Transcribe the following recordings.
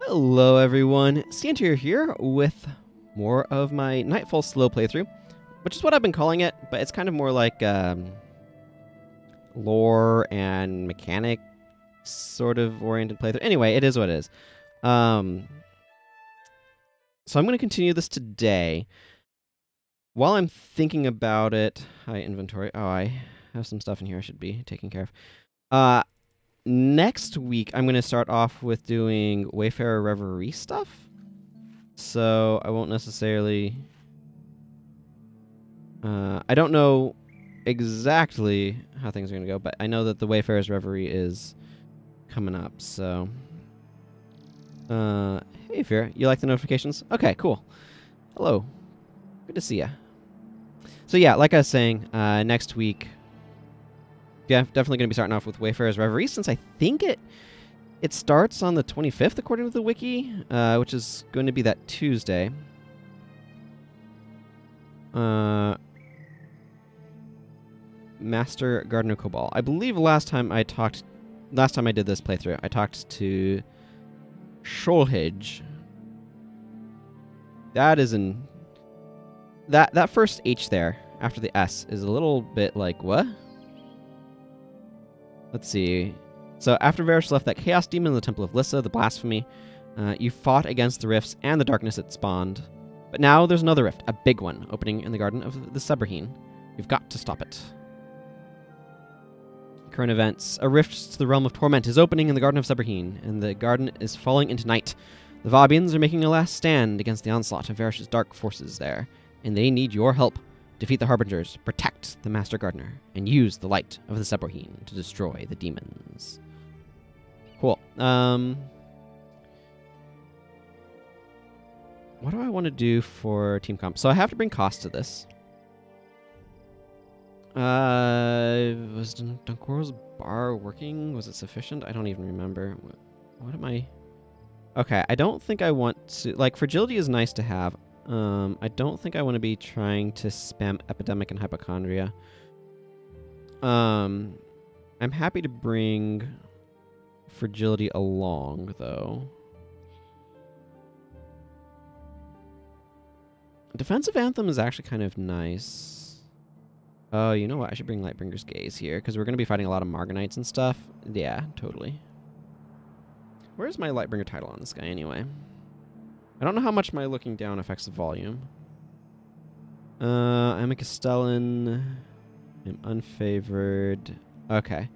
Hello everyone, Santier here with more of my Nightfall slow playthrough, which is what I've been calling it, but it's kind of more like lore and mechanic sort of oriented playthrough. Anyway, it is what it is. So I'm going to continue this today. While I'm thinking about it, hi inventory. Oh, I have some stuff in here I should be taking care of. Next week, I'm going to start off with doing Wayfarer Reverie stuff. So I won't necessarily... I don't know exactly how things are going to go, but I know that the Wayfarer's Reverie is coming up, so... hey, Fear, you like the notifications? Okay, cool. Hello. Good to see ya. So yeah, like I was saying, next week... Yeah, definitely going to be starting off with Wayfarer's Reverie, since I think it starts on the 25th, according to the wiki, which is going to be that Tuesday. Master Gardener Cobalt. I believe last time I did this playthrough, I talked to Sholhage. That is that first H there, after the S, is a little bit like, what? Let's see. So after Varus left that Chaos Demon in the Temple of Lissa, the Blasphemy, you fought against the rifts and the darkness it spawned. But now there's another rift, a big one, opening in the Garden of the Seborhin. You've got to stop it. Current events. A rift to the realm of torment is opening in the Garden of Seborhin, and the garden is falling into night. The Vabians are making a last stand against the onslaught of Varus's dark forces there, and they need your help. Defeat the Harbingers, protect the Master Gardener, and use the light of the Seborhin to destroy the demons. Cool. What do I want to do for team comp? So I have to bring cost to this. Was Dunkoro's bar working? Was it sufficient? I don't even remember. What am I... Okay, I don't think I want to... Like, fragility is nice to have. I don't think I want to be trying to spam Epidemic and Hypochondria. I'm happy to bring Fragility along, though. Defensive Anthem is actually kind of nice. Oh, you know what? I should bring Lightbringer's Gaze here, because we're going to be fighting a lot of Margonites and stuff. Yeah, totally. Where's my Lightbringer title on this guy, anyway? I don't know how much my looking down affects the volume. I'm a Castellan. I'm unfavored. Okay.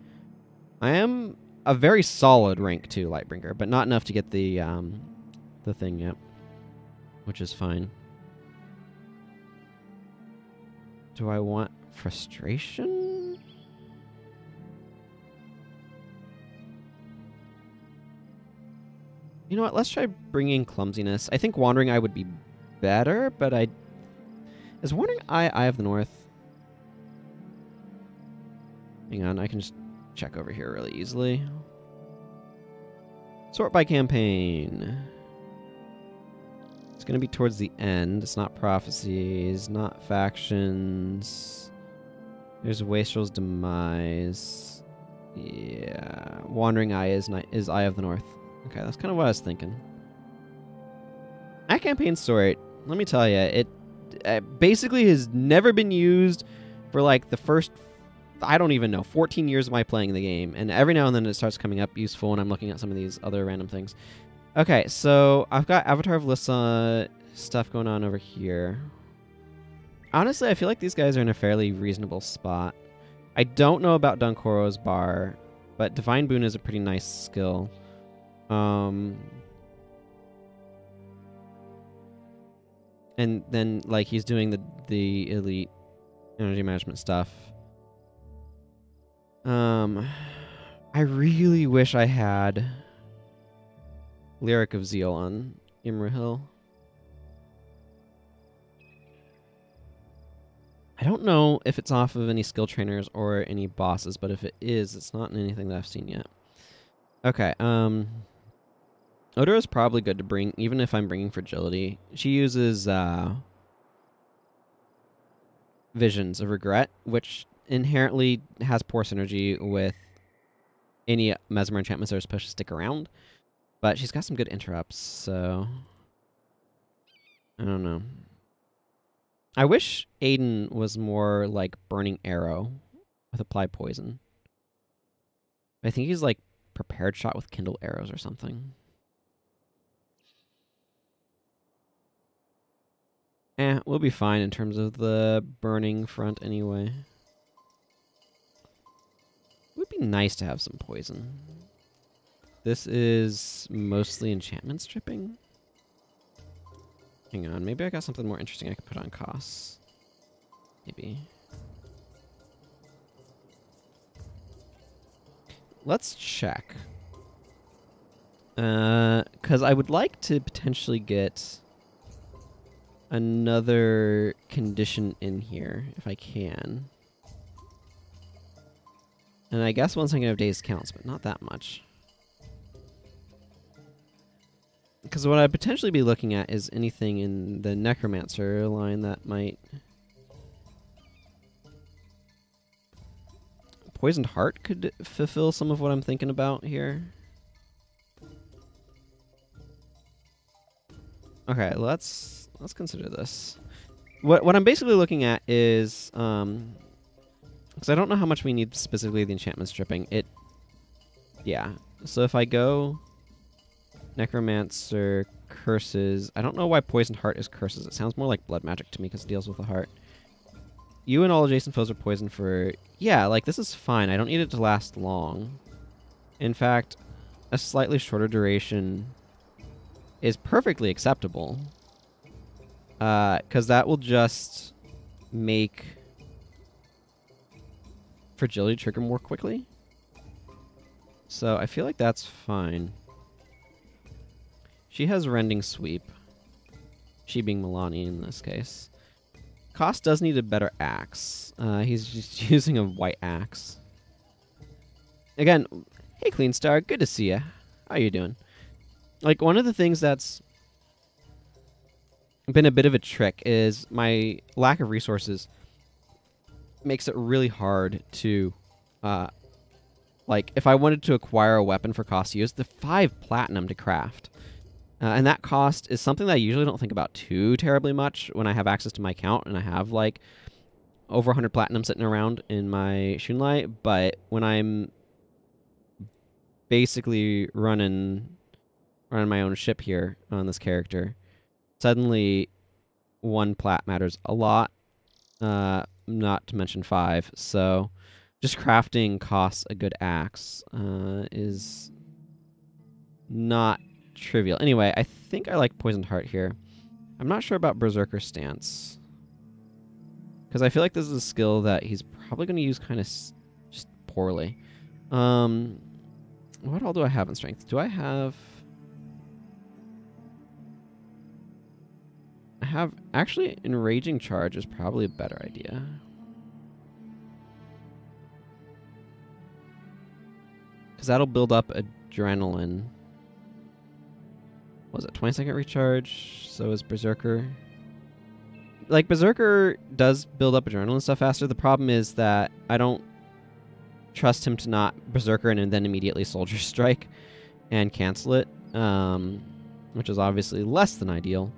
I am a very solid rank 2 Lightbringer, but not enough to get the thing yet. Which is fine. Do I want Frustration? You know what? Let's try bringing Clumsiness. I think Wandering Eye would be better, but Is Wandering Eye of the North? Hang on, I can just check over here really easily. Sort by campaign. It's going to be towards the end. It's not Prophecies, not Factions. There's Wastrel's Demise. Yeah. Wandering Eye is Eye of the North. Okay, that's kind of what I was thinking. That campaign story, let me tell you, it basically has never been used for like the first, I don't even know, 14 years of my playing the game. And every now and then it starts coming up useful when I'm looking at some of these other random things. Okay, so I've got Avatar of Lissa stuff going on over here. Honestly, I feel like these guys are in a fairly reasonable spot. I don't know about Dunkoro's bar, but Divine Boon is a pretty nice skill. And then, like, he's doing the elite energy management stuff. I really wish I had Lyric of Zeal on Imrahil. I don't know if it's off of any skill trainers or any bosses, but if it is, it's not in anything that I've seen yet. Okay, Odor is probably good to bring, even if I'm bringing Fragility. She uses Visions of Regret, which inherently has poor synergy with any Mesmer enchantments that are supposed to stick around. But she's got some good interrupts, so I don't know. I wish Aiden was more like Burning Arrow with Apply Poison. I think he's like Prepared Shot with Kindle Arrows or something. We'll be fine in terms of the burning front anyway. It would be nice to have some poison. This is mostly enchantment stripping. Hang on, maybe I got something more interesting I could put on costs. Maybe. Let's check. Because I would like to potentially get another condition in here, if I can. And I guess 1 second of days counts, but not that much. Because what I'd potentially be looking at is anything in the Necromancer line that might... Poisoned Heart could fulfill some of what I'm thinking about here. Okay, let's consider this. What I'm basically looking at is... because I don't know how much we need specifically the enchantment stripping. Yeah. So if I go... Necromancer, curses. I don't know why Poisoned Heart is curses. It sounds more like blood magic to me because it deals with the heart. You and all adjacent foes are poisoned for... Yeah, like, this is fine. I don't need it to last long. In fact, a slightly shorter duration is perfectly acceptable. Because that will just make Fragility trigger more quickly. So I feel like that's fine. She has Rending Sweep. She being Milani in this case. Cost does need a better axe. He's just using a white axe. Again, hey Clean Star, good to see ya. How you doing? Like, one of the things that's been a bit of a trick is my lack of resources makes it really hard to, like, if I wanted to acquire a weapon for cost to use, the 5 platinum to craft. And that cost is something that I usually don't think about too terribly much when I have access to my account and I have, like, over 100 platinum sitting around in my Shunlight. But when I'm basically running my own ship here on this character, suddenly 1 plat matters a lot, not to mention 5. So just crafting costs a good axe is not trivial. Anyway, I think I like Poisoned Heart here. I'm not sure about Berserker Stance, because I feel like this is a skill that he's probably going to use kind of just poorly. What all do I have in strength? Do I have... Actually, Enraging Charge is probably a better idea. Because that'll build up Adrenaline. Was it 20-second recharge? So is Berserker. Like, Berserker does build up Adrenaline stuff faster. The problem is that I don't trust him to not Berserker and then immediately Soldier Strike and cancel it, which is obviously less than ideal.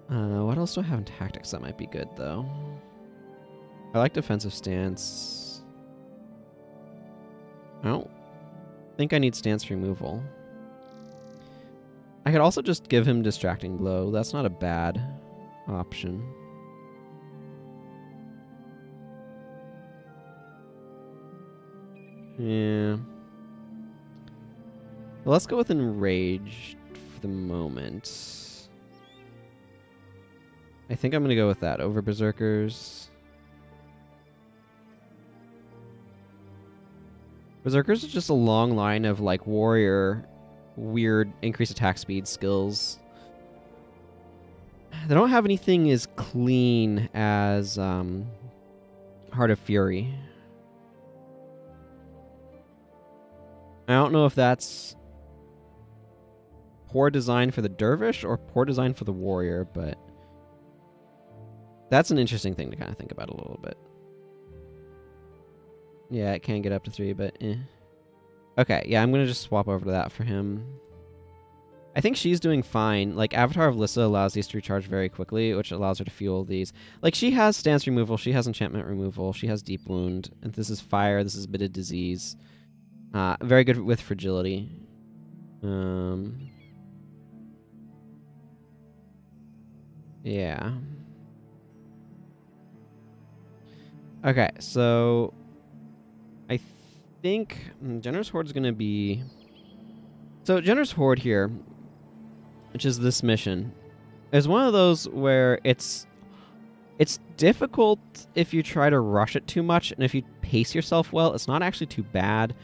What else do I have in Tactics that might be good, though? I like Defensive Stance. I don't think I need Stance Removal. I could also just give him Distracting Blow. That's not a bad option. Yeah. Well, let's go with Enraged for the moment. I think I'm going to go with that over Berserkers. Berserkers is just a long line of, like, warrior... weird increased attack speed skills. They don't have anything as clean as Heart of Fury. I don't know if that's poor design for the dervish or poor design for the warrior, but that's an interesting thing to kind of think about a little bit. Yeah, it can get up to 3, but eh. Okay, yeah, I'm going to just swap over to that for him. I think she's doing fine. Like, Avatar of Lissa allows these to recharge very quickly, which allows her to fuel these. Like, she has stance removal, she has enchantment removal, she has deep wound, and this is fire, this is a bit of disease. Very good with fragility. Yeah. Okay, so I think Jennur's Horde's going to be... So Jennur's Horde here, which is this mission, is one of those where it's difficult if you try to rush it too much, and if you pace yourself well, it's not actually too bad.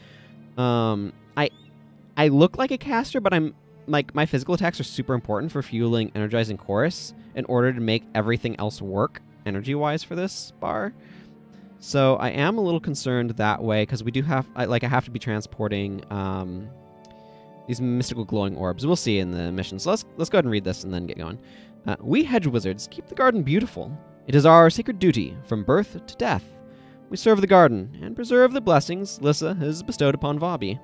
I look like a caster, but I'm like, my physical attacks are super important for fueling Energizing Chorus in order to make everything else work energy-wise for this bar. So I am a little concerned that way, because we do have, I have to be transporting these mystical glowing orbs. We'll see in the mission. So let's go ahead and read this and then get going. We hedge wizards keep the garden beautiful. It is our sacred duty from birth to death. We serve the garden and preserve the blessings Lissa has bestowed upon Vabi.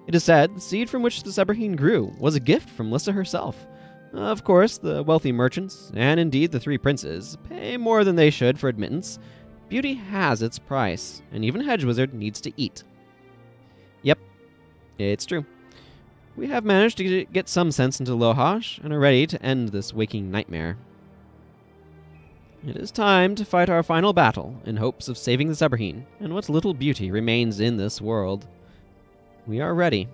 It is said the seed from which the Seborhin grew was a gift from Lissa herself. Of course, the wealthy merchants, and indeed the three princes, pay more than they should for admittance. Beauty has its price, and even a hedge wizard needs to eat. Yep, it's true. We have managed to get some sense into Lohash, and are ready to end this waking nightmare. It is time to fight our final battle, in hopes of saving the Seborhin, and what little beauty remains in this world. We are ready.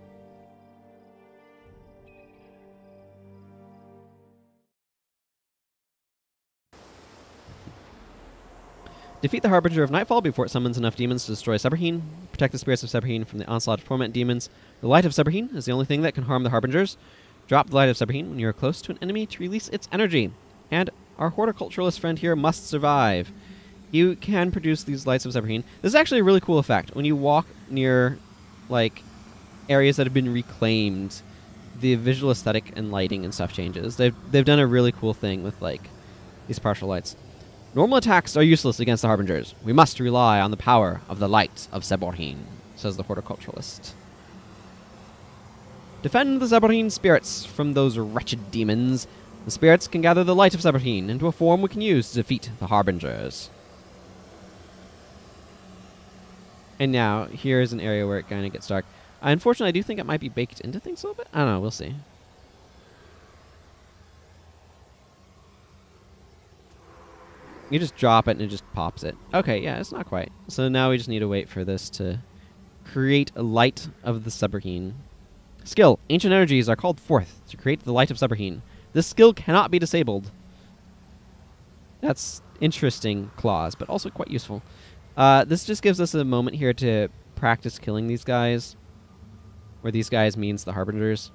Defeat the Harbinger of Nightfall before it summons enough demons to destroy Seborhin. Protect the spirits of Seborhin from the onslaught of torment demons. The Light of Seborhin is the only thing that can harm the Harbingers. Drop the Light of Seborhin when you are close to an enemy to release its energy. And our horticulturalist friend here must survive. You can produce these Lights of Seborhin. This is actually a really cool effect. When you walk near, like, areas that have been reclaimed, the visual aesthetic and lighting and stuff changes. They've done a really cool thing with, like, these partial lights. Normal attacks are useless against the Harbingers. We must rely on the power of the Light of Seborhin, says the horticulturalist. Defend the Seborhin spirits from those wretched demons. The spirits can gather the Light of Seborhin into a form we can use to defeat the Harbingers. And now, here's an area where it kind of gets dark. Unfortunately, I do think it might be baked into things a little bit. I don't know, we'll see. You just drop it and it just pops it. Okay, yeah, it's not quite. So now we just need to wait for this to create a Light of the Seborhin. Skill. Ancient energies are called forth to create the Light of Seborhin. This skill cannot be disabled. That's interesting clause, but also quite useful. This just gives us a moment here to practice killing these guys. Where these guys means the Harbingers.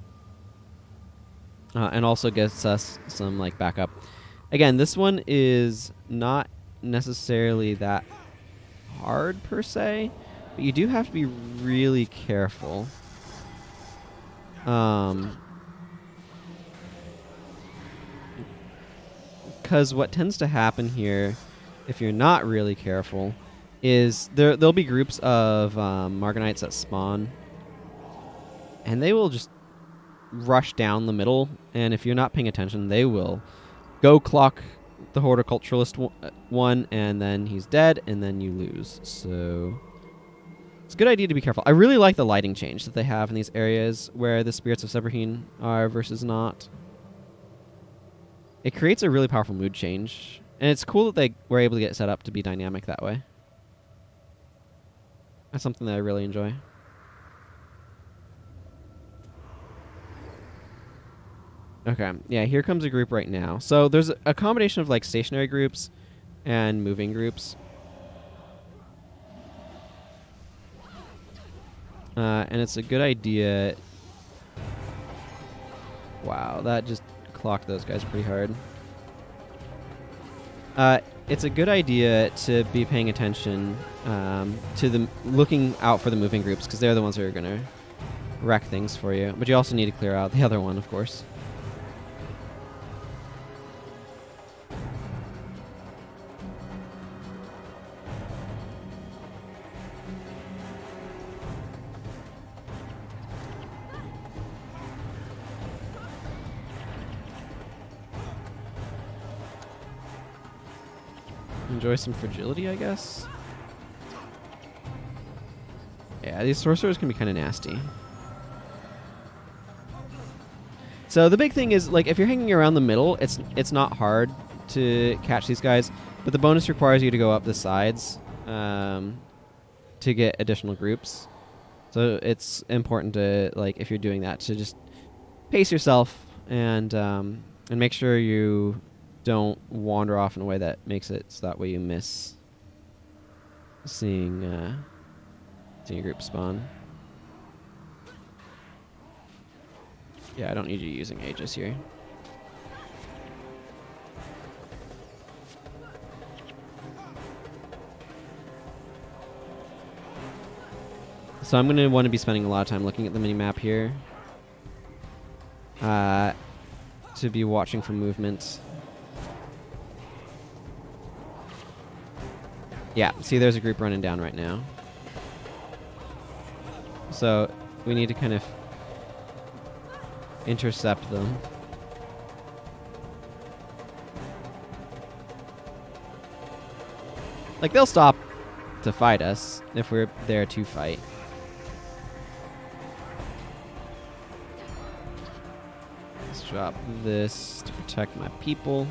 And also gives us some, like, backup. Again, this one is not necessarily that hard, per se. But you do have to be really careful. Because what tends to happen here, if you're not really careful, is there'll be groups of Margonites that spawn. And they will just rush down the middle. And if you're not paying attention, they will go clock the horticulturalist one, and then he's dead, and then you lose. So it's a good idea to be careful. I really like the lighting change that they have in these areas where the spirits of Seborhin are versus not. It creates a really powerful mood change. And it's cool that they were able to get set up to be dynamic that way. That's something that I really enjoy. Okay, yeah, here comes a group right now. So there's a combination of, like, stationary groups and moving groups. And it's a good idea... Wow, that just clocked those guys pretty hard. It's a good idea to be paying attention to the looking out for the moving groups, because they're the ones that are going to wreck things for you. But you also need to clear out the other one, of course. enjoy some fragility, I guess. Yeah, these sorcerers can be kind of nasty. So the big thing is, like, if you're hanging around the middle, it's not hard to catch these guys, but the bonus requires you to go up the sides to get additional groups. So it's important to, like, if you're doing that, to just pace yourself and make sure you don't wander off in a way that makes it so that way you miss seeing a group spawn. Yeah, I don't need you using Aegis here. So I'm going to want to be spending a lot of time looking at the mini-map here. To be watching for movement. Yeah, see there's a group running down right now. So we need to kind of intercept them. Like, they'll stop to fight us if we're there to fight. Let's drop this to protect my people.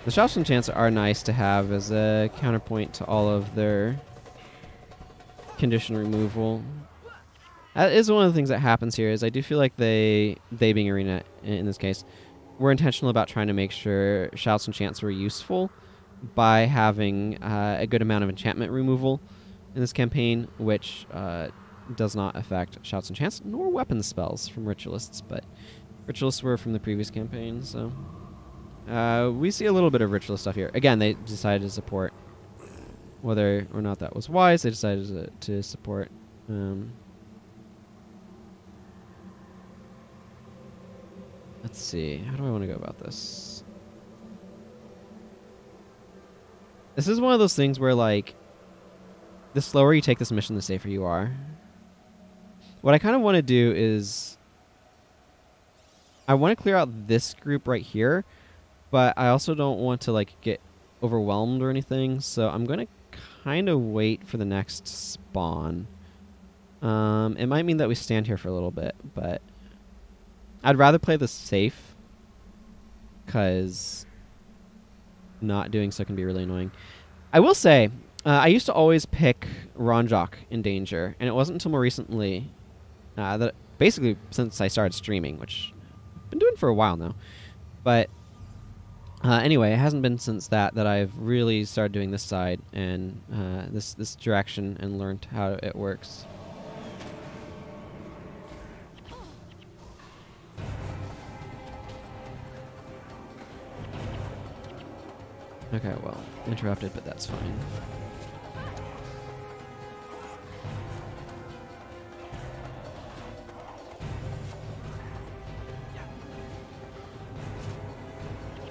The Shouts and Chants are nice to have as a counterpoint to all of their condition removal. That is one of the things that happens here, is I do feel like they being Arena in this case, were intentional about trying to make sure Shouts and Chants were useful by having a good amount of enchantment removal in this campaign, which does not affect Shouts and Chants nor weapon spells from Ritualists, but Ritualists were from the previous campaign, so we see a little bit of Ritualist stuff here. Again, they decided to support. Whether or not that was wise, they decided to support. Let's see. How do I want to go about this? This is one of those things where, like, the slower you take this mission, the safer you are. What I kind of want to do is I want to clear out this group right here, but I also don't want to, like, get overwhelmed or anything, so I'm going to kind of wait for the next spawn. It might mean that we stand here for a little bit, but I'd rather play this safe, because not doing so can be really annoying. I will say, I used to always pick Ronjok in danger, and it wasn't until more recently, that basically since I started streaming, which I've been doing for a while now, but anyway, it hasn't been since that I've really started doing this side and this direction and learned how it works. Okay, well, interrupted, but that's fine.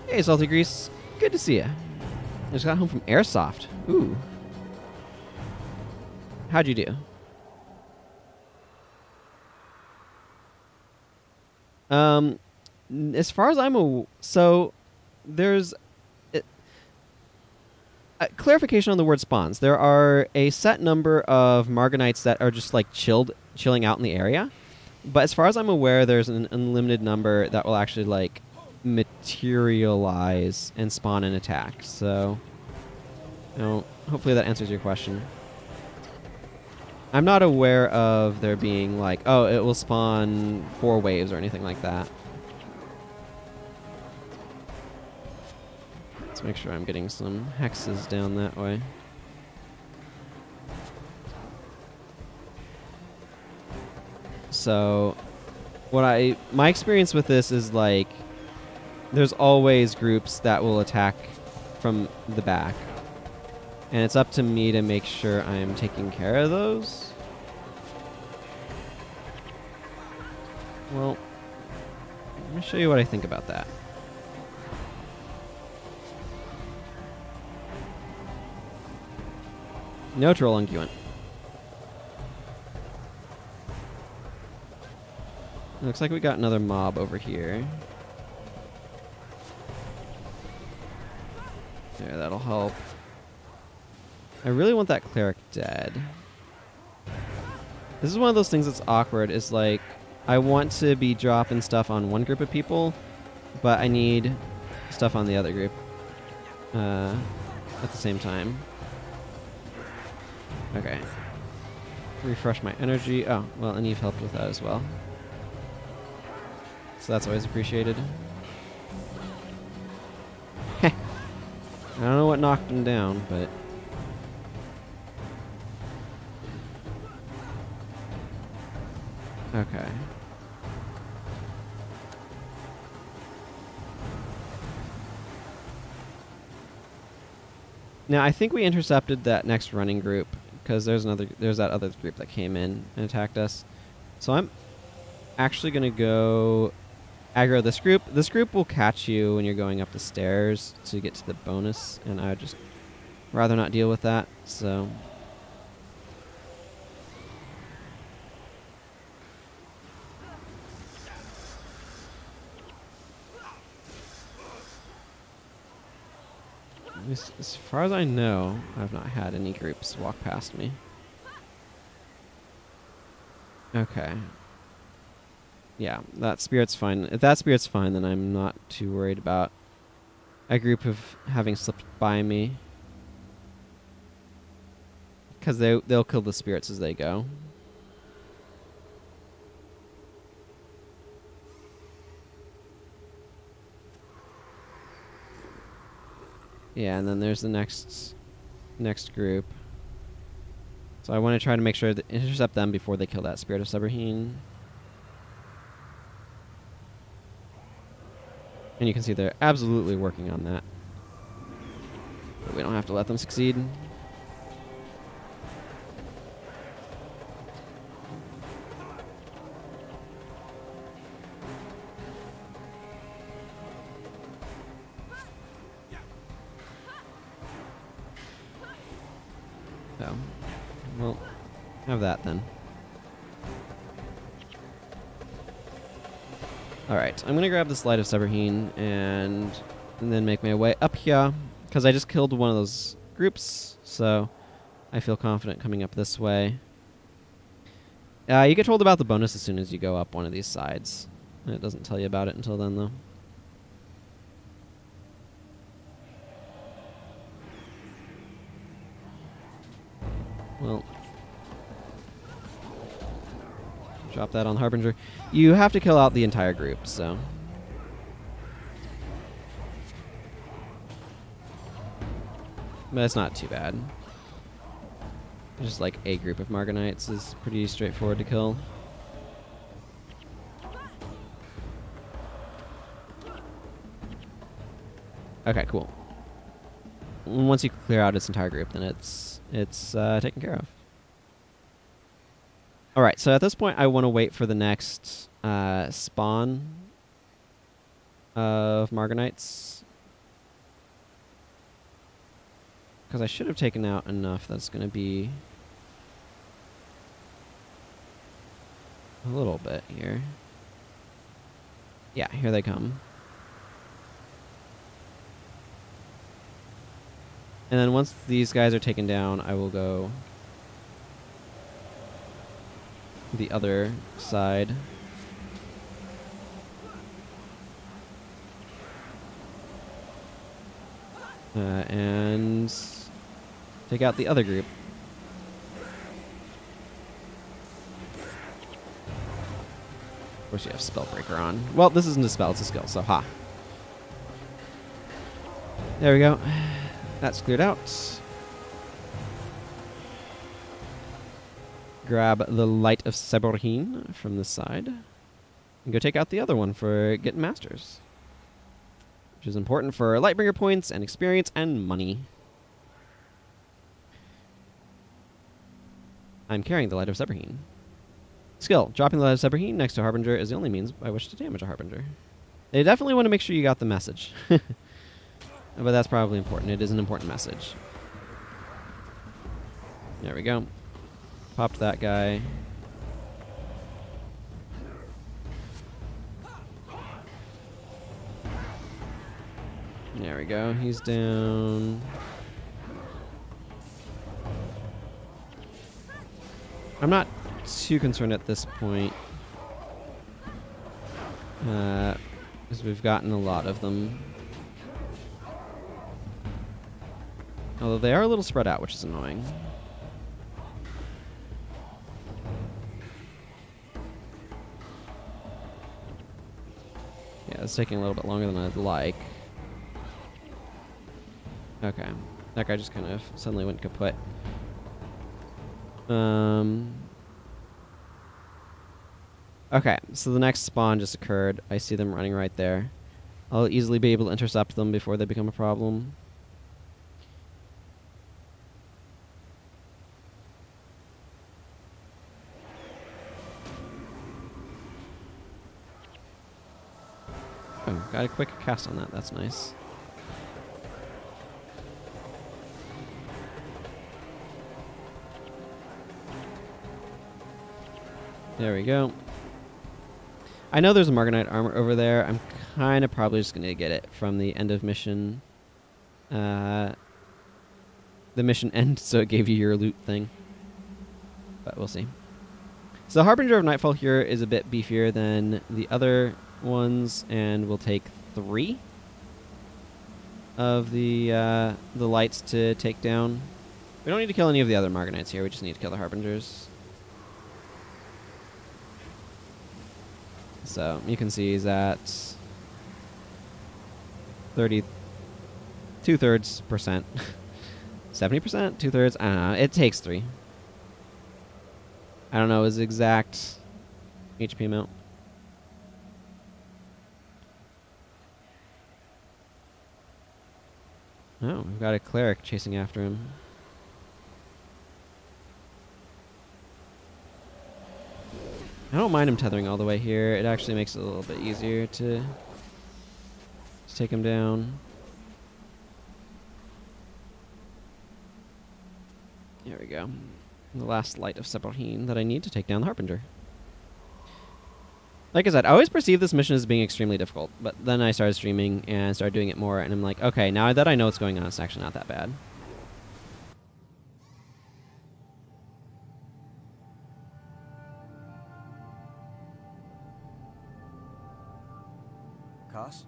Hey, Salty Grease. Good to see you. I just got home from Airsoft. Ooh. How'd you do? As far as I'm so there's clarification on the word spawns. There are a set number of Margonites that are just like chilling out in the area. But as far as I'm aware, there's an unlimited number that will actually like materialize and spawn an attack. So, you know, hopefully that answers your question. I'm not aware of there being like, oh, it will spawn 4 waves or anything like that. Let's make sure I'm getting some hexes down that way. So, my experience with this is like, there's always groups that will attack from the back. And it's up to me to make sure I'm taking care of those. Well, let me show you what I think about that. No troll unguent. Looks like we got another mob over here. There, that'll help. I really want that cleric dead. This is one of those things that's awkward, is like, I want to be dropping stuff on one group of people, but I need stuff on the other group at the same time. Okay. Refresh my energy. Oh, well, and you've helped with that as well. So that's always appreciated. Heh. I don't know what knocked him down, but... Okay. Now, I think we intercepted that next running group, because there's that other group that came in and attacked us. So I'm actually going to go aggro this group. This group will catch you when you're going up the stairs to get to the bonus, and I would just rather not deal with that, so... As far as I know, I've not had any groups walk past me. Okay. Yeah, that spirit's fine. If that spirit's fine, then I'm not too worried about a group of having slipped by me. Because they'll kill the spirits as they go. Yeah, and then there's the next group. So I want to try to make sure to intercept them before they kill that spirit of Seborhin. And you can see they're absolutely working on that. But we don't have to let them succeed. Oh. Well, have that then. Alright, I'm going to grab this Light of Seborhin and then make my way up here, because I just killed one of those groups, so I feel confident coming up this way. You get told about the bonus as soon as you go up one of these sides. It doesn't tell you about it until then, though. Well, drop that on Harbinger. You have to kill out the entire group, so. But it's not too bad. Just like a group of Margonites is pretty straightforward to kill. Okay, cool. Once you clear out its entire group, then it's taken care of. Alright, so at this point I want to wait for the next spawn of Margonites. Because I should have taken out enough that's going to be a little bit here. Yeah, here they come. And then once these guys are taken down, I will go the other side. And take out the other group. Of course you have Spellbreaker on. Well, this isn't a spell, it's a skill, so ha. There we go. That's cleared out. Grab the Light of Seborhin from this side. And go take out the other one for getting masters. Which is important for Lightbringer points and experience and money. I'm carrying the Light of Seborhin. Skill. Dropping the Light of Seborhin next to Harbinger is the only means by which to damage a Harbinger. They definitely want to make sure you got the message. But that's probably important. It is an important message. There we go. Popped that guy. There we go. He's down. I'm not too concerned at this point. Because we've gotten a lot of them. Although they are a little spread out, which is annoying. Yeah, it's taking a little bit longer than I'd like. Okay. That guy just kind of suddenly went kaput. Okay, so the next spawn just occurred. I see them running right there. I'll easily be able to intercept them before they become a problem. Oh, got a quick cast on that. That's nice. There we go. I know there's a Margonite armor over there. I'm kind of probably just going to get it from the end of mission. The mission end, so it gave you your loot thing. But we'll see. So the Harbinger of Nightfall here is a bit beefier than the other ones, and we'll take 3 of the lights to take down. We don't need to kill any of the other Margonites here. We just need to kill the Harbingers. So you can see he's at 2/3%, 70%, 2/3. I don't know. It takes 3. I don't know his exact HP amount. Oh, we've got a cleric chasing after him. I don't mind him tethering all the way here. It actually makes it a little bit easier to take him down. There we go. The last light of Seborhin that I need to take down the Harbinger. Like I said, I always perceived this mission as being extremely difficult, but then I started streaming and started doing it more, and I'm like, okay, now that I know what's going on, it's actually not that bad.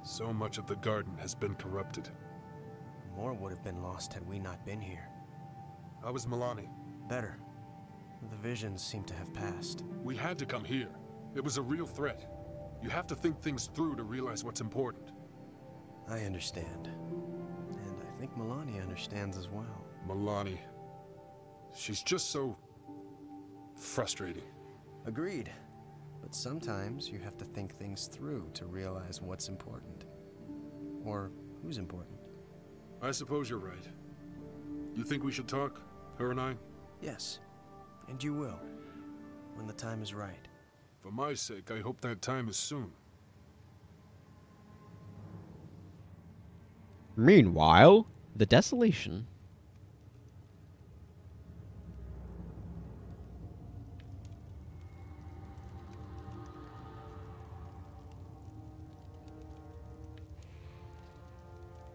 So much of the garden has been corrupted. More would have been lost had we not been here. How was Milani? Better. The visions seem to have passed. We had to come here. It was a real threat. You have to think things through to realize what's important. I understand. And I think Milani understands as well. Milani. She's just so frustrating. Agreed. But sometimes you have to think things through to realize what's important. Or who's important. I suppose you're right. You think we should talk, her and I? Yes. And you will. When the time is right. For my sake, I hope that time is soon. Meanwhile, the Desolation.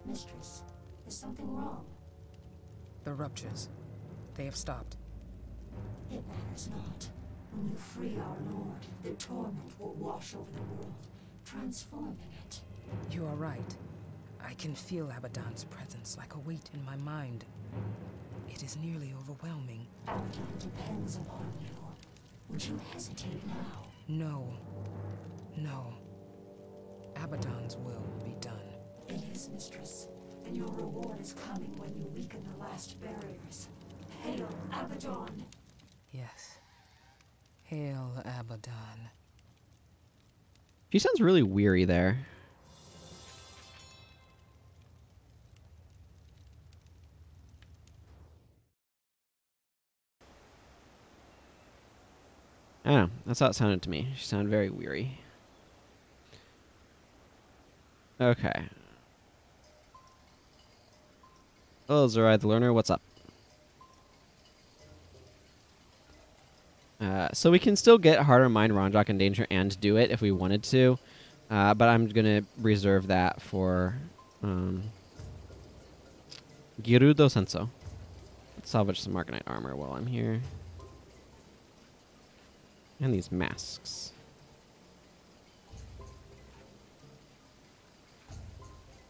Mistress, is something wrong? The ruptures. They have stopped. It matters not. When you free our lord, the torment will wash over the world, transforming it. You are right. I can feel Abaddon's presence like a weight in my mind. It is nearly overwhelming. Abaddon depends upon you. Would you hesitate now? No. No. Abaddon's will be done. It is, mistress. And your reward is coming when you weaken the last barriers. Hail, Abaddon! Yes. Hail Abaddon. She sounds really weary there. I don't know. That's how it sounded to me. She sounded very weary. Okay. Oh, Zerai the Learner, what's up? So we can still get Harder Mind, Ronjok, and Danger and do it if we wanted to. But I'm going to reserve that for Girudo Senso. Let's salvage some Margonite armor while I'm here. And these masks.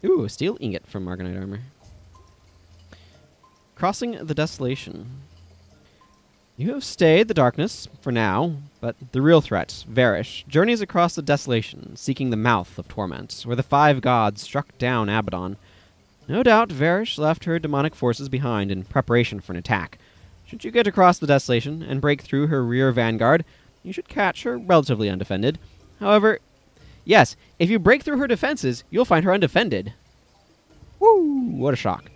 Ooh, a steel ingot from Margonite armor. Crossing the Desolation. You have stayed the darkness, for now, but the real threat, Varish, journeys across the Desolation, seeking the mouth of torment, where the 5 gods struck down Abaddon. No doubt Varish left her demonic forces behind in preparation for an attack. Should you get across the Desolation and break through her rear vanguard, you should catch her relatively undefended. However, yes, if you break through her defenses, you'll find her undefended. Woo! What a shock.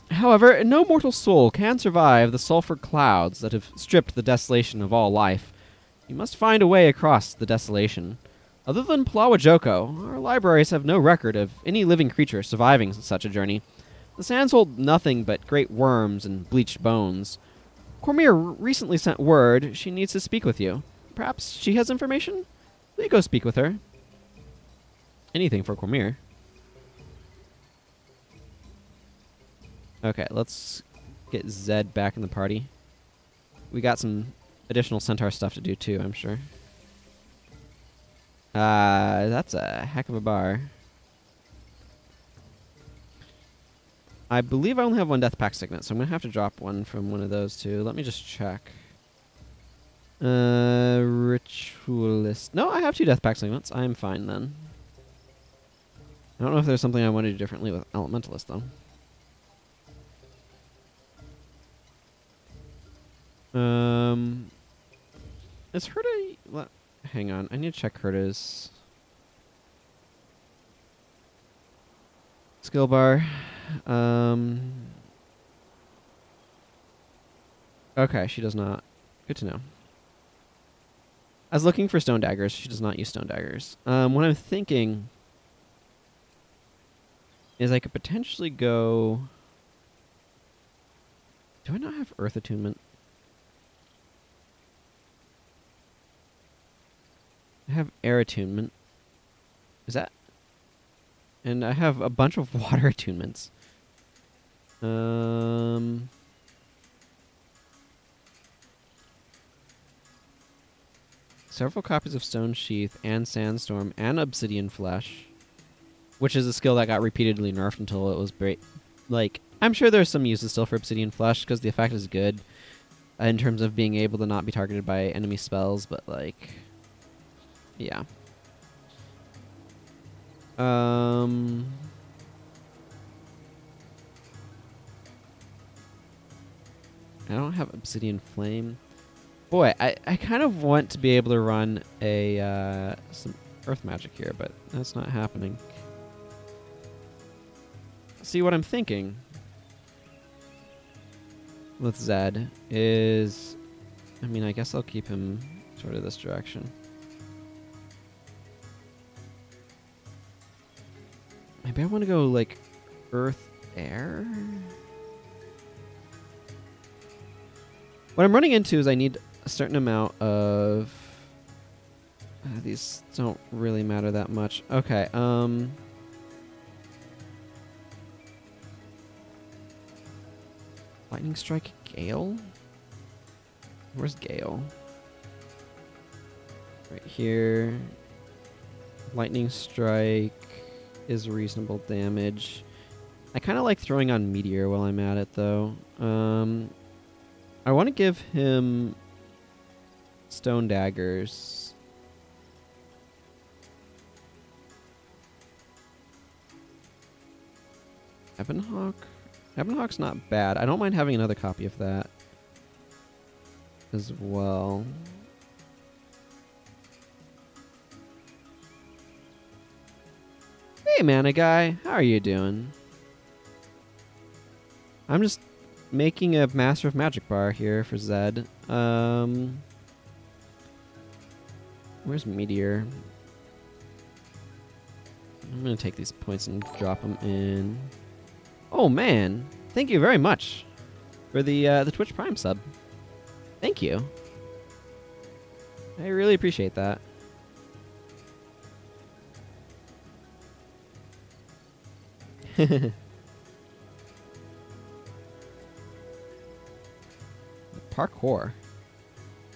However, no mortal soul can survive the sulfur clouds that have stripped the Desolation of all life. You must find a way across the Desolation. Other than Palawa Joko, our libraries have no record of any living creature surviving such a journey. The sands hold nothing but great worms and bleached bones. Cormir recently sent word she needs to speak with you. Perhaps she has information? Will you go speak with her? Anything for Cormir. Okay, let's get Zed back in the party. We got some additional Centaur stuff to do too, I'm sure. That's a heck of a bar. I believe I only have 1 Death Pact Signet, so I'm going to have to drop one from one of those two. Let me just check. Ritualist. No, I have 2 Death Pact Signets. I'm fine then. I don't know if there's something I want to do differently with Elementalist, though. Is Horde... What? Hang on, I need to check Herde's skill bar. Okay, she does not. Good to know. I was looking for stone daggers. She does not use stone daggers. What I'm thinking is I could potentially go... Do I not have Earth Attunement? I have Air Attunement. Is that... And I have a bunch of water attunements. Several copies of Stone Sheath and Sandstorm and Obsidian Flesh, which is a skill that got repeatedly nerfed until it was like, I'm sure there's some uses still for Obsidian Flesh because the effect is good in terms of being able to not be targeted by enemy spells, but like, yeah. I don't have Obsidian Flame. Boy, I kind of want to be able to run a some Earth Magic here, but that's not happening. See, what I'm thinking with Zed is... I mean, I guess I'll keep him sort of this direction. Maybe I want to go, like, Earth, Air? What I'm running into is I need a certain amount of... these don't really matter that much. Okay, Lightning Strike Gale? Where's Gale? Right here. Lightning Strike is reasonable damage. I kind of like throwing on Meteor while I'm at it, though. I want to give him Stone Daggers. Ebonhawk? Ebonhawk's not bad. I don't mind having another copy of that as well. Hey, Mana Guy. How are you doing? I'm just making a Master of Magic bar here for Zed. Where's Meteor? I'm going to take these points and drop them in. Oh, man. Thank you very much for the Twitch Prime sub. Thank you. I really appreciate that. Parkour.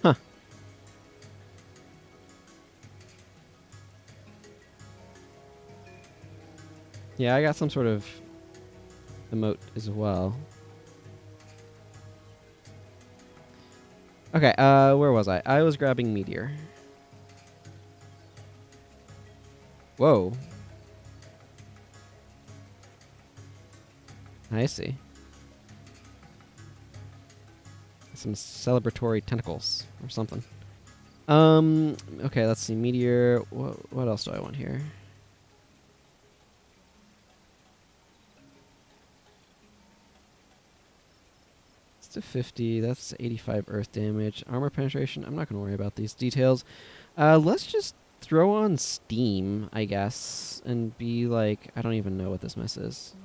Huh. Yeah, I got some sort of emote as well. Okay, where was I? I was grabbing Meteor. Whoa. I see. Some celebratory tentacles or something. Okay, let's see. Meteor. What else do I want here? It's to 50. That's 85 earth damage. Armor penetration. I'm not going to worry about these details. Let's just throw on Steam, I guess, and be like, I don't even know what this mess is.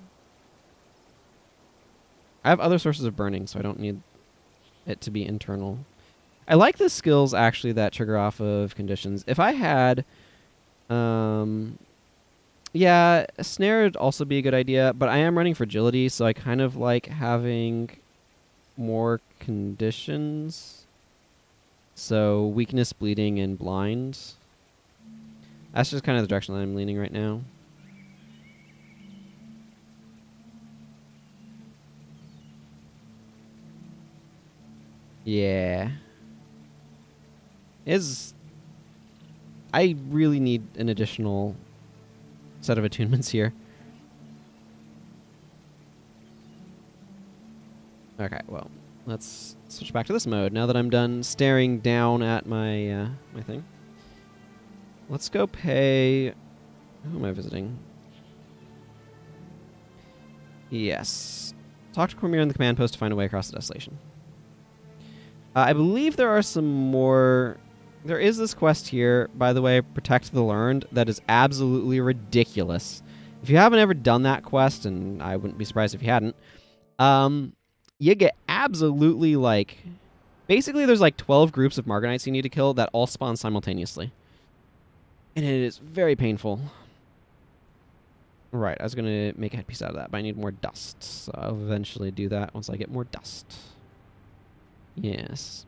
I have other sources of burning, so I don't need it to be internal. I like the skills, actually, that trigger off of conditions. If I had... yeah, a snare would also be a good idea, but I am running fragility, so I kind of like having more conditions. So, weakness, bleeding, and blind. That's just kind of the direction that I'm leaning right now. Yeah. I really need an additional set of attunements here. Okay, well, let's switch back to this mode now that I'm done staring down at my my thing. Let's go pay... Who am I visiting? Yes. Talk to Cormier in the command post to find a way across the desolation. I believe there are some more... There is this quest here, by the way, Protect the Learned, that is absolutely ridiculous. If you haven't ever done that quest, and I wouldn't be surprised if you hadn't, you get absolutely, like... Basically, there's like 12 groups of Margonites you need to kill that all spawn simultaneously. And it is very painful. Right, I was going to make a headpiece out of that, but I need more dust. So I'll eventually do that once I get more dust. Yes.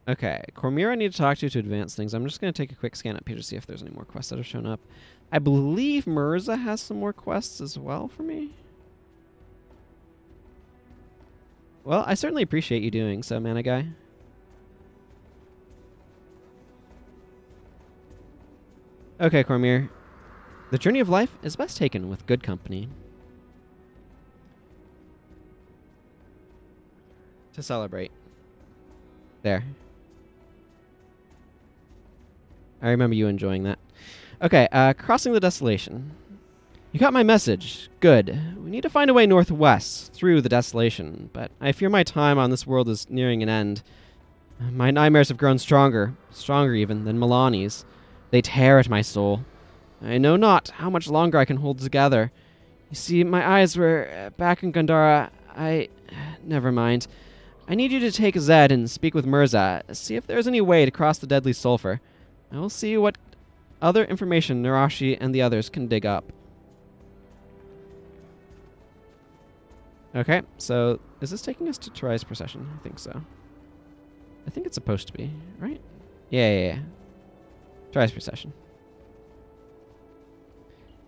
Okay, Cormier I need to talk to advance things. I'm just going to take a quick scan up here to see if there's any more quests that have shown up. I believe Mirza has some more quests as well for me. Well, I certainly appreciate you doing so, Mana Guy. Okay, Cormier. The journey of life is best taken with good company. To celebrate. There. I remember you enjoying that. Okay, crossing the desolation. You got my message. Good. We need to find a way northwest through the desolation, but I fear my time on this world is nearing an end. My nightmares have grown stronger even, than Milani's. They tear at my soul. I know not how much longer I can hold together. You see, my eyes were back in Gandhara. Never mind. I need you to take Zed and speak with Mirza. See if there's any way to cross the deadly sulfur. I will see what other information Narashi and the others can dig up. Okay, so is this taking us to Tural's Procession? I think so. I think it's supposed to be, right? Yeah. Tural's Procession.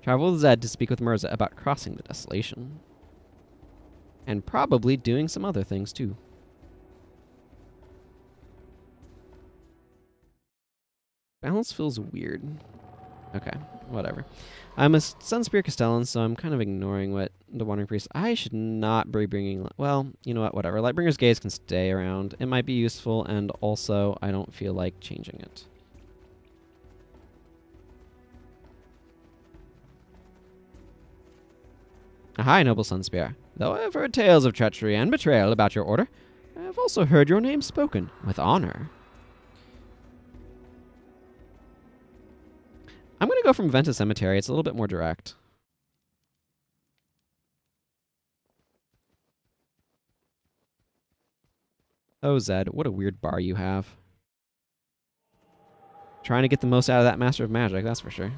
Travel with Zed to speak with Mirza about crossing the desolation. And probably doing some other things too. Balance feels weird. Okay, whatever. I'm a Sunspear Castellan, so I'm kind of ignoring what the Wandering Priest... I should not be bringing... Well, you know what, whatever. Lightbringer's Gaze can stay around. It might be useful, and also I don't feel like changing it. Hi, noble Sunspear. Though I have heard tales of treachery and betrayal about your order, I have also heard your name spoken with honor. I'm going to go from Venta Cemetery. It's a little bit more direct. Oh, Zed, what a weird bar you have. Trying to get the most out of that Master of Magic, that's for sure.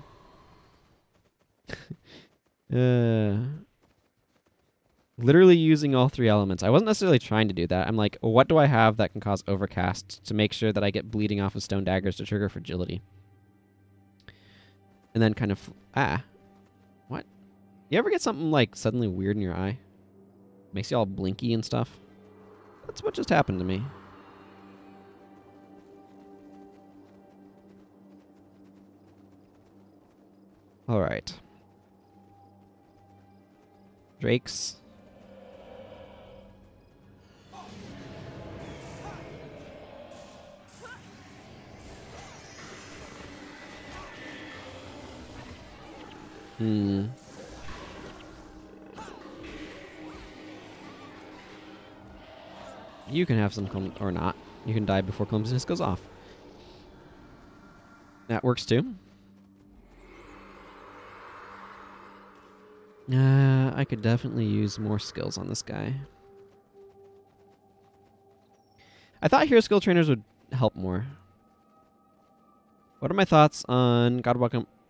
Literally using all 3 elements. I wasn't necessarily trying to do that. I'm like, what do I have that can cause overcast to make sure that I get bleeding off of stone daggers to trigger fragility? And then kind of... What? You ever get something, like, suddenly weird in your eye? Makes you all blinky and stuff? That's what just happened to me. Alright. Drakes. You can have some or not. You can die before clumsiness goes off. That works too. I could definitely use more skills on this guy. I thought hero skill trainers would help more. What are my thoughts on God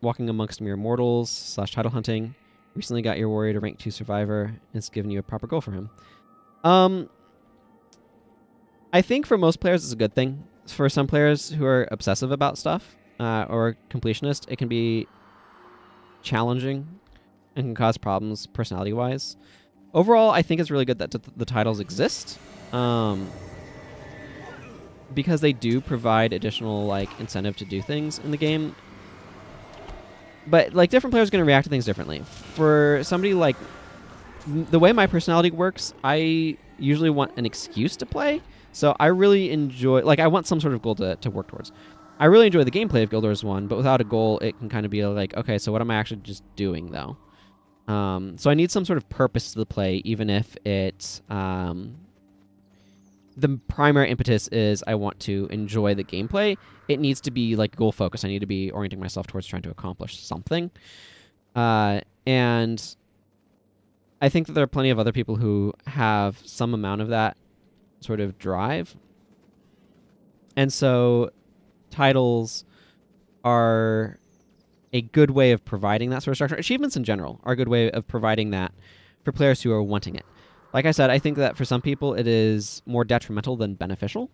walking amongst mere mortals / title hunting? Recently got your warrior to rank 2 survivor, and it's given you a proper goal for him. I think for most players it's a good thing. For some players who are obsessive about stuff or completionist, it can be challenging and can cause problems personality-wise. Overall, I think it's really good that the titles exist because they do provide additional like incentive to do things in the game. But like different players are going to react to things differently. For somebody like the way my personality works, I usually want an excuse to play. So I really enjoy, like I want some sort of goal to work towards. I really enjoy the gameplay of Guild Wars 1, but without a goal, it can kind of be like, okay, so what am I actually just doing though? So I need some sort of purpose to the play, even if it's the primary impetus is I want to enjoy the gameplay. It needs to be like goal focused. I need to be orienting myself towards trying to accomplish something. And I think that there are plenty of other people who have some amount of that sort of drive. And so titles are a good way of providing that sort of structure. Achievements in general are a good way of providing that for players who are wanting it. Like I said, I think that for some people it is more detrimental than beneficial.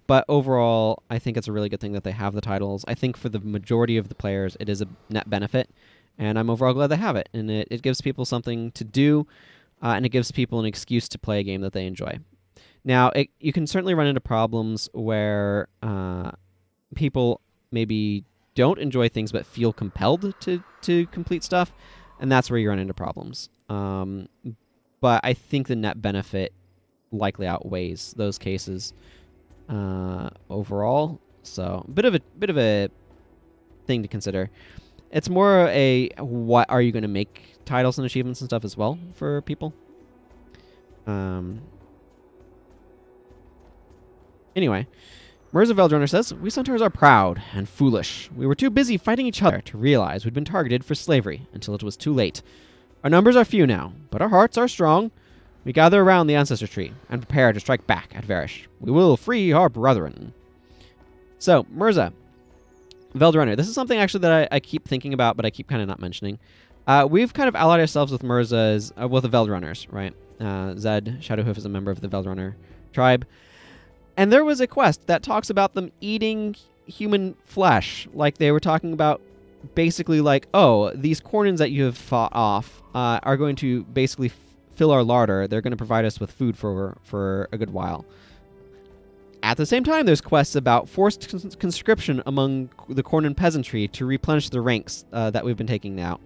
But overall, I think it's a really good thing that they have the titles. I think for the majority of the players, it is a net benefit. And I'm overall glad they have it. And it gives people something to do, and it gives people an excuse to play a game that they enjoy. Now, you can certainly run into problems where people maybe don't enjoy things but feel compelled to complete stuff, and that's where you run into problems. But I think the net benefit likely outweighs those cases overall. So, bit of a thing to consider. It's more a what are you going to make titles and achievements and stuff as well for people. Anyway, Mirza Veldrunner says, "We centaurs are proud and foolish. We were too busy fighting each other to realize we'd been targeted for slavery until it was too late. Our numbers are few now, but our hearts are strong. We gather around the ancestor tree and prepare to strike back at Varish. We will free our brethren." So, Mirza Veldrunner, this is something actually that I keep thinking about, but I keep kind of not mentioning. We've kind of allied ourselves with Mirza's, with the Veldrunners, right? Zed Shadowhoof is a member of the Veldrunner tribe. And there was a quest that talks about them eating human flesh. Like they were talking about basically like, oh, these Cornins that you have fought off are going to basically fill our larder. They're going to provide us with food for a good while. At the same time, there's quests about forced conscription among the Cornin peasantry to replenish the ranks that we've been taking out.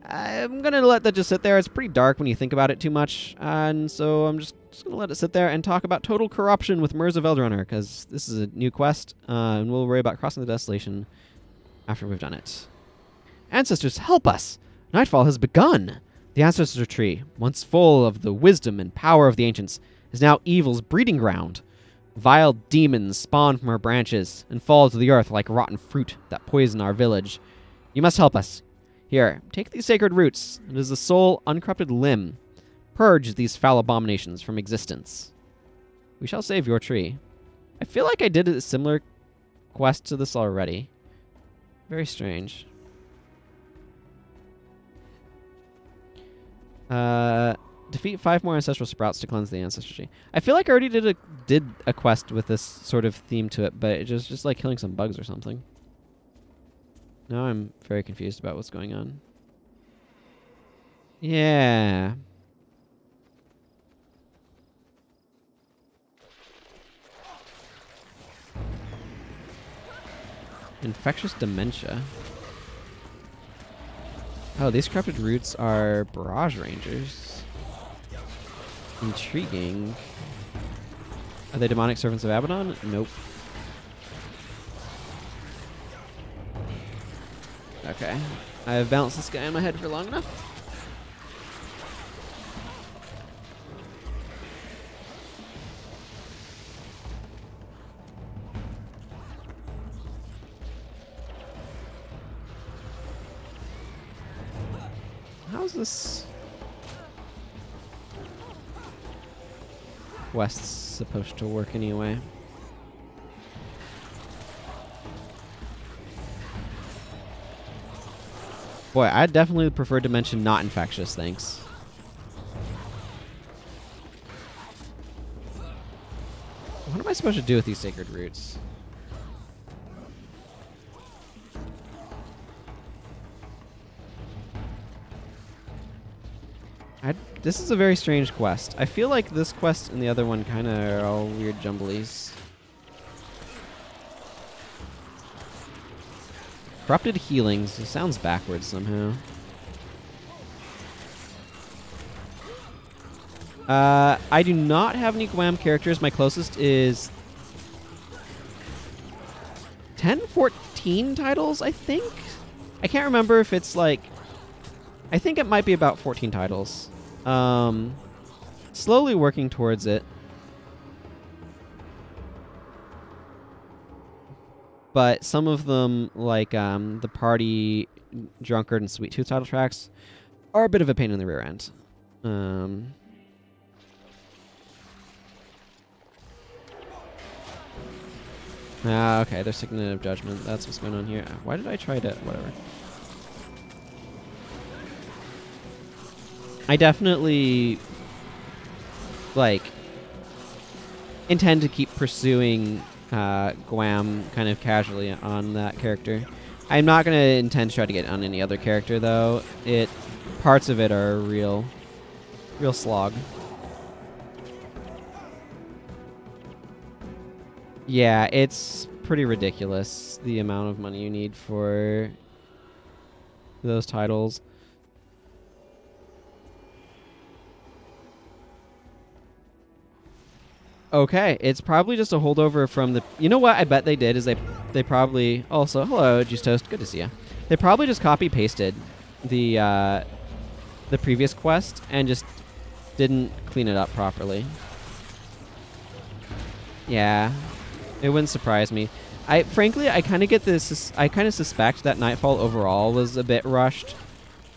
I'm going to let that just sit there. It's pretty dark when you think about it too much. And so I'm just going to let it sit there and talk about total corruption with Mirza Veldrunner, because this is a new quest, and we'll worry about crossing the Desolation after we've done it. Ancestors, help us! Nightfall has begun! The ancestor tree, once full of the wisdom and power of the ancients, is now evil's breeding ground. Vile demons spawn from her branches and fall to the earth like rotten fruit that poison our village. You must help us. Here, take these sacred roots. It is the sole uncorrupted limb. Purge these foul abominations from existence. We shall save your tree. I feel like I did a similar quest to this already. Very strange. Defeat 5 more ancestral sprouts to cleanse the ancestral tree. I feel like I already did a quest with this sort of theme to it, but it just like killing some bugs or something. Now I'm very confused about what's going on. Yeah. Infectious dementia. Oh, these corrupted roots are barrage rangers. Intriguing. Are they demonic servants of Abaddon? Nope. Okay. I've balanced this guy in my head for long enough. How's this quest supposed to work anyway? Boy, I definitely prefer to mention not infectious, thanks. What am I supposed to do with these sacred roots? This is a very strange quest. I feel like this quest and the other one kind of are all weird jumblies. Corrupted healings. It sounds backwards somehow. I do not have any Guam characters. My closest is 10, 14 titles, I think? I can't remember if it's like... I think it might be about 14 titles. Slowly working towards it. But some of them, like the Party, Drunkard, and Sweet Tooth title tracks, are a bit of a pain in the rear end. Okay, they're Signet of Judgment. That's what's going on here. Why did I try to... Whatever. I definitely, like, intend to keep pursuing Guam kind of casually on that character. I'm not going to intend to try to get on any other character, though. Parts of it are real slog. Yeah, it's pretty ridiculous, the amount of money you need for those titles. Okay, it's probably just a holdover from the... You know what I bet they did is they probably... Also, hello, Juice Toast. Good to see you. They probably just copy-pasted the previous quest and just didn't clean it up properly. Yeah, it wouldn't surprise me. Frankly, I kind of get this... I kind of suspect that Nightfall overall was a bit rushed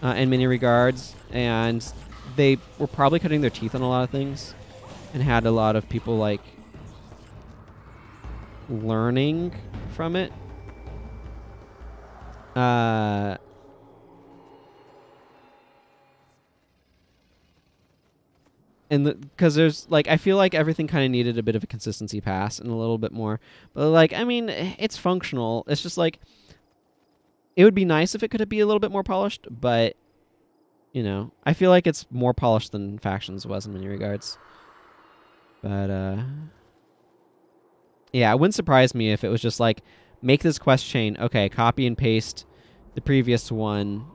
in many regards, and they were probably cutting their teeth on a lot of things. And had a lot of people, like, learning from it. And because there's, like, I feel like everything kind of needed a bit of a consistency pass and a little bit more. But, like, I mean, it's functional. It's just, like, it would be nice if it could be a little bit more polished. But, you know, I feel like it's more polished than Factions was in many regards. But, yeah, it wouldn't surprise me if it was just like, make this quest chain, okay, copy and paste the previous one.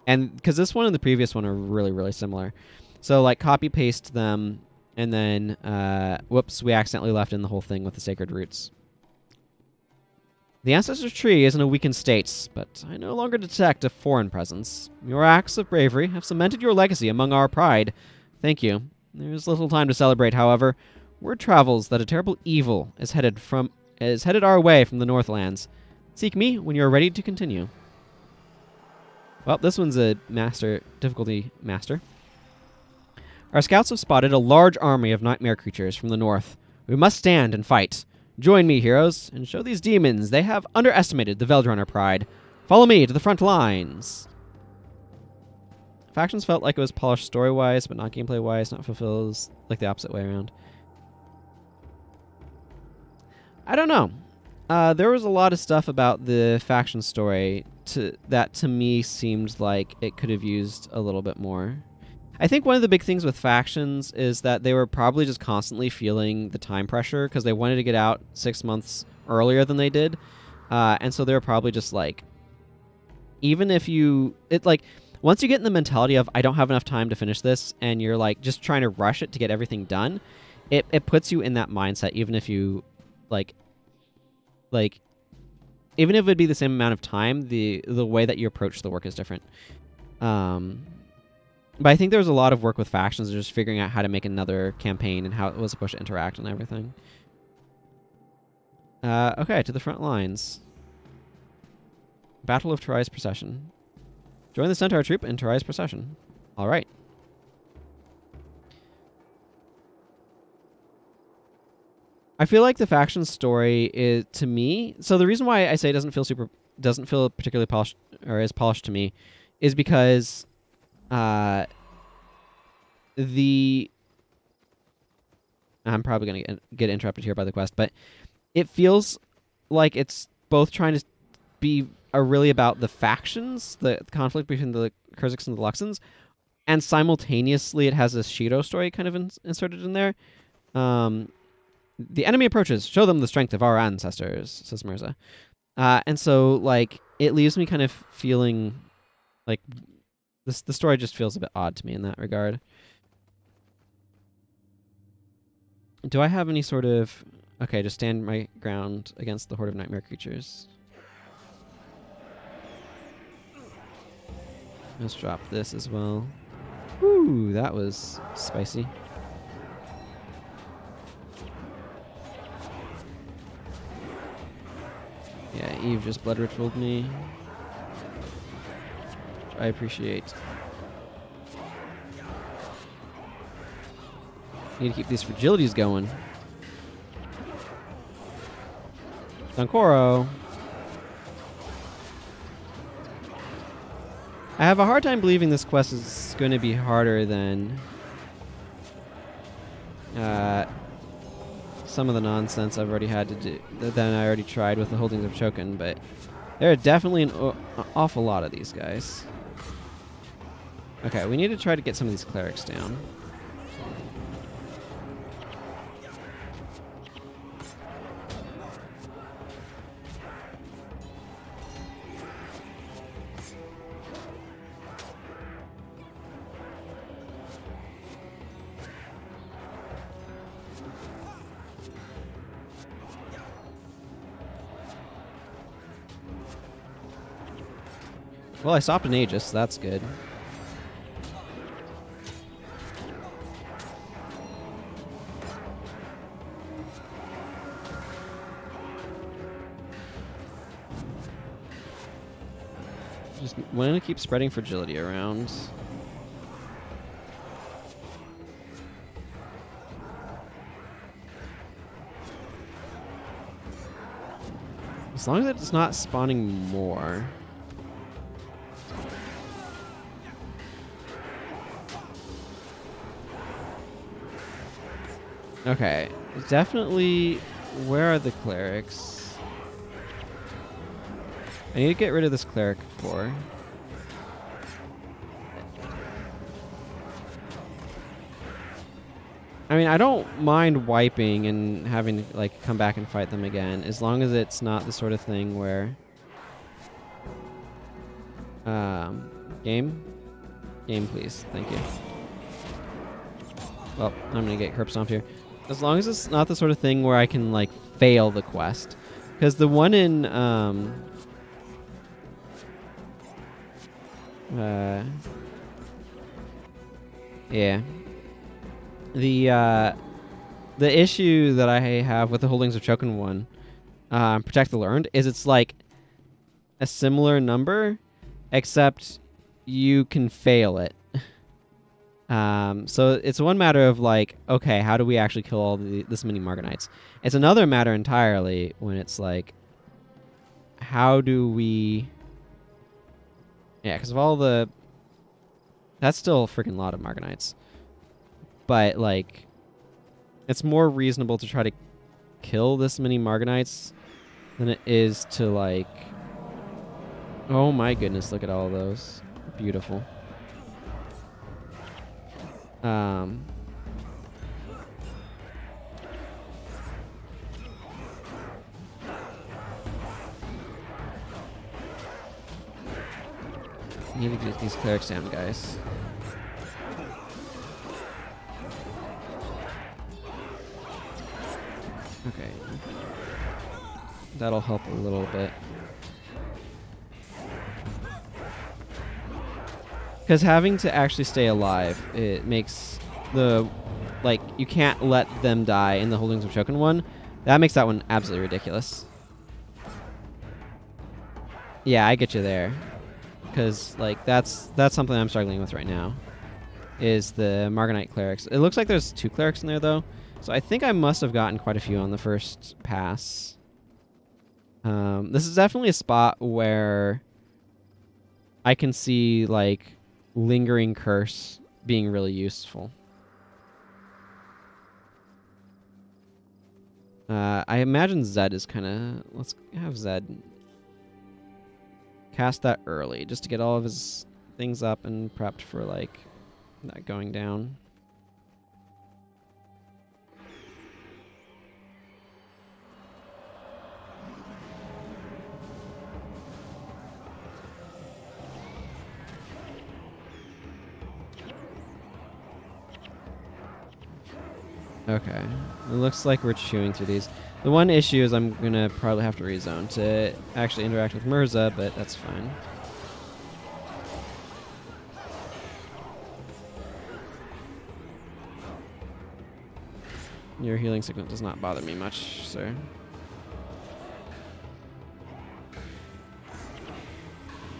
And, because this one and the previous one are really, really similar. So, like, copy paste them, and then, whoops, we accidentally left in the whole thing with the sacred roots. The Ancestor's Tree is in a weakened state, but I no longer detect a foreign presence. Your acts of bravery have cemented your legacy among our pride. Thank you. There's little time to celebrate, however. Word travels that a terrible evil is headed our way from the Northlands. Seek me when you are ready to continue. Well, this one's a difficulty master. Our scouts have spotted a large army of nightmare creatures from the north. We must stand and fight. Join me, heroes, and show these demons they have underestimated the Veldrunner pride. Follow me to the front lines. Factions felt like it was polished story-wise, but not gameplay-wise. Not fulfills like the opposite way around. I don't know. There was a lot of stuff about the faction story that to me seemed like it could have used a little bit more. I think one of the big things with factions is that they were probably just constantly feeling the time pressure because they wanted to get out 6 months earlier than they did. And so they were probably just like, even if once you get in the mentality of, I don't have enough time to finish this, and you're like just trying to rush it to get everything done, it puts you in that mindset, even if you like even if it would be the same amount of time, the way that you approach the work is different. But I think there was a lot of work with factions, just figuring out how to make another campaign and how it was supposed to interact and everything. Okay, to the front lines. Battle of Turai's Procession. Join the Centaur troop in Turai's Procession. All right. I feel like the faction story is, to me, so the reason why I say it doesn't feel particularly polished or as polished to me is because I'm probably going to get interrupted here by the quest, but it feels like it's both trying to be really about the factions, the conflict between the Kurziks and the Luxons, and simultaneously it has this Shido story kind of inserted in there. The enemy approaches. Show them the strength of our ancestors, says Mirza. And so, like, it leaves me kind of feeling like the story just feels a bit odd to me in that regard. Do I have any sort of... Okay, just stand my ground against the horde of nightmare creatures. Let's drop this as well. Ooh, that was spicy. Yeah, Eve just blood ritualed me. Which I appreciate. Need to keep these fragilities going. Dankoro. I have a hard time believing this quest is going to be harder than some of the nonsense I've already had to do, than I already tried with the Holdings of Chokin, but there are definitely an awful lot of these guys. Okay, we need to try to get some of these clerics down. Well, I stopped an Aegis, so that's good. Just want to keep spreading fragility around. As long as it's not spawning more. Okay, definitely. Where are the clerics? I need to get rid of this cleric core. I mean, I don't mind wiping and having to like come back and fight them again, as long as it's not the sort of thing where game please, thank you. Well, I'm gonna get curb stomped here. As long as it's not the sort of thing where I can, like, fail the quest. Because the one in, yeah. The issue that I have with the Holdings of Chokin one, Protect the Learned, is it's, like, a similar number, except you can fail it. So it's one matter of like, okay, how do we actually kill all this many Margonites? It's another matter entirely when it's like, how do we... Yeah, because of all the That's still a freaking lot of Margonites. But, like, it's more reasonable to try to kill this many Margonites than it is to, like... Oh my goodness, look at all of those. Beautiful. Need to get these clerics down, guys. Okay. That'll help a little bit. Because having to actually stay alive, it makes the... Like, you can't let them die in the Holdings of Chokin one. That makes that one absolutely ridiculous. Yeah, I get you there. Because, like, that's something I'm struggling with right now. Is the Margonite clerics. It looks like there's 2 clerics in there, though. So I think I must have gotten quite a few on the first pass. This is definitely a spot where I can see, like, Lingering Curse being really useful. I imagine Zed is kind of... Let's have Zed cast that early, just to get all of his things up and prepped for, like, that going down. Okay, it looks like we're chewing through these. The one issue is I'm gonna probably have to rezone to actually interact with Mirza, but that's fine. Your healing signal does not bother me much, sir.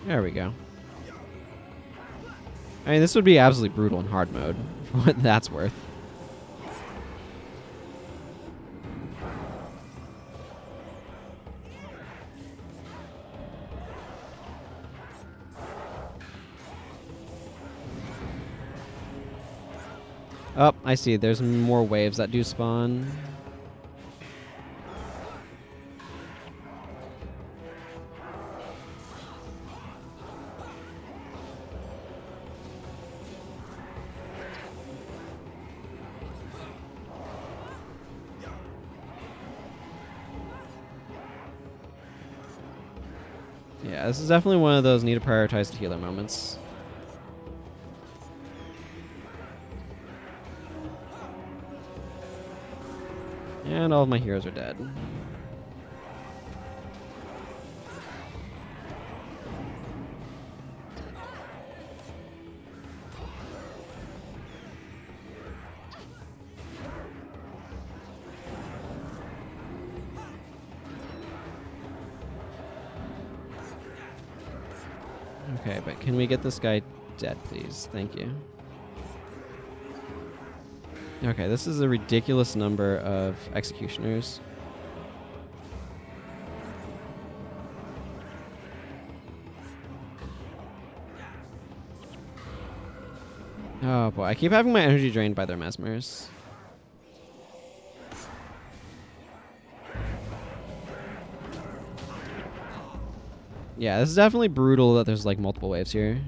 There we go. I mean, this would be absolutely brutal in hard mode, for what that's worth. Oh, I see. There's more waves that do spawn. Yeah, this is definitely one of those need to prioritize the healer moments. And all of my heroes are dead. Okay, but can we get this guy dead, please? Thank you. Okay, this is a ridiculous number of executioners. Oh boy, I keep having my energy drained by their mesmers. Yeah, this is definitely brutal that there's like multiple waves here.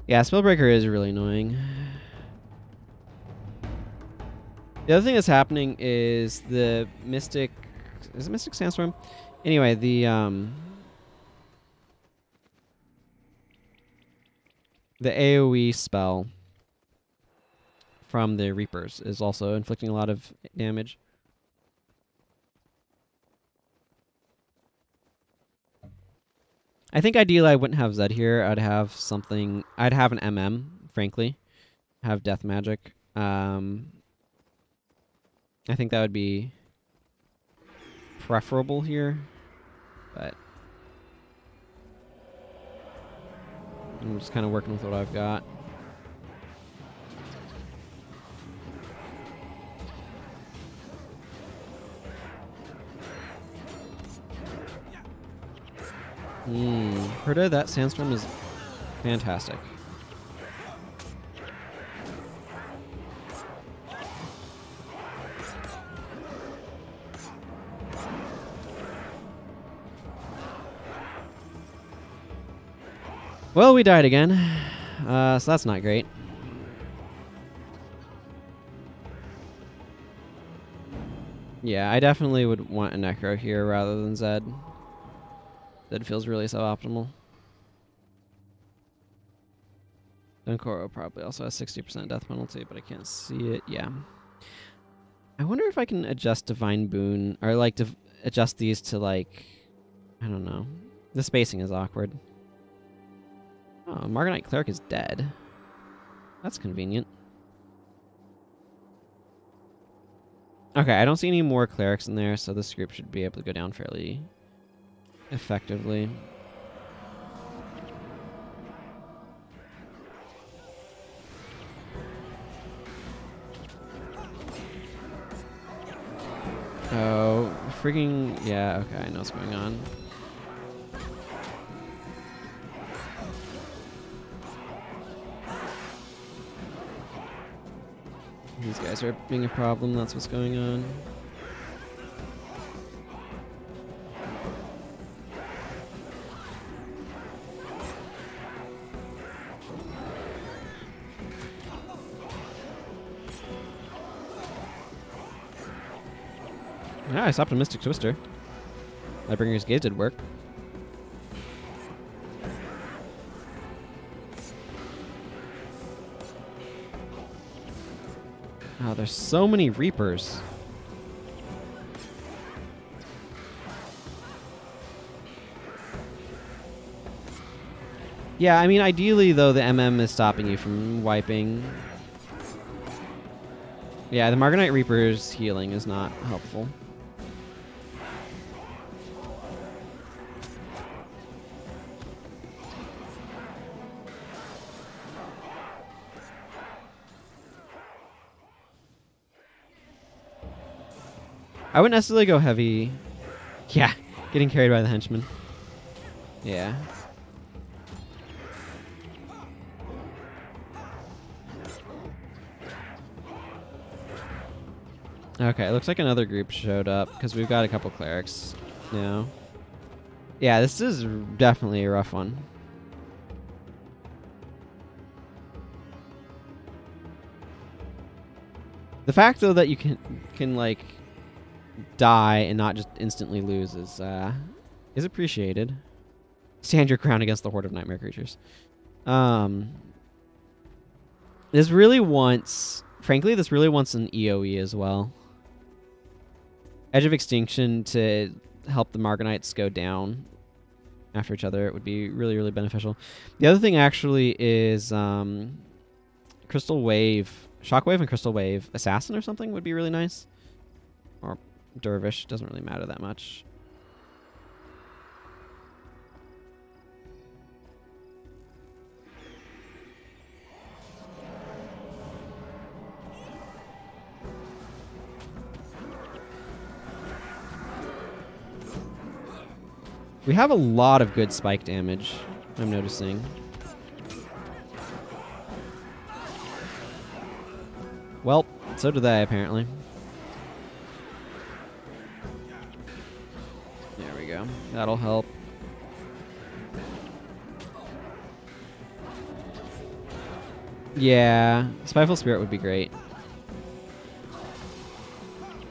Yeah, Spellbreaker is really annoying. The other thing that's happening is the Mystic... Is it Mystic Sandstorm? Anyway, the AoE spell from the Reapers is also inflicting a lot of damage. I think ideally I wouldn't have Zed here. I'd have something... I'd have an MM, frankly. Have Death Magic. I think that would be preferable here, but I'm just kind of working with what I've got. Horde, that sandstorm is fantastic. Well, we died again. So that's not great. Yeah, I definitely would want a Necro here rather than Zed. Zed feels really suboptimal. Dunkoro probably also has 60% death penalty, but I can't see it. Yeah. I wonder if I can adjust Divine Boon, or like adjust these to like, I don't know. The spacing is awkward. Oh, Margonite Cleric is dead. That's convenient. Okay, I don't see any more clerics in there, so this group should be able to go down fairly effectively. Oh, freaking... Yeah, okay, I know what's going on. These guys are being a problem, that's what's going on. Yeah, I stopped a Mystic Twister. Lightbringer's Gaze did work. Oh, there's so many Reapers. Yeah, I mean, ideally, though, the MM is stopping you from wiping. Yeah, the Margonite Reaper's healing is not helpful. I wouldn't necessarily go heavy. Yeah, getting carried by the henchman. Yeah. Okay, it looks like another group showed up because we've got a couple clerics now. Yeah, this is definitely a rough one. The fact, though, that you can like die and not just instantly lose is appreciated. Stand your ground against the horde of nightmare creatures. This really wants, frankly, this really wants an EOE as well. Edge of Extinction to help the Margonites go down after each other. It would be really, really beneficial. The other thing actually is Crystal Wave, Shockwave and Crystal Wave Assassin or something would be really nice. Or Dervish, doesn't really matter that much. We have a lot of good spike damage, I'm noticing. Well, so do they, apparently. There we go. That'll help. Yeah, Spiteful Spirit would be great.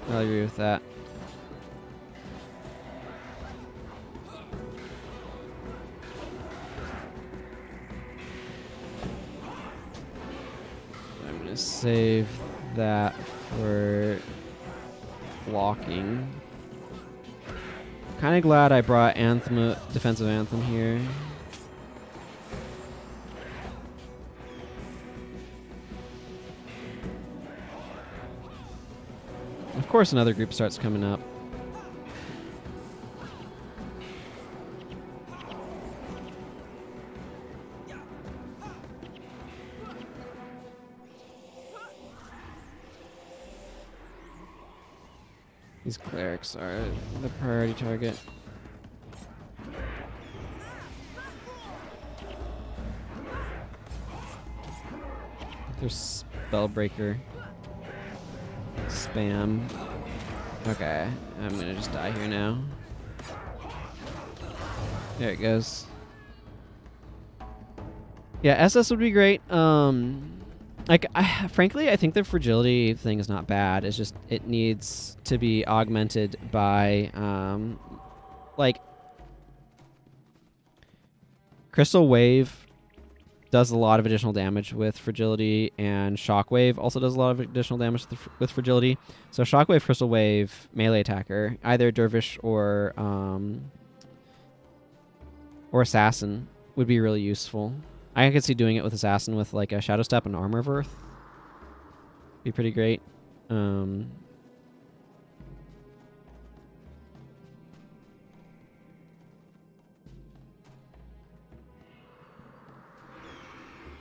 I'll agree with that. I'm gonna save that for blocking. Kind of glad I brought Anthem, Defensive Anthem here. Of course, another group starts coming up. These clerics are the priority target. There's Spellbreaker. Spam. Okay, I'm gonna just die here now. There it goes. Yeah, SS would be great. Like, frankly, I think the fragility thing is not bad. It's just it needs to be augmented by, like, Crystal Wave does a lot of additional damage with fragility, and Shockwave also does a lot of additional damage with fragility. So Shockwave, Crystal Wave, melee attacker, either Dervish or Assassin would be really useful. I could see doing it with Assassin with like a Shadow Step and Armor of Earth. Be pretty great.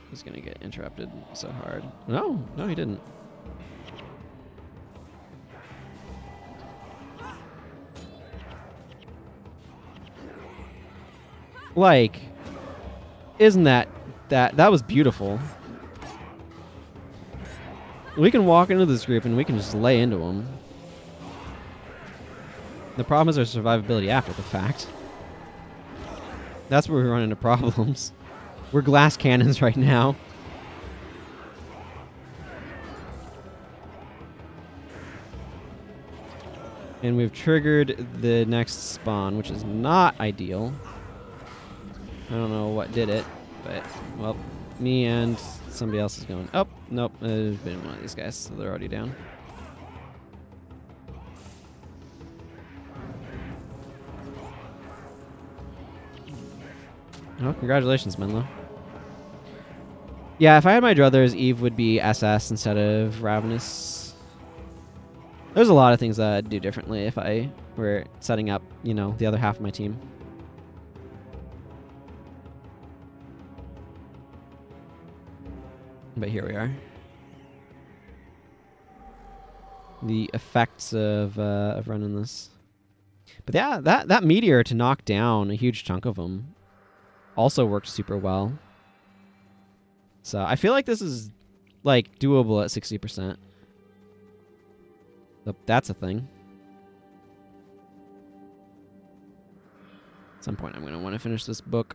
He's gonna get interrupted so hard. No, he didn't. Like, isn't that was beautiful? We can walk into this group and we can just lay into them. The problem is our survivability after the fact. That's where we run into problems. We're glass cannons right now. And we've triggered the next spawn, which is not ideal. I don't know what did it, but, well, me and somebody else is going. Oh, nope, it's been one of these guys, so they're already down. Oh, congratulations, Menlo. Yeah, if I had my druthers, Eve would be SS instead of Ravenous. There's a lot of things that I'd do differently if I were setting up, you know, the other half of my team. But here we are. The effects of running this. But yeah, that meteor to knock down a huge chunk of them also worked super well. So I feel like this is like doable at 60%. So that's a thing. At some point I'm going to want to finish this book.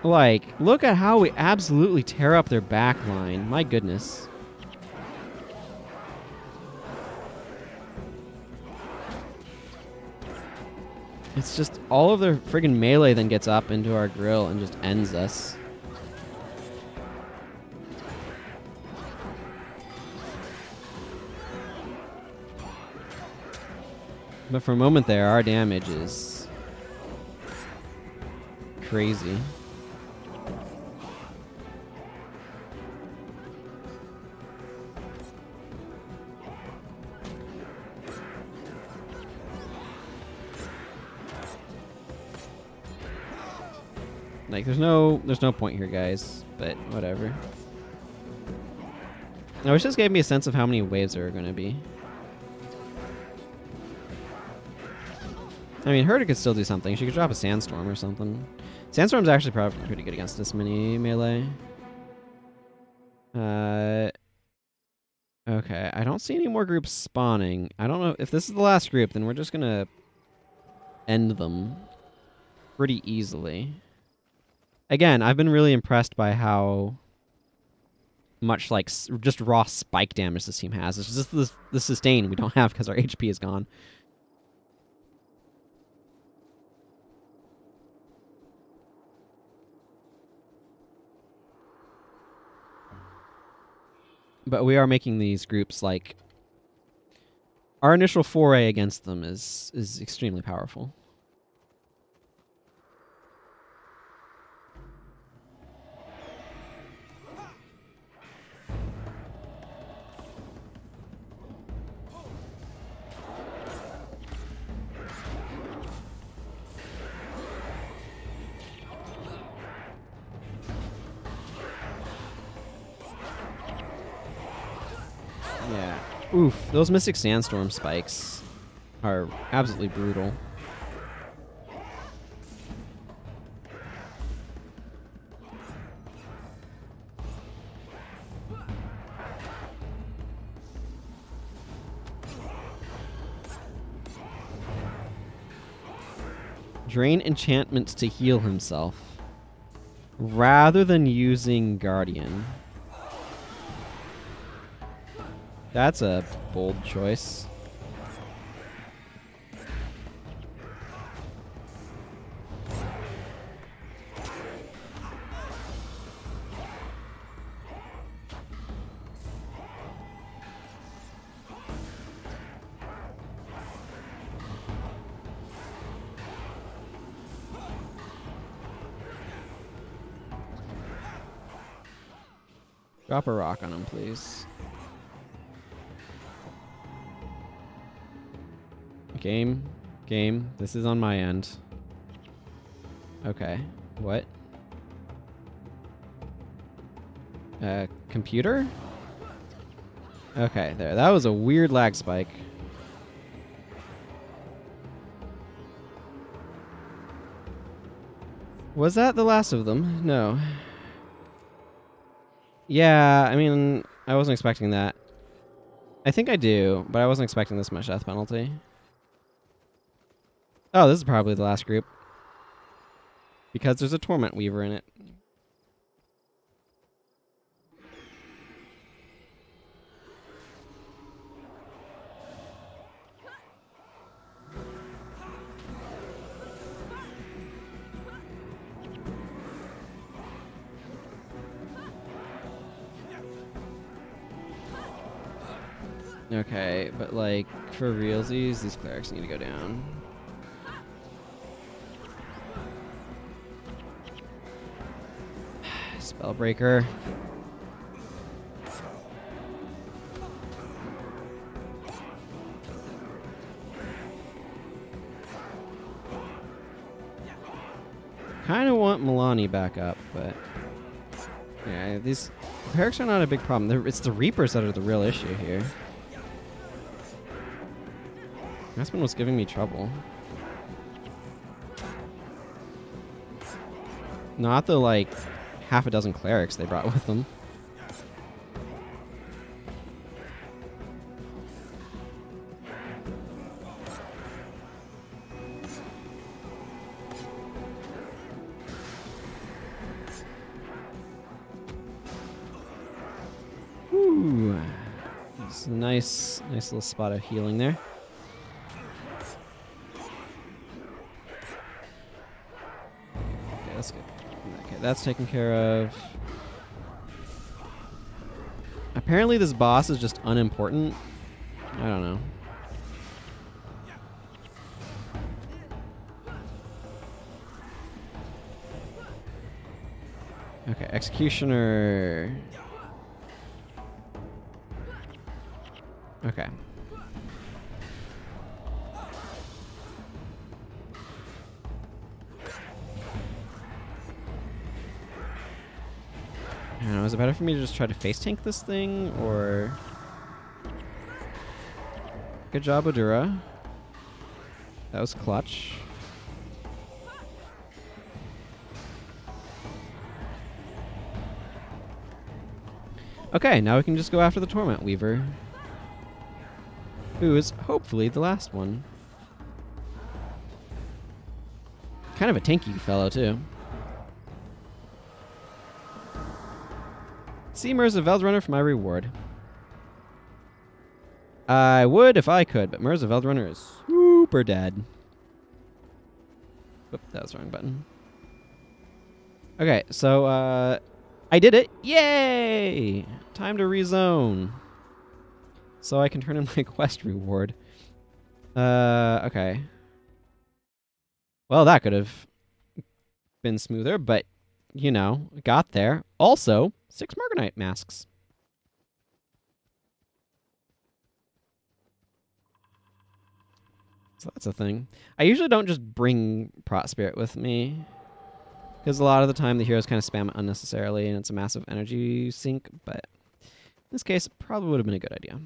Like, look at how we absolutely tear up their back line. My goodness. It's just all of their friggin' melee then gets up into our grill and just ends us. But for a moment there, our damage is crazy. Like, there's no point here, guys, but whatever. I wish this gave me a sense of how many waves there are going to be. I mean, Horde could still do something. She could drop a Sandstorm or something. Sandstorm's actually probably pretty good against this many melee. Okay, I don't see any more groups spawning. I don't know if this is the last group, then we're just going to end them pretty easily. Again, I've been really impressed by how much, like, just raw spike damage this team has. It's just the sustain we don't have because our HP is gone. But we are making these groups, like, our initial foray against them is extremely powerful. Yeah. Oof, those Mystic Sandstorm spikes are absolutely brutal. Drain enchantments to heal himself rather than using Guardian. That's a bold choice. Drop a rock on him, please. Game. This is on my end. Okay. What? Computer? Okay, there. That was a weird lag spike. Was that the last of them? No. Yeah, I mean, I wasn't expecting that. I think I do, but I wasn't expecting this much death penalty. Oh, this is probably the last group. Because there's a Torment Weaver in it. Okay, but like, for realsies, these clerics need to go down. Spellbreaker. Kind of want Milani back up, but yeah, these clerics are not a big problem. It's the Reapers that are the real issue here. Last one was giving me trouble. Not the, like, half a dozen clerics they brought with them. Ooh. It's a nice little spot of healing there. That's good. Okay, that's taken care of. Apparently this boss is just unimportant. I don't know. Okay, Executioner. Okay. I don't know, is it better for me to just try to face tank this thing, or... Good job, Odura. That was clutch. Okay, now we can just go after the Torment Weaver, who is hopefully the last one. Kind of a tanky fellow, too. See Mirza Veldrunner for my reward. I would if I could, but Mirza Veldrunner is super dead. Oop, that was the wrong button. Okay, so I did it. Yay! Time to rezone. So I can turn in my quest reward. Okay. Well, that could have been smoother, but, you know, got there. Also, 6 Margonite masks. So that's a thing. I usually don't just bring Prot Spirit with me, because a lot of the time the heroes kind of spam it unnecessarily and it's a massive energy sink, but in this case, it probably would have been a good idea.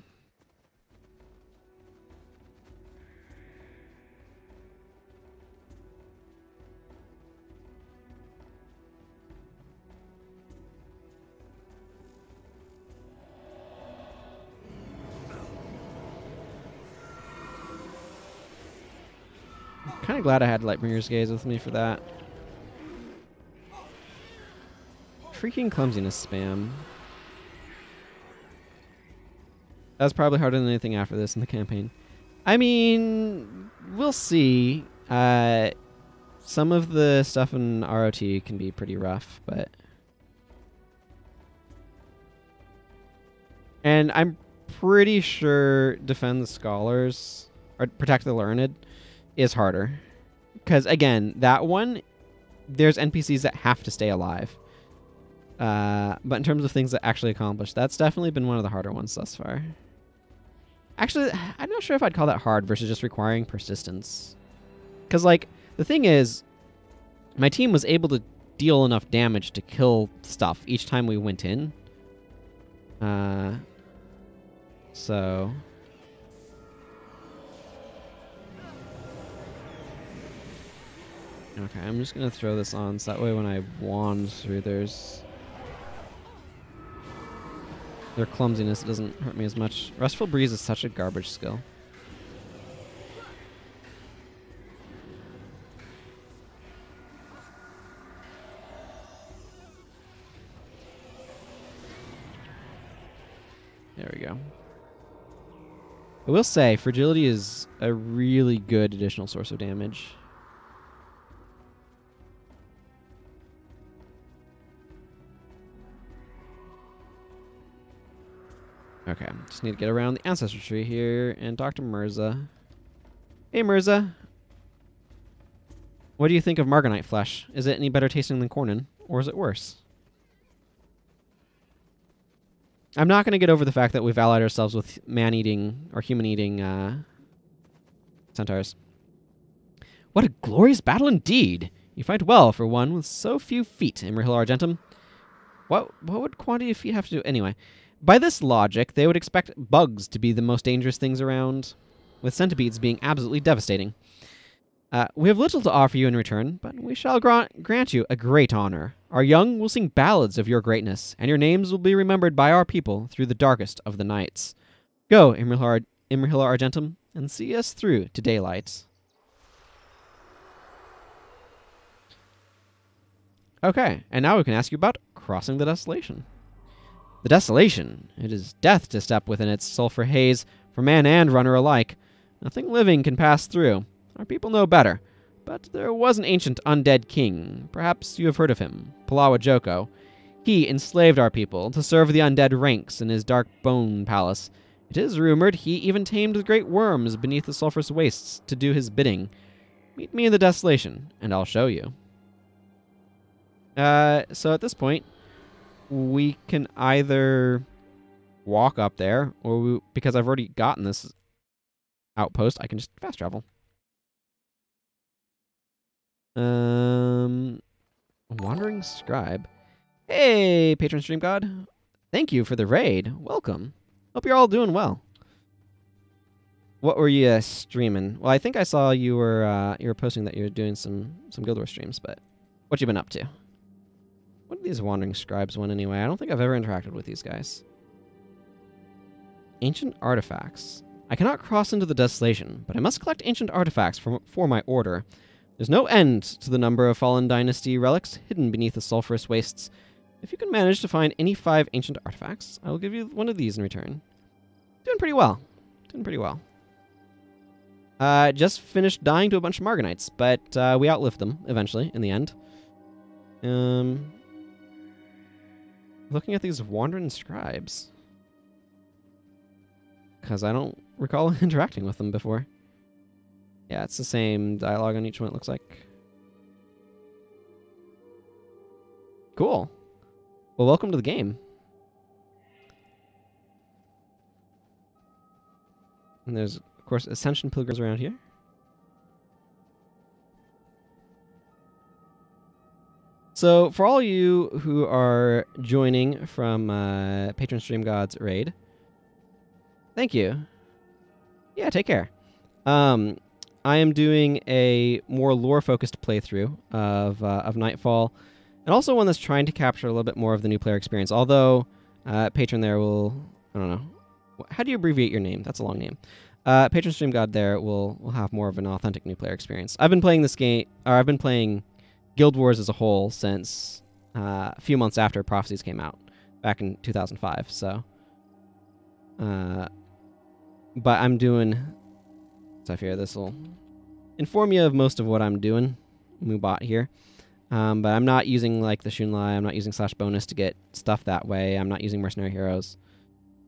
kind of glad I had Lightbringer's Gaze with me for that. Freaking clumsiness spam. That's probably harder than anything after this in the campaign. I mean, we'll see. Some of the stuff in ROT can be pretty rough, but... And I'm pretty sure Defend the Scholars, or Protect the Learned, is harder. Because, again, that one, there's NPCs that have to stay alive. But in terms of things that actually accomplish, that's definitely been one of the harder ones thus far. Actually, I'm not sure if I'd call that hard versus just requiring persistence. Because, like, the thing is, my team was able to deal enough damage to kill stuff each time we went in. So... Okay, I'm just going to throw this on, so that way when I wand through, their clumsiness doesn't hurt me as much. Restful Breeze is such a garbage skill. There we go. I will say, Fragility is a really good additional source of damage. Okay, just need to get around the Ancestor Tree here and talk to Mirza. Hey, Mirza. What do you think of Margonite flesh? Is it any better tasting than Cornin, or is it worse? I'm not going to get over the fact that we've allied ourselves with man-eating or human-eating centaurs. What a glorious battle indeed! You fight well for one with so few feet, Imrahil Argentum. What would quantity of feet have to do? Anyway, by this logic, they would expect bugs to be the most dangerous things around, with centipedes being absolutely devastating. We have little to offer you in return, but we shall grant you a great honor. Our young will sing ballads of your greatness, and your names will be remembered by our people through the darkest of the nights. Go, Imrahil Argentum, and see us through to daylight. Okay, and now we can ask you about crossing the Desolation. The Desolation. It is death to step within its sulfur haze for man and runner alike. Nothing living can pass through. Our people know better. But there was an ancient undead king. Perhaps you have heard of him, Palawa Joko. He enslaved our people to serve the undead ranks in his dark bone palace. It is rumored he even tamed the great worms beneath the sulphurous wastes to do his bidding. Meet me in the Desolation, and I'll show you. So at this point, we can either walk up there, or because I've already gotten this outpost, I can just fast travel. Wandering Scribe. Hey, patron stream god. Thank you for the raid. Welcome. Hope you're all doing well. What were you streaming? Well, I think I saw you were posting that you were doing some Guild Wars streams, but what you been up to? What are these Wandering Scribes one anyway? I don't think I've ever interacted with these guys. Ancient artifacts. I cannot cross into the Desolation, but I must collect ancient artifacts for my order. There's no end to the number of fallen dynasty relics hidden beneath the sulphurous wastes. If you can manage to find any 5 ancient artifacts, I will give you one of these in return. Doing pretty well. Doing pretty well. Just finished dying to a bunch of Margonites, but we outlived them eventually in the end. Looking at these Wandering Scribes. Because I don't recall interacting with them before. Yeah, it's the same dialogue on each one, it looks like. Cool. Well, welcome to the game. And there's, of course, Ascension Pilgrims around here. So, for all you who are joining from Patron Stream God's raid, thank you. Yeah, take care. I am doing a more lore-focused playthrough of Nightfall, and also one that's trying to capture a little bit more of the new player experience. Although, Patron there will, I don't know, how do you abbreviate your name? That's a long name. Patron Stream God there will have more of an authentic new player experience. I've been playing this game, or I've been playing Guild Wars as a whole since a few months after Prophecies came out, back in 2005, so... but I'm doing... So I fear this will inform you of most of what I'm doing. Mubot here. But I'm not using like the Shunlai, I'm not using /bonus to get stuff that way. I'm not using Mercenary Heroes.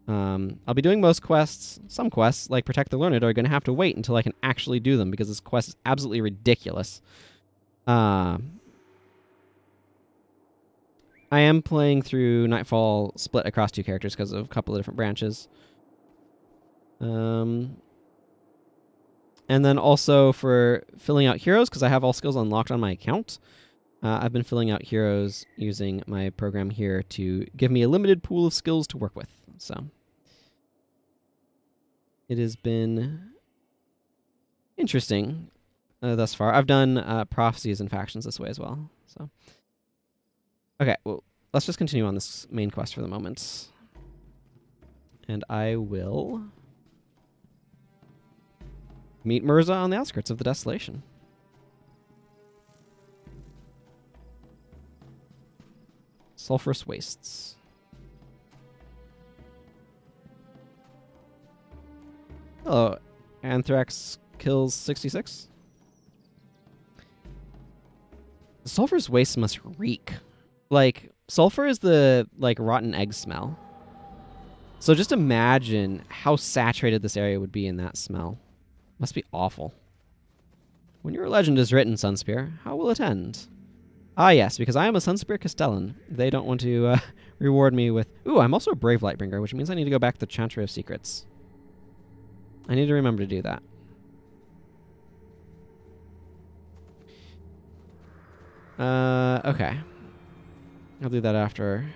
I'll be doing most quests. Some quests, like Protect the Learned, are going to have to wait until I can actually do them because this quest is absolutely ridiculous. I am playing through Nightfall split across 2 characters because of a couple of different branches. And then also for filling out heroes, because I have all skills unlocked on my account, I've been filling out heroes using my program here to give me a limited pool of skills to work with. So it has been interesting thus far. I've done prophecies and factions this way as well. So okay, well, let's just continue on this main quest for the moment. And I will... meet Mirza on the outskirts of the Desolation. Sulphurous Wastes. Hello, Anthrax kills 66. The sulphurous wastes must reek. Like, sulfur is the, like, rotten egg smell. So just imagine how saturated this area would be in that smell. Must be awful. When your legend is written, Sunspear, how will it end? Ah, yes, because I am a Sunspear Castellan. They don't want to reward me with... Ooh, I'm also a Brave Lightbringer, which means I need to go back to the Chantry of Secrets. I need to remember to do that. Okay. I'll do that after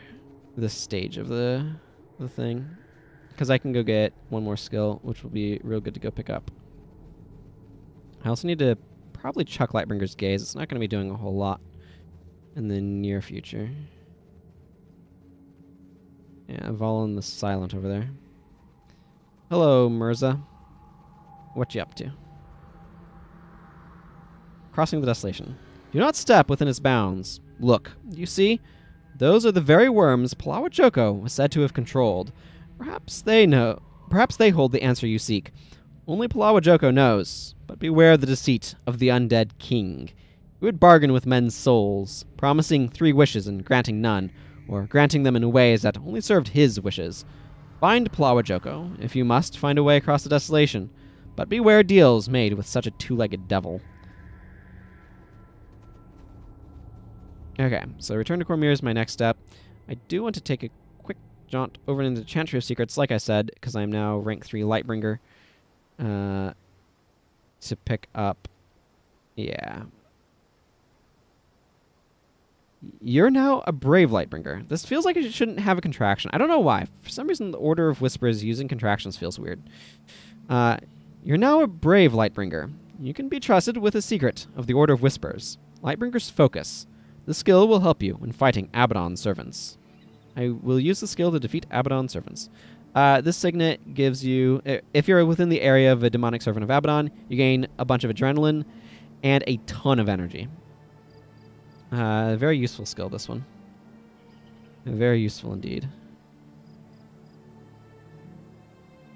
this stage of the thing. Because I can go get one more skill, which will be real good to go pick up. I also need to probably chuck Lightbringer's Gaze. It's not going to be doing a whole lot in the near future. Yeah, Valen the Silent over there. Hello, Mirza. What you up to? Crossing the Desolation. Do not step within its bounds. Look, you see? Those are the very worms Palawa Joko was said to have controlled. Perhaps they know. Perhaps they hold the answer you seek. Only Palawa Joko knows, but beware the deceit of the undead king. He would bargain with men's souls, promising 3 wishes and granting none, or granting them in ways that only served his wishes. Find Palawa Joko, if you must find a way across the Desolation, but beware deals made with such a 2-legged devil. Okay, so return to Cormyr is my next step. I do want to take a quick jaunt over into the Chantry of Secrets, like I said, because I'm now rank 3 Lightbringer. To pick up... Yeah. You're now a Brave Lightbringer. This feels like it shouldn't have a contraction. I don't know why. For some reason, the Order of Whispers using contractions feels weird. You're now a Brave Lightbringer. You can be trusted with a secret of the Order of Whispers. Lightbringer's Focus. The skill will help you when fighting Abaddon's servants. I will use the skill to defeat Abaddon's servants. This signet gives you... If you're within the area of a demonic servant of Abaddon, you gain a bunch of adrenaline and a ton of energy. Very useful skill, this one. Very useful indeed.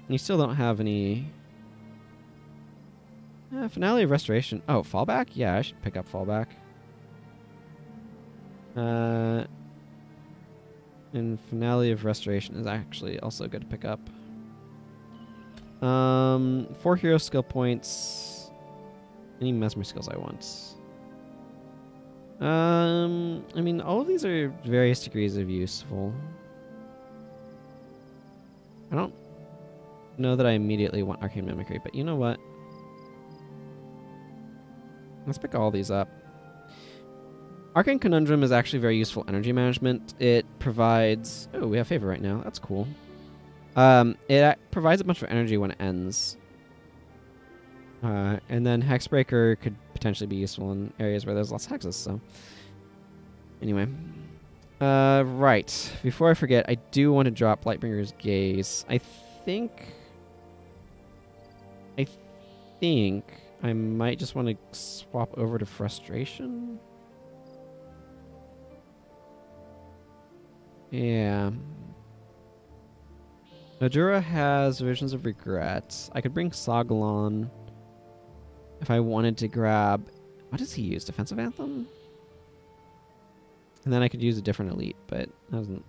You still don't have any... Finale of Restoration. Oh, Fallback? Yeah, I should pick up Fallback. And Finale of Restoration is actually also good to pick up. 4 hero skill points. Any Mesmer skills I want. I mean, all of these are various degrees of useful. I don't know that I immediately want Arcane Mimicry, but you know what? Let's pick all these up. Arcane Conundrum is actually very useful energy management. It provides... Oh, we have Favor right now. That's cool. It provides a bunch of energy when it ends. And then Hexbreaker could potentially be useful in areas where there's lots of hexes, so... Anyway. Right. Before I forget, I do want to drop Lightbringer's Gaze. I think... think I might just want to swap over to Frustration. Yeah. Najura has Visions of Regret. I could bring Sagalon if I wanted to grab... What does he use? Defensive Anthem? And then I could use a different elite, but that doesn't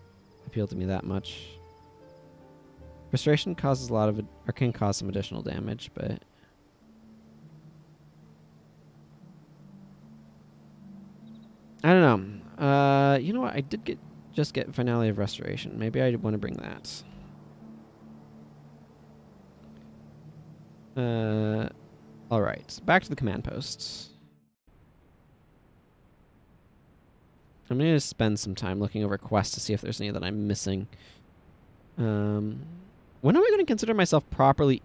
appeal to me that much. Frustration causes a lot of... or can cause some additional damage, but... I don't know. You know what? I did just get Finale of Restoration. Maybe I want to bring that. Alright. Back to the command posts. I'm going to spend some time looking over quests to see if there's any that I'm missing. When am I going to consider myself properly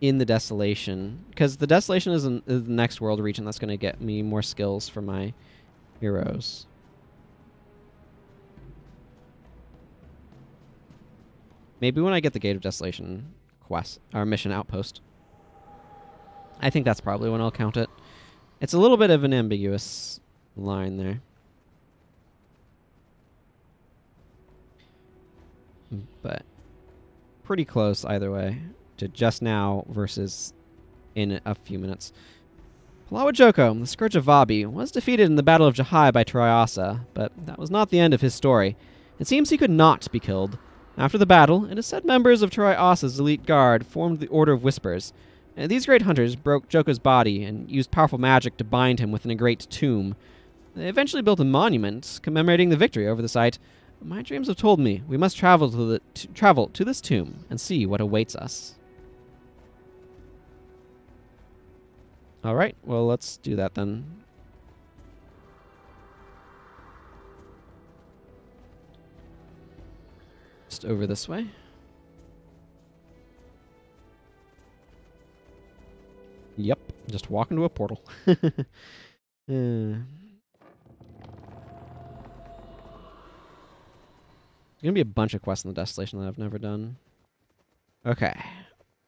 in the Desolation? Because the Desolation is the next world region that's going to get me more skills for my heroes. Maybe when I get the Gate of Desolation quest or mission outpost. I think that's probably when I'll count it. It's a little bit of an ambiguous line there. But pretty close either way to just now versus in a few minutes. Palawa Joko, the Scourge of Vabi, was defeated in the Battle of Jahai by Triasa, but that was not the end of his story. It seems he could not be killed. After the battle, it is said members of Triasa's elite guard formed the Order of Whispers. These great hunters broke Joko's body and used powerful magic to bind him within a great tomb. They eventually built a monument commemorating the victory over the site. My dreams have told me we must travel to this tomb and see what awaits us. All right, well, let's do that then. Just over this way. Yep, just walk into a portal. There's gonna be a bunch of quests in the Desolation that I've never done. Okay,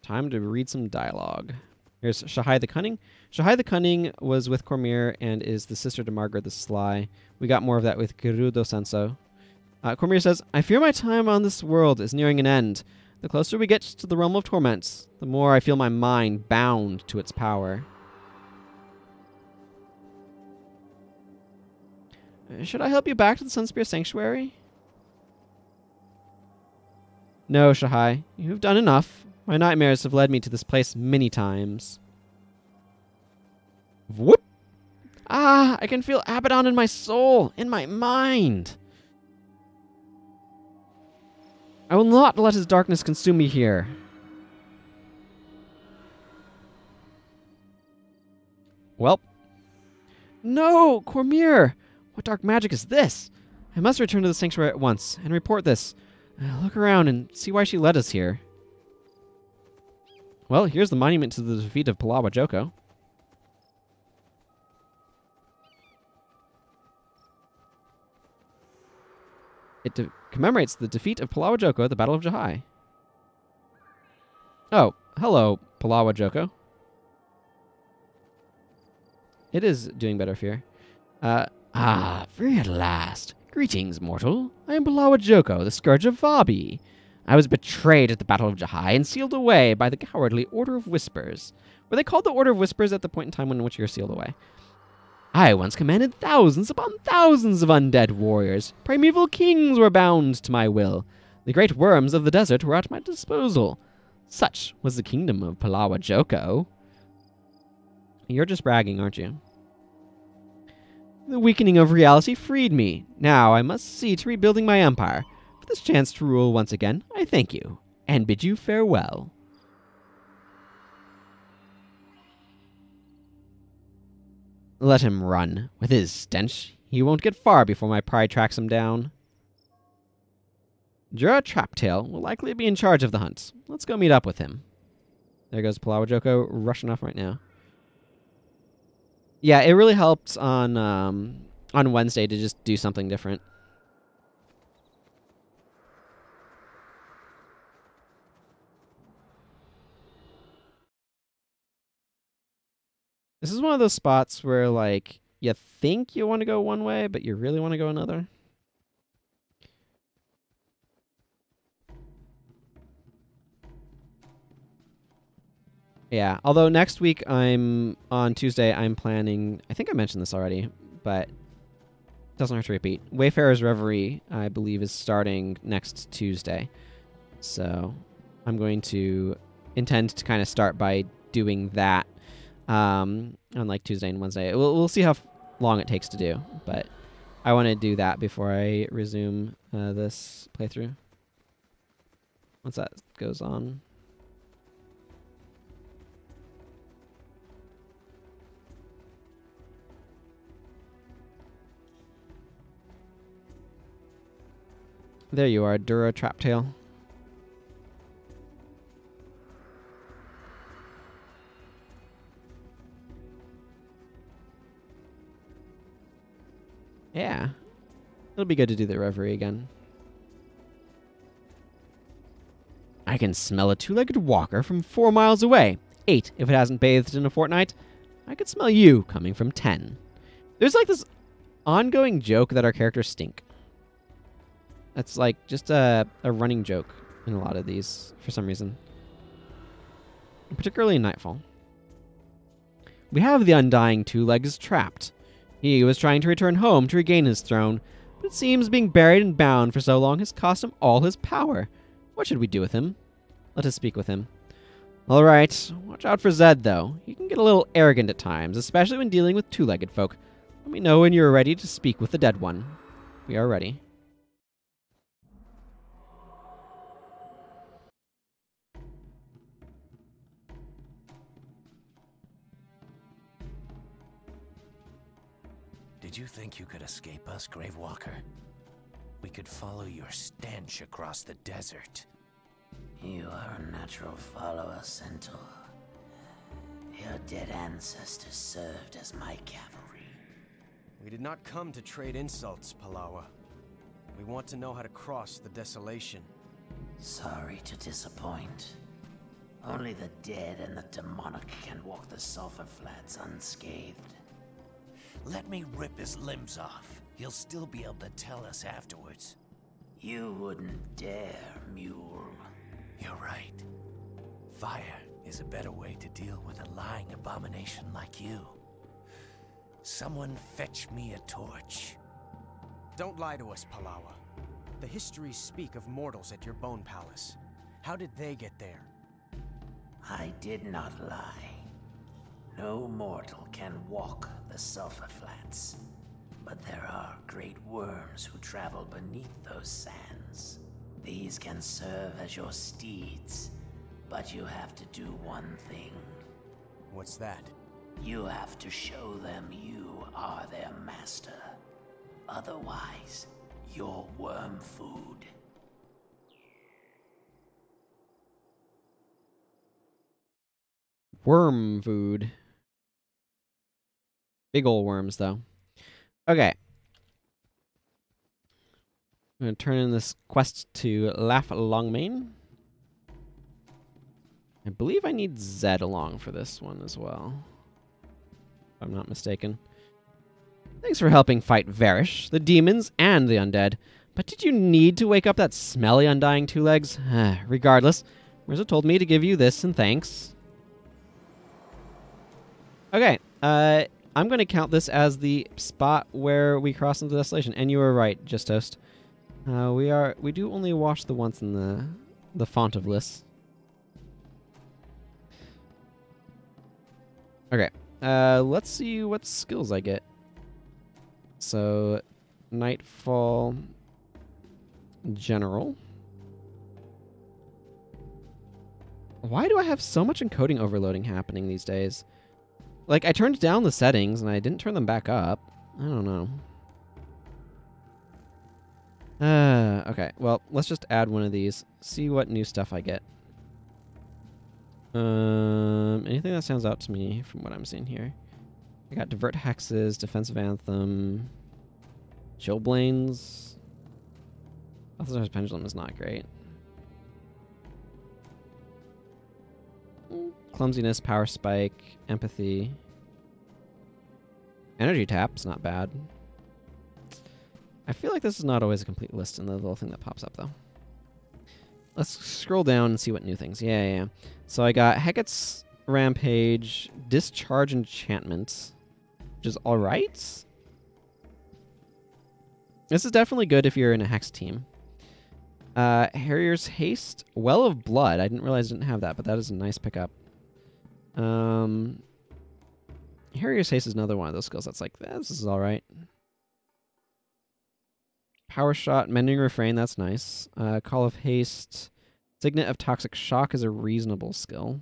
time to read some dialogue. Here's Shahai the Cunning. Shahai the Cunning was with Cormyr and is the sister to Margaret the Sly. We got more of that with Gerudo Senso. Cormyr says, I fear my time on this world is nearing an end. The closer we get to the realm of torments, the more I feel my mind bound to its power. Should I help you back to the Sunspear Sanctuary? No, Shahai. You've done enough. My nightmares have led me to this place many times. Whoop! Ah, I can feel Abaddon in my soul, in my mind. I will not let his darkness consume me here. Well. No, Cormyr! What dark magic is this? I must return to the sanctuary at once and report this. Look around and see why she led us here. Well, here's the monument to the defeat of Palawa Joko. It commemorates the defeat of Palawa Joko at the Battle of Jahai. Oh, hello, Palawa Joko. It is doing better here. Free at last. Greetings, mortal. I am Palawa Joko, the Scourge of Vabi. I was betrayed at the Battle of Jahai and sealed away by the cowardly Order of Whispers. Were they called the Order of Whispers at the point in time in which you were sealed away? I once commanded thousands upon thousands of undead warriors. Primeval kings were bound to my will. The great worms of the desert were at my disposal. Such was the kingdom of Palawa Joko. You're just bragging, aren't you? The weakening of reality freed me. Now I must see to rebuilding my empire. For this chance to rule once again, I thank you, and bid you farewell. Let him run. With his stench, he won't get far before my pride tracks him down. Jura Traptail will likely be in charge of the hunt. Let's go meet up with him. There goes Palawa Joko rushing off right now. Yeah, it really helped on Wednesday to just do something different. This is one of those spots where, like, you think you want to go one way, but you really want to go another. Yeah, although next week on Tuesday, I'm planning, I think I mentioned this already, but it doesn't hurt to repeat. Wayfarer's Reverie, I believe, is starting next Tuesday. So I'm going to intend to kind of start by doing that on like Tuesday and Wednesday. We'll see how long it takes to do, but I want to do that before I resume this playthrough. Once that goes on. There you are, Dura Traptail. Yeah. It'll be good to do the Reverie again. I can smell a two-legged walker from 4 miles away. 8 if it hasn't bathed in a fortnight. I could smell you coming from 10. There's like this ongoing joke that our characters stink. That's like just a running joke in a lot of these for some reason. Particularly in Nightfall. We have the Undying Two-Legs trapped. He was trying to return home to regain his throne, but it seems being buried and bound for so long has cost him all his power. What should we do with him? Let us speak with him. Alright, watch out for Zed though. He can get a little arrogant at times, especially when dealing with two-legged folk. Let me know when you're ready to speak with the dead one. We are ready. Did you think you could escape us, Gravewalker? We could follow your stench across the desert. You are a natural follower, Centaur. Your dead ancestors served as my cavalry. We did not come to trade insults, Palawa. We want to know how to cross the desolation. Sorry to disappoint. Only the dead and the demonic can walk the Sulphur Flats unscathed. Let me rip his limbs off. He'll still be able to tell us afterwards. You wouldn't dare, mule. You're right. Fire is a better way to deal with a lying abomination like you. Someone fetch me a torch. Don't lie to us, Palawa. The histories speak of mortals at your bone palace. How did they get there? I did not lie. No mortal can walk the Sulphur Flats. But there are great worms who travel beneath those sands. These can serve as your steeds, but you have to do one thing. What's that? You have to show them you are their master. Otherwise, you're worm food. Worm food. Big ol' worms, though. Okay. I'm going to turn in this quest to Laugh Longmane. I believe I need Zed along for this one as well, if I'm not mistaken. Thanks for helping fight Varish, the demons, and the undead. But did you need to wake up that smelly Undying Two-Legs? Regardless, Mirza told me to give you this in thanks. Okay, I'm going to count this as the spot where we cross into Desolation. And you were right, Just Toast. We do only wash the once in the font of Liss. Okay, let's see what skills I get. So, Nightfall, General. Why do I have so much encoding overloading happening these days? Like, I turned down the settings, and I didn't turn them back up. I don't know. Okay, well, let's just add one of these. See what new stuff I get. Anything that stands out to me from what I'm seeing here. I got Divert Hexes, Defensive Anthem, Chillblains. Balthazar's Pendulum is not great. Clumsiness, Power Spike, Empathy. Energy tap's not bad. I feel like this is not always a complete list in the little thing that pops up, though. Let's scroll down and see what new things. Yeah. So I got Hecate's Rampage, Discharge Enchantment, which is alright. This is definitely good if you're in a Hex team. Harrier's Haste, Well of Blood. I didn't realize I didn't have that, but that is a nice pickup. Harrier's Haste is another one of those skills that's like, this is alright. Power Shot, Mending Refrain, that's nice. Call of Haste, Signet of Toxic Shock is a reasonable skill.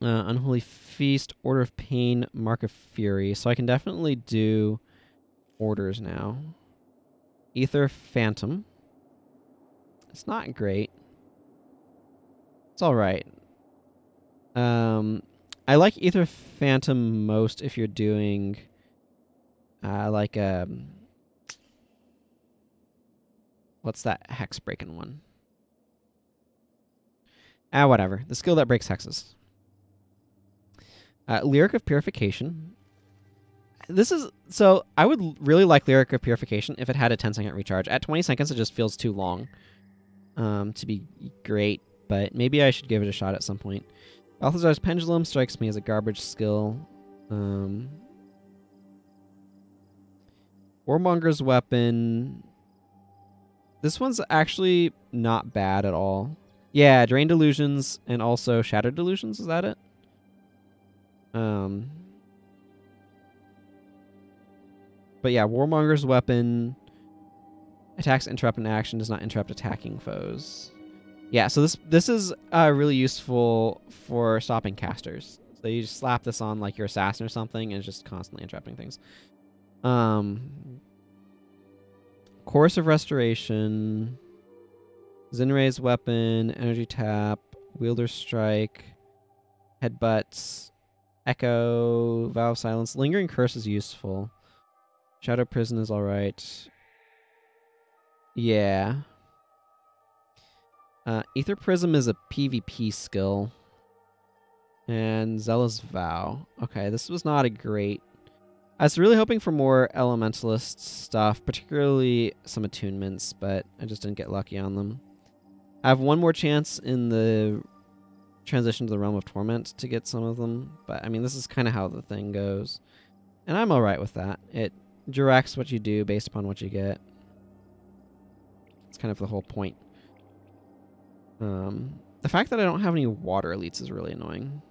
Unholy Feast, Order of Pain, Mark of Fury. So I can definitely do orders now. Ether Phantom. It's not great. It's alright. I like Ether Phantom most if you're doing what's that hex breaking one? Whatever. The skill that breaks hexes. Lyric of Purification. This is... So, I would really like Lyric of Purification if it had a 10-second recharge. At 20 seconds, it just feels too long to be great, but maybe I should give it a shot at some point. Balthazar's Pendulum strikes me as a garbage skill. Warmonger's Weapon... This one's actually not bad at all. Yeah, Drain Delusions and also Shattered Delusions, is that it? But yeah, Warmonger's Weapon attacks interrupt an action, does not interrupt attacking foes. Yeah, so this is really useful for stopping casters. So you just slap this on like your assassin or something, and it's just constantly interrupting things. Chorus of Restoration, Zinray's Weapon, Energy Tap, Wielder's Strike, Headbutts, Echo, Vow of Silence. Lingering Curse is useful. Shadow Prison is alright. Yeah. Ether Prism is a PvP skill. And Zealous Vow. Okay, this was not a great... I was really hoping for more Elementalist stuff, particularly some attunements, but I just didn't get lucky on them. I have one more chance in the transition to the Realm of Torment to get some of them, but I mean, this is kind of how the thing goes. And I'm alright with that. It directs what you do based upon what you get. It's kind of the whole point. The fact that I don't have any water elites is really annoying.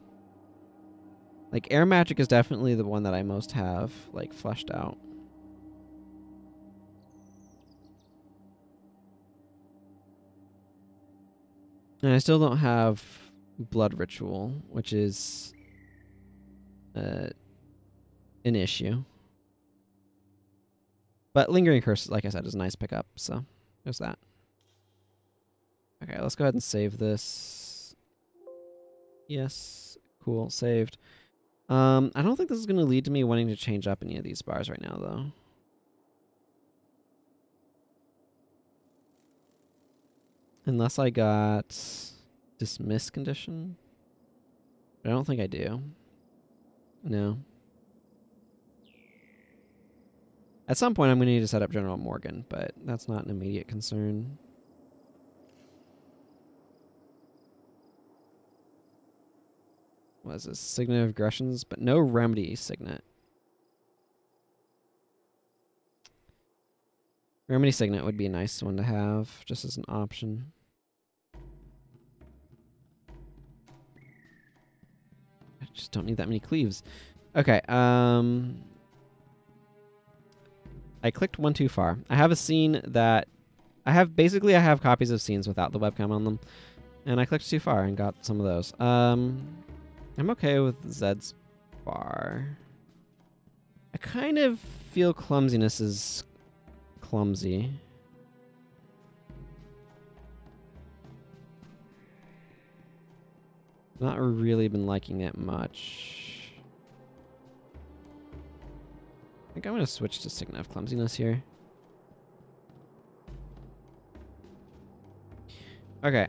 Like, Air Magic is definitely the one that I most have, like, fleshed out. And I still don't have Blood Ritual, which is an issue. But Lingering Curse, like I said, is a nice pickup, so there's that. Okay, let's go ahead and save this. Yes, cool, saved. I don't think this is going to lead to me wanting to change up any of these bars right now, though. Unless I got Dismiss Condition. But I don't think I do. No. At some point, I'm going to need to set up General Morgan, but that's not an immediate concern. What is this? Signet of Aggressions, but no Remedy Signet. Remedy Signet would be a nice one to have, just as an option. I just don't need that many cleaves. Okay, I clicked one too far. I have a scene that... I have copies of scenes without the webcam on them. And I clicked too far and got some of those. I'm okay with Zed's bar. I kind of feel clumsiness is clumsy. Not really been liking it much. I think I'm going to switch to Signet of Clumsiness here. Okay,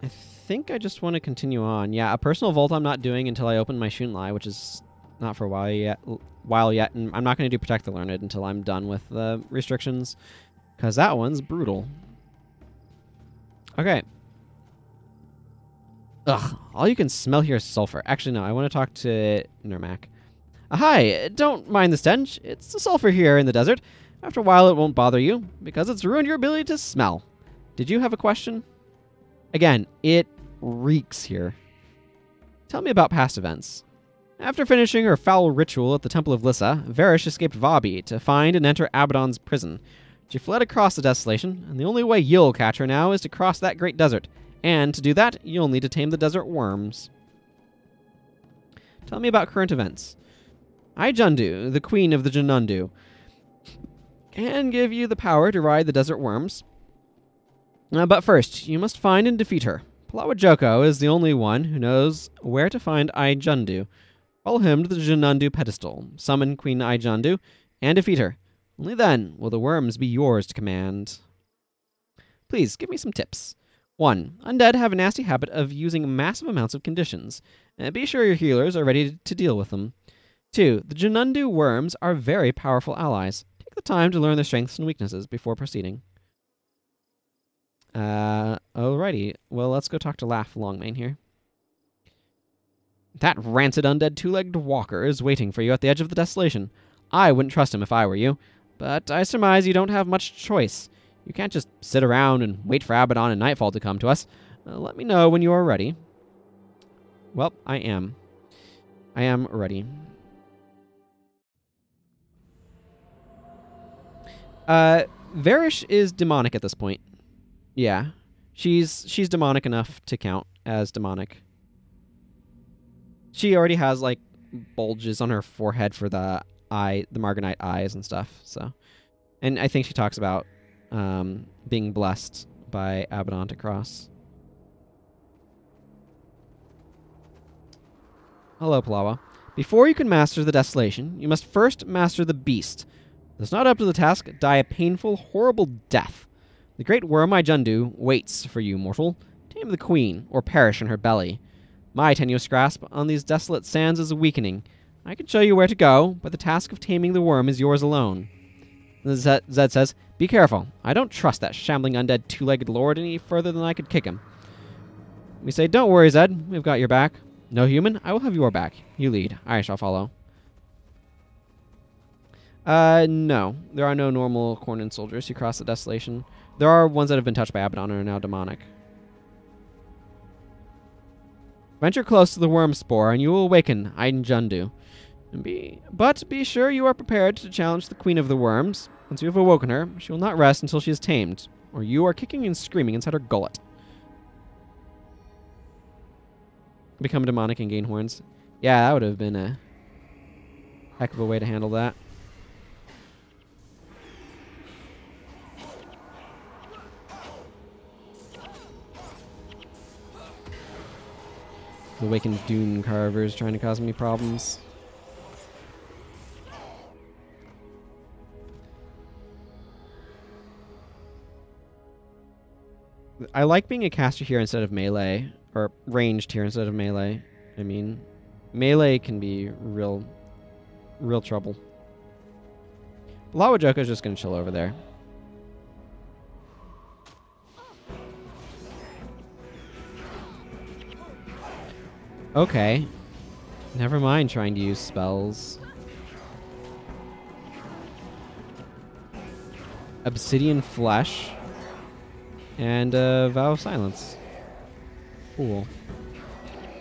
I think I just want to continue on. Yeah, a personal vault I'm not doing until I open my Shunlai, which is not for a while yet. And I'm not going to do Protect the Learned until I'm done with the restrictions, because that one's brutal. Okay. Ugh, all you can smell here is sulfur. Actually, no, I want to talk to Nurmak. Hi, don't mind the stench. It's the sulfur here in the desert. After a while, it won't bother you, because it's ruined your ability to smell. Did you have a question? Again, it reeks here. Tell me about past events. After finishing her foul ritual at the Temple of Lissa, Varish escaped Vabi to find and enter Abaddon's prison. She fled across the desolation, and the only way you'll catch her now is to cross that great desert. And to do that, you'll need to tame the desert worms. Tell me about current events. Junundu, the queen of the Junundu, can give you the power to ride the desert worms. But first, you must find and defeat her. Palawa Joko is the only one who knows where to find Junundu. Follow him to the Junundu pedestal, summon Queen Junundu, and defeat her. Only then will the worms be yours to command. Please, give me some tips. 1. Undead have a nasty habit of using massive amounts of conditions. Be sure your healers are ready to deal with them. 2. The Junundu Wurms are very powerful allies. Take the time to learn their strengths and weaknesses before proceeding. Alrighty. Well, let's go talk to Laugh Longmane here. That rancid undead two-legged walker is waiting for you at the edge of the desolation. I wouldn't trust him if I were you, but I surmise you don't have much choice. You can't just sit around and wait for Abaddon and Nightfall to come to us. Let me know when you are ready. Well, I am. I am ready. Varish is demonic at this point. Yeah. She's demonic enough to count as demonic. She already has, like, bulges on her forehead for the Margonite eyes and stuff, so. And I think she talks about being blessed by Abaddon to cross. Hello, Palawa. Before you can master the desolation, you must first master the beast. If it's not up to the task, die a painful, horrible death. The great worm Junundu waits for you, mortal. Tame the queen, or perish in her belly. My tenuous grasp on these desolate sands is weakening. I can show you where to go, but the task of taming the worm is yours alone. Zed says, be careful. I don't trust that shambling undead two-legged lord any further than I could kick him. We say, don't worry, Zed. We've got your back. No human, I will have your back. You lead. I shall follow. No. There are no normal Cornan soldiers who cross the desolation. There are ones that have been touched by Abaddon and are now demonic. Venture close to the worm spore, and you will awaken Junundu. But be sure you are prepared to challenge the Queen of the Worms. Once you have awoken her, she will not rest until she is tamed, or you are kicking and screaming inside her gullet. Become demonic and gain horns. Yeah, that would have been a heck of a way to handle that. The awakened Dune Carvers trying to cause me problems. I like being a caster here instead of melee, or ranged here instead of melee. I mean, melee can be real trouble. Palawa Joko's just gonna chill over there. Okay. Never mind trying to use spells. Obsidian Flesh. And Vow of Silence. Cool.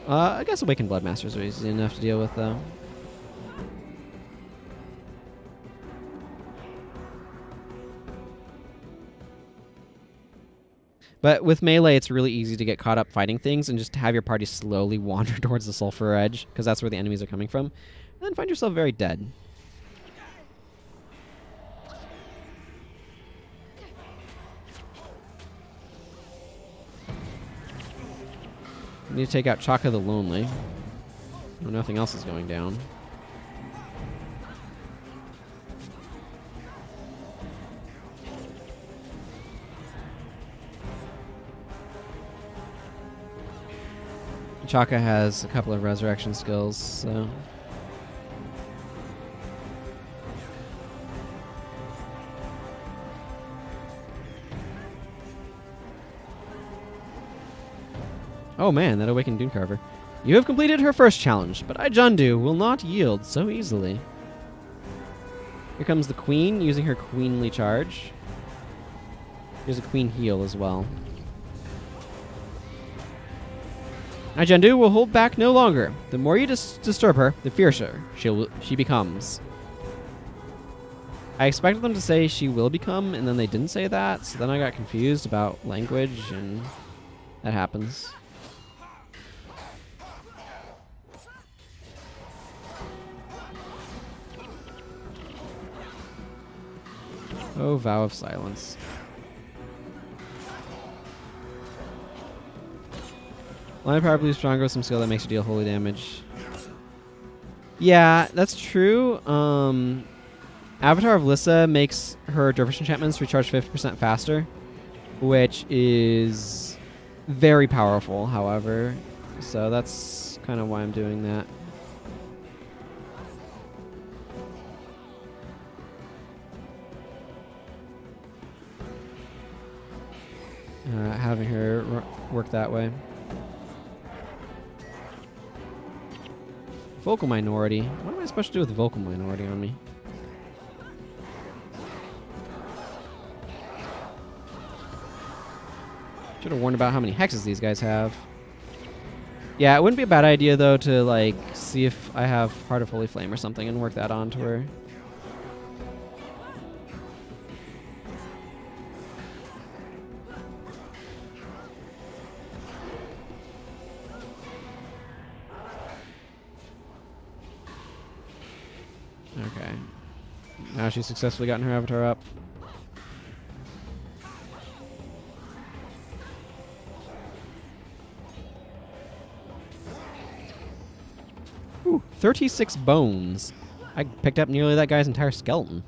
I guess Awakened Bloodmasters are easy enough to deal with, though. But with melee, it's really easy to get caught up fighting things and just have your party slowly wander towards the sulfur edge, because that's where the enemies are coming from, and then find yourself very dead. We need to take out Chaka the Lonely. When nothing else is going down. Chaka has a couple of resurrection skills, so... Oh man, that awakened Dune Carver. You have completed her first challenge, but Junundu will not yield so easily. Here comes the Queen, using her queenly charge. Here's a Queen heal as well. Junundu will hold back no longer. The more you disturb her, the fiercer she becomes. I expected them to say she will become, and then they didn't say that, so then I got confused about language, and that happens. Oh, Vow of Silence. Line of Power believes stronger with some skill that makes you deal holy damage. Yeah, that's true. Avatar of Lissa makes her Dervish enchantments recharge 50% faster, which is very powerful, however. So that's kind of why I'm doing that. Having her work that way. Vocal minority. What am I supposed to do with vocal minority on me? Should have warned about how many hexes these guys have. Yeah, it wouldn't be a bad idea though to like see if I have Heart of Holy Flame or something and work that onto her. Okay. Now she's successfully gotten her avatar up. Ooh, 36 bones. I picked up nearly that guy's entire skeleton.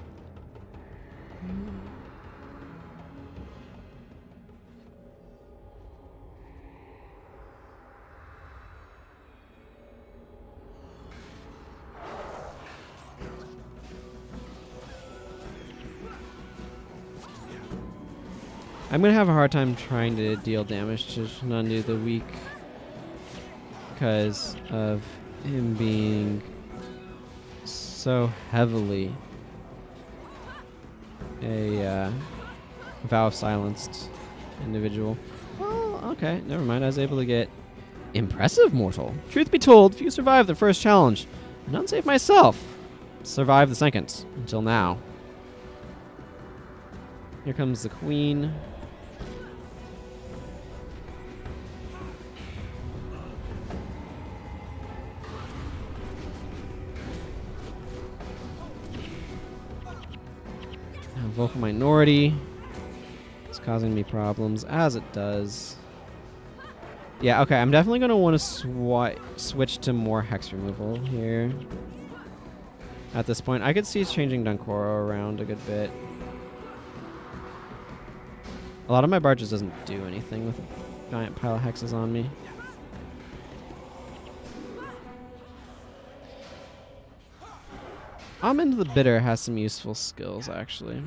I'm going to have a hard time trying to deal damage to Junundu the weak because of him being so heavily a Vow of Silenced individual. Well, okay, never mind. I was able to get Impressive Mortal. Truth be told, few survived the first challenge. None save myself. Survived the second, until now. Here comes the Queen. Vocal minority. It's causing me problems, as it does. Yeah, okay, I'm definitely going to want to switch to more hex removal here. At this point, I could see changing Dunkoro around a good bit. A lot of my barges doesn't do anything with a giant pile of hexes on me. Into the Bitter has some useful skills, actually.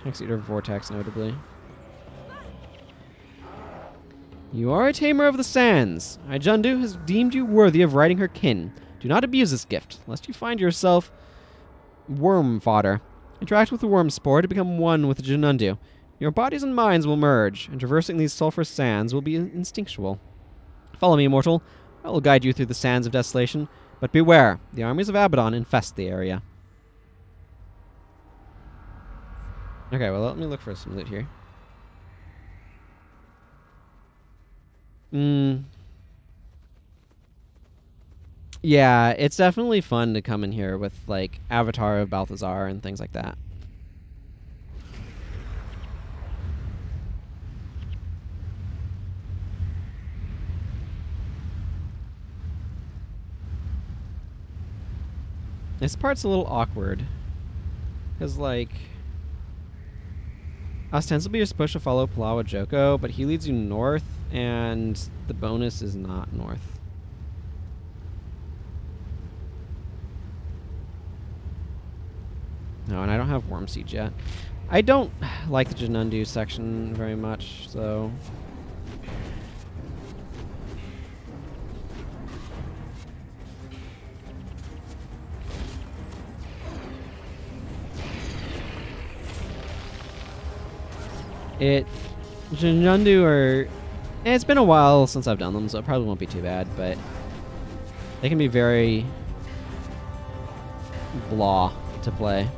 Hex Eater Vortex, notably. You are a tamer of the sands. Junundu has deemed you worthy of riding her kin. Do not abuse this gift, lest you find yourself worm fodder. Interact with the worm spore to become one with Junundu. Your bodies and minds will merge, and traversing these sulphurous sands will be instinctual. Follow me, mortal. I will guide you through the sands of desolation, but beware, the armies of Abaddon infest the area. Okay, well, let me look for some loot here. Yeah, it's definitely fun to come in here with, like, Avatar of Balthazar and things like that. This part's a little awkward. Because, like, ostensibly you're supposed to follow Palawa Joko, but he leads you north, and the bonus is not north. No, and I don't have Worm Siege yet. I don't like the Junundu section very much, so... Junundu are... It's been a while since I've done them, so it probably won't be too bad, but... They can be very... blah to play.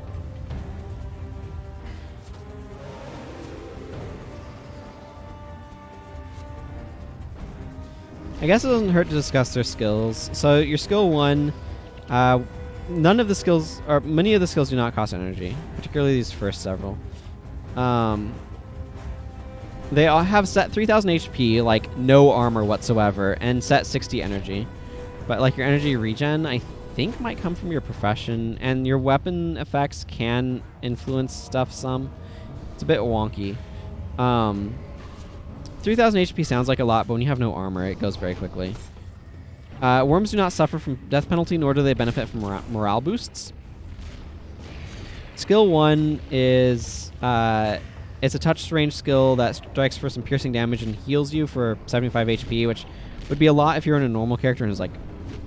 I guess it doesn't hurt to discuss their skills. So your skill 1, none of the skills, or many of the skills do not cost energy, particularly these first several. They all have set 3000 HP, like no armor whatsoever, and set 60 energy. But like your energy regen, I think might come from your profession, and your weapon effects can influence stuff some. It's a bit wonky. 3000 HP sounds like a lot, but when you have no armor, it goes very quickly. Worms do not suffer from death penalty, nor do they benefit from morale boosts. Skill 1 is it's a touch range skill that strikes for some piercing damage and heals you for 75 HP, which would be a lot if you're in a normal character and is like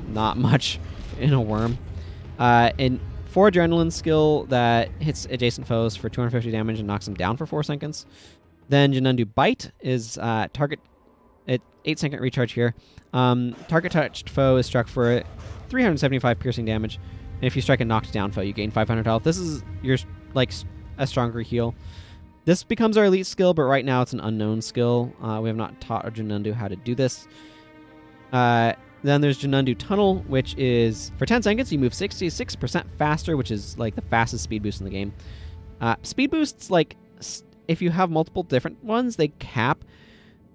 not much in a worm. And 4 adrenaline skill that hits adjacent foes for 250 damage and knocks them down for 4 seconds. Then Junundu Bite is target at 8-second recharge here. Target touched foe is struck for 375 piercing damage, and if you strike a knocked down foe, you gain 500 health. This is your like a stronger heal. This becomes our elite skill, but right now it's an unknown skill. We have not taught our Junundu how to do this. Then there's Junundu Tunnel, which is for 10 seconds you move 66% faster, which is like the fastest speed boost in the game. Speed boosts, like if you have multiple different ones, they cap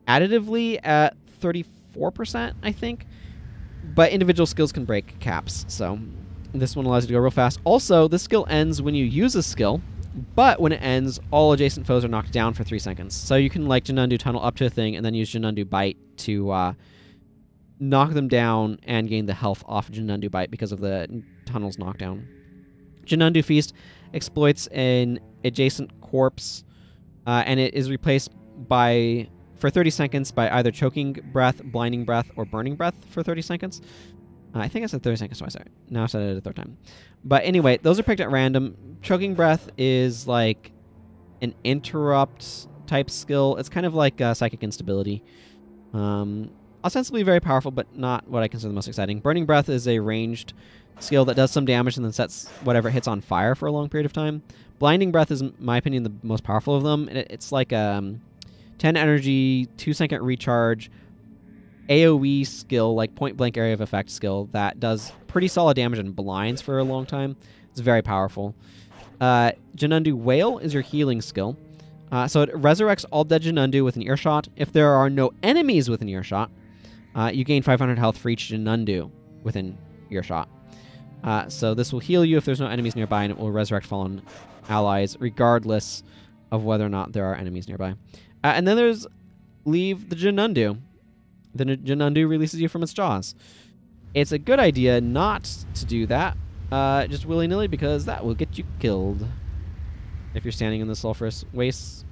additively at 34%, I think. But individual skills can break caps, so this one allows you to go real fast. Also, this skill ends when you use a skill, but when it ends, all adjacent foes are knocked down for 3 seconds. So you can like Junundu Tunnel up to a thing and then use Junundu Bite to knock them down and gain the health off Junundu Bite because of the tunnel's knockdown. Junundu Feast exploits an adjacent corpse, and it is replaced by, for 30 seconds, by either choking breath, blinding breath, or burning breath for 30 seconds. I think I said 30 seconds twice. Now I said it a third time. But anyway, those are picked at random. Choking breath is like an interrupt type skill. It's kind of like psychic instability. Ostensibly very powerful, but not what I consider the most exciting. Burning breath is a ranged skill that does some damage and then sets whatever it hits on fire for a long period of time. Blinding breath is, in my opinion, the most powerful of them. It's like 10 energy, 2-second recharge, AoE skill, like point blank area of effect skill that does pretty solid damage and blinds for a long time. It's very powerful. Junundu Wail is your healing skill. So it resurrects all dead Junundu within earshot. If there are no enemies within earshot, you gain 500 health for each Junundu within earshot. So this will heal you if there's no enemies nearby, and it will resurrect fallen allies regardless of whether or not there are enemies nearby. And then there's Leave the Junundu. The Junundu releases you from its jaws. It's a good idea not to do that just willy-nilly, because that will get you killed if you're standing in the sulfurous wastes.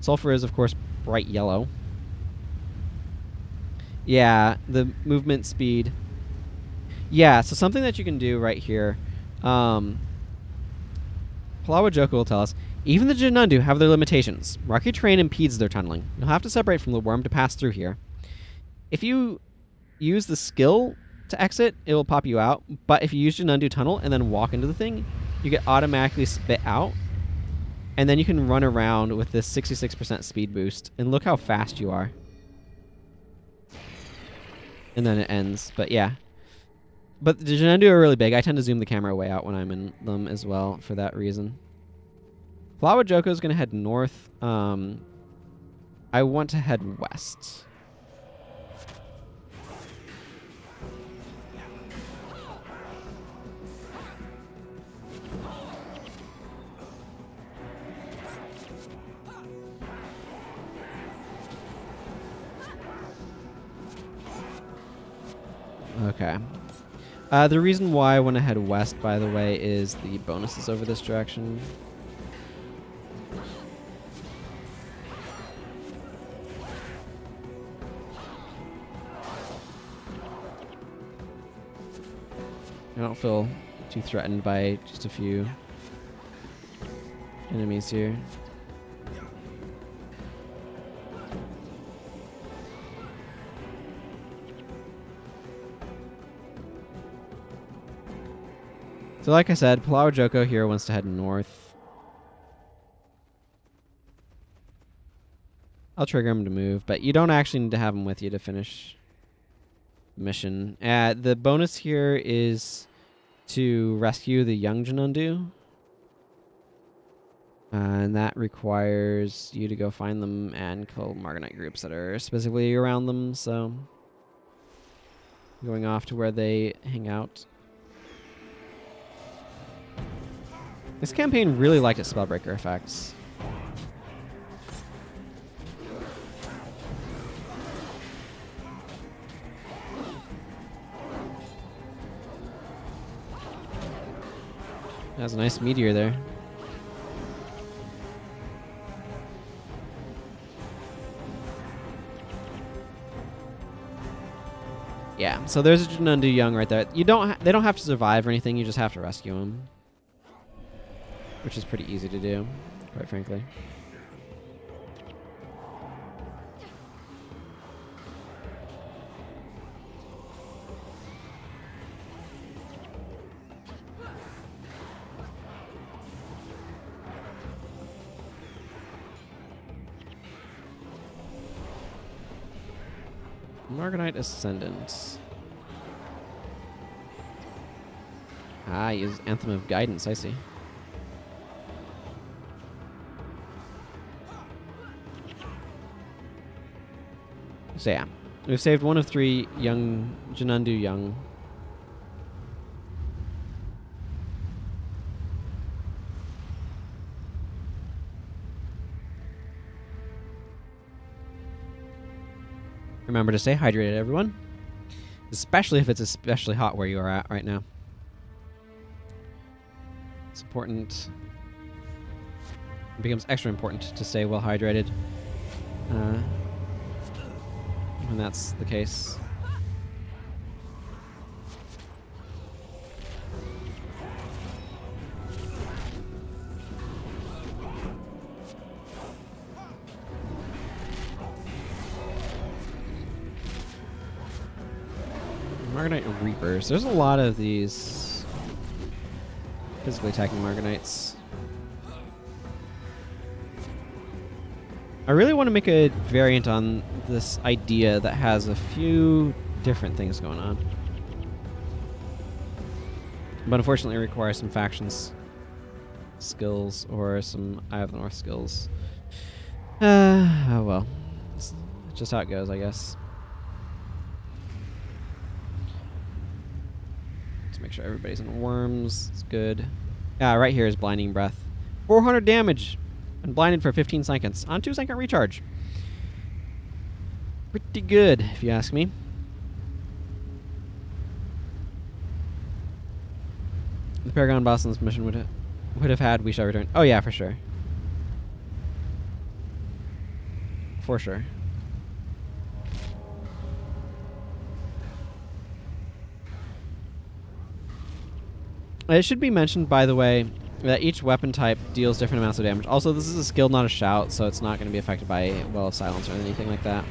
Sulfur is, of course, bright yellow. Yeah, the movement speed. Yeah, so something that you can do right here. Palawa Joko will tell us, even the Junundu have their limitations. Rocky terrain impedes their tunneling. You'll have to separate from the worm to pass through here. If you use the skill to exit, it will pop you out. But if you use Junundu Tunnel and then walk into the thing, you get automatically spit out. And then you can run around with this 66% speed boost. And look how fast you are. And then it ends. But yeah. But the Junundu are really big. I tend to zoom the camera way out when I'm in them as well for that reason. Palawa Joko is going to head north. I want to head west. Okay. The reason why I want to head west, by the way, is the bonuses over this direction. I don't feel too threatened by just a few enemies here. So like I said, Palawa Joko here wants to head north. I'll trigger him to move, but you don't actually need to have him with you to finish the mission. The bonus here is to rescue the young Junundu. And that requires you to go find them and kill Margonite groups that are specifically around them, so going off to where they hang out. This campaign really liked its Spellbreaker effects. That's a nice meteor there. Yeah, so there's a Junundu young right there. They don't have to survive or anything. You just have to rescue him, which is pretty easy to do, quite frankly. Margonite Ascendant. Ah, use Anthem of Guidance, I see. So yeah, we've saved one of 3 young Junundu young. Remember to stay hydrated, everyone. Especially if it's especially hot where you are at right now. It's important. It becomes extra important to stay well hydrated when that's the case. Margonite Reapers. There's a lot of these physically attacking Margonites. I really want to make a variant on this idea that has a few different things going on. But unfortunately it requires some factions skills or some Eye of the North skills. Oh well. It's just how it goes, I guess. Make sure everybody's in worms. It's good. Yeah, right here is Blinding Breath. 400 damage and blinded for 15 seconds on 2-second recharge. Pretty good, if you ask me. The Paragon boss in this mission would have had We Shall Return. Oh yeah, for sure. For sure. It should be mentioned, by the way, that each weapon type deals different amounts of damage. Also, this is a skill, not a shout, so it's not going to be affected by Well of Silence or anything like that.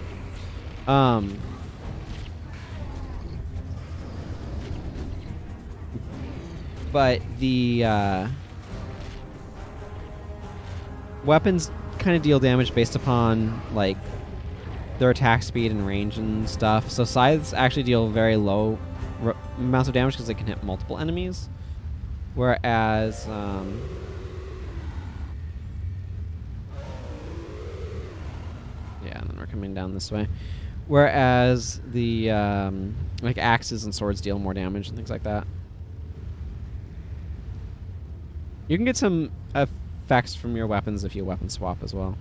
But the weapons kind of deal damage based upon like their attack speed and range and stuff. So scythes actually deal very low amounts of damage because they can hit multiple enemies. Whereas, yeah, and then we're coming down this way. Whereas the, like axes and swords deal more damage and things like that. You can get some effects from your weapons if you weapon swap as well.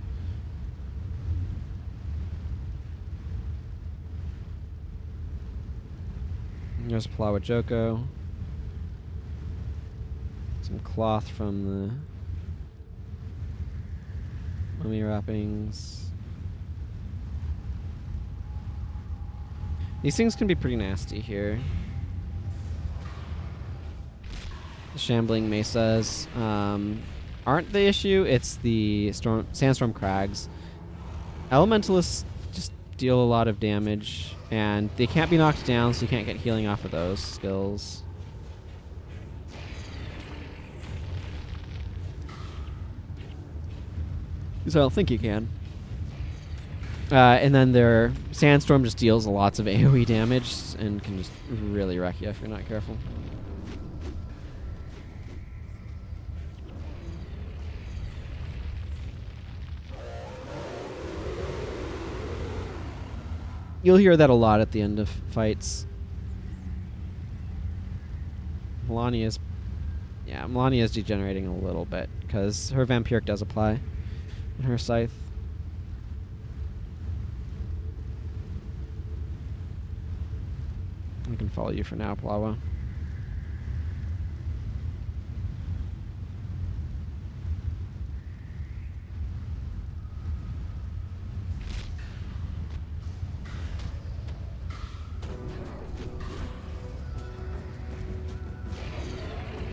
There's Palawa Joko. Some cloth from the mummy wrappings. These things can be pretty nasty here. The shambling mesas aren't the issue, it's the sandstorm crags. Elementalists just deal a lot of damage, and they can't be knocked down, so you can't get healing off of those skills. Because I don't think you can. And then their sandstorm just deals lots of AoE damage and can just really wreck you if you're not careful. You'll hear that a lot at the end of fights. Melania's degenerating a little bit because her vampiric does apply in her scythe. I can follow you for now, Palawa.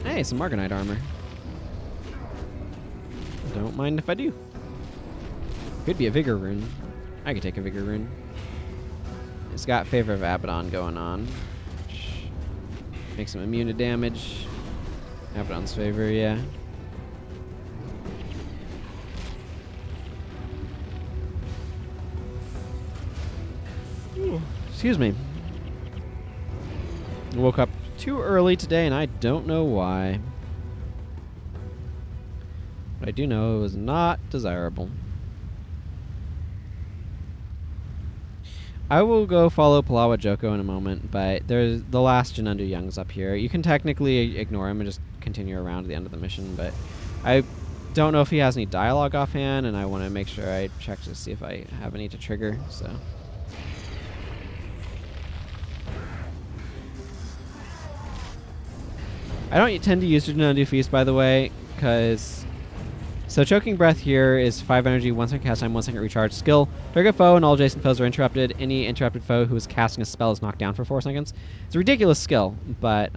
Hey, some Margonite armor. Don't mind if I do. Could be a Vigor rune. I could take a Vigor rune. It's got Favor of Abaddon going on, which makes him immune to damage. Abaddon's Favor, yeah. Ooh, excuse me. I woke up too early today, and I don't know why. But I do know it was not desirable. I will go follow Palawa Joko in a moment, but there's the last Junundu Youngs up here. You can technically ignore him and just continue around to the end of the mission, but I don't know if he has any dialogue offhand, and I want to make sure I check to see if I have any to trigger, so... I don't tend to use Junundu Feast, by the way, because... So Choking Breath here is 5 energy, 1 second cast time, 1 second recharge. Skill, target foe and all adjacent foes are interrupted. Any interrupted foe who is casting a spell is knocked down for 4 seconds. It's a ridiculous skill, but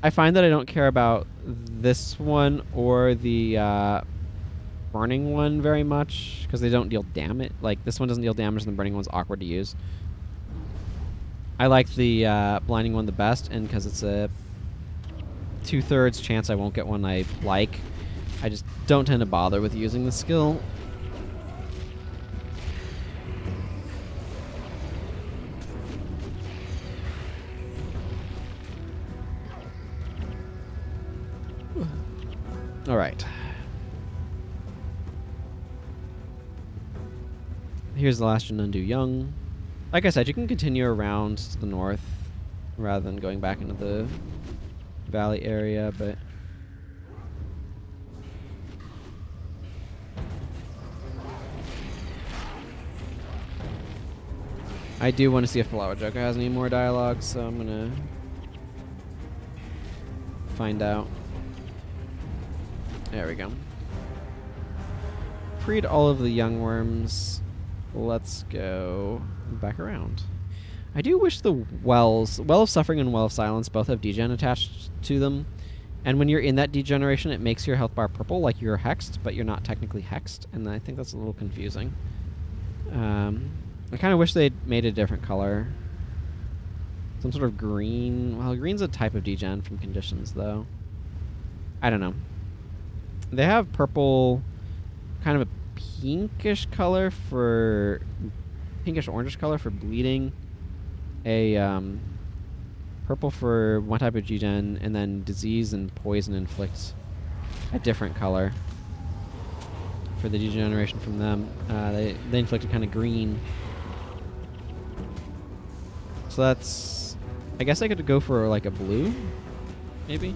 I find that I don't care about this one or the burning one very much, because they don't deal damage. Like, this one doesn't deal damage, and the burning one's awkward to use. I like the blinding one the best, and because it's a 2/3 chance I won't get one I like, I just don't tend to bother with using the skill. All right. Here's the last Junundu Young. Like I said, you can continue around to the north rather than going back into the valley area, but I do want to see if Palawa Joko has any more dialogue, so I'm gonna find out. There we go. Freed all of the young worms. Let's go back around. I do wish the wells, Well of Suffering and Well of Silence, both have degen attached to them. And when you're in that degeneration, it makes your health bar purple, like you're hexed, but you're not technically hexed. And I think that's a little confusing. I kind of wish they'd made a different color. Some sort of green. Well, green's a type of degen from conditions, though. I don't know. They have purple, kind of a pinkish color for... pinkish orangish color for bleeding. A purple for one type of degen, and then disease and poison inflict a different color for the degeneration from them. They inflict a kind of green. So that's... I guess I could go for like a blue, maybe?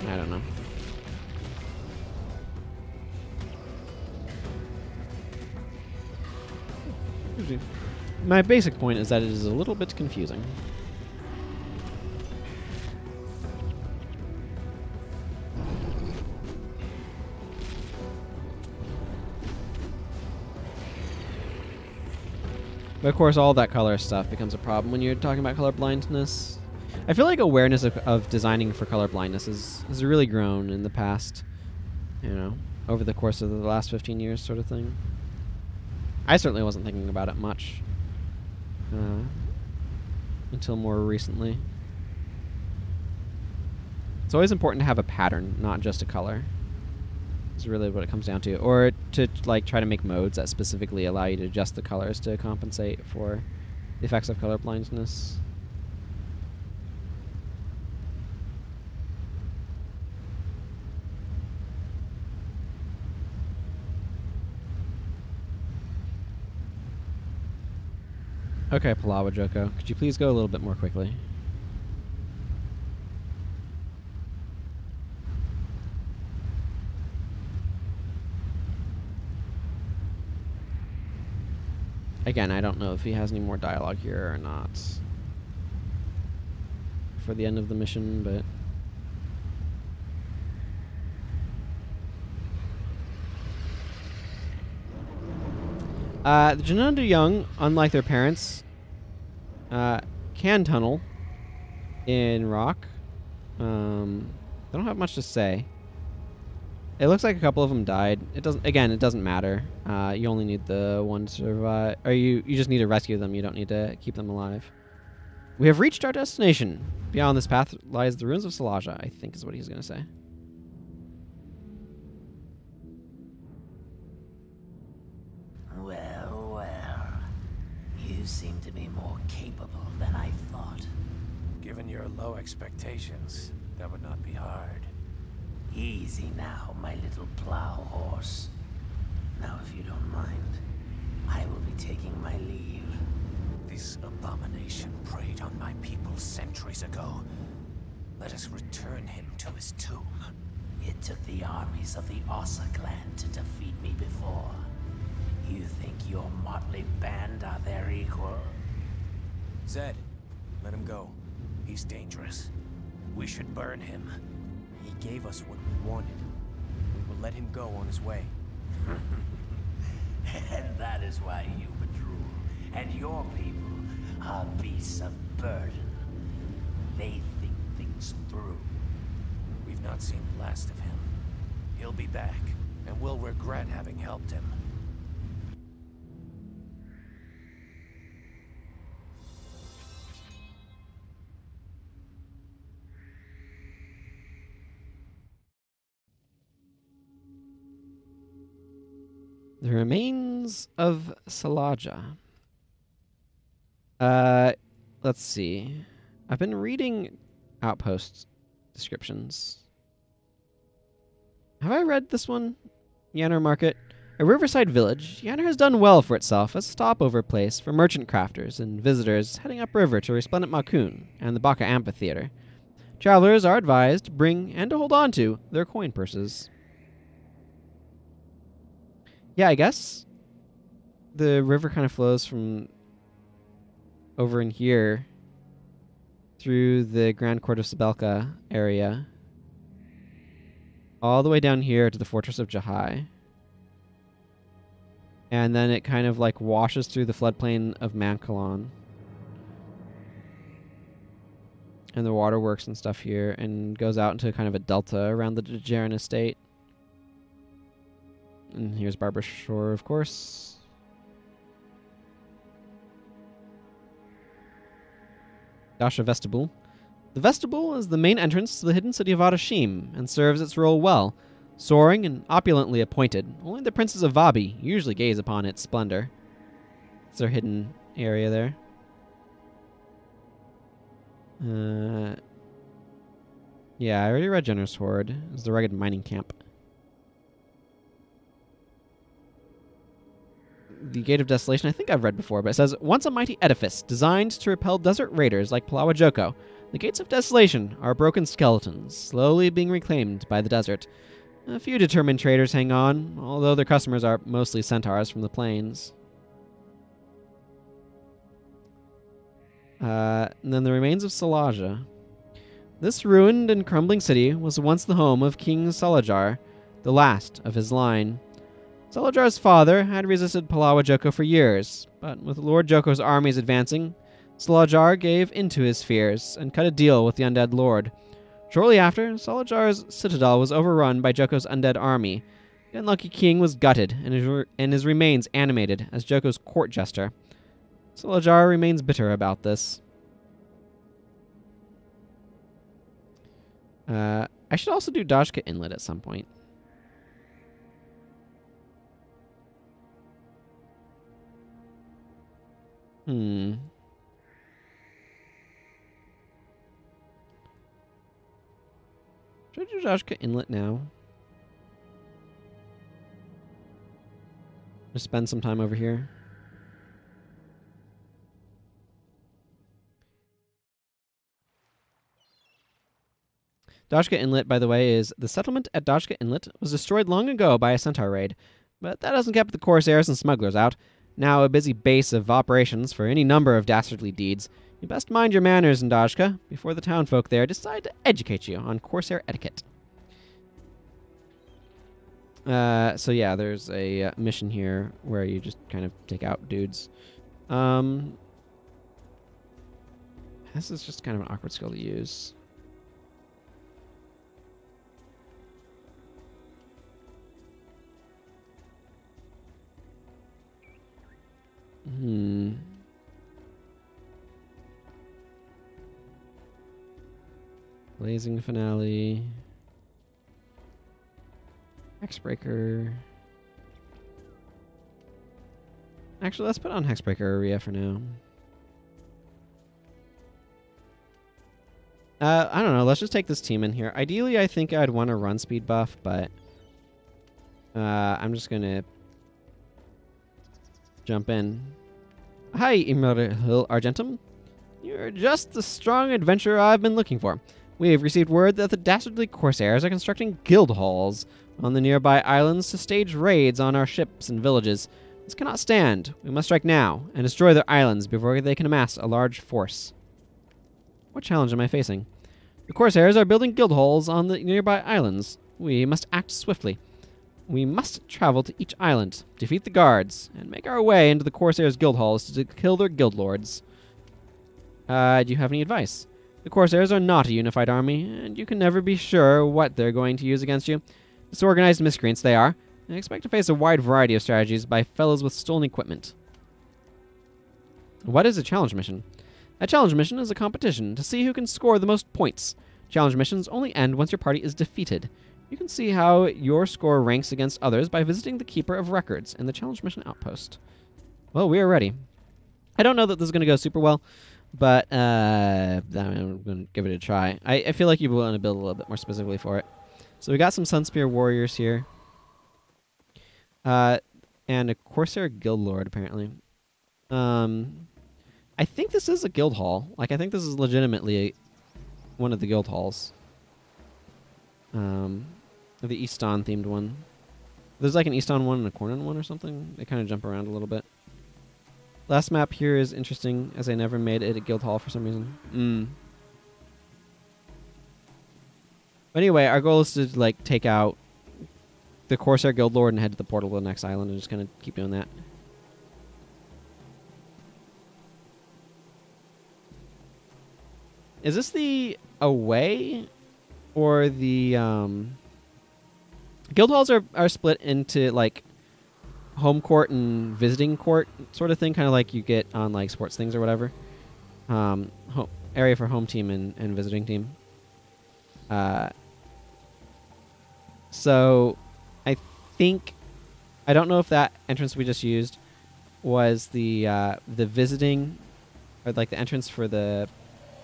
I don't know. My basic point is that it is a little bit confusing. But of course, all that color stuff becomes a problem when you're talking about color blindness. I feel like awareness of designing for color blindness has really grown in the past, you know, over the course of the last 15 years sort of thing. I certainly wasn't thinking about it much until more recently. It's always important to have a pattern, not just a color. Is really what it comes down to. Or to like try to make modes that specifically allow you to adjust the colors to compensate for the effects of color blindness. Okay, Palawa Joko, could you please go a little bit more quickly? Again, I don't know if he has any more dialogue here or not for the end of the mission, but the Junundu young, unlike their parents, can tunnel in rock. They don't have much to say. It looks like a couple of them died. It doesn't matter. You only need the one to survive, or you just need to rescue them. You don't need to keep them alive. We have reached our destination. Beyond this path lies the ruins of Salaja, I think is what he's going to say. Well, you seem to be more capable than I thought. Given your low expectations, that would not be hard. Easy now, my little plow horse. Now, if you don't mind, I will be taking my leave. This abomination preyed on my people centuries ago. Let us return him to his tomb. It took the armies of the Ossa clan to defeat me before. You think your motley band are their equal? Zed, let him go. He's dangerous. We should burn him. He gave us what we wanted. We will let him go on his way. And that is why you withdrew. And your people are beasts of burden. They think things through. We've not seen the last of him. He'll be back, and we'll regret having helped him. The remains of Salaja. Let's see. I've been reading outpost descriptions. Have I read this one? Jennur Market. A riverside village, Jennur has done well for itself as a stopover place for merchant crafters and visitors heading upriver to resplendent Makun and the Baka Amphitheater. Travelers are advised to bring and to hold on to their coin purses. Yeah, I guess the river kind of flows from over in here through the Grand Court of Sibelka area all the way down here to the Fortress of Jahai. And then it kind of like washes through the floodplain of Mankalon and the waterworks and stuff here and goes out into kind of a delta around the Djarin estate. And here's Barbara Shore, of course. Dasha Vestibule. The vestibule is the main entrance to the hidden city of Adashim and serves its role well. Soaring and opulently appointed, only the princes of Vabi usually gaze upon its splendor. It's their hidden area there. Yeah, I already read Jennur's Horde. It's the rugged mining camp. The Gate of Desolation, I think I've read before, but it says, once a mighty edifice designed to repel desert raiders like Palawa Joko, the Gates of Desolation are broken skeletons, slowly being reclaimed by the desert. A few determined traders hang on, although their customers are mostly centaurs from the plains. And then the remains of Salaja. This ruined and crumbling city was once the home of King Salajar, the last of his line. Salajar's father had resisted Palawa Joko for years, but with Lord Joko's armies advancing, Salajar gave into his fears and cut a deal with the undead lord. Shortly after, Salajar's citadel was overrun by Joko's undead army. The unlucky king was gutted, and his remains animated as Joko's court jester. Salajar remains bitter about this. I should also do Dajkah Inlet at some point. Should I do Dajkah Inlet now? Just spend some time over here. Dajkah Inlet, by the way, is the settlement at Dajkah Inlet was destroyed long ago by a centaur raid, but that hasn't kept the corsairs and smugglers out. Now a busy base of operations for any number of dastardly deeds. You best mind your manners in Dajkah before the townfolk there decide to educate you on corsair etiquette. So yeah, there's a mission here where you just kind of take out dudes. This is just kind of an awkward skill to use. Blazing Finale. Hexbreaker. Actually, let's put on Hexbreaker Area for now. I don't know. Let's just take this team in here. Ideally, I think I'd want a run speed buff, but I'm just going to jump in. Hi, Hill Argentum. You're just the strong adventurer I've been looking for. We have received word that the dastardly corsairs are constructing guild halls on the nearby islands to stage raids on our ships and villages. This cannot stand. We must strike now and destroy their islands before they can amass a large force. What challenge am I facing? The corsairs are building guild halls on the nearby islands. We must act swiftly. We must travel to each island, defeat the guards, and make our way into the corsairs' guild halls to kill their guild lords. Do you have any advice? The corsairs are not a unified army, and you can never be sure what they're going to use against you. Disorganized miscreants they are, and expect to face a wide variety of strategies by fellows with stolen equipment. What is a challenge mission? A challenge mission is a competition to see who can score the most points. Challenge missions only end once your party is defeated. You can see how your score ranks against others by visiting the Keeper of Records in the challenge mission outpost. Well, we are ready. I don't know that this is going to go super well, but I'm going to give it a try. I feel like you want to build a little bit more specifically for it. So we got some Sunspear warriors here. And a Corsair Guild Lord, apparently. I think this is a guild hall. Like, I think this is legitimately one of the guild halls. The Easton themed one. There's like an Easton one and a Cornon one or something. They kind of jump around a little bit. Last map here is interesting, as I never made it a guild hall for some reason. But anyway, our goal is to like take out the Corsair Guild Lord and head to the portal to the next island and just kind of keep doing that. Is this the away or the guild halls are split into like home court and visiting court sort of thing, kind of like you get on like sports things or whatever. Area for home team and visiting team. So I don't know if that entrance we just used was the visiting, or like the entrance for the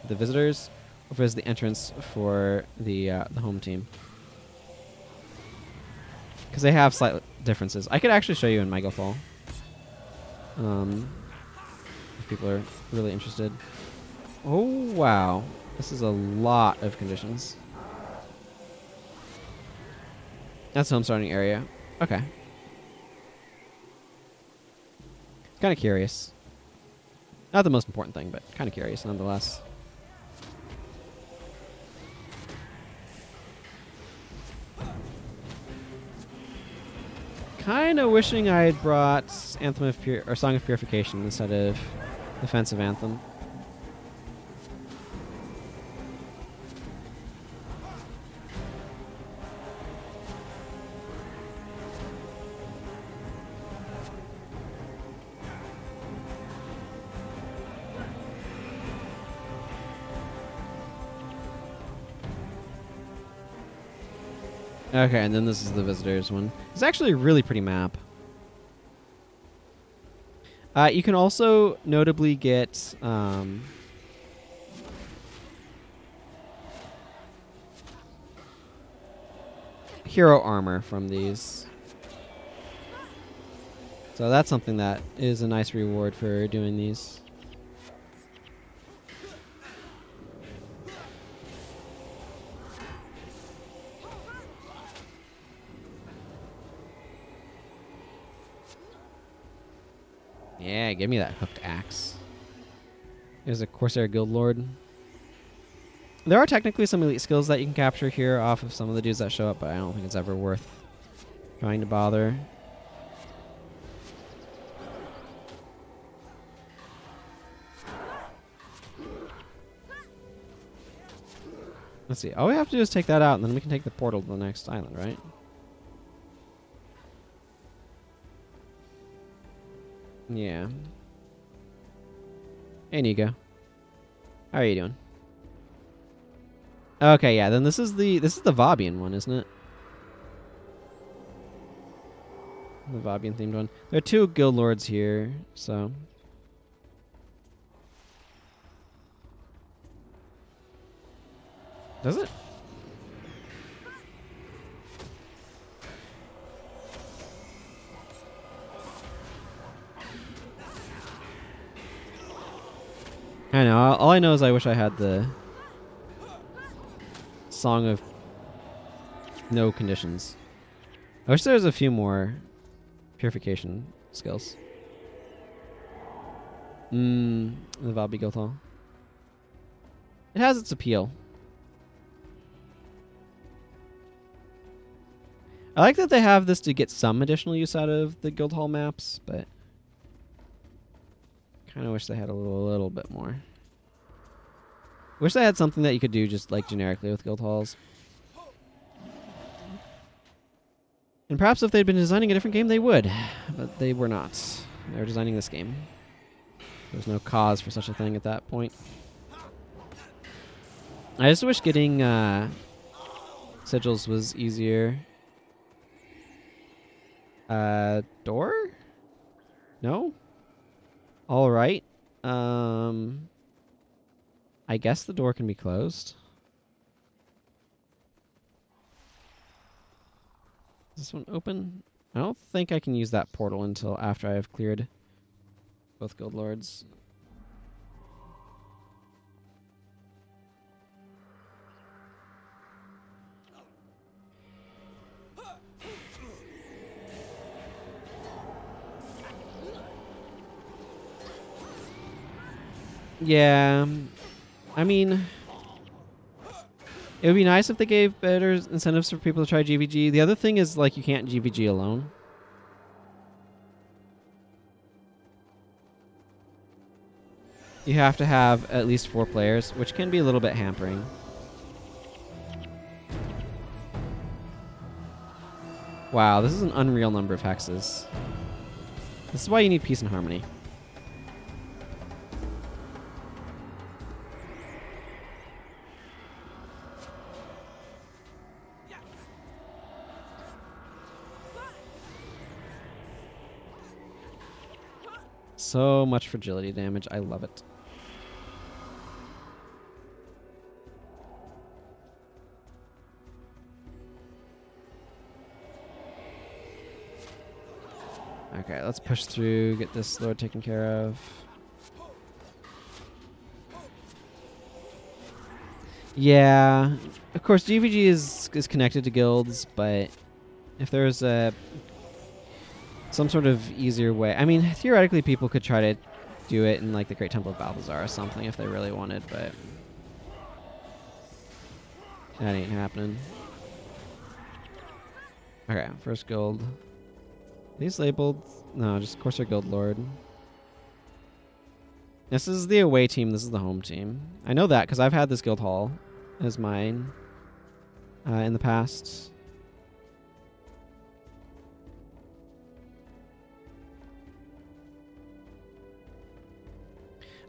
visitors, or if it was the entrance for the home team. Because they have slight differences. I could actually show you in Megalfall. If people are really interested. Oh, wow. This is a lot of conditions. That's home starting area. Okay. Kind of curious. Not the most important thing, but kind of curious nonetheless. Kind of wishing I had brought Anthem of or Song of Purification instead of Defensive Anthem. Okay, and then this is the visitors one. It's actually a really pretty map. You can also notably get hero armor from these. So that's something that is a nice reward for doing these. Yeah, give me that hooked axe. There's a Corsair Guild Lord. There are technically some elite skills that you can capture here off of some of the dudes that show up, but I don't think it's ever worth trying to bother. Let's see. All we have to do is take that out, and then we can take the portal to the next island, right? Yeah. Hey, Nico. How are you doing? Okay, yeah. Then this is the Vabian one, isn't it? The Vabian themed one. There are 2 guild lords here, so. Does it? I know. All I know is I wish I had the Song of No Conditions. I wish there was a few more purification skills. The Vabi Gothal. It has its appeal. I like that they have this to get some additional use out of the guild hall maps, but kind of wish they had a little bit more. Wish they had something that you could do just like generically with guild halls. And perhaps if they'd been designing a different game, they would, but they were not. They were designing this game. There's no cause for such a thing at that point. I just wish getting sigils was easier. Door? No? All right. I guess the door can be closed. Is this one open? I don't think I can use that portal until after I have cleared both guild lords. Yeah, I mean, it would be nice if they gave better incentives for people to try GVG. The other thing is, like, you can't GVG alone. You have to have at least 4 players, which can be a little bit hampering. Wow, this is an unreal number of hexes. This is why you need peace and harmony. So much fragility damage. I love it. Okay, let's push through, get this lord taken care of. Yeah, of course GVG is connected to guilds, but if there's some sort of easier way, I mean, theoretically people could try to do it in like the Great Temple of Balthazar or something if they really wanted, but that ain't happening. Okay, first guild. These labeled? No, just Corsair Guild Lord. This is the away team. This is the home team. I know that because I've had this guild hall as mine in the past.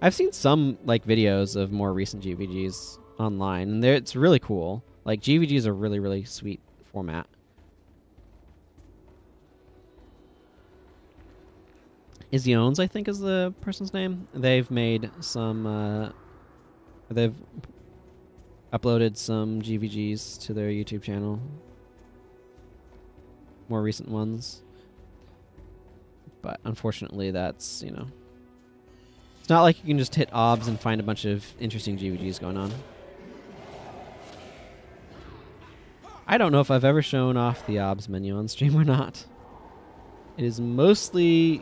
I've seen some like videos of more recent GVGs online, and it's really cool. Like GVG is a really, really sweet format. Iziones, I think, is the person's name. They've made some. They've uploaded some GVGs to their YouTube channel. More recent ones, but unfortunately, that's it's not like you can just hit OBS and find a bunch of interesting GVGs going on. I don't know if I've ever shown off the OBS menu on stream or not. It is mostly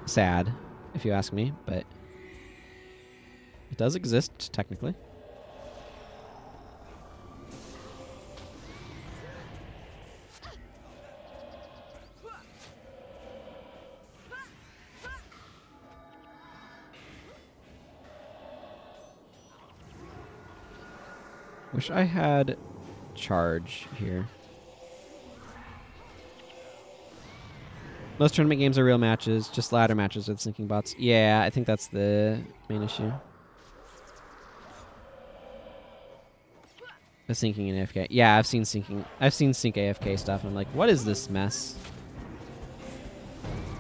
sad, if you ask me, but it does exist, technically. Wish I had charge here. Most tournament games are real matches, just ladder matches with syncing bots. Yeah, I think that's the main issue. The syncing and AFK. Yeah, I've seen syncing. I've seen sync AFK stuff, and I'm like, what is this mess?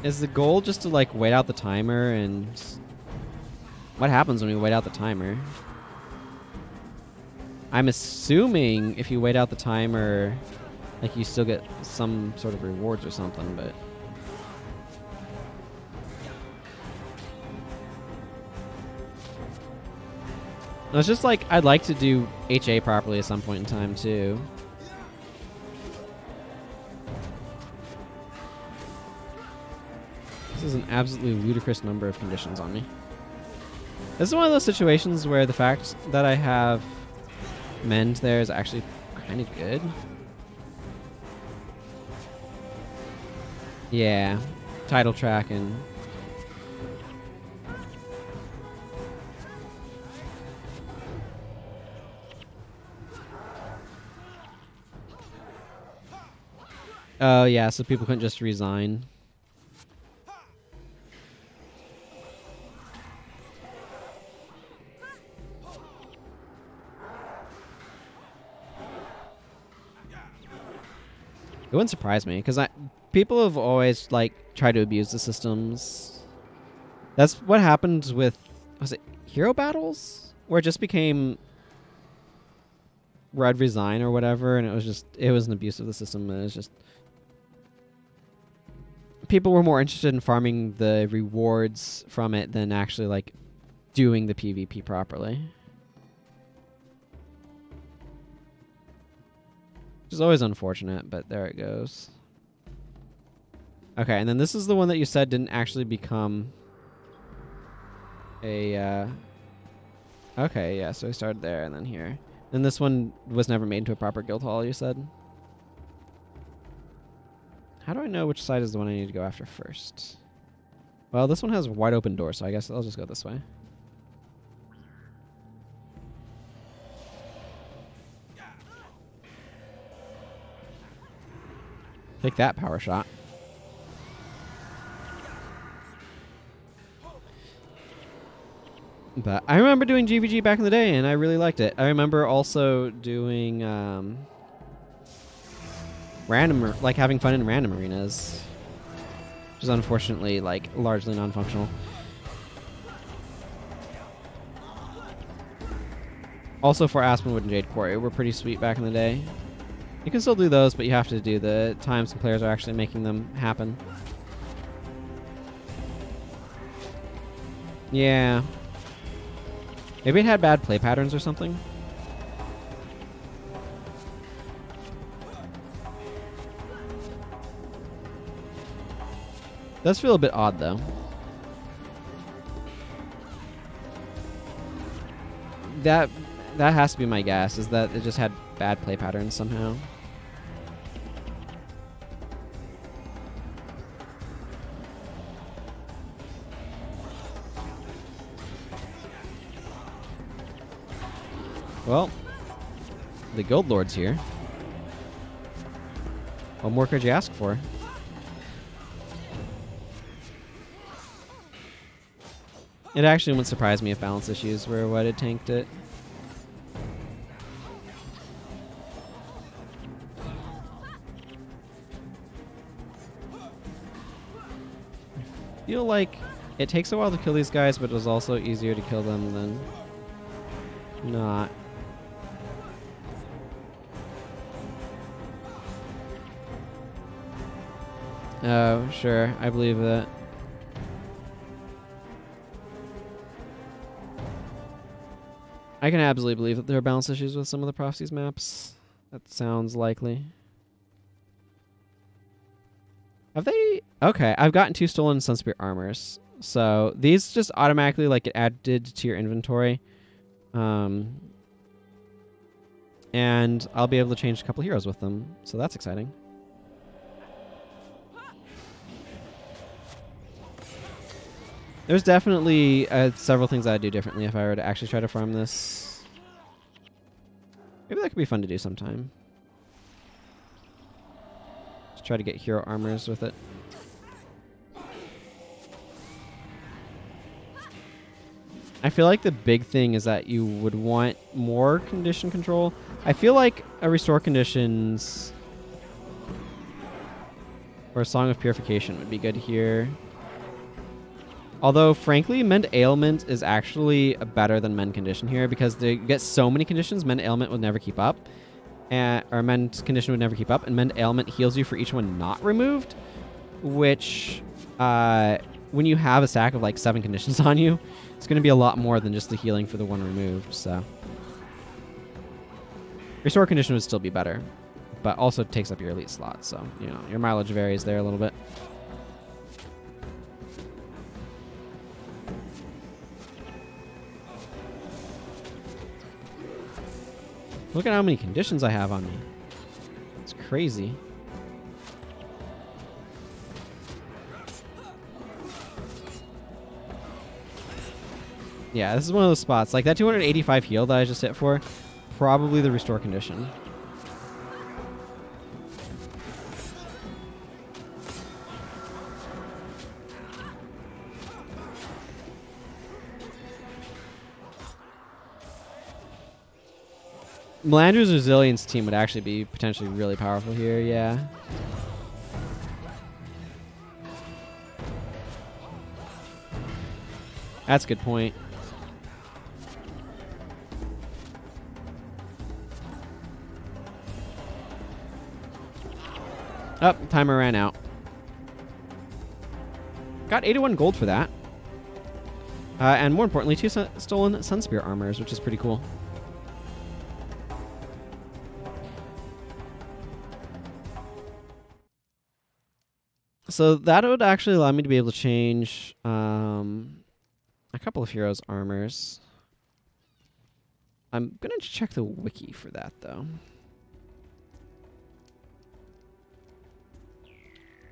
Is the goal just to like wait out the timer, and what happens when we wait out the timer? I'm assuming if you wait out the timer, like you still get some sort of rewards or something, but it's just like I'd like to do HA properly at some point in time too. This is an absolutely ludicrous number of conditions on me. This is one of those situations where the fact that I have mend there is actually kind of good. Yeah, title track and oh yeah, so people couldn't just resign. It wouldn't surprise me because people have always like tried to abuse the systems. That's what happened with, was it Hero Battles, where it just became Red Resign or whatever, and it was an abuse of the system. And it was just people were more interested in farming the rewards from it than actually like doing the PvP properly. Which is always unfortunate, but there it goes. Okay, and then this is the one that you said didn't actually become a... Okay, yeah, so we started there and then here. And this one was never made into a proper guild hall, you said? How do I know which side is the one I need to go after first? Well, this one has a wide open door, so I guess I'll just go this way. Take that, power shot. But I remember doing GVG back in the day, and I really liked it. I remember also doing like having fun in random arenas, which is unfortunately like largely non-functional. Also for Aspenwood and Jade Quarry were pretty sweet back in the day. You can still do those, but you have to do the times some players are actually making them happen. Yeah. Maybe it had bad play patterns or something. Does feel a bit odd, though. That has to be my guess, is that it just had bad play patterns somehow. Well, the Guild Lord's here. What more could you ask for? It actually wouldn't surprise me if balance issues were what had tanked it. I feel like it takes a while to kill these guys, but it was also easier to kill them than not. Oh, sure. I believe that. I can absolutely believe that there are balance issues with some of the Prophecies maps. That sounds likely. Have they? Okay, I've gotten 2 stolen Sunspear armors. So these just automatically like get added to your inventory. And I'll be able to change a couple heroes with them. So that's exciting. There's definitely several things I'd do differently if I were to actually try to farm this. Maybe that could be fun to do sometime. Just try to get hero armors with it. I feel like the big thing is that you would want more condition control. I feel like a Restore Conditions or a Song of Purification would be good here. Although, frankly, Mend Ailment is actually better than Mend Condition here because they get so many conditions, Mend Ailment would never keep up. Or Mend Condition would never keep up, and Mend Ailment heals you for each one not removed, which, when you have a stack of like 7 conditions on you, it's going to be a lot more than just the healing for the one removed, so. Restore Condition would still be better, but also takes up your elite slot, so, you know, your mileage varies there a little bit. Look at how many conditions I have on me. It's crazy. Yeah, this is one of those spots. Like that 285 heal that I just hit for, probably the Restore Condition. Melandru's Resilience team would actually be potentially really powerful here, yeah. That's a good point. Oh, timer ran out. Got 81 gold for that. And more importantly, 2 stolen Sunspear armors, which is pretty cool. So that would actually allow me to be able to change a couple of heroes' armors. I'm going to check the wiki for that, though.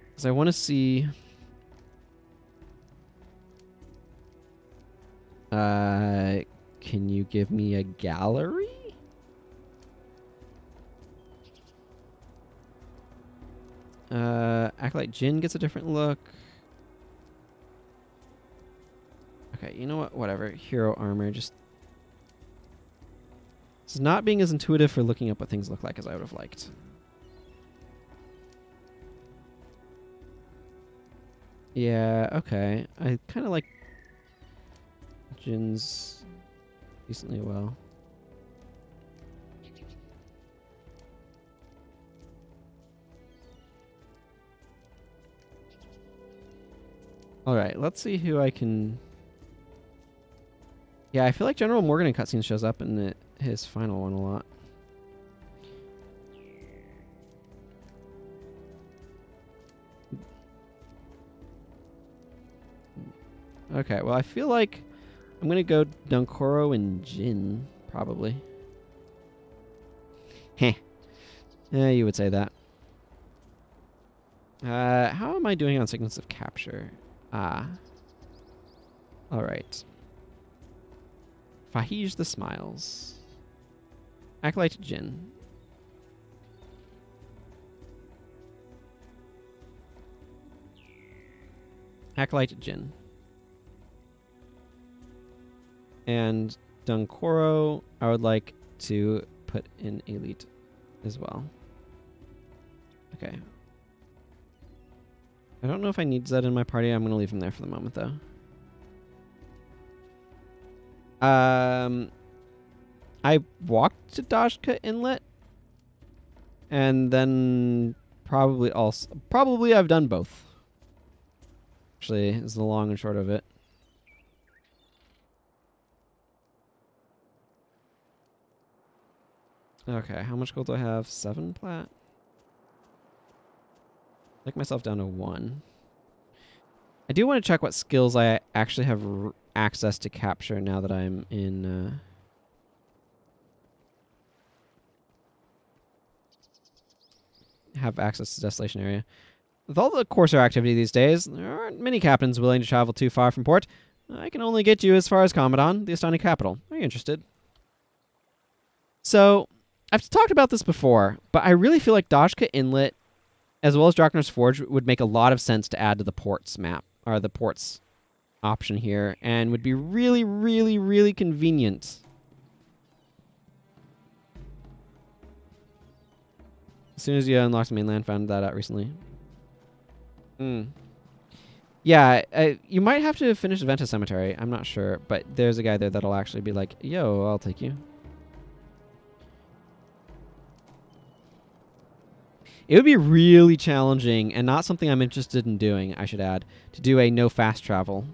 Because I want to see... can you give me a gallery? Acolyte Jin gets a different look. Okay, you know what? Whatever. Hero armor. Just... It's not being as intuitive for looking up what things look like as I would have liked. Yeah, okay. I kind of like Jin's decently well. Alright, let's see who I can... Yeah, I feel like General Morgan in cutscenes shows up in his final one a lot. Okay, well, I feel like I'm going to go Dunkoro and Jin, probably. Heh. Yeah, you would say that. How am I doing on Signals of Capture? Alright. Fahij the Smiles. Acolyte Jin. Acolyte Jin. And Dunkoro, I would like to put in Elite as well. Okay. I don't know if I need Zed in my party. I'm going to leave him there for the moment, though. I walked to Dajkah Inlet, and then probably I've done both. Actually, is the long and short of it. Okay, how much gold do I have? 7 plat? Take myself down to 1. I do want to check what skills I actually have access to capture now that I'm in... have access to Desolation area. With all the Corsair activity these days, there aren't many captains willing to travel too far from port. I can only get you as far as Commandant, the Estani capital. Are you interested? So, I've talked about this before, but I really feel like Dajkah Inlet, as well as Draknar's Forge, would make a lot of sense to add to the ports map, or the ports option here, and would be really, really, really convenient. As soon as you unlocked the mainland, found that out recently. Yeah, you might have to finish Venta Cemetery. I'm not sure, but there's a guy there that'll actually be like, yo, I'll take you. It would be really challenging, and not something I'm interested in doing, I should add, to do a no fast travel.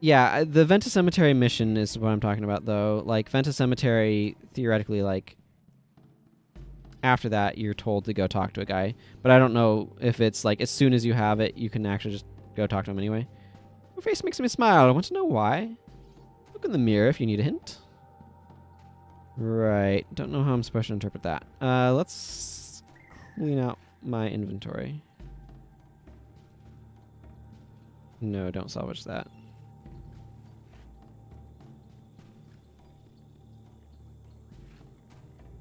Yeah, the Venta Cemetery mission is what I'm talking about, though. Like, Venta Cemetery, theoretically, like, after that, you're told to go talk to a guy. But I don't know if it's, like, as soon as you have it, you can actually just go talk to him anyway. Your face makes me smile. I want to know why. Look in the mirror if you need a hint. Right. Don't know how I'm supposed to interpret that. Let's clean out my inventory. No, don't salvage that.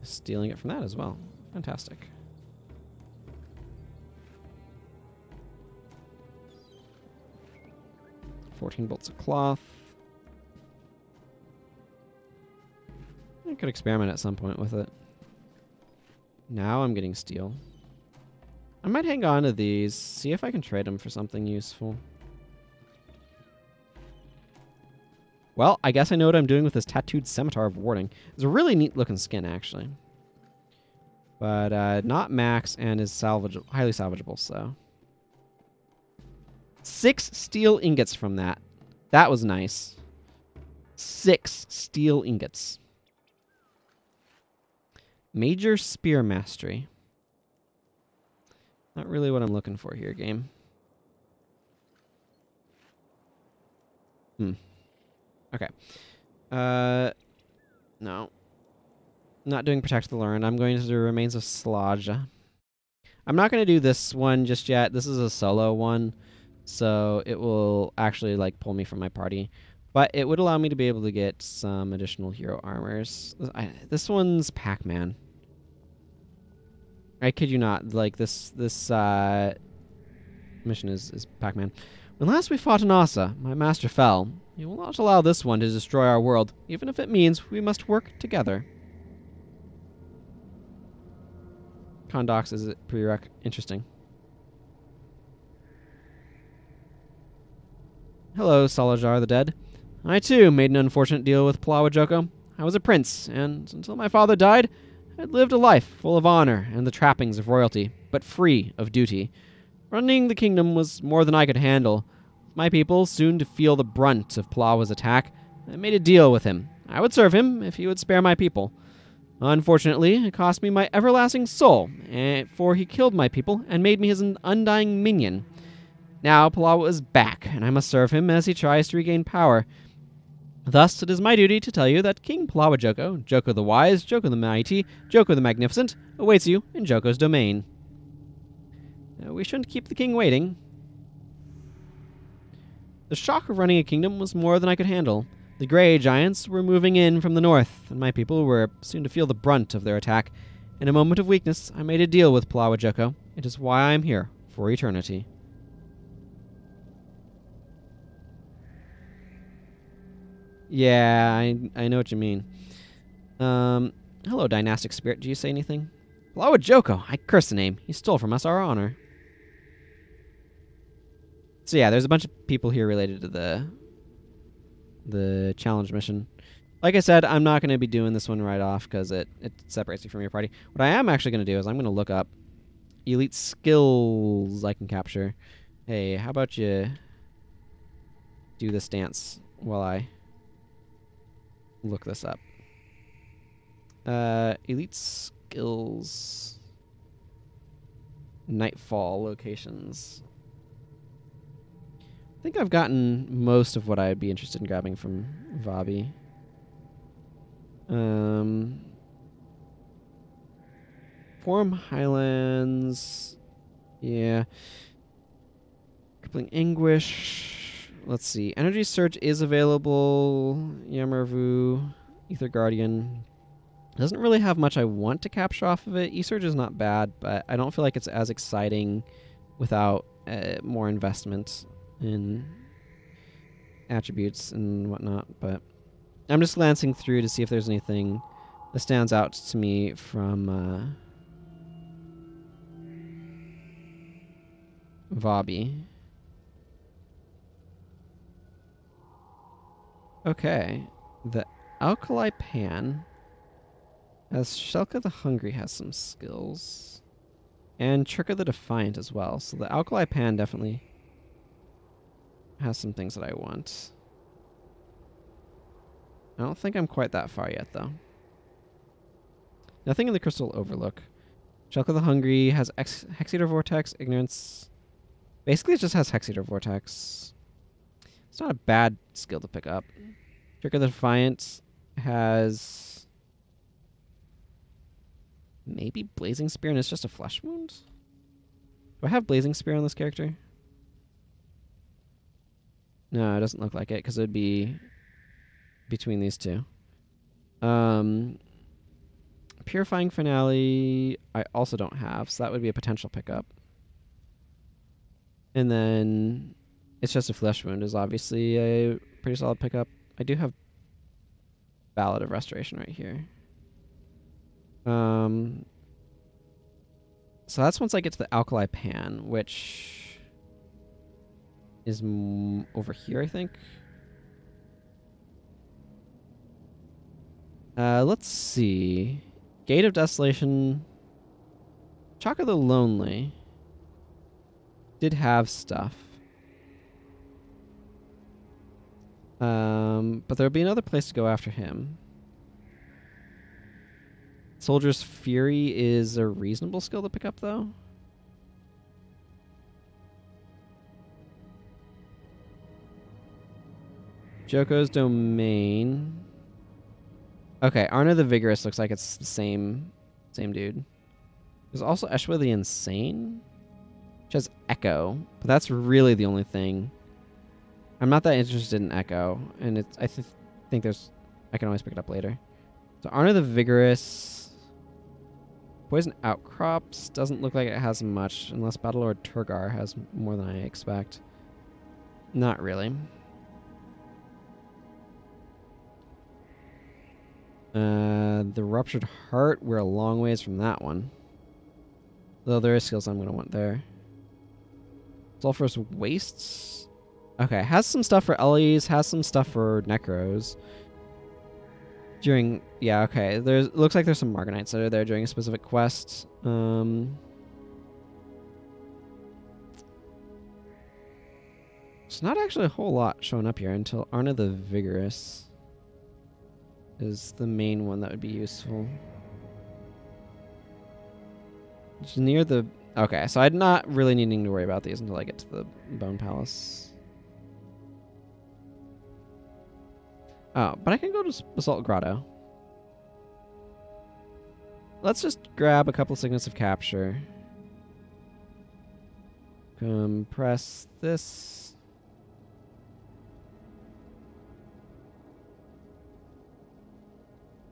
Stealing it from that as well. Fantastic. $14 bolts of cloth. I could experiment at some point with it. Now I'm getting steel. I might hang on to these, see if I can trade them for something useful. Well, I guess I know what I'm doing with this tattooed Scimitar of Warding. It's a really neat looking skin, actually. But not max and is salvageable, highly salvageable, so. 6 steel ingots from that. That was nice. 6 steel ingots. Major Spear Mastery. Not really what I'm looking for here, game. Okay. No. Not doing Protect the Learned. I'm going to do Remains of Slaja. I'm not going to do this one just yet. This is a solo one, so it will actually like pull me from my party. But it would allow me to be able to get some additional hero armors. This one's Pac-Man. I kid you not. Like this mission is Pac-Man. When last we fought in Asa, my master fell. You will not allow this one to destroy our world, even if it means we must work together. Condox is prereq. Interesting. Hello, Salajar the Dead. I too made an unfortunate deal with Palawa Joko. I was a prince, and until my father died, I had lived a life full of honor and the trappings of royalty, but free of duty. Running the kingdom was more than I could handle. My people, soon to feel the brunt of Palawa's attack, I made a deal with him. I would serve him if he would spare my people. Unfortunately, it cost me my everlasting soul, for he killed my people and made me his undying minion. Now Palawa is back, and I must serve him as he tries to regain power. Thus, it is my duty to tell you that King Palawa Joko, Joko the Wise, Joko the Mighty, Joko the Magnificent, awaits you in Joko's domain. We shouldn't keep the king waiting. The shock of running a kingdom was more than I could handle. The Grey Giants were moving in from the north, and my people were soon to feel the brunt of their attack. In a moment of weakness, I made a deal with Palawa Joko. It is why I am here, for eternity. Yeah, I know what you mean. Hello, dynastic spirit. Do you say anything? Palawa Joko! I curse the name. He stole from us our honor. So yeah, there's a bunch of people here related to the challenge mission. Like I said, I'm not going to be doing this one right off because it separates you from your party. What I am actually going to do is I'm going to look up elite skills I can capture. Hey, how about you do this dance while I look this up. Elite skills. Nightfall locations. I think I've gotten most of what I'd be interested in grabbing from Vabi. Forum Highlands. Yeah. Crippling Anguish. Let's see. Energy Surge is available. Yamarvu. Ether Guardian. Doesn't really have much I want to capture off of it. E-Surge is not bad, but I don't feel like it's as exciting without more investment in attributes and whatnot. But I'm just glancing through to see if there's anything that stands out to me from Vabi. Okay. The Alkali Pan as Shelka the Hungry has some skills. And Churka the Defiant as well. So the Alkali Pan definitely has some things that I want. I don't think I'm quite that far yet, though. Nothing in the Crystal Overlook. Shelka the Hungry has Hexeater Vortex, Ignorance. Basically, it just has Hexeater Vortex. It's not a bad skill to pick up. Churka the Defiant has maybe Blazing Spear, and it's just a flesh wound? Do I have Blazing Spear on this character? No, it doesn't look like it, because it would be between these two. Purifying Finale, I also don't have, so that would be a potential pickup. And then it's just a flesh wound is obviously a pretty solid pickup. I do have Ballad of Restoration right here. So that's once I get to the Alkali Pan, which is over here, I think. Let's see. Gate of Desolation. Chaka the Lonely did have stuff. But there would be another place to go after him. Soldier's Fury is a reasonable skill to pick up, though. Joko's Domain. Okay, Arna the Vigorous looks like it's the same dude. There's also Eshwa the Insane, which has Echo, but that's really the only thing. I'm not that interested in Echo, and I think I can always pick it up later. So Arna the Vigorous. Poison Outcrops doesn't look like it has much, unless Battlelord Turgar has more than I expect. Not really. The Ruptured Heart, we're a long ways from that one. Though there is skills I'm going to want there. Sulphurous Wastes. Okay, has some stuff for Ellies, has some stuff for Necros. Yeah, okay. Looks like there's some Margonites that are there during a specific quest. There's not actually a whole lot showing up here until Arna the Vigorous is the main one that would be useful. It's near the... Okay, so I'm not really needing to worry about these until I get to the Bone Palace. Oh, but I can go to Basalt Grotto. Let's just grab a couple signets of capture. Compress this.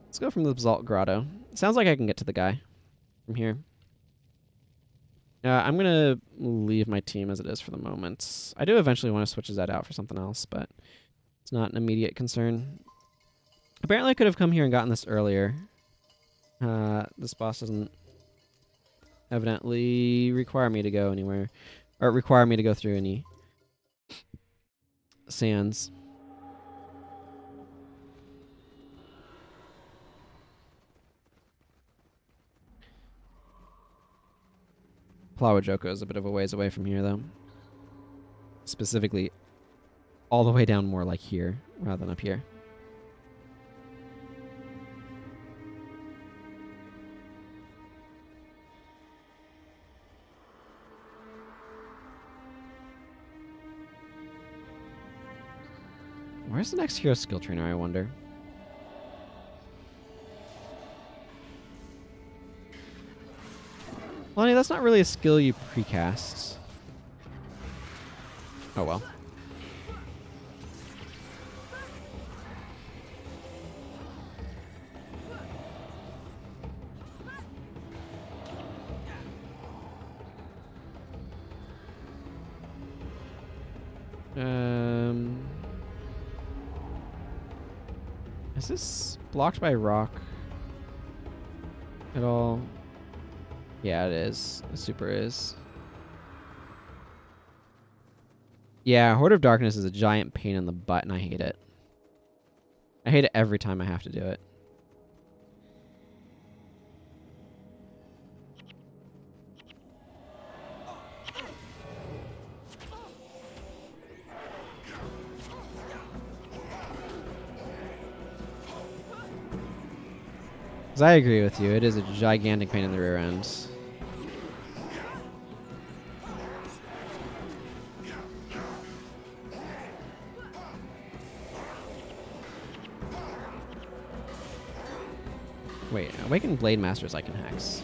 Let's go from the Basalt Grotto. Sounds like I can get to the guy from here. I'm going to leave my team as it is for the moment. I do eventually want to switch that out for something else, but it's not an immediate concern. Apparently I could have come here and gotten this earlier. This boss doesn't evidently require me to go anywhere, or require me to go through any sands. Palawa Joko is a bit of a ways away from here, though. Specifically, all the way down more like here, rather than up here. Where's the next hero skill trainer, I wonder? Well, I mean, that's not really a skill you precast. Oh well. Is this blocked by rock at all? Yeah, it is. It super is. Yeah, Horde of Darkness is a giant pain in the butt, and I hate it. I hate it every time I have to do it. I agree with you. It is a gigantic pain in the rear end. Wait, Awakened Blade Masters I can hex.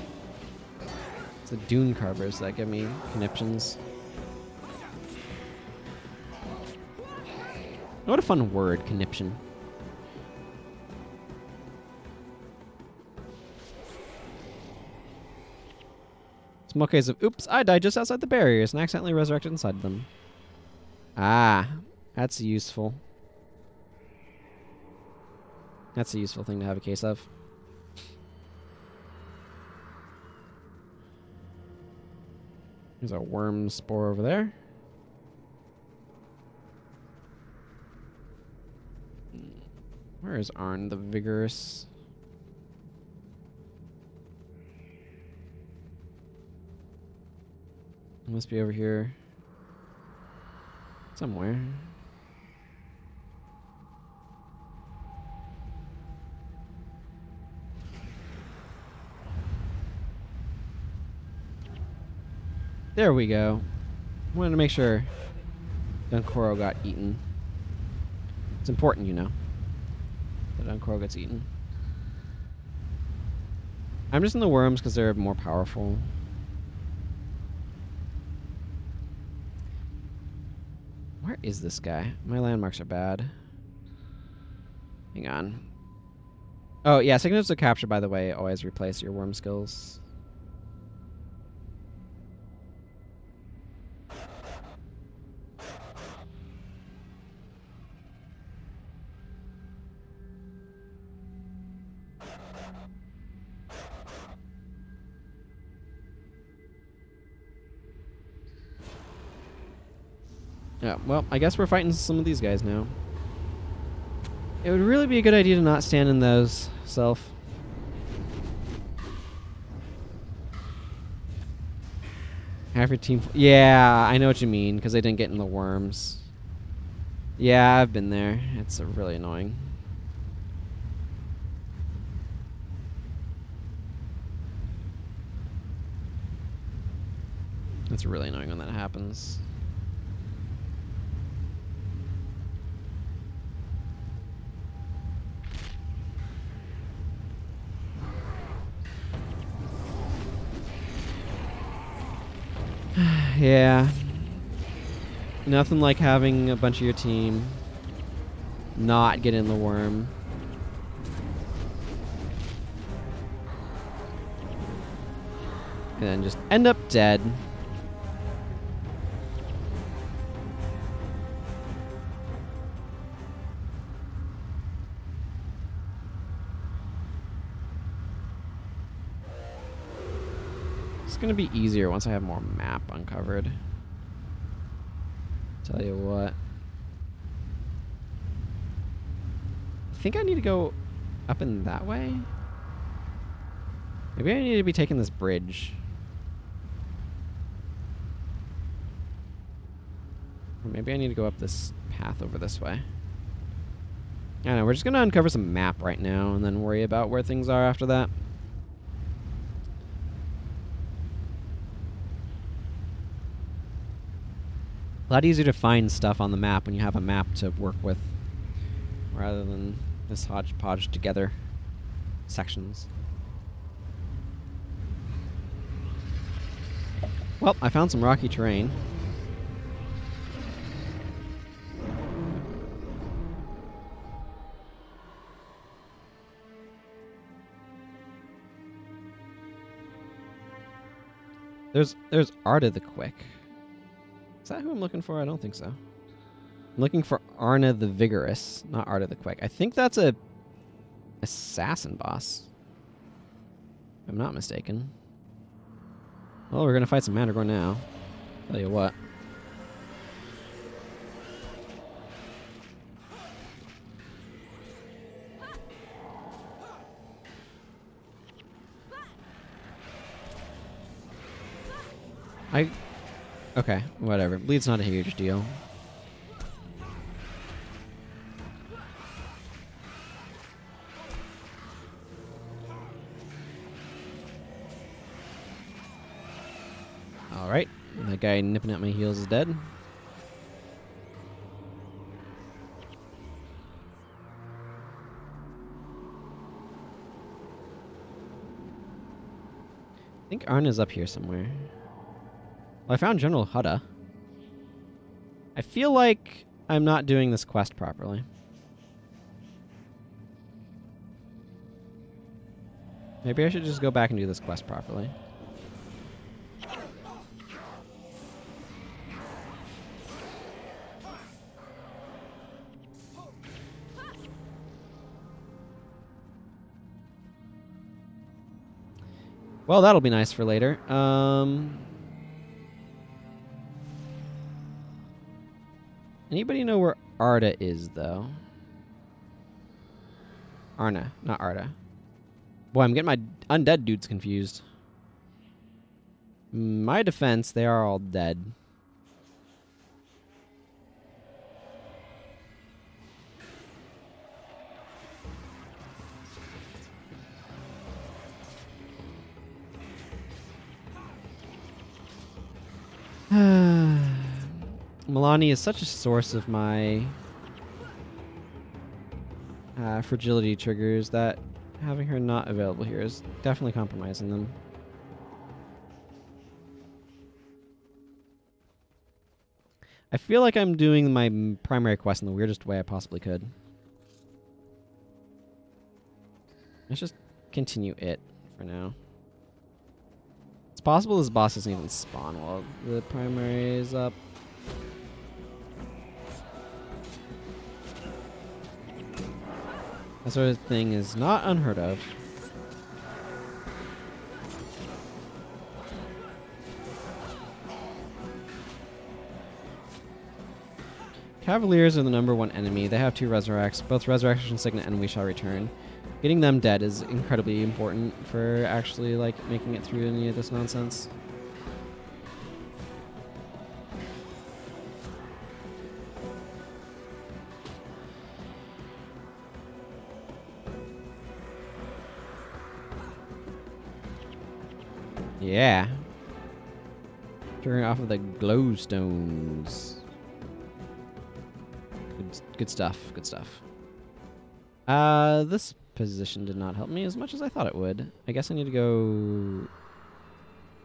It's the Dune Carvers that give me conniptions. What a fun word, conniption. Small case of, oops, I died just outside the barriers and accidentally resurrected inside them. Ah, that's useful. That's a useful thing to have a case of. There's a worm spore over there. Where is Arn the Vigorous? It must be over here somewhere. There we go. Wanted to make sure Dunkoro got eaten. It's important, you know, that Dunkoro gets eaten. I'm just in the worms because they're more powerful. Where is this guy? My landmarks are bad. Hang on. Oh, yeah, signals of capture, by the way, always replace your worm skills. Yeah, well, I guess we're fighting some of these guys now. It would really be a good idea to not stand in those, Self. Half your team... Yeah, I know what you mean, because they didn't get in the worms. Yeah, I've been there. It's really annoying. It's really annoying when that happens. Yeah. Nothing like having a bunch of your team not get in the worm. And then just end up dead. It's gonna be easier once I have more map uncovered. Tell you what. I think I need to go up in that way. Maybe I need to be taking this bridge. Or maybe I need to go up this path over this way. I don't know, we're just gonna uncover some map right now and then worry about where things are after that. A lot easier to find stuff on the map when you have a map to work with, rather than this hodgepodge together sections. Well, I found some rocky terrain. There's Arda the Quick. Is that who I'm looking for? I don't think so. I'm looking for Arna the Vigorous, not Arda the Quick. I think that's a assassin boss, if I'm not mistaken. Well, we're gonna fight some Mandragore now. Tell you what. Okay, whatever. Bleed's not a huge deal. Alright, that guy nipping at my heels is dead. I think Arna's up here somewhere. Well, I found General Hutta. I feel like I'm not doing this quest properly. Maybe I should just go back and do this quest properly. Well, that'll be nice for later. Anybody know where Arda is, though? Arna, not Arda. Boy, I'm getting my undead dudes confused. My defense, they are all dead. Milani is such a source of my fragility triggers that having her not available here is definitely compromising them. I feel like I'm doing my primary quest in the weirdest way I possibly could. Let's just continue it for now. It's possible this boss doesn't even spawn while the primary is up. That sort of thing is not unheard of. Cavaliers are the #1 enemy. They have 2 resurrects. Both resurrection signet and we shall return. Getting them dead is incredibly important for actually like making it through any of this nonsense. Yeah. Triggering off of the glowstones. Good stuff. Good stuff. This position did not help me as much as I thought it would. I guess I need to go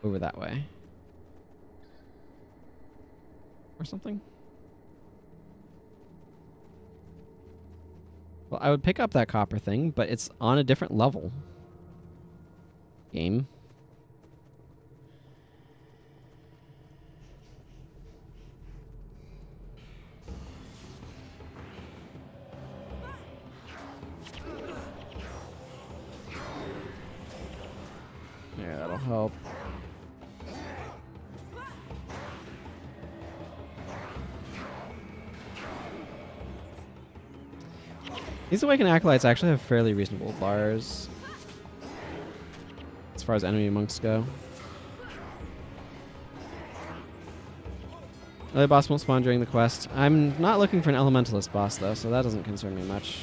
over that way. Or something. Well, I would pick up that copper thing, but it's on a different level. Game. Yeah, that'll help. These Awakened Acolytes actually have fairly reasonable bars as far as enemy monks go. Other boss won't spawn during the quest. I'm not looking for an Elementalist boss though, so that doesn't concern me much.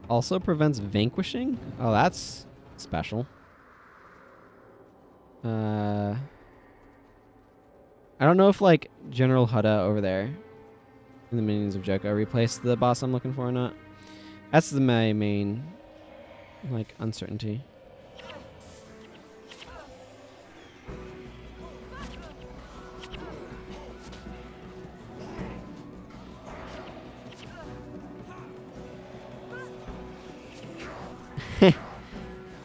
Also prevents vanquishing? Oh, that's special. I don't know if, like, General Horde over there in the Minions of Joko replaced the boss I'm looking for or not. That's my main, like, uncertainty.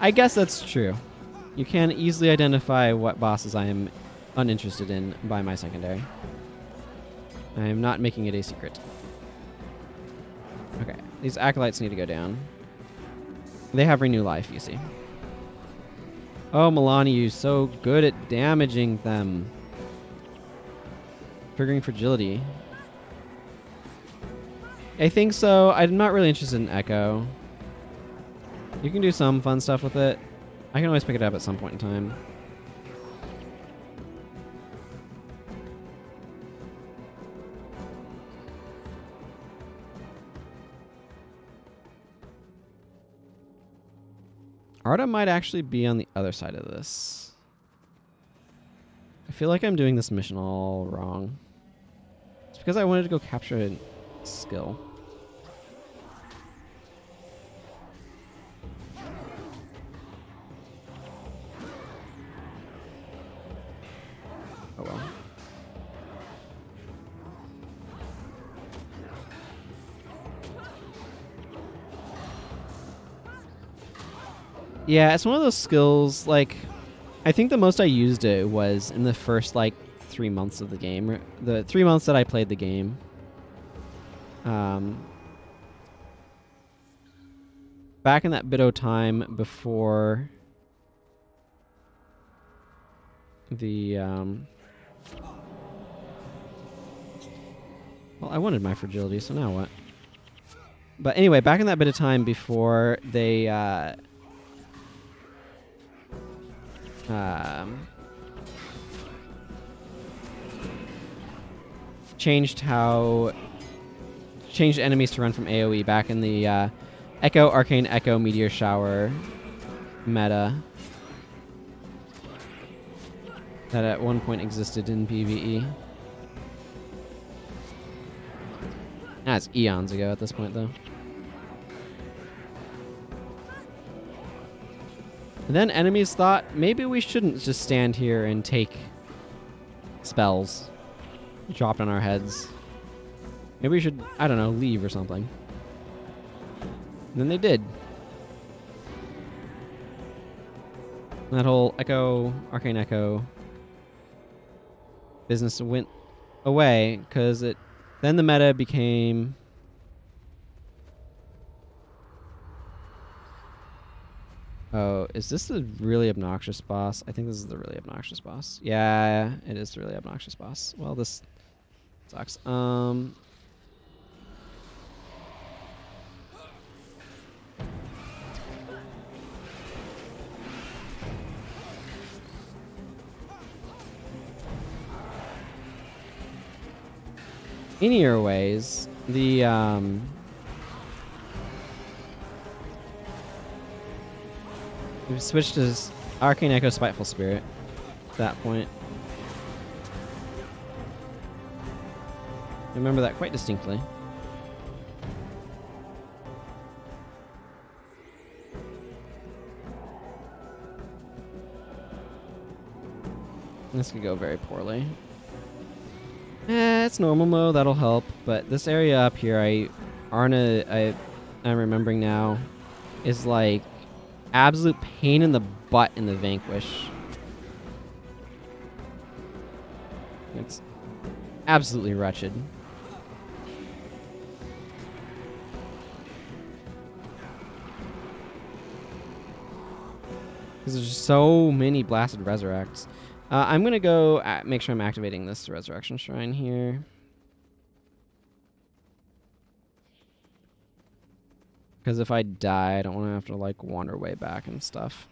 I guess that's true. You can easily identify what bosses I am uninterested in by my secondary. I am not making it a secret. Okay, these acolytes need to go down. They have renew life, you see. Oh, Milani, you're so good at damaging them. Triggering fragility. I think so. I'm not really interested in Echo. You can do some fun stuff with it. I can always pick it up at some point in time. Arda might actually be on the other side of this. I feel like I'm doing this mission all wrong. It's because I wanted to go capture a skill. Oh well. Yeah, it's one of those skills, like, I think the most I used it was in the first, like, 3 months of the game. The 3 months that I played the game. Back in that bit of time before the, well, I wanted my fragility, so now what? But anyway, back in that bit of time before they, changed enemies to run from AoE back in the Echo, Arcane Echo, Meteor Shower meta that at one point existed in PvE. That's eons ago at this point, though. And then enemies thought, maybe we shouldn't just stand here and take spells dropped on our heads. Maybe we should, I don't know, leave or something. And then they did. That whole Echo, Arcane Echo business went away because then the meta became oh, is this the really obnoxious boss? I think this is the really obnoxious boss. Yeah, it is the really obnoxious boss. Well, this sucks. inier ways, the we've switched to Arcane Echo Spiteful Spirit at that point. I remember that quite distinctly. This could go very poorly. It's normal mode, that'll help, but this area up here, I'm remembering now, is like absolute pain in the butt in the Vanquish. It's absolutely wretched. Because there's so many blasted resurrects. I'm going to go make sure I'm activating this Resurrection Shrine here. Because if I die, I don't want to have to, like, wander way back and stuff.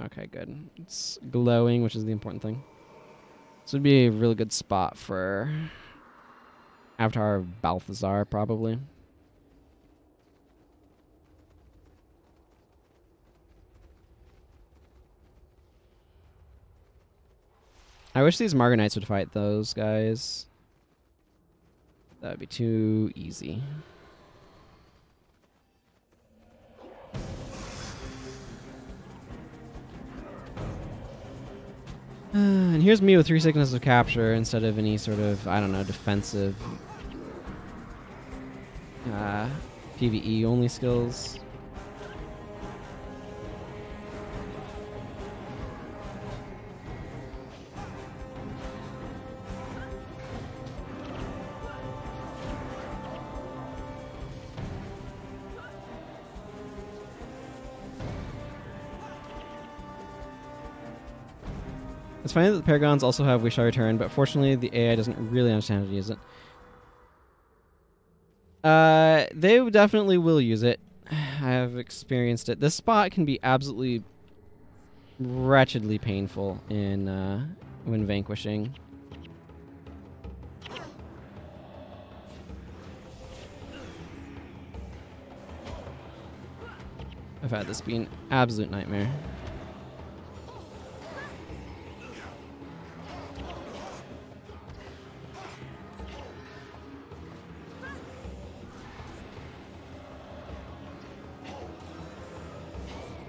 Okay, good. It's glowing, which is the important thing. This would be a really good spot for Avatar of Balthazar, probably. I wish these Margonites would fight those guys. That would be too easy. And here's me with 3 seconds of capture instead of any sort of, I don't know, defensive PvE only skills. It's funny that the Paragons also have We Shall Return, but fortunately the AI doesn't really understand how to use it. They definitely will use it. I have experienced it. This spot can be absolutely wretchedly painful in when vanquishing. I've had this be an absolute nightmare.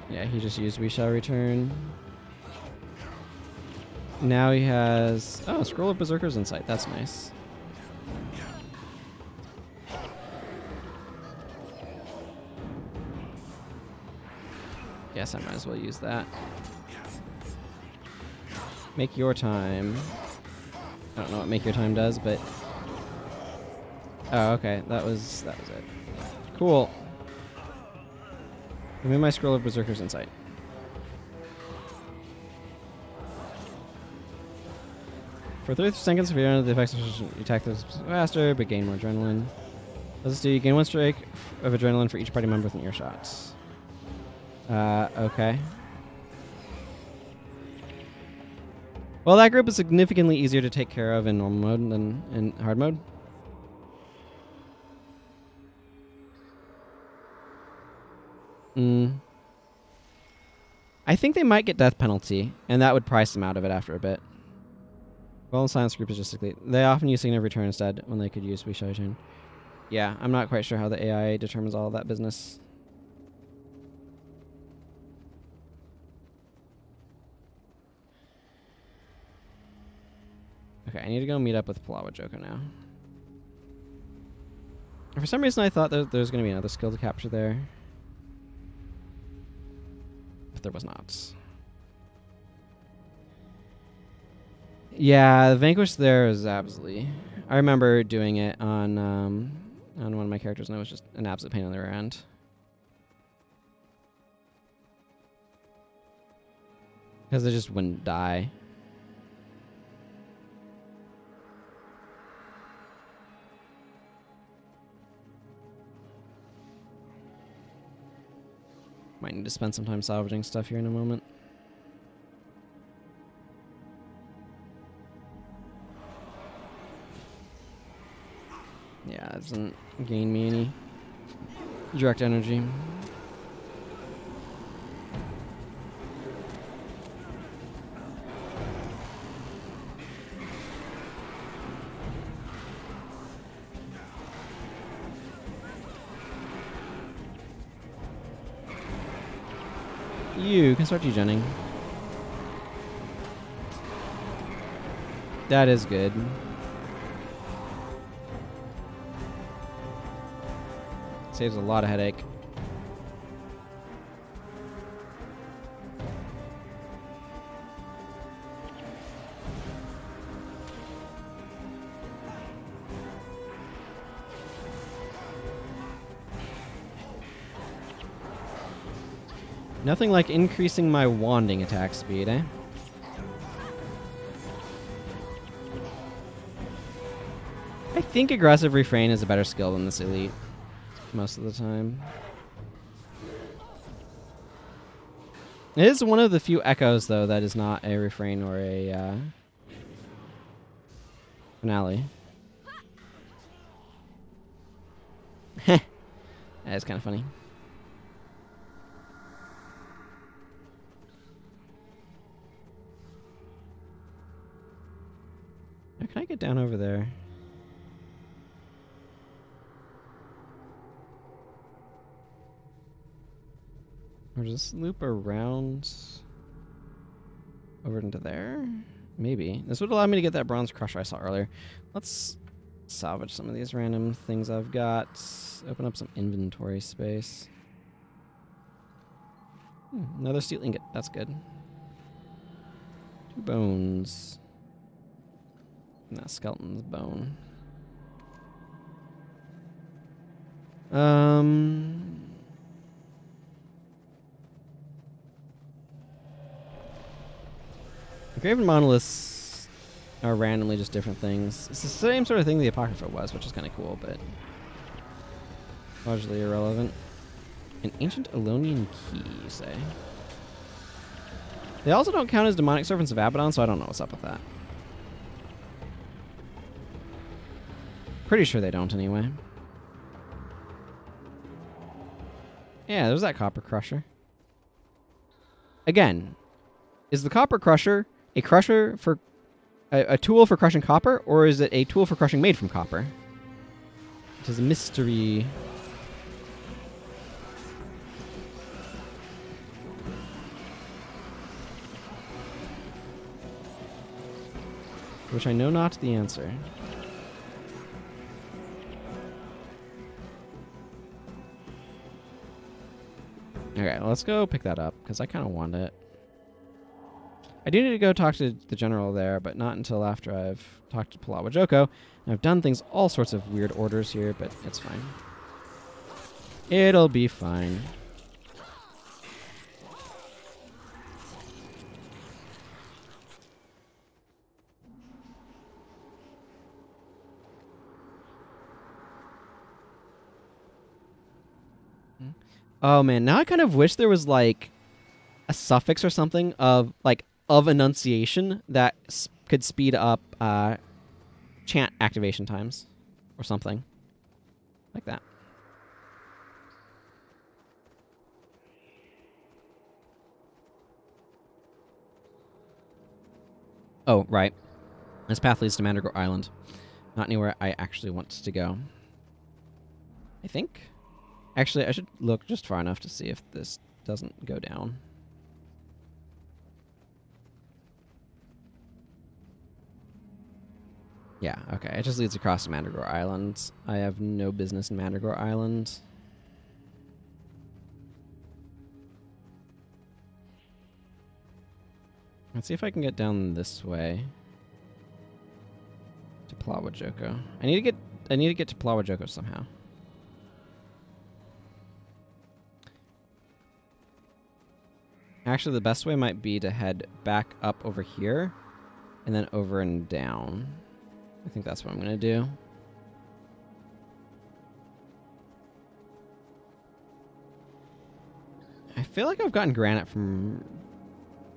Yeah, he just used We Shall Return. Now he has... Oh, Scroll of Berserker's Insight. That's nice. Guess I might as well use that. Make Your Time. I don't know what Make Your Time does, but... Oh, okay. That was it. Cool. Remove my Scroll of Berserker's Insight. For 30 seconds, if you're under the effects, you attack this faster, but gain more adrenaline. What does this do? You gain 1 strike of adrenaline for each party member within earshot. Okay. Well, that group is significantly easier to take care of in normal mode than in hard mode. I think they might get death penalty, and that would price them out of it after a bit. Well, in Silence Group is just like they often use Sign of Return instead when they could use We Shall Return. Yeah, I'm not quite sure how the AI determines all of that business. Okay, I need to go meet up with Palawa Joko now. For some reason, I thought that there was going to be another skill to capture there. There was not. Yeah, the Vanquish there is absolutely... I remember doing it on one of my characters, and it was just an absolute pain in the rear end. Because they just wouldn't die. Might need to spend some time salvaging stuff here in a moment. doesn't gain me any direct energy. You can start degenning. That is good. Saves a lot of headache. Nothing like increasing my wanding attack speed, eh? I think aggressive refrain is a better skill than this elite most of the time. It is one of the few echoes, though, that is not a refrain or a finale. Heh. That is kind of funny. Now, can I get down over there? Or just loop around over into there? Maybe. This would allow me to get that bronze crusher I saw earlier. Let's salvage some of these random things I've got. Open up some inventory space. Another steel ingot. That's good. 2 bones. And that skeleton's bone. Graven monoliths are randomly just different things. It's the same sort of thing the Apocrypha was, which is kind of cool, but largely irrelevant. An ancient Elonian key, you say? They also don't count as demonic servants of Abaddon, so I don't know what's up with that. Pretty sure they don't, anyway. Yeah, there's that copper crusher. Again, is the copper crusher a crusher for a tool for crushing copper, or is it a tool for crushing made from copper? It is a mystery. Which I know not the answer. Okay, let's go pick that up, because I kind of want it. I do need to go talk to the general there, but not until after I've talked to Palawa Joko. And I've done things all sorts of weird orders here, but it's fine. It'll be fine. Oh man, now I kind of wish there was like a suffix or something of like of enunciation that could speed up chant activation times or something like that. Oh, right. This path leads to Mandragore Island. Not anywhere I actually want to go. I think. Actually, I should look just far enough to see if this doesn't go down. Yeah, okay. It just leads across to Mandragore Island. I have no business in Mandragore Island. Let's see if I can get down this way to Palawa Joko. I need to get to Palawa Joko somehow. Actually, the best way might be to head back up over here and then over and down. I think that's what I'm going to do. I feel like I've gotten granite from...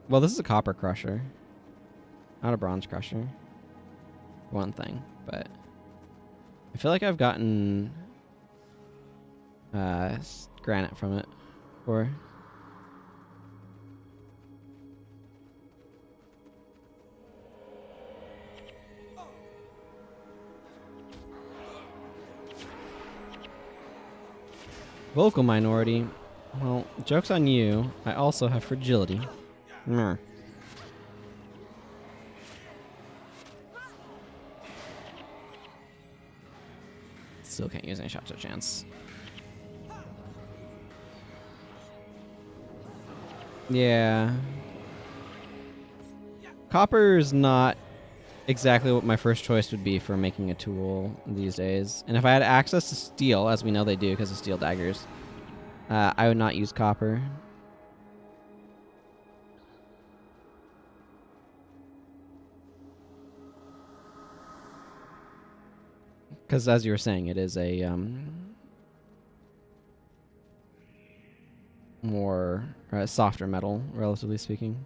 Well, this is a copper crusher. Not a bronze crusher. One thing, but... I feel like I've gotten granite from it before. Vocal minority. Well, joke's on you. I also have fragility. Meh. Still can't use any shots of chance. Yeah. Copper is not exactly what my first choice would be for making a tool these days. And if I had access to steel, as we know they do because of steel daggers, I would not use copper. Because as you were saying, it is a more softer metal, relatively speaking.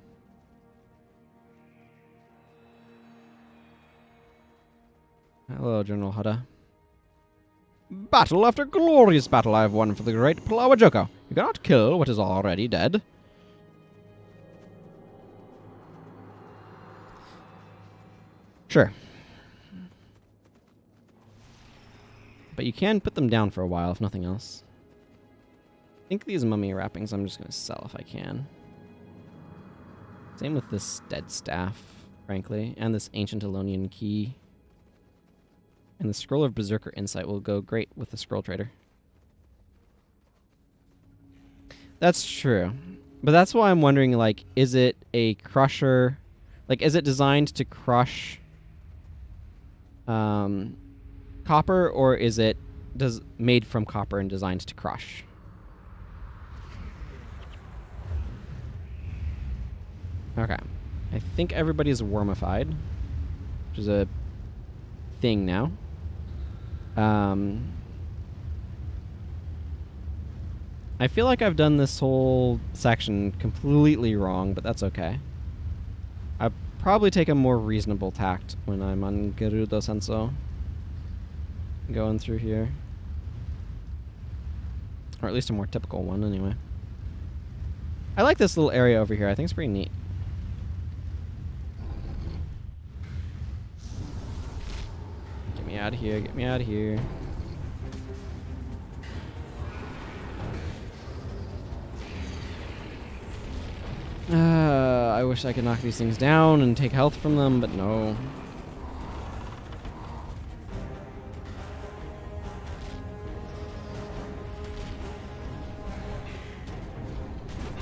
Hello, General Horde. Battle after glorious battle I have won for the great Palawa Joko. You cannot kill what is already dead. Sure. But you can put them down for a while, if nothing else. I think these mummy wrappings I'm just going to sell if I can. Same with this dead staff, frankly, and this ancient Elonian key. And the Scroll of Berserker Insight will go great with the Scroll Trader. That's true. But that's why I'm wondering, like, is it a crusher? Like, is it designed to crush copper, or is it made from copper and designed to crush? Okay. I think everybody's wormified, which is a thing now. I feel like I've done this whole section completely wrong, but that's okay. I'll probably take a more reasonable tact when I'm on Gerudo Senso. Going through here. Or at least a more typical one, anyway. I like this little area over here. I think it's pretty neat. Get me out of here. Get me out of here. I wish I could knock these things down and take health from them, but no.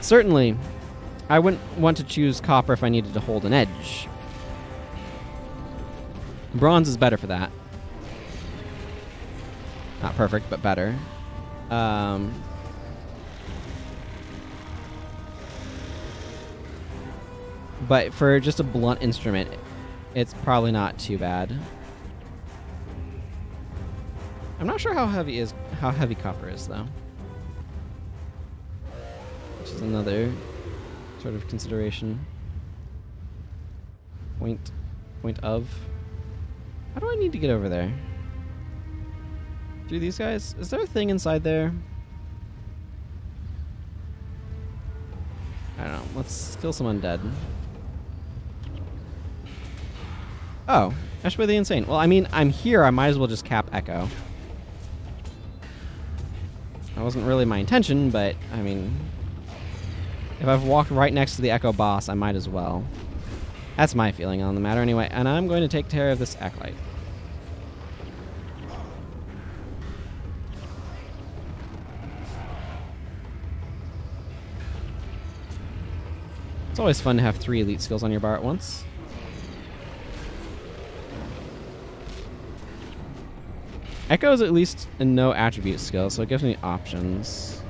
Certainly, I wouldn't want to choose copper if I needed to hold an edge. Bronze is better for that. Not perfect, but better. But for just a blunt instrument, it's probably not too bad. I'm not sure how heavy copper is, though. Which is another sort of consideration. Point of. How do I need to get over there? Through these guys? Is there a thing inside there? I don't know. Let's kill some undead. Oh, Eshway the Insane. Well, I mean, I'm here. I might as well just cap Echo. That wasn't really my intention, but, I mean, if I've walked right next to the Echo boss, I might as well. That's my feeling on the matter anyway, and I'm going to take care of this Acolyte. It's always fun to have 3 elite skills on your bar at once. Echo is at least a no attribute skill, so it gives me options.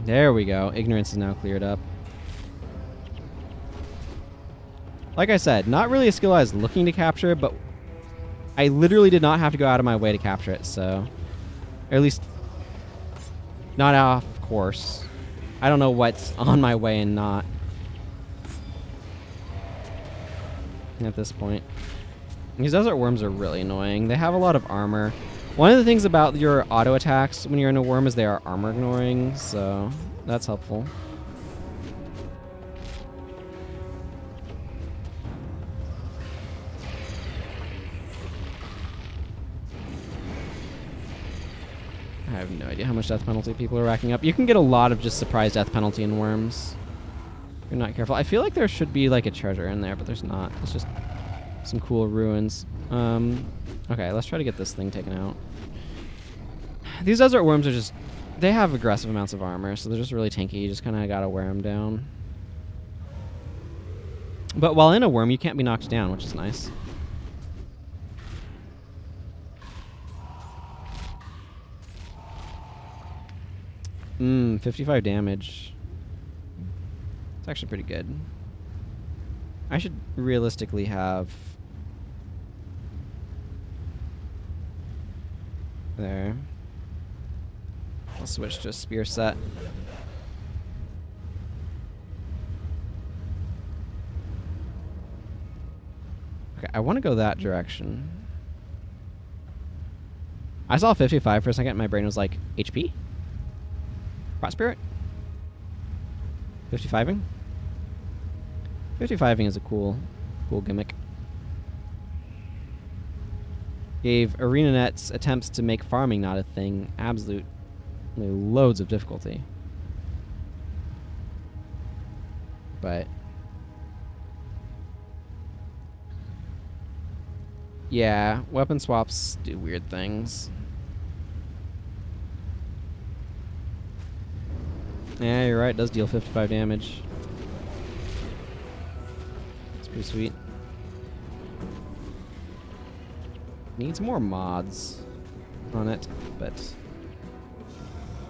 There we go. Ignorance is now cleared up. Like I said, not really a skill I was looking to capture, but I literally did not have to go out of my way to capture it, so... Or at least, not off course. I don't know what's on my way and not. At this point. These desert worms are really annoying. They have a lot of armor. One of the things about your auto attacks when you're in a worm is they are armor ignoring, so that's helpful. I have no idea how much death penalty people are racking up. You can get a lot of just surprise death penalty in worms. If you're not careful. I feel like there should be like a treasure in there, but there's not. It's just some cool ruins. Okay, let's try to get this thing taken out. These desert worms are just... They have aggressive amounts of armor, so they're just really tanky. You just kind of gotta wear them down. But while in a worm, you can't be knocked down, which is nice. 55 damage. It's actually pretty good. I should realistically have... There. I'll switch to a spear set. Okay, I want to go that direction. I saw 55 for a second, and my brain was like, HP? Rot Spirit? 55ing? 55ing is a cool gimmick. Gave ArenaNet's attempts to make farming not a thing absolutely loads of difficulty. But yeah, weapon swaps do weird things. Yeah, you're right, it does deal 55 damage. It's pretty sweet. Needs more mods on it, but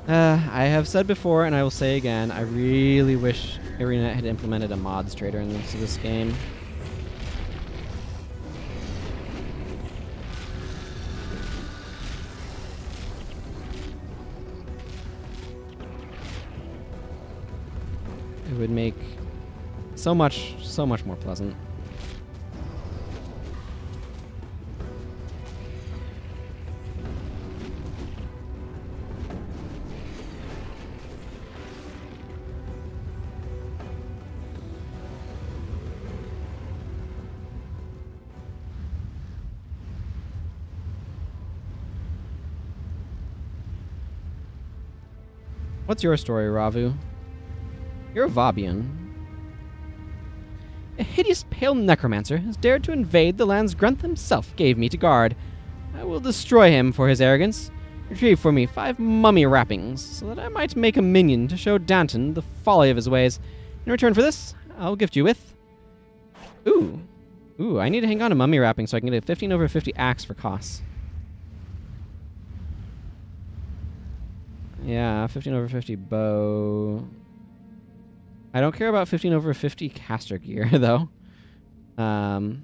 I have said before, and I will say again, I really wish ArenaNet had implemented a mods trader into this game. It would make so much more pleasant. What's your story, Ravu? You're a Vabian. A hideous pale necromancer has dared to invade the lands Grunt himself gave me to guard. I will destroy him for his arrogance. Retrieve for me 5 mummy wrappings, so that I might make a minion to show Danton the folly of his ways. In return for this, I'll gift you with... Ooh, I need to hang on to mummy wrapping so I can get a 15/50 axe for costs. Yeah, 15/50 bow. I don't care about 15/50 caster gear, though. But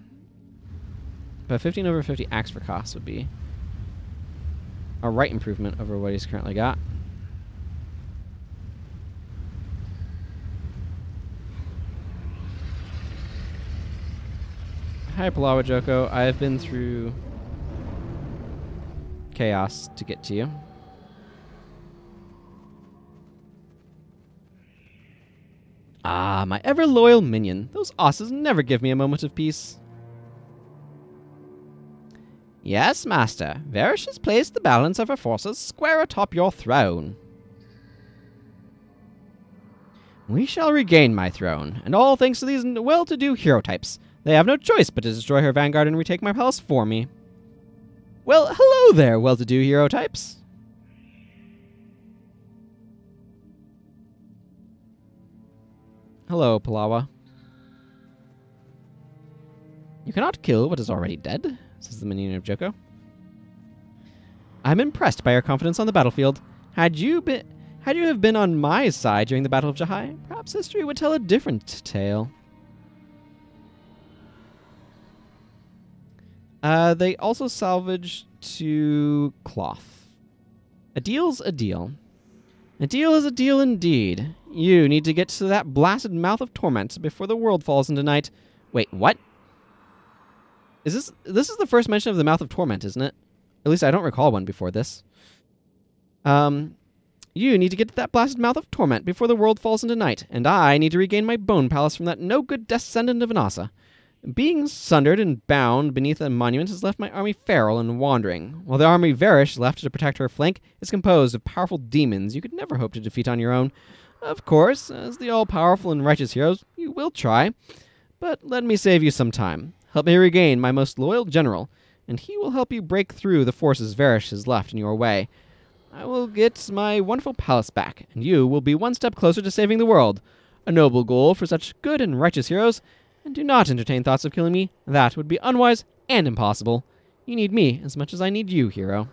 15/50 axe for costs would be a right improvement over what he's currently got. Hi, Palawa Joko. I have been through chaos to get to you. Ah, my ever-loyal minion. Those osses never give me a moment of peace. Yes, master. Varish has placed the balance of her forces square atop your throne. We shall regain my throne, and all thanks to these well-to-do hero types. They have no choice but to destroy her vanguard and retake my palace for me. Well, hello there, well-to-do hero types. Hello, Palawa. You cannot kill what is already dead, says the minion of Joko. I'm impressed by your confidence on the battlefield. Had you have been on my side during the Battle of Jahai, perhaps history would tell a different tale. They also salvage 2 cloth. A deal's a deal. A deal is a deal indeed. You need to get to that blasted mouth of torment before the world falls into night. Wait, what? This is the first mention of the mouth of torment, isn't it? At least I don't recall one before this. You need to get to that blasted mouth of torment before the world falls into night, and I need to regain my bone palace from that no-good descendant of Anasa. Being sundered and bound beneath a monument has left my army feral and wandering, while the army Varish left to protect her flank is composed of powerful demons you could never hope to defeat on your own. Of course, as the all-powerful and righteous heroes, you will try, but let me save you some time. Help me regain my most loyal general, and he will help you break through the forces Varish has left in your way. I will get my wonderful palace back, and you will be one step closer to saving the world. A noble goal for such good and righteous heroes, and do not entertain thoughts of killing me. That would be unwise and impossible. You need me as much as I need you, hero.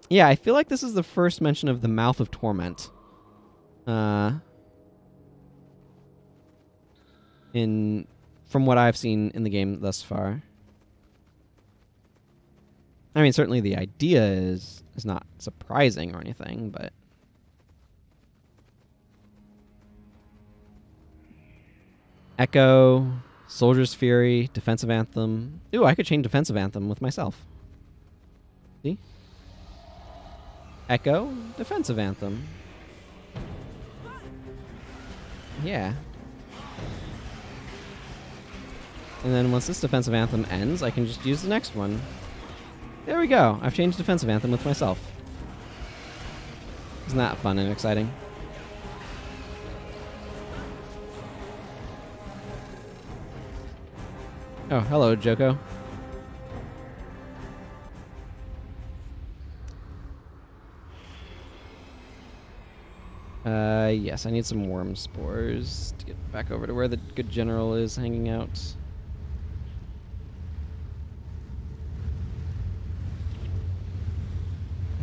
Yeah, I feel like this is the first mention of the Mouth of Torment. From what I've seen in the game thus far. I mean, certainly the idea is not surprising or anything, but... Echo, Soldier's Fury, Defensive Anthem. Ooh, I could chain Defensive Anthem with myself. See? Echo, Defensive Anthem. Yeah. And then once this Defensive Anthem ends, I can just use the next one. There we go. I've changed Defensive Anthem with myself. Isn't that fun and exciting? Oh, hello, Joko. Yes, I need some worm spores to get back over to where the good general is hanging out.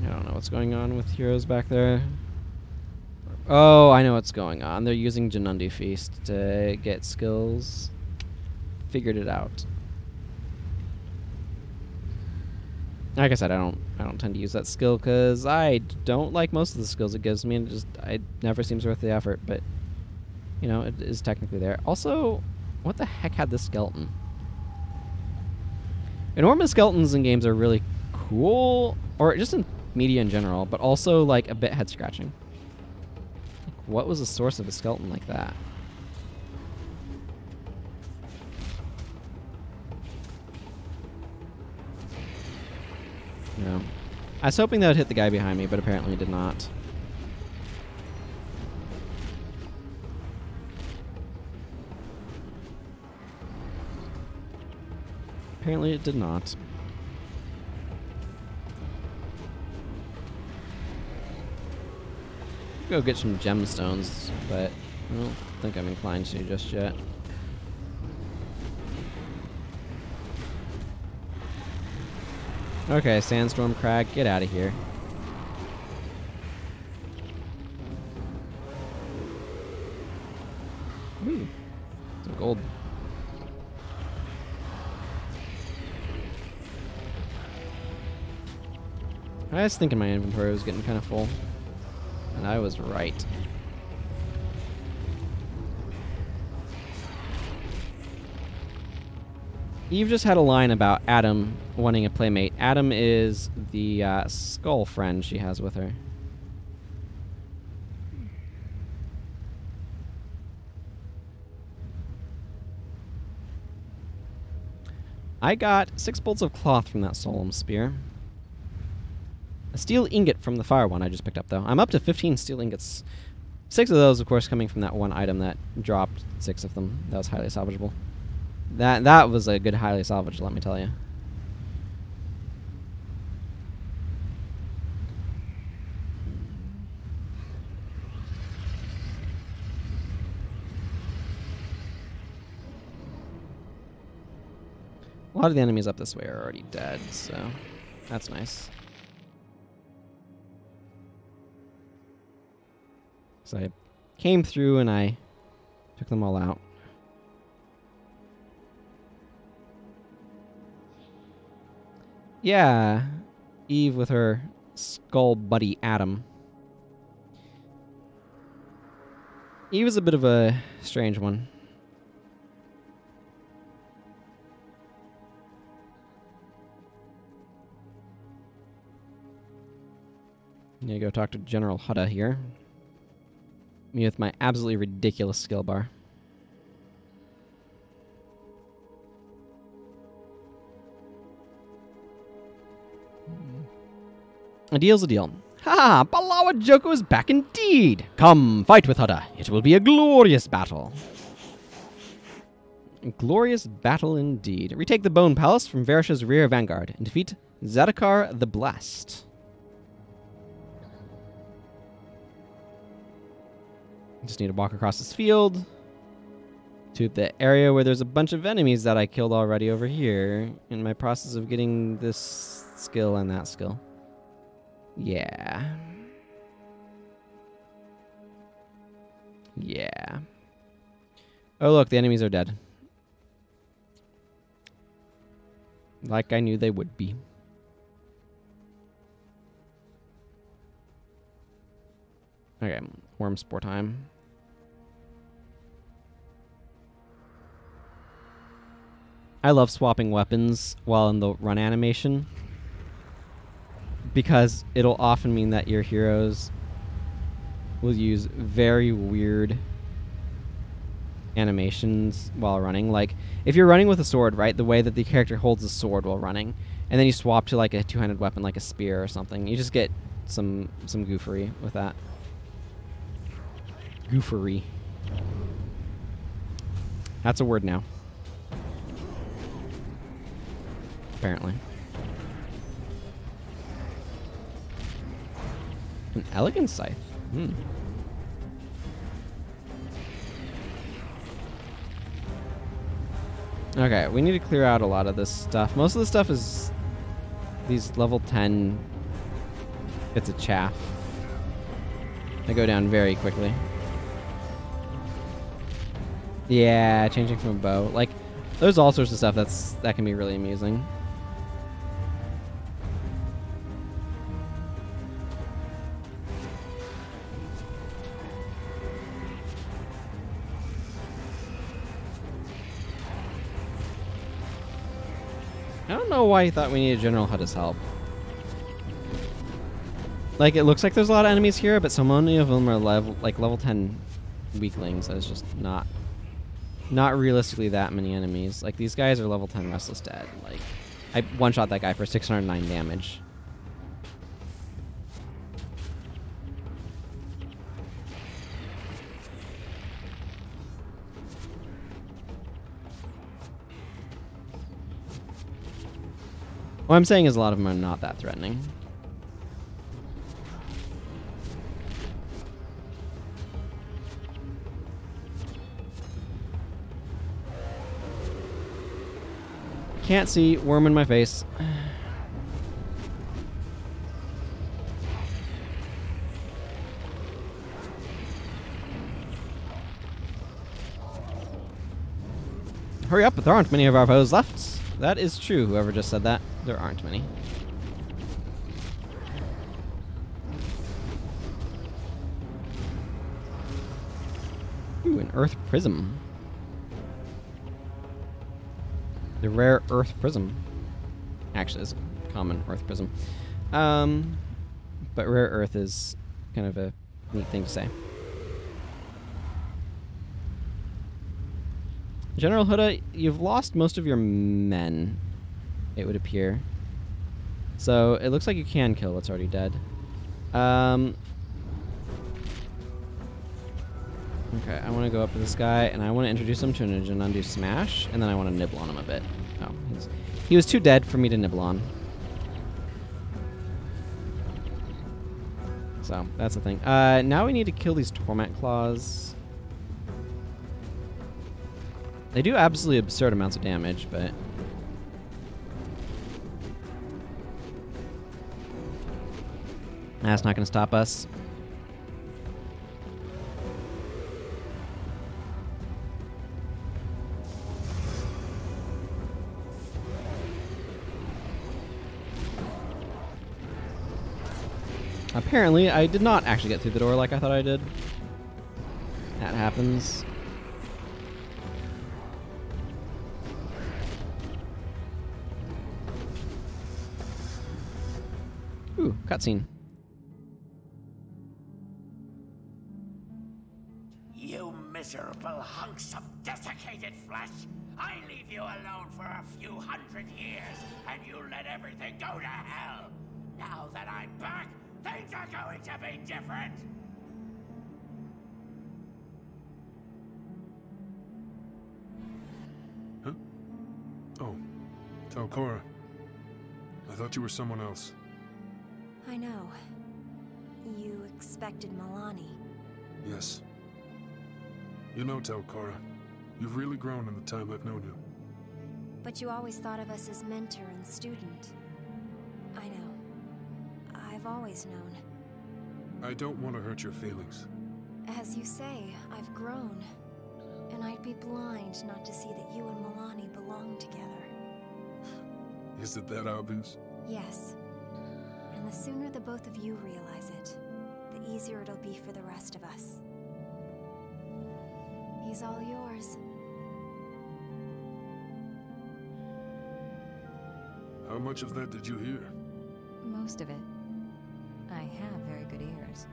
I don't know what's going on with heroes back there. Oh, I know what's going on. They're using Junundu Feast to get skills. Figured it out. Like I said, I don't tend to use that skill because I don't like most of the skills it gives me, and it never seems worth the effort. But you know, it is technically there. Also, what the heck had this skeleton? Enormous skeletons in games are really cool, or just in media in general, but also like a bit head scratching. Like, what was the source of a skeleton like that? No. I was hoping that would hit the guy behind me, but apparently it did not. Apparently it did not. Go get some gemstones, but I don't think I'm inclined to just yet. Okay, Sandstorm Crag, get out of here. Ooh, some gold. I was thinking my inventory was getting kind of full. And I was right. Eve just had a line about Adam wanting a playmate. Adam is the skull friend she has with her. I got 6 bolts of cloth from that solemn spear. A steel ingot from the fire one I just picked up, though. I'm up to 15 steel ingots. 6 of those, of course, coming from that one item that dropped 6 of them. That was highly salvageable. That was a good highly salvage, let me tell you. A lot of the enemies up this way are already dead, so that's nice. So I came through and I took them all out. Yeah, Eve with her skull buddy Adam. He was a bit of a strange one. I'm gonna go talk to General Horde here. Me with my absolutely ridiculous skill bar. A deal's a deal. Ha! Palawa Joko is back indeed! Come, fight with Horde. It will be a glorious battle. A glorious battle indeed. Retake the Bone Palace from Varish's rear vanguard and defeat Zadokar the Blessed. Just need to walk across this field to the area where there's a bunch of enemies that I killed already over here in my process of getting this skill and that skill. Yeah. Yeah. Oh, look, the enemies are dead. Like I knew they would be. Okay, worm spore time. I love swapping weapons while in the run animation, because it'll often mean that your heroes will use very weird animations while running. Like, if you're running with a sword, right, the way that the character holds the sword while running, and then you swap to like a two-handed weapon like a spear or something, you just get some goofery with that. Goofery. That's a word now. Apparently. An elegant scythe. Hmm. Okay, we need to clear out a lot of this stuff. Most of the stuff is these level 10 bits of chaff. They go down very quickly. Yeah, changing from a bow. Like, there's all sorts of stuff that can be really amusing. I don't know why he thought we needed General Hudde's help. Like, it looks like there's a lot of enemies here, but so many of them are level 10 weaklings. So it's just not realistically that many enemies. Like, these guys are level 10 Restless Dead. Like, I one-shot that guy for 609 damage. What I'm saying is a lot of them are not that threatening. Can't see. Worm in my face. Hurry up, there aren't many of our foes left. That is true, whoever just said that. There aren't many. Ooh, an Earth Prism. The rare Earth Prism. Actually, it's a common Earth Prism. But rare Earth is kind of a neat thing to say. General Horde, you've lost most of your men, it would appear. So it looks like you can kill what's already dead. Okay, I want to go up to this guy, and I want to introduce him to a Junundu Smash, and then I want to nibble on him a bit. Oh, he was too dead for me to nibble on. So, that's the thing. Now we need to kill these Torment Claws. They do absolutely absurd amounts of damage, but... that's not going to stop us. Apparently, I did not actually get through the door like I thought I did. That happens. Ooh, cutscene. You miserable hunks of desiccated flesh! I leave you alone for a few 100 years, and you let everything go to hell! Now that I'm back, things are going to be different! Huh? Oh, Talcora. I thought you were someone else. I know. You expected Milani. Yes. You know, Talcora, you've really grown in the time I've known you. But you always thought of us as mentor and student. I know. I've always known. I don't want to hurt your feelings. As you say, I've grown. And I'd be blind not to see that you and Milani belong together. Is it that obvious? Yes. And the sooner the both of you realize it, the easier it'll be for the rest of us. He's all yours. How much of that did you hear? Most of it. I have very good ears.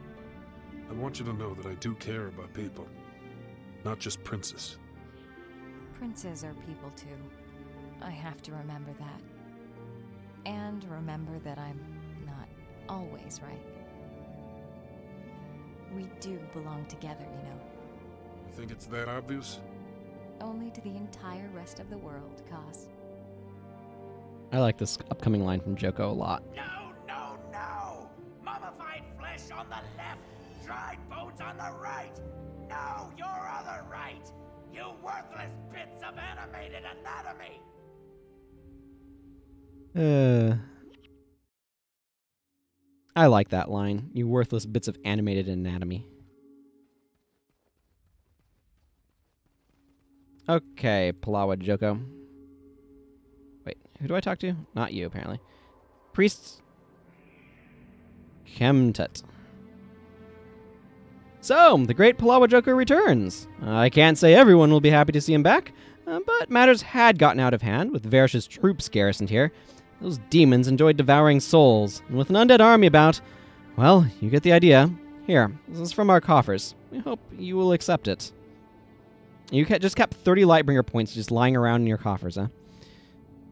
I want you to know that I do care about people. Not just princes. Princes are people too. I have to remember that. And remember that I'm not always right. We do belong together, you know. You think it's that obvious? Only to the entire rest of the world, Cos. I like this upcoming line from Joko a lot. No, no, no! Mummified flesh on the left, dried bones on the right! No, your other right! You worthless bits of animated anatomy! I like that line. You worthless bits of animated anatomy. Okay, Palawa Joko. Wait, who do I talk to? Not you, apparently. Priest Kemtut. So, the great Palawa Joko returns. I can't say everyone will be happy to see him back, but matters had gotten out of hand with Varish's troops garrisoned here. Those demons enjoyed devouring souls, and with an undead army about, well, you get the idea. Here, this is from our coffers. We hope you will accept it. You just kept 30 Lightbringer points just lying around in your coffers, huh?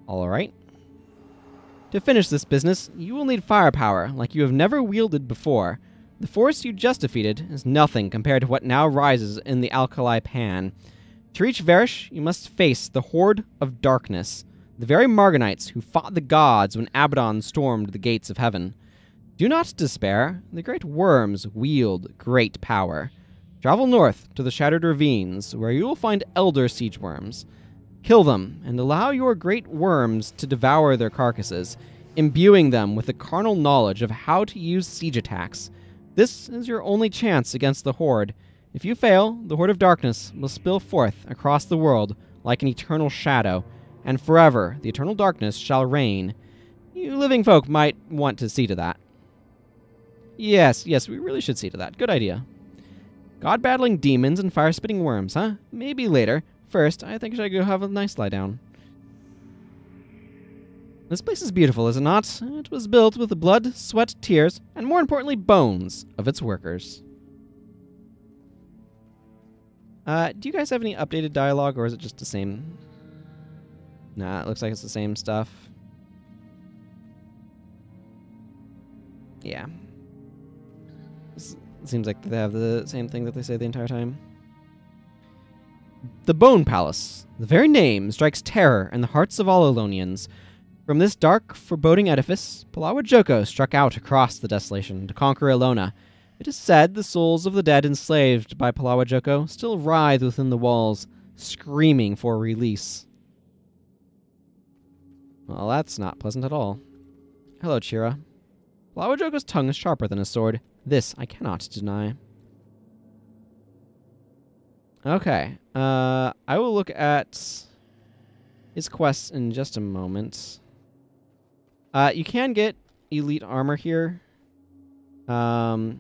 Alright. To finish this business, you will need firepower like you have never wielded before. The force you just defeated is nothing compared to what now rises in the Alkali Pan. To reach Varish, you must face the Horde of Darkness, the very Margonites who fought the gods when Abaddon stormed the gates of heaven. Do not despair. The great worms wield great power. Travel north to the Shattered Ravines, where you will find elder siege worms. Kill them, and allow your great worms to devour their carcasses, imbuing them with the carnal knowledge of how to use siege attacks. This is your only chance against the Horde. If you fail, the Horde of Darkness will spill forth across the world like an eternal shadow, and forever the eternal darkness shall reign. You living folk might want to see to that. Yes, we really should see to that. Good idea. God-battling demons and fire-spitting worms, huh? Maybe later. First, I think I should go have a nice lie down. This place is beautiful, is it not? It was built with the blood, sweat, tears, and more importantly, bones of its workers. Do you guys have any updated dialogue, or is it just the same? Nah, it looks like it's the same stuff. Yeah. It seems like they have the same thing that they say the entire time. The Bone Palace. The very name strikes terror in the hearts of all Elonians. From this dark, foreboding edifice, Palawa Joko struck out across the desolation to conquer Elona. It is said the souls of the dead enslaved by Palawa Joko still writhe within the walls, screaming for release. Well, that's not pleasant at all. Hello, Chira. Palawa Joko's tongue is sharper than his sword. This I cannot deny. Okay. I will look at his quests in just a moment. You can get elite armor here. The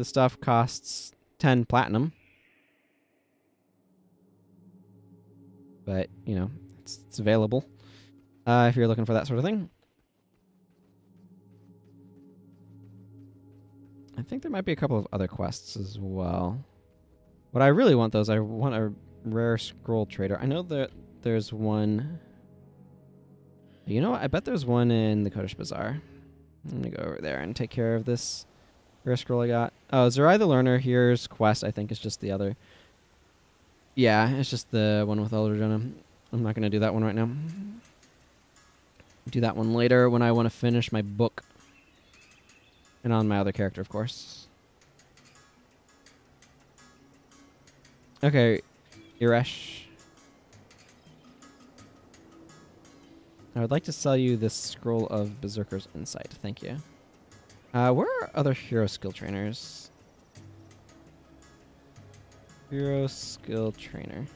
stuff costs 10 platinum. But, you know, it's available if you're looking for that sort of thing. I think there might be a couple of other quests as well. What I really want, though, is I want a rare scroll trader. I know that there's one... You know what? I bet there's one in the Kodash Bazaar. I'm going to go over there and take care of this rare scroll I got. Oh, Zerai the Learner here's quest, I think, is just the other. Yeah, it's just the one with Veldrunner. I'm not going to do that one right now. Do that one later when I want to finish my book. And on my other character, of course. Okay, Iresh. I would like to sell you this Scroll of Berserker's Insight. Thank you. Where are other hero skill trainers? Hero skill trainer.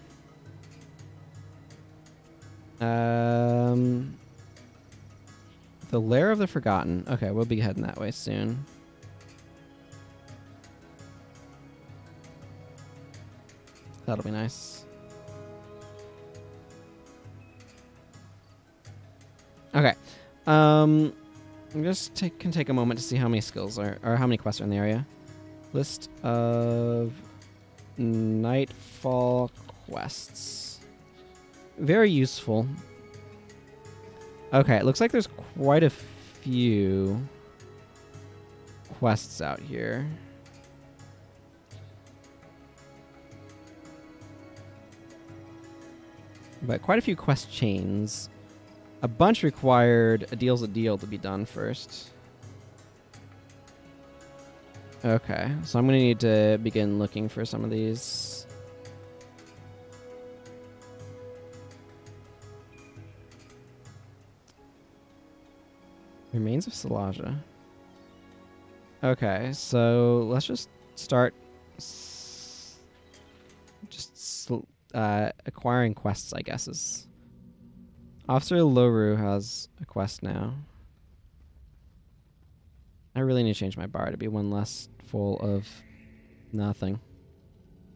The Lair of the Forgotten. Okay, we'll be heading that way soon. That'll be nice. Okay. I just can take a moment to see how many skills are, or how many quests are in the area. List of Nightfall quests. Very useful. Okay, it looks like there's quite a few quests out here. But quite a few quest chains. A bunch required a deal to be done first. Okay, so I'm going to need to begin looking for some of these. Remains of Salaja. Okay, so let's just start acquiring quests, I guess. Officer Loru has a quest now. I really need to change my bar to be one less full of nothing.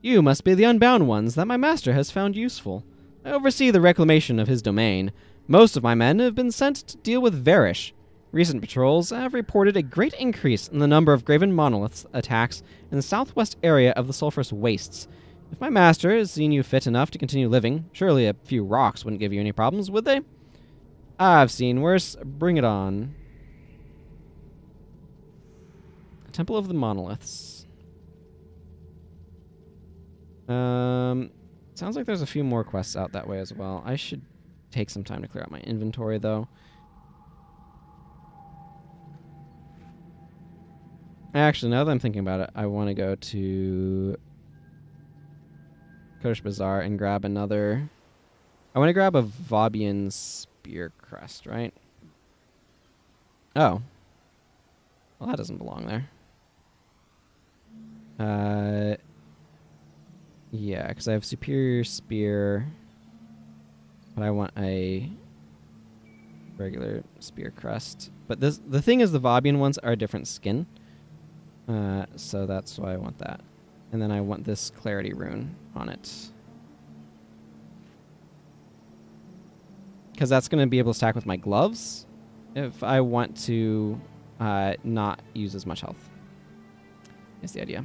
You must be the unbound ones that my master has found useful. I oversee the reclamation of his domain. Most of my men have been sent to deal with Varish. Recent patrols have reported a great increase in the number of Graven Monoliths attacks in the southwest area of the Sulphurous Wastes. If my master has seen you fit enough to continue living, surely a few rocks wouldn't give you any problems, would they? I've seen worse. Bring it on. Temple of the Monoliths. Sounds like there's a few more quests out that way as well. I should take some time to clear out my inventory, though. Actually, now that I'm thinking about it, I want to go to Kodash Bazaar and grab another... I want to grab a Vobian Spear Crest, right? Oh. Well, that doesn't belong there. Yeah, because I have Superior Spear, but I want a regular Spear Crest. But the thing is, the Vobian ones are a different skin. So that's why I want that. And then I want this Clarity Rune on it. Because that's going to be able to stack with my gloves if I want to not use as much health. Is the idea.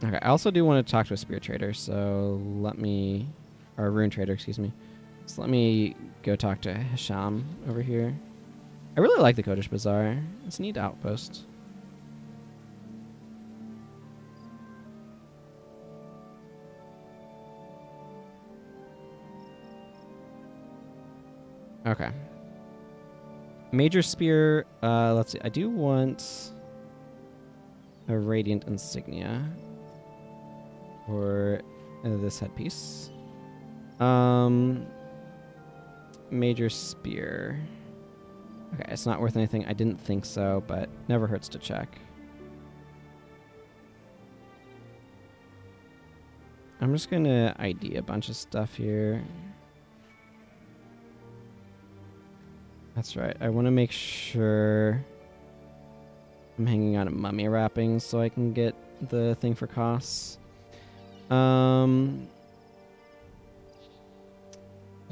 Okay, I also do want to talk to a spear trader, so let me... Or a rune trader, excuse me. So let me go talk to Hisham over here. I really like the Kodash Bazaar. It's a neat outpost. Okay. Major Spear, let's see. I do want a Radiant Insignia for this headpiece. Major Spear. Okay, it's not worth anything. I didn't think so, but never hurts to check. I'm just gonna ID a bunch of stuff here. That's right. I want to make sure I'm hanging on to mummy wrappings so I can get the thing for costs. There's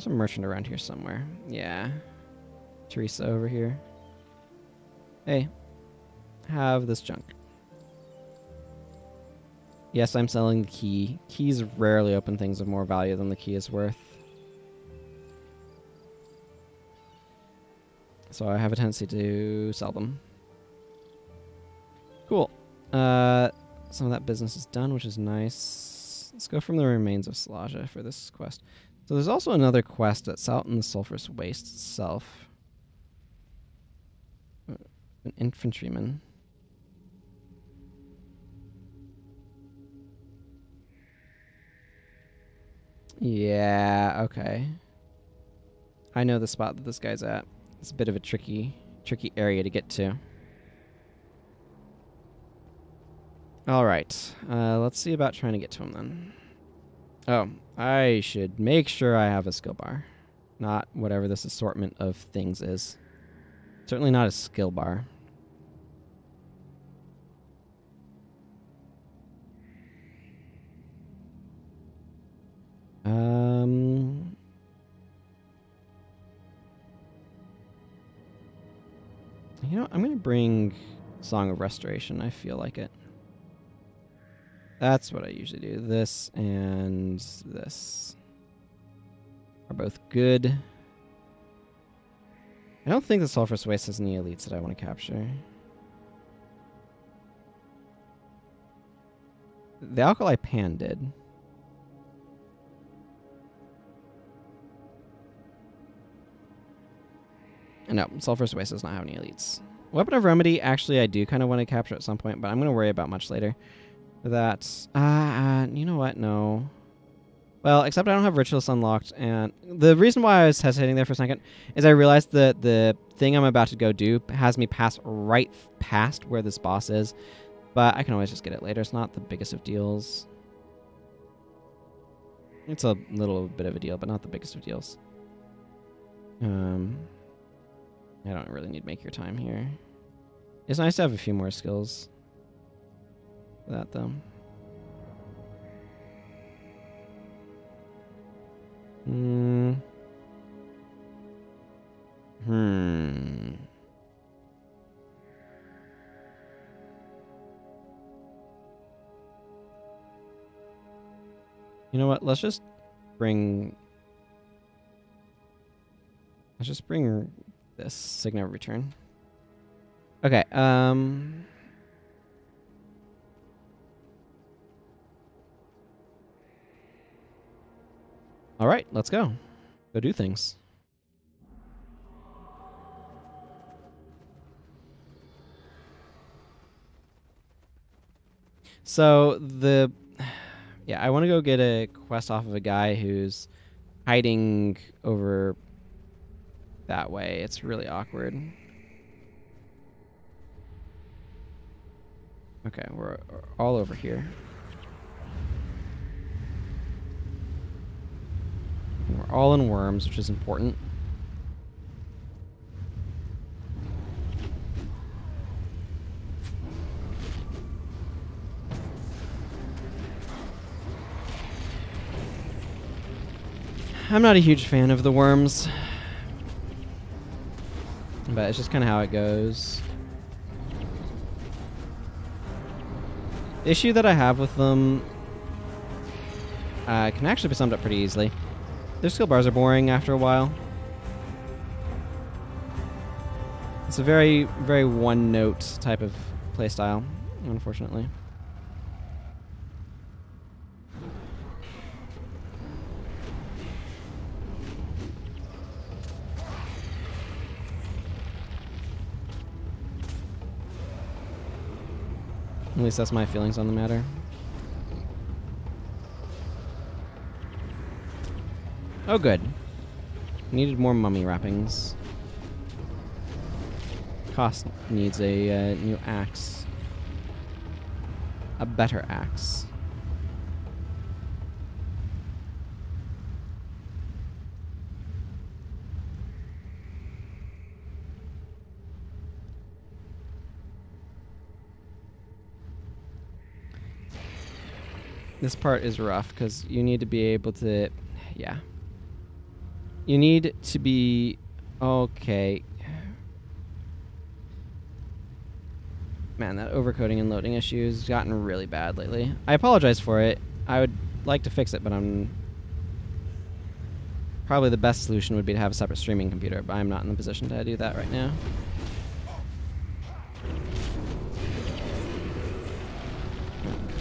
a merchant around here somewhere. Yeah. Teresa over here. Hey. Have this junk. Yes, I'm selling the key. Keys rarely open things of more value than the key is worth. So I have a tendency to sell them. Cool. Some of that business is done, which is nice. Let's go from the remains of Slaja for this quest. So there's also another quest that's out in the Sulphurous Waste itself. An infantryman. Yeah, okay. I know the spot that this guy's at. It's a bit of a tricky area to get to. Alright, let's see about trying to get to him then. Oh, I should make sure I have a skill bar. Not whatever this assortment of things is. Certainly not a skill bar. You know, I'm going to bring Song of Restoration. I feel like it. That's what I usually do. This and this are both good. I don't think the Sulphurous Waste has any elites that I want to capture. The Alkali Pan did. No, Sulphurous Waste does not have any elites. Weapon of Remedy, actually, I do kind of want to capture at some point, but I'm going to worry about much later. That's... you know what? No. Well, except I don't have Ritualist unlocked, and the reason why I was hesitating there for a second is I realized that the thing I'm about to go do has me pass right past where this boss is, but I can always just get it later. It's not the biggest of deals. It's a little bit of a deal, but not the biggest of deals. I don't really need to make your time here. It's nice to have a few more skills for that, though. You know what? Let's just bring this Signet Return. Okay, all right, let's go. Go do things. So I want to go get a quest off of a guy who's hiding over that way. It's really awkward. Okay, we're all over here. We're all in worms, which is important. I'm not a huge fan of the worms, but it's just kind of how it goes. The issue that I have with them can actually be summed up pretty easily. Their skill bars are boring after a while. It's a very, very one-note type of playstyle, unfortunately. At least that's my feelings on the matter. Oh, good. Needed more mummy wrappings. Cost needs a new axe. A better axe. This part is rough because you need to be able to... Yeah. You need to be... Okay. Man, that overcoding and loading issue has gotten really bad lately. I apologize for it. I would like to fix it, but I'm... Probably the best solution would be to have a separate streaming computer, but I'm not in the position to do that right now.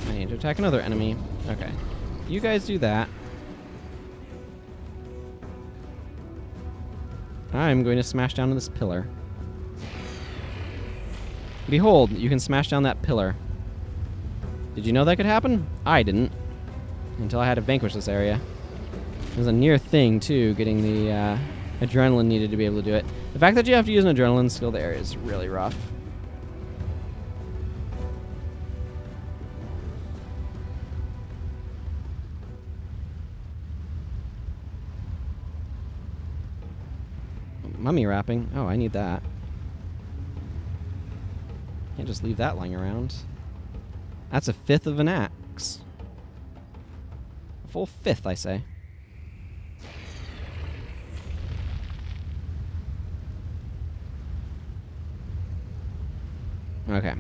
I need to attack another enemy. Okay. You guys do that. I'm going to smash down this pillar. Behold, you can smash down that pillar. Did you know that could happen? I didn't. Until I had to vanquish this area. It was a near thing, too, getting the adrenaline needed to be able to do it. The fact that you have to use an adrenaline skill there is really rough. Mummy wrapping. Oh, I need that. Can't just leave that lying around. That's a fifth of an axe. A full fifth, I say. Okay.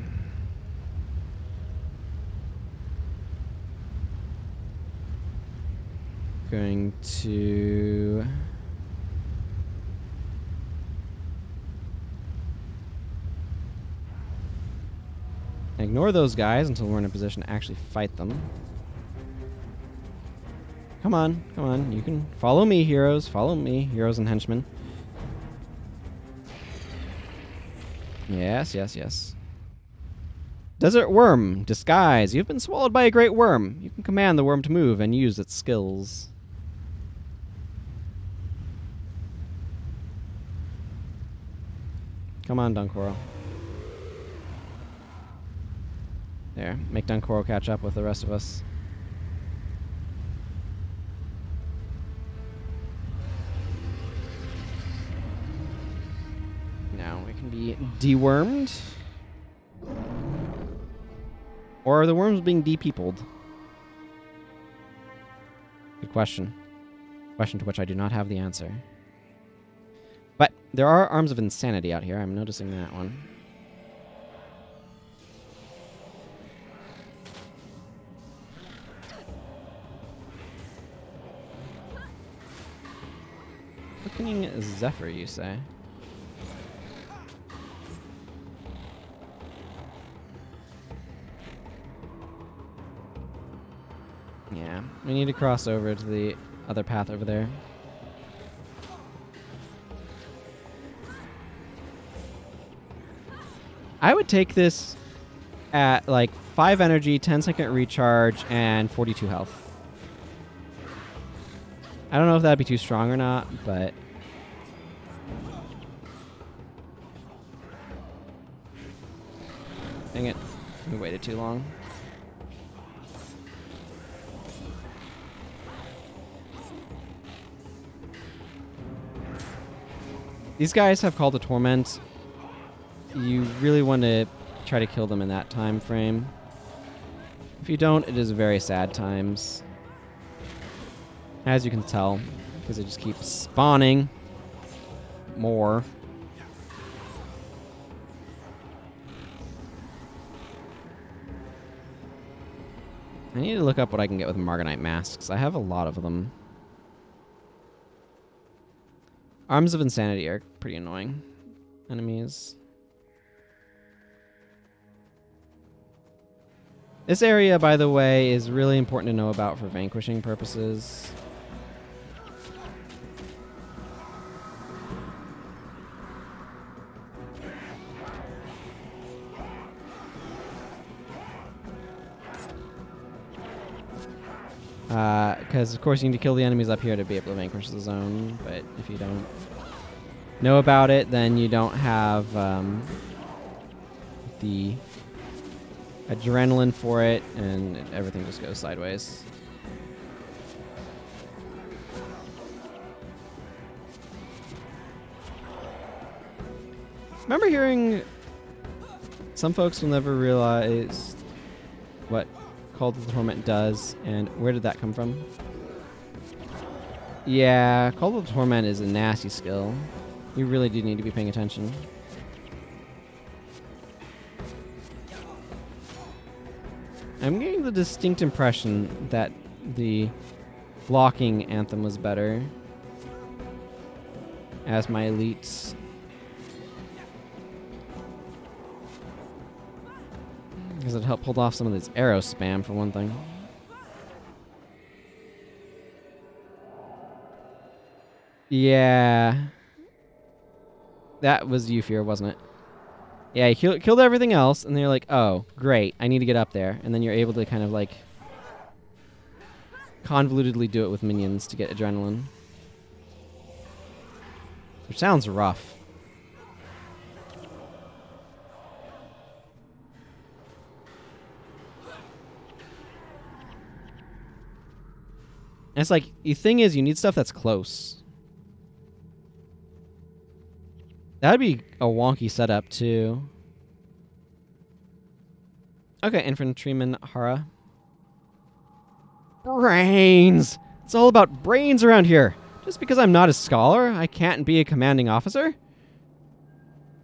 Going to... Ignore those guys until we're in a position to actually fight them. Come on, come on. You can follow me, heroes. Follow me, heroes and henchmen. Yes, yes, yes. Desert worm, disguise. You've been swallowed by a great worm. You can command the worm to move and use its skills. Come on, Dunkoro. There, make Dunkoro catch up with the rest of us. Now we can be dewormed. Or are the worms being de-peopled? Good question. Question to which I do not have the answer. But there are arms of insanity out here. I'm noticing that one. Quickening Zephyr, you say? Yeah, we need to cross over to the other path over there. I would take this at like 5 energy, 10-second recharge, and 42 health. I don't know if that'd be too strong or not, but... Dang it. We waited too long. These guys have Call to Torment. You really want to try to kill them in that time frame. If you don't, it is very sad times. As you can tell, because it just keeps spawning more. I need to look up what I can get with Margonite masks. I have a lot of them. Arms of Insanity are pretty annoying enemies. This area, by the way, is really important to know about for vanquishing purposes. Because, of course, you need to kill the enemies up here to be able to vanquish the zone, but if you don't know about it, then you don't have the adrenaline for it, and everything just goes sideways. Remember hearing some folks will never realize what Call of the Torment does, and where did that come from? Yeah, Call of the Torment is a nasty skill. You really do need to be paying attention. I'm getting the distinct impression that the blocking anthem was better as my elites. Because it helped hold off some of this arrow spam, for one thing. Yeah. That was Eufir, wasn't it? Yeah, you killed everything else, and then you're like, oh, great, I need to get up there. And then you're able to kind of, like, convolutedly do it with minions to get adrenaline. Which sounds rough. And it's like, the thing is, you need stuff that's close. That'd be a wonky setup, too. Okay, Infantryman Hara. Brains! It's all about brains around here. Just because I'm not a scholar, I can't be a commanding officer?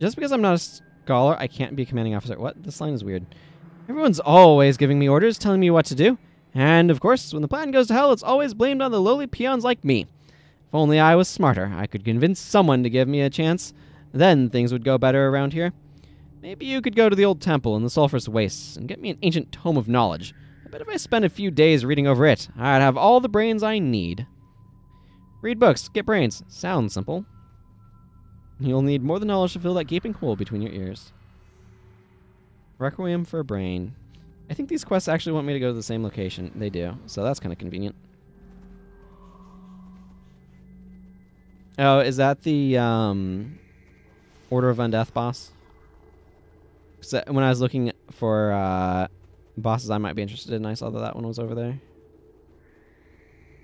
Just because I'm not a scholar, I can't be a commanding officer. What? This line is weird. Everyone's always giving me orders, telling me what to do. And, of course, when the plan goes to hell, it's always blamed on the lowly peons like me. If only I was smarter, I could convince someone to give me a chance. Then things would go better around here. Maybe you could go to the old temple in the Sulphurous Wastes and get me an ancient tome of knowledge. I bet if I spent a few days reading over it, I'd have all the brains I need. Read books, get brains. Sounds simple. You'll need more than knowledge to fill that gaping hole between your ears. Requiem for a brain. I think these quests actually want me to go to the same location. They do, so that's kind of convenient. Oh, is that the Order of Undeath boss? So when I was looking for bosses I might be interested in, I saw that one was over there.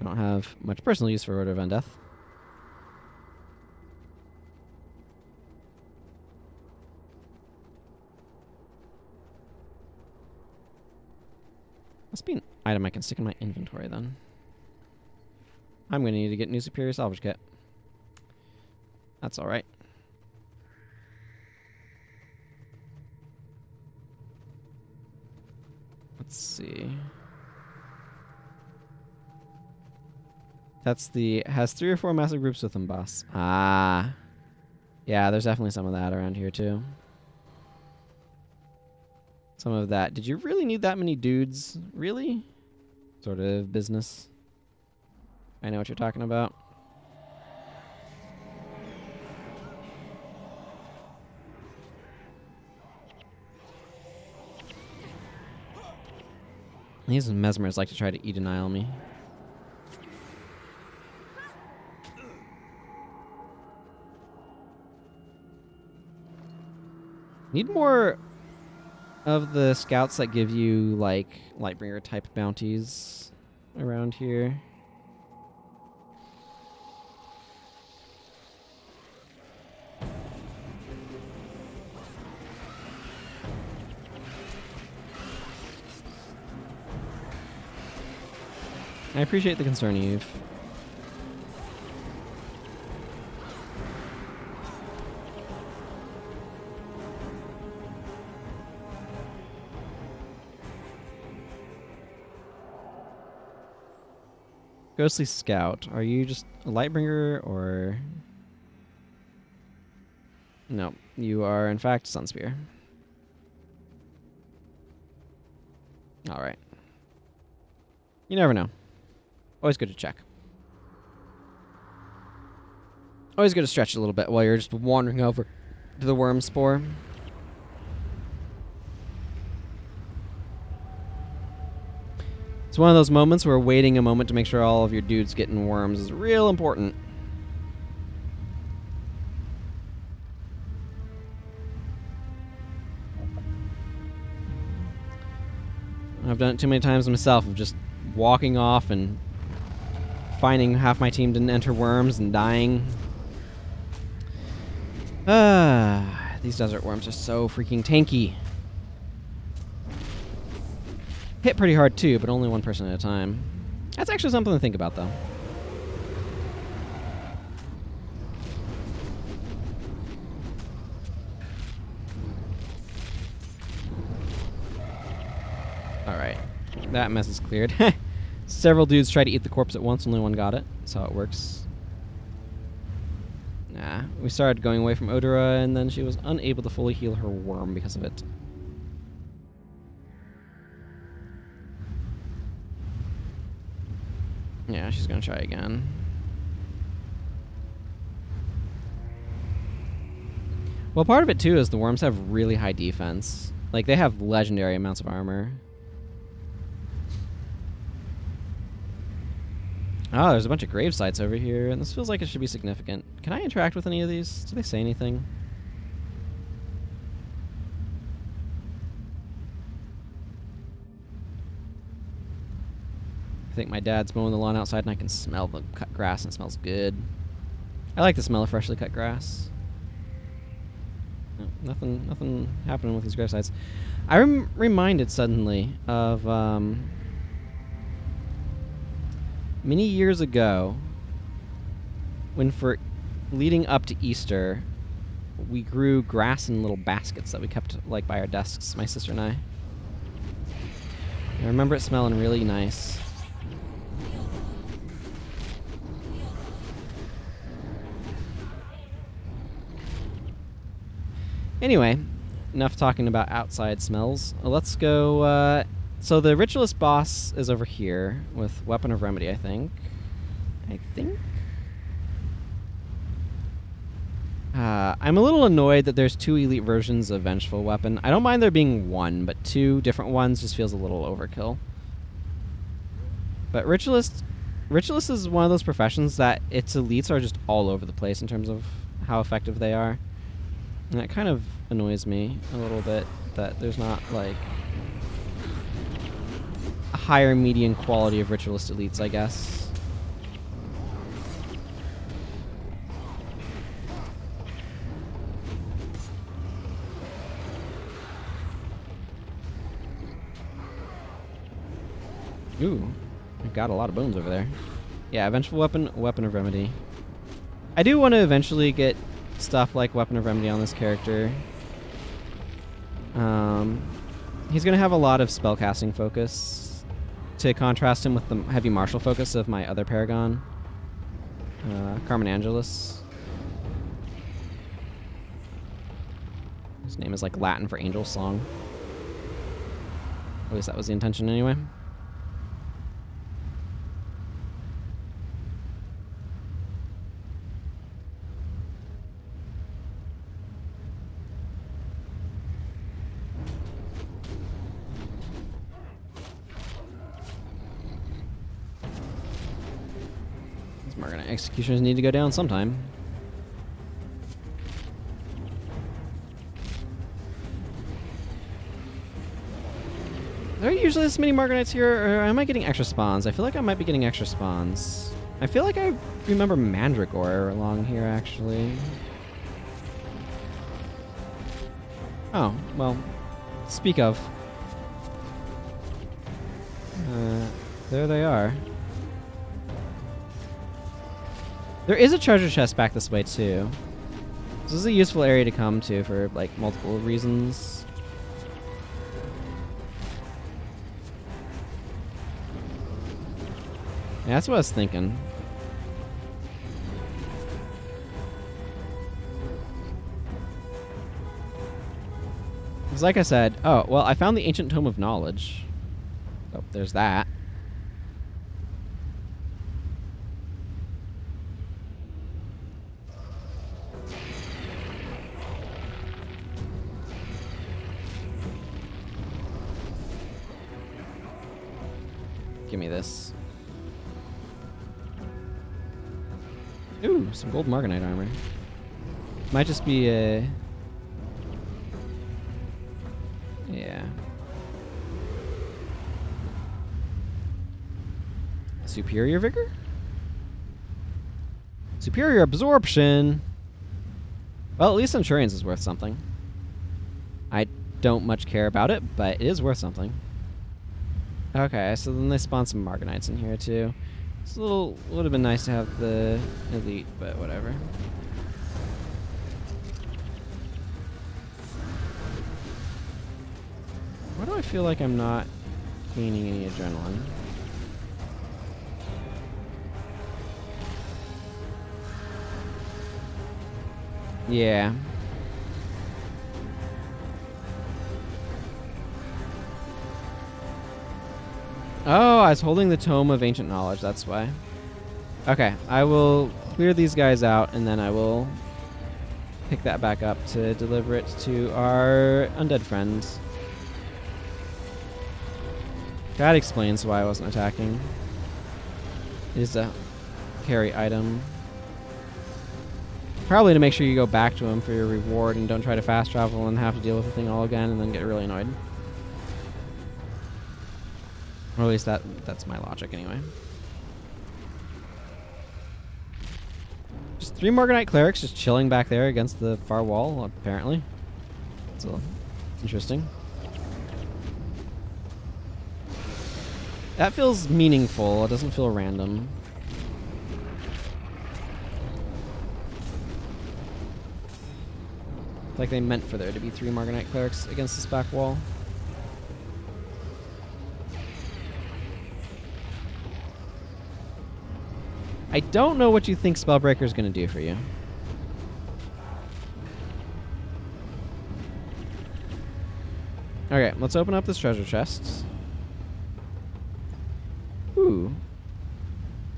I don't have much personal use for Order of Undeath. Must be an item I can stick in my inventory then. I'm going to need to get new Superior Salvage Kit. That's alright. Let's see. That's the has 3 or 4 massive groups with them boss. Ah. Yeah, there's definitely some of that around here too. Some of that. Did you really need that many dudes? Really? Sort of business. I know what you're talking about. These mesmers like to try to e-denial me. Need more of the scouts that give you, like, Lightbringer type bounties around here. I appreciate the concern, Eve. Ghostly Scout, are you just a Lightbringer or... No, you are in fact Sunspear. Alright. You never know. Always good to check. Always good to stretch a little bit while you're just wandering over to the worm spore. It's one of those moments where waiting a moment to make sure all of your dudes get in worms is real important. I've done it too many times myself of just walking off and finding half my team didn't enter worms and dying. These desert worms are so freaking tanky. hit pretty hard too, but only one person at a time. That's actually something to think about, though. Alright. That mess is cleared. Several dudes tried to eat the corpse at once, only one got it. That's how it works. Nah. We started going away from Odora, and then she was unable to fully heal her worm because of it. Yeah, she's gonna try again. Well, part of it, too, is the worms have really high defense. Like, they have legendary amounts of armor. Oh, there's a bunch of grave sites over here, and this feels like it should be significant. Can I interact with any of these? Do they say anything? I think my dad's mowing the lawn outside, and I can smell the cut grass, and it smells good. I like the smell of freshly cut grass. No, nothing happening with these grave sites. I'm reminded suddenly of many years ago, when for leading up to Easter, we grew grass in little baskets that we kept like by our desks, my sister and I. I remember it smelling really nice. Anyway, enough talking about outside smells. Let's go. So the Ritualist boss is over here with Weapon of Remedy, I think. I'm a little annoyed that there's 2 elite versions of Vengeful Weapon. I don't mind there being 1, but 2 different ones just feels a little overkill. But Ritualist is one of those professions that its elites are just all over the place in terms of how effective they are. And that kind of annoys me a little bit, that there's not, like, a higher median quality of Ritualist elites, I guess. Ooh, I got a lot of bones over there. Yeah, Vengeful Weapon, Weapon of Remedy. I do want to eventually get stuff like Weapon of Remedy on this character. He's going to have a lot of spellcasting focus to contrast him with the heavy martial focus of my other Paragon, Carmen Angelus. His name is like Latin for angel song. At least that was the intention anyway. Executioners need to go down sometime. Are there usually this many Margonites here, or am I getting extra spawns? I feel like I might be getting extra spawns. I feel like I remember Mandragore along here, actually. Oh, well, speak of. There they are. There is a treasure chest back this way, too. This is a useful area to come to for, like, multiple reasons. Yeah, that's what I was thinking. Because like I said... Oh, well, I found the Ancient Tome of Knowledge. Oh, there's that. Give me this. Ooh, some gold Margonite armor. Might just be a... Yeah. Superior Vigor? Superior Absorption! Well, at least Centurion's is worth something. I don't much care about it, but it is worth something. Okay, so then they spawn some Margonites in here too. It's a little, would have been nice to have the elite, but whatever. Why do I feel like I'm not gaining any adrenaline? Yeah. Oh, I was holding the Tome of Ancient Knowledge, that's why. Okay, I will clear these guys out, and then I will pick that back up to deliver it to our undead friends. That explains why I wasn't attacking. It is a carry item. Probably to make sure you go back to him for your reward and don't try to fast travel and have to deal with the thing all again and then get really annoyed. Or at least that's my logic anyway. Just 3 Margonite clerics just chilling back there against the far wall, apparently. It's interesting. That feels meaningful. It doesn't feel random. Like they meant for there to be 3 Margonite clerics against this back wall. I don't know what you think Spellbreaker is going to do for you. Okay, let's open up this treasure chest. Ooh.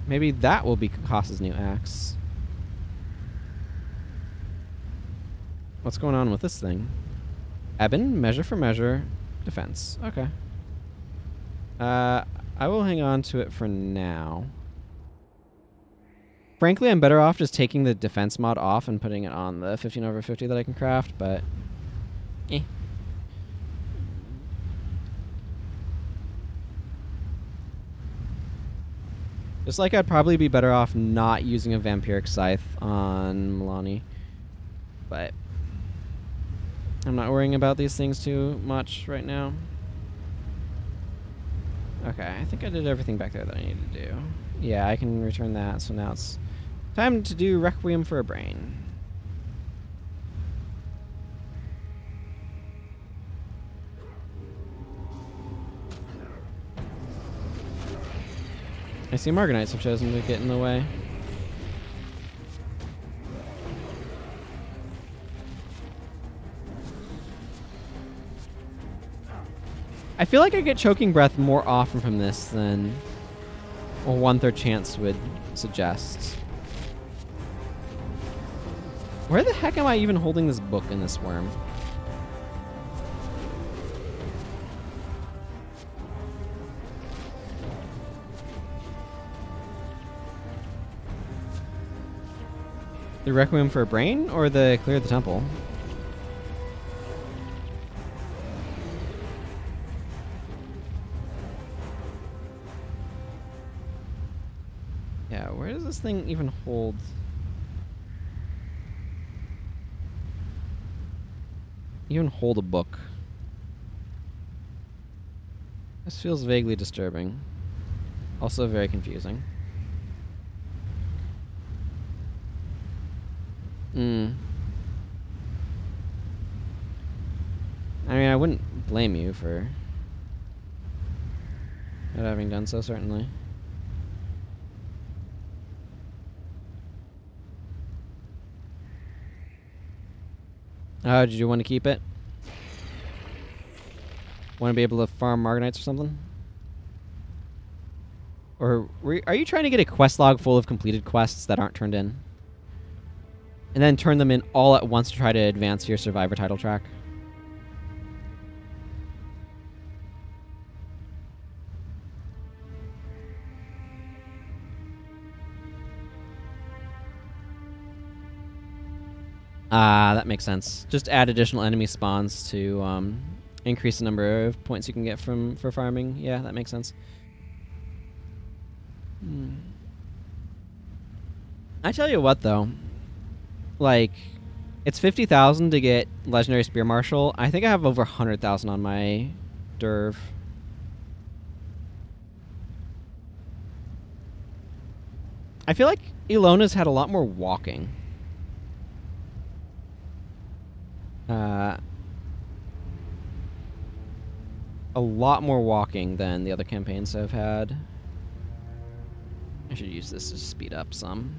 Maybe that will be Kasa's new axe. What's going on with this thing? Ebon, measure for measure, defense. Okay. I will hang on to it for now. Frankly, I'm better off just taking the defense mod off and putting it on the 15/50 that I can craft, but eh. Just like I'd probably be better off not using a vampiric scythe on Milani. But I'm not worrying about these things too much right now. Okay, I think I did everything back there that I needed to do. Yeah, I can return that, so now it's time to do Requiem for a Brain. I see Margonites have chosen to get in the way. I feel like I get choking breath more often from this than a 1/3 chance would suggest. Where the heck am I even holding this book in this worm? The Requiem for a Brain or the Clear the Temple? Yeah, where does this thing even hold? Even hold a book? This feels vaguely disturbing. Also very confusing. I mean, I wouldn't blame you for not having done so, certainly. Oh, did you want to keep it? Want to be able to farm Margonites or something? Or are you trying to get a quest log full of completed quests that aren't turned in? And then turn them in all at once to try to advance your Survivor title track? That makes sense. Just add additional enemy spawns to increase the number of points you can get for farming. Yeah, that makes sense. I tell you what, though. Like, it's 50,000 to get Legendary Spear Marshal. I think I have over 100,000 on my Derv. I feel like Ilona's had a lot more walking. A lot more walking than the other campaigns I've had. I should use this to speed up some.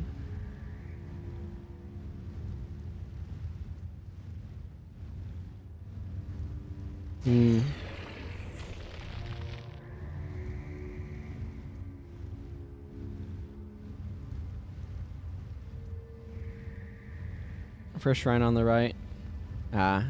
First shrine on the right. Ah.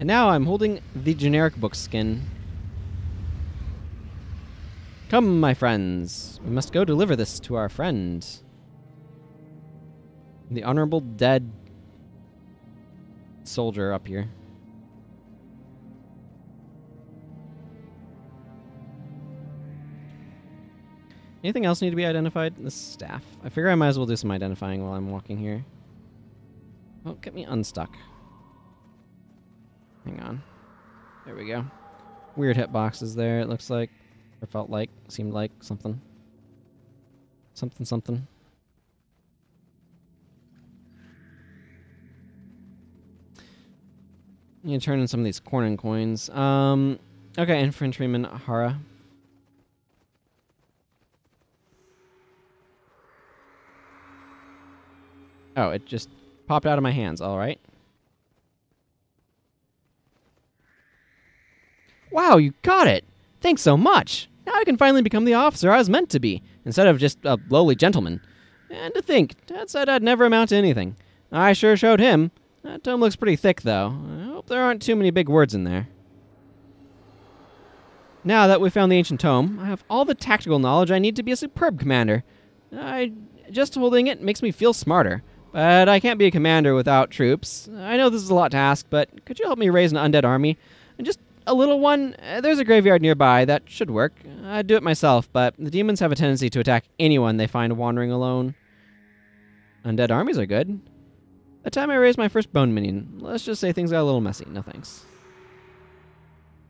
And now I'm holding the generic book skin. Come, my friends. We must go deliver this to our friend. The honorable dead soldier up here. Anything else need to be identified? This staff. I figure I might as well do some identifying while I'm walking here. Oh, get me unstuck. Hang on. There we go. Weird hitboxes there, it looks like. Or felt like. Seemed like something. Something. You can turn in some of these corn and coins. Okay, infantryman Hara. Oh, it just popped out of my hands, alright. Wow, you got it! Thanks so much! Now I can finally become the officer I was meant to be, instead of just a lowly gentleman. And to think, Dad said I'd never amount to anything. I sure showed him. That tome looks pretty thick, though. I hope there aren't too many big words in there. Now that we've found the ancient tome, I have all the tactical knowledge I need to be a superb commander. Just holding it makes me feel smarter. But I can't be a commander without troops. I know this is a lot to ask, but could you help me raise an undead army? And just a little one? There's a graveyard nearby. That should work. I'd do it myself, but the demons have a tendency to attack anyone they find wandering alone. Undead armies are good. The time I raised my first bone minion, let's just say things got a little messy. No thanks.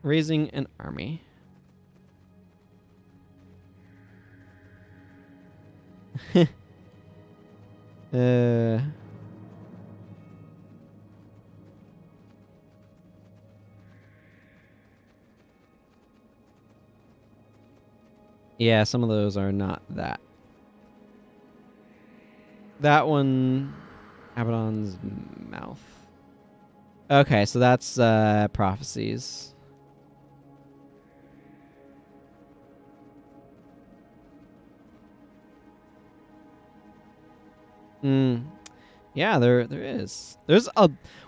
Raising an army. Yeah, some of those are not that. That one, Abaddon's mouth. Okay, so that's prophecies. Yeah, there is. There's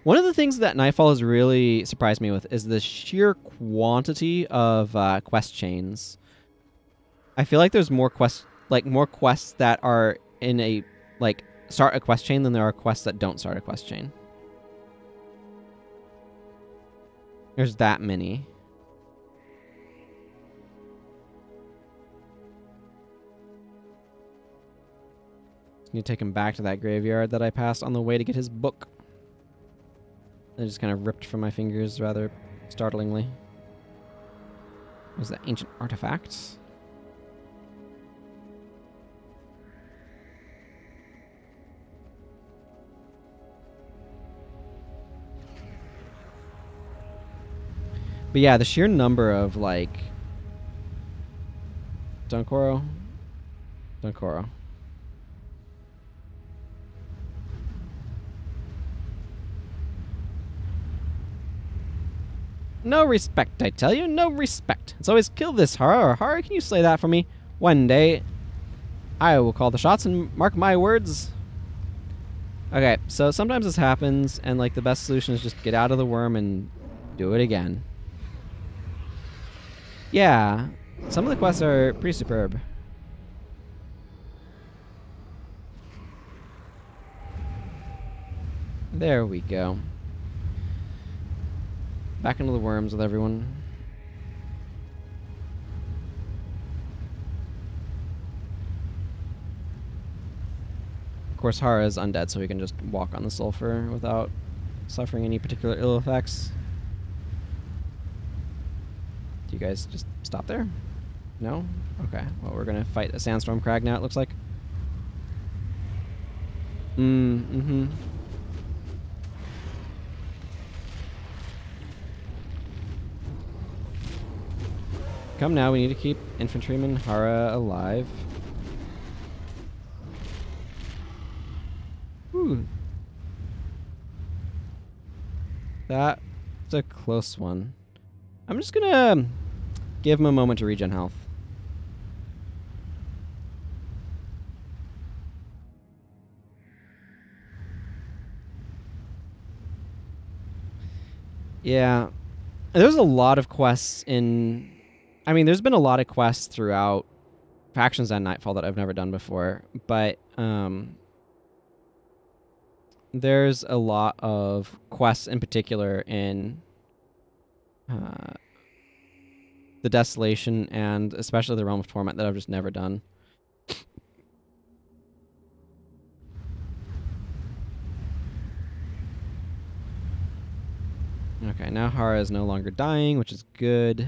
one of the things that Nightfall has really surprised me with is the sheer quantity of quest chains. I feel like there's more quests that are in a start a quest chain than there are quests that don't start a quest chain. There's that many. Need to take him back to that graveyard that I passed on the way to get his book. It just kind of ripped from my fingers rather startlingly. Was that ancient artifact? But yeah, the sheer number of Dunkoro. No respect, I tell you, no respect. It's always kill this Hara, or Hara, can you slay that for me? One day, I will call the shots and mark my words. Okay, so sometimes this happens, and the best solution is just get out of the worm and do it again. Yeah, some of the quests are pretty superb. There we go. Back into the worms with everyone. Of course, Hara is undead, so he can just walk on the sulfur without suffering any particular ill effects. Do you guys just stop there? No? Okay. Well, we're gonna fight a sandstorm crag now, it looks like. Mm-hmm. Come now, we need to keep Infantryman Hara alive. Ooh. That's a close one. I'm just gonna give him a moment to regen health. Yeah. There's a lot of quests in... I mean, there's been a lot of quests throughout Factions and Nightfall that I've never done before, but there's a lot of quests in particular in the Desolation and especially the Realm of Torment that I've just never done. Okay, now Hara is no longer dying, which is good.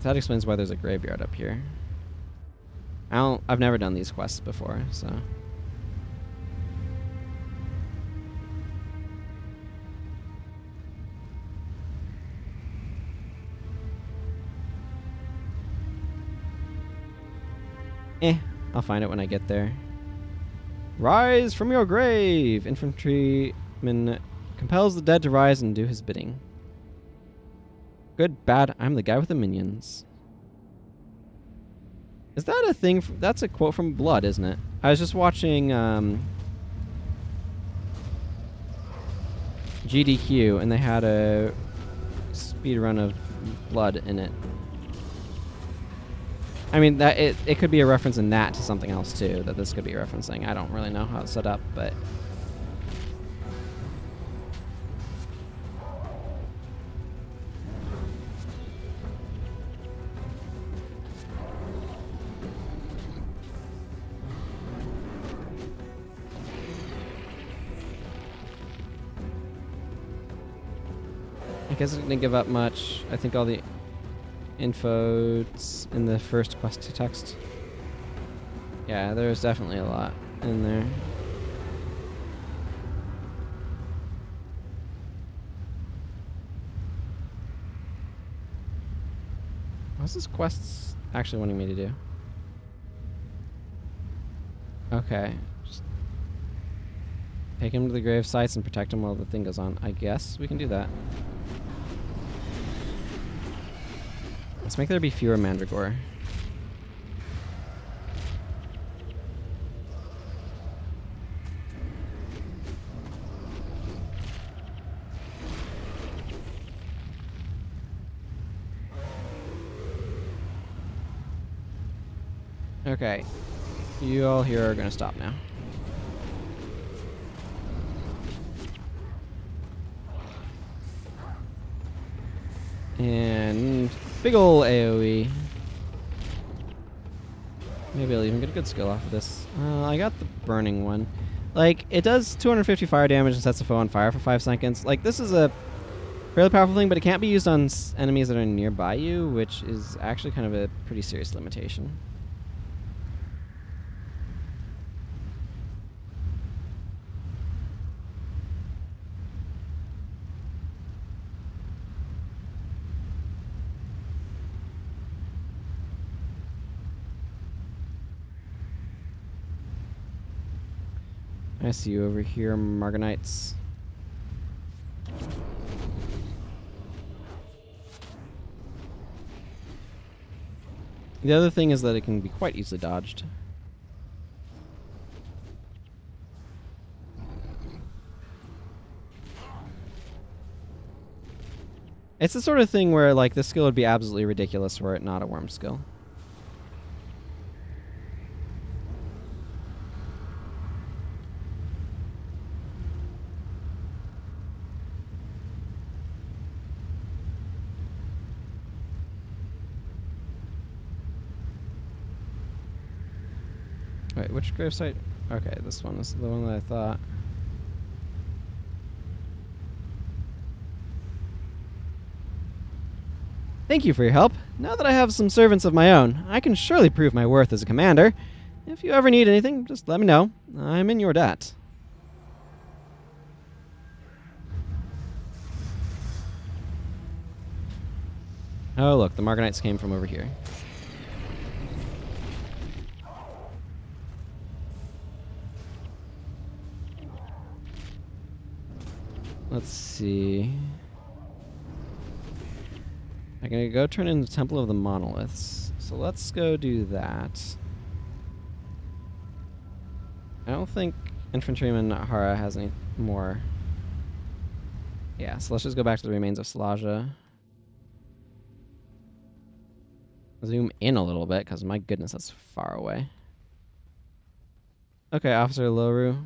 That explains why there's a graveyard up here. I've never done these quests before, so. I'll find it when I get there. Rise from your grave! Infantryman compels the dead to rise and do his bidding. Good, bad, I'm the guy with the minions. Is that a thing? That's a quote from Blood, isn't it? I was just watching GDQ, and they had a speed run of Blood in it. I mean, that it could be a reference in that to something else too, that this could be referencing. I don't really know how it's set up, but... I guess it didn't give up much. I think all the info's in the first quest to text. Yeah, there's definitely a lot in there. What's this quest actually wanting me to do? Okay. Just take him to the grave sites and protect him while the thing goes on. I guess we can do that. Let's make there be fewer Mandragore. Okay. You all here are gonna stop now. And big ol' AoE. Maybe I'll even get a good skill off of this. I got the burning one. Like, it does 250 fire damage and sets a foe on fire for 5 seconds. Like, this is a fairly powerful thing, but it can't be used on enemies that are nearby you, which is actually kind of a pretty serious limitation. I see you over here, Margonites. The other thing is that it can be quite easily dodged. It's the sort of thing where, like, this skill would be absolutely ridiculous were it not a worm skill. Wait, which gravesite? Okay, this one is the one that I thought. Thank you for your help. Now that I have some servants of my own, I can surely prove my worth as a commander. If you ever need anything, just let me know. I'm in your debt. Oh, look, the Margonites came from over here. Let's see. I'm gonna go turn in the Temple of the Monoliths. So let's go do that. I don't think Infantryman Hara has any more. Yeah, so let's just go back to the remains of Slaja. Zoom in a little bit, because my goodness, that's far away. Okay, Officer Loru.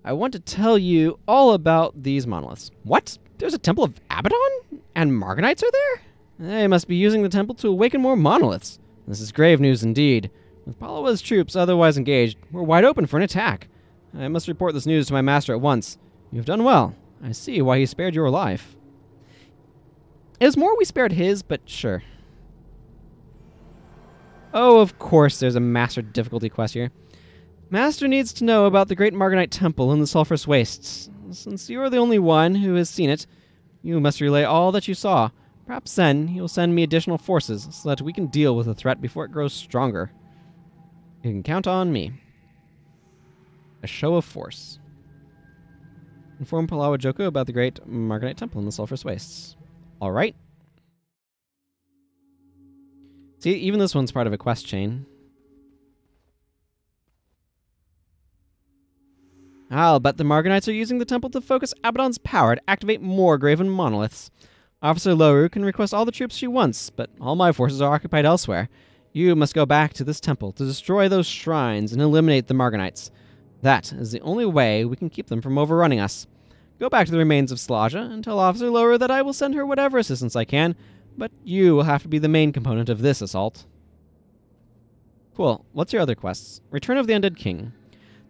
I want to tell you all about these monoliths. What? There's a Temple of Abaddon? And Margonites are there? They must be using the temple to awaken more monoliths. This is grave news indeed. With Palawa's troops otherwise engaged, we're wide open for an attack. I must report this news to my master at once. You've done well. I see why he spared your life. It was more we spared his, but sure. Oh, of course there's a master difficulty quest here. Master needs to know about the Great Margonite Temple in the Sulphurous Wastes. Since you're the only one who has seen it, you must relay all that you saw. Perhaps then you'll send me additional forces so that we can deal with the threat before it grows stronger. You can count on me. A show of force. Inform Palawa Joko about the Great Margonite Temple in the Sulphurous Wastes. Alright. See, even this one's part of a quest chain. I'll bet the Margonites are using the temple to focus Abaddon's power to activate more graven monoliths. Officer Loru can request all the troops she wants, but all my forces are occupied elsewhere. You must go back to this temple to destroy those shrines and eliminate the Margonites. That is the only way we can keep them from overrunning us. Go back to the remains of Slaja and tell Officer Loru that I will send her whatever assistance I can, but you will have to be the main component of this assault. Cool. What's your other quests? Return of the Undead King.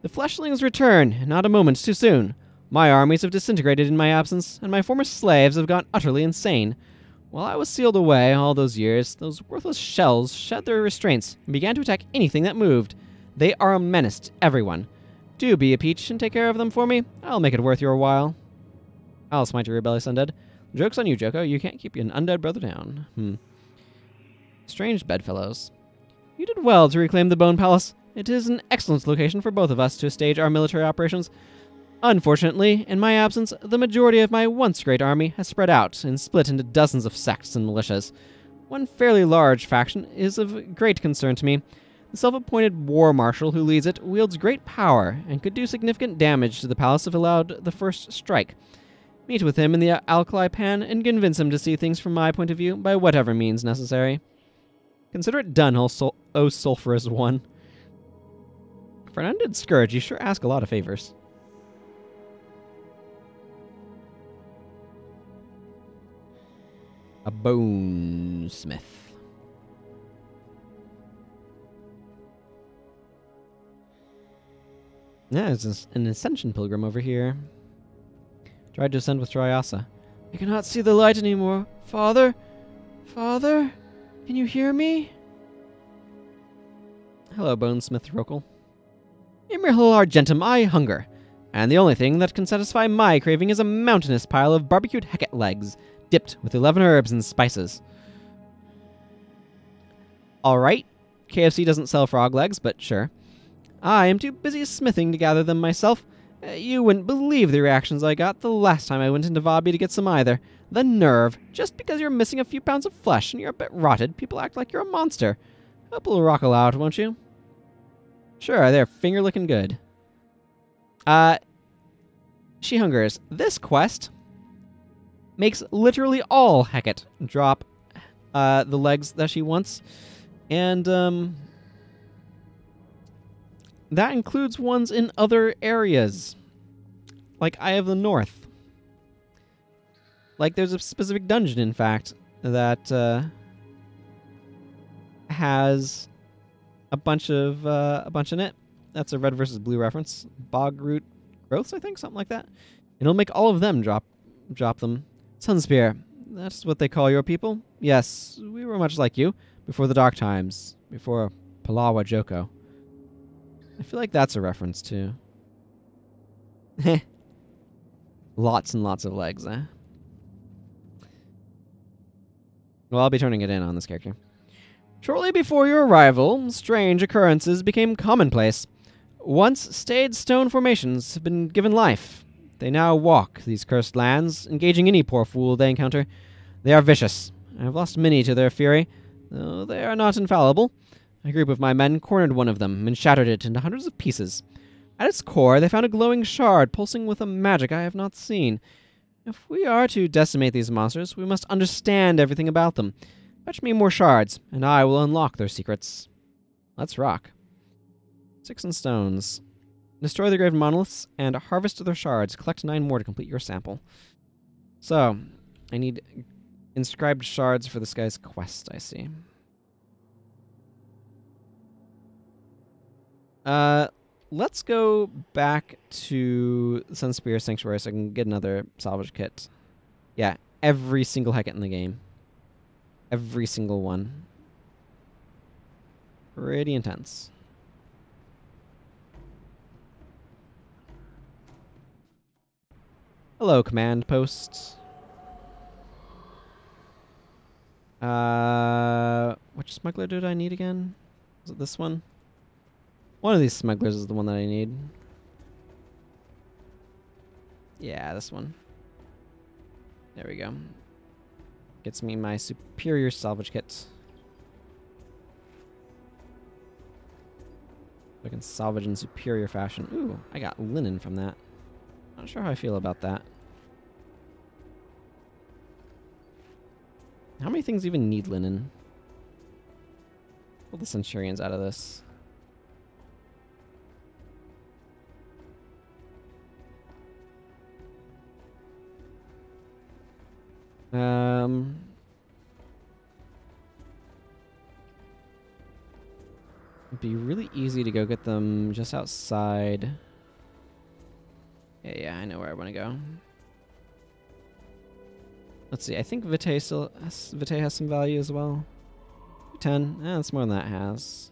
The fleshlings return, not a moment too soon. My armies have disintegrated in my absence, and my former slaves have gone utterly insane. While I was sealed away all those years, those worthless shells shed their restraints and began to attack anything that moved. They are a menace to everyone. Do be a peach and take care of them for me. I'll make it worth your while. I'll smite your rebellious undead. Joke's on you, Joko. You can't keep an undead brother down. Strange bedfellows. You did well to reclaim the Bone Palace. It is an excellent location for both of us to stage our military operations. Unfortunately, in my absence, the majority of my once great army has spread out and split into dozens of sects and militias. One fairly large faction is of great concern to me. The self-appointed war marshal who leads it wields great power and could do significant damage to the palace if allowed the first strike. Meet with him in the Alkali Pan and convince him to see things from my point of view by whatever means necessary. Consider it done, O sulphurous one. For an undead scourge, you sure ask a lot of favors. A bonesmith. Yeah, it's an ascension pilgrim over here. Tried to ascend with Dryasa. I cannot see the light anymore. Father? Father? Can you hear me? Hello, bonesmith Rokal. Imrihal Argentum, I hunger, and the only thing that can satisfy my craving is a mountainous pile of barbecued Hecate legs, dipped with 11 herbs and spices. Alright, KFC doesn't sell frog legs, but sure. I am too busy smithing to gather them myself. You wouldn't believe the reactions I got the last time I went into Vabi to get some either. The nerve! Just because you're missing a few pounds of flesh and you're a bit rotted, people act like you're a monster. Help a little Rokal out, won't you? Sure, they're finger-looking good. She hungers. This quest makes literally all Hecate drop the legs that she wants. And that includes ones in other areas. Like Eye of the North. Like there's a specific dungeon, in fact, that has a bunch in it. That's a red versus blue reference. Bog root growths, I think, something like that. It'll make all of them drop drop them. Sunspear, that's what they call your people? Yes, we were much like you, before the dark times, before Palawa Joko. I feel like that's a reference to... Heh. Lots and lots of legs, eh? Well, I'll be turning it in on this character. Shortly before your arrival, strange occurrences became commonplace. Once stayed stone formations have been given life. They now walk these cursed lands, engaging any poor fool they encounter. They are vicious. I have lost many to their fury, though they are not infallible. A group of my men cornered one of them and shattered it into hundreds of pieces. At its core, they found a glowing shard pulsing with a magic I have not seen. If we are to decimate these monsters, we must understand everything about them. Fetch me more shards, and I will unlock their secrets. Let's rock. 6 and stones. Destroy the graved monoliths and harvest their shards. Collect 9 more to complete your sample. So, I need inscribed shards for this guy's quest, I see. Let's go back to the Sunspear Sanctuary so I can get another salvage kit. Yeah, every single Hecate in the game. Every single one. Pretty intense. Hello, command post. Which smuggler did I need again? Was it this one? One of these smugglers is the one that I need. Yeah, this one. There we go. Gets me my superior salvage kit. I can salvage in superior fashion. Ooh, I got linen from that. Not sure how I feel about that. How many things even need linen? Pull the Centurions out of this. It'd be really easy to go get them just outside. Yeah, I know where I want to go. Let's see, I think Vitae has some value as well. 10, that's more than that has.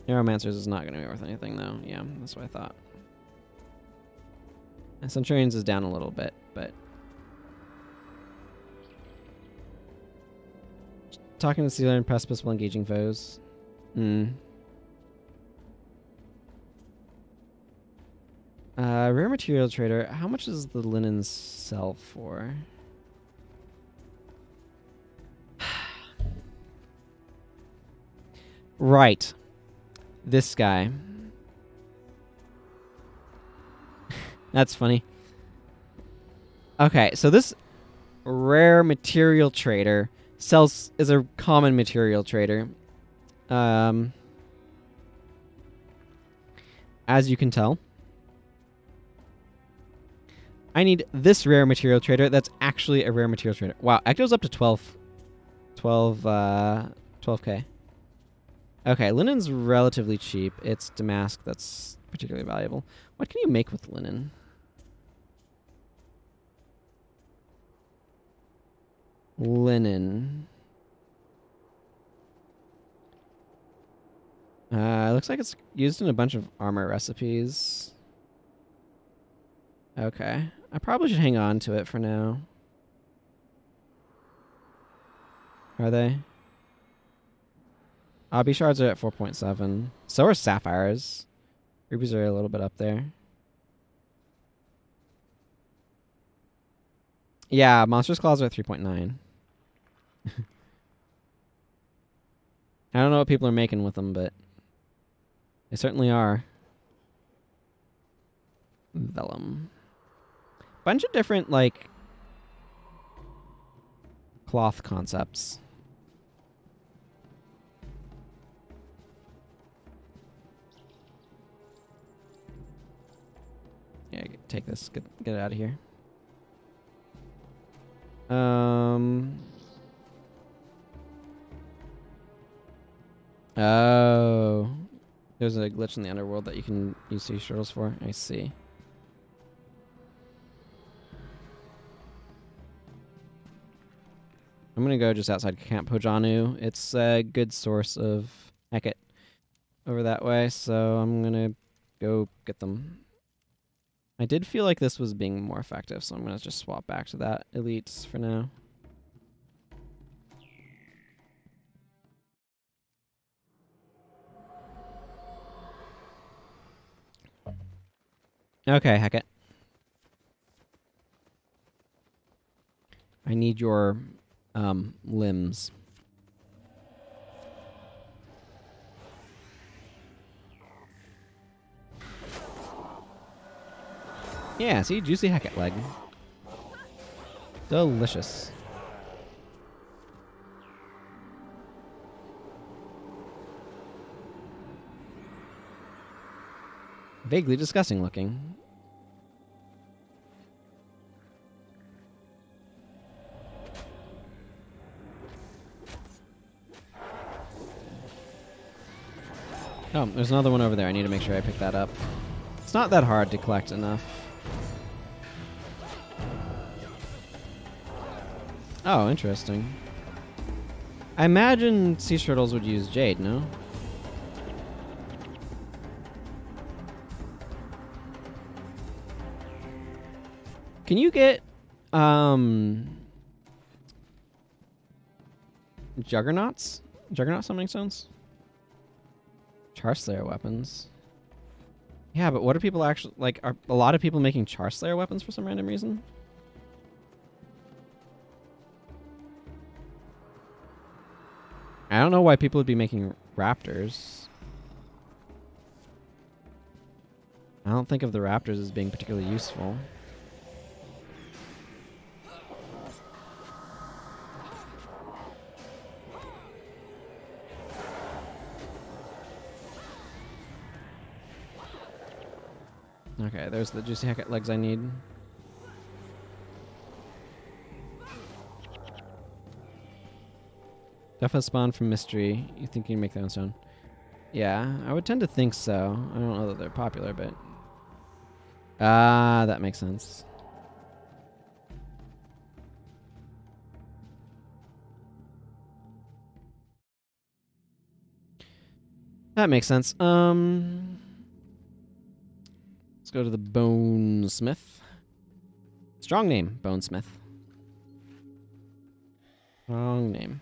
Neuromancers is not going to be worth anything though. Yeah, that's what I thought. Centurions is down a little bit, but... Talking to Sealer and Precipice while engaging foes. Rare material trader. How much does the linen sell for? Right. This guy. That's funny. Okay, so this rare material trader is a common material trader. As you can tell. I need this rare material trader that's actually a rare material trader. Wow, that goes up to 12k. Okay, linen's relatively cheap. It's damask that's particularly valuable. What can you make with linen? Linen. It looks like it's used in a bunch of armor recipes. Okay. I probably should hang on to it for now. Are they? Obby shards are at 4.7. So are sapphires. Rubies are a little bit up there. Yeah, Monstrous Claws are at 3.9. I don't know what people are making with them, but they certainly are. Vellum. Bunch of different, like, cloth concepts. Yeah, take this. Get it out of here. Oh. There's a glitch in the underworld that you can use sea turtles for. I see. I'm gonna go just outside Camp Hojanu. It's a good source of Heket over that way, so I'm gonna go get them. I did feel like this was being more effective, so I'm gonna just swap back to that elites for now. Okay, Heket. I need your limbs. Yeah, see? Juicy Heket leg. Delicious. Vaguely disgusting looking. Oh, there's another one over there. I need to make sure I pick that up. It's not that hard to collect enough. Oh, interesting. I imagine sea turtles would use jade, no? Can you get juggernauts? Juggernaut summoning stones? Charslayer weapons. Yeah, but what are people actually like? Are a lot of people making Charslayer weapons for some random reason? I don't know why people would be making raptors. I don't think of the raptors as being particularly useful. Okay, there's the juicy Heket legs I need. Definitely spawn from mystery. You think you can make their own stone? Yeah, I would tend to think so. I don't know that they're popular, but... Ah, that makes sense. That makes sense. Let's go to the Bonesmith. Strong name, Bonesmith. Strong name.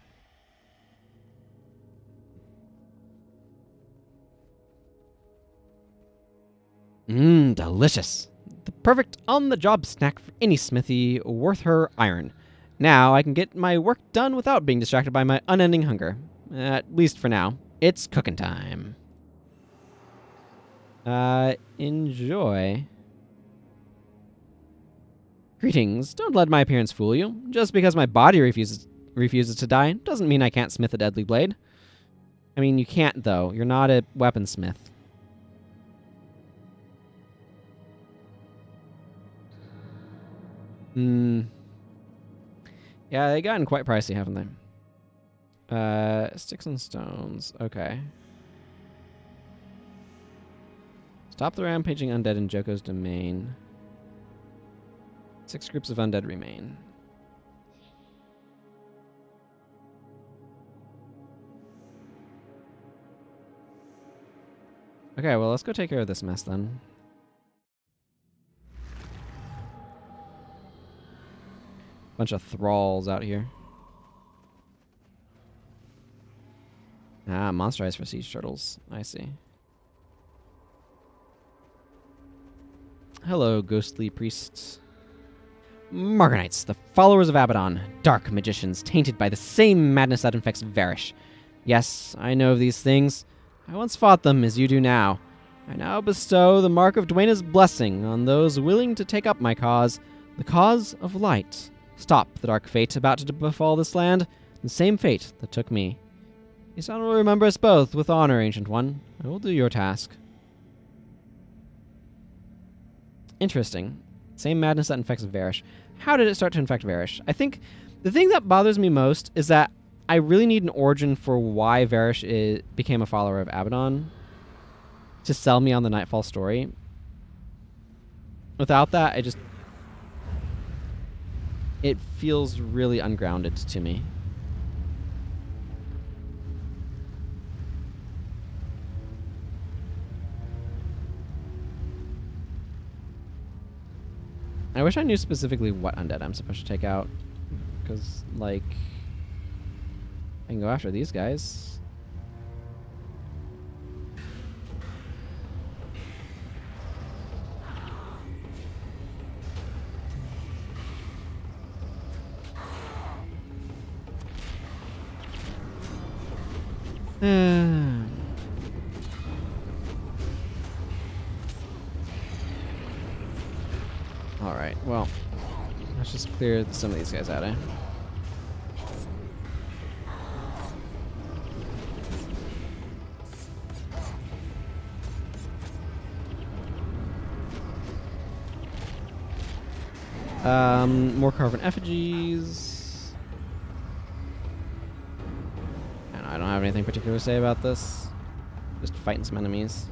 Mmm, delicious. The perfect on-the-job snack for any smithy worth her iron. Now I can get my work done without being distracted by my unending hunger. At least for now. It's cooking time. Enjoy. Greetings. Don't let my appearance fool you. Just because my body refuses to die doesn't mean I can't smith a deadly blade. I mean, you can't, though. You're not a weaponsmith. Yeah, they've gotten quite pricey, haven't they? Sticks and stones. Okay. Stop the rampaging undead in Joko's domain. 6 groups of undead remain. Okay, well, let's go take care of this mess then. Bunch of thralls out here. Ah, monster eyes for siege turtles. I see. Hello, ghostly priests. Margonites, the followers of Abaddon, dark magicians tainted by the same madness that infects Varish. Yes, I know of these things. I once fought them as you do now. I now bestow the mark of Dwayna's blessing on those willing to take up my cause, the cause of light. Stop the dark fate about to befall this land, the same fate that took me. You shall remember us both with honor, Ancient One. I will do your task. Interesting. Same madness that infects Varish. How did it start to infect Varish? I think the thing that bothers me most is that I really need an origin for why Varish became a follower of Abaddon to sell me on the Nightfall story. Without that, it feels really ungrounded to me. I wish I knew specifically what undead I'm supposed to take out. Because, like, I can go after these guys. Alright, well, let's just clear some of these guys out, eh? More carven effigies. I don't have anything particular to say about this. Just fighting some enemies.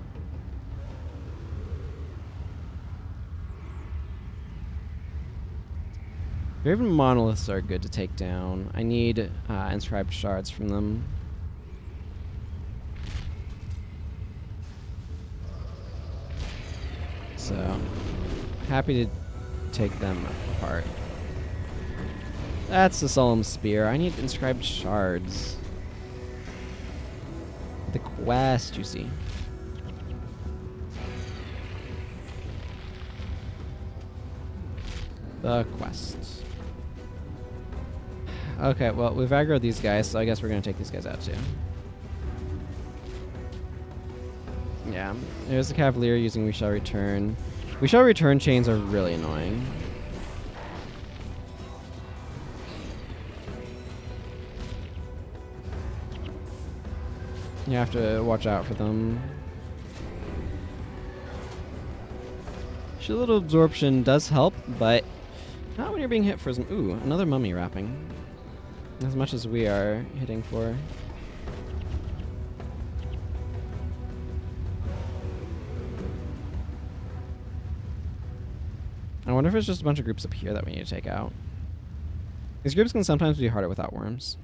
Even monoliths are good to take down. I need inscribed shards from them. So, happy to take them apart. That's the solemn spear. I need inscribed shards. The quest, you see. The quest. Okay, well, we've aggroed these guys, so I guess we're going to take these guys out, too. Yeah, there's the Cavalier using We Shall Return. We Shall Return chains are really annoying. You have to watch out for them. Shield absorption does help, but not when you're being hit for some. Ooh, another mummy wrapping. As much as we are hitting for. I wonder if it's just a bunch of groups up here that we need to take out. These groups can sometimes be harder without worms.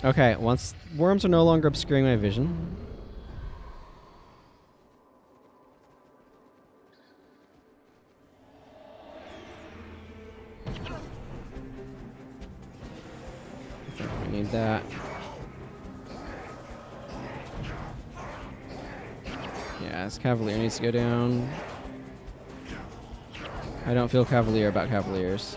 Okay, once worms are no longer obscuring my vision. I need that. Yeah, this Cavalier needs to go down. I don't feel Cavalier about Cavaliers.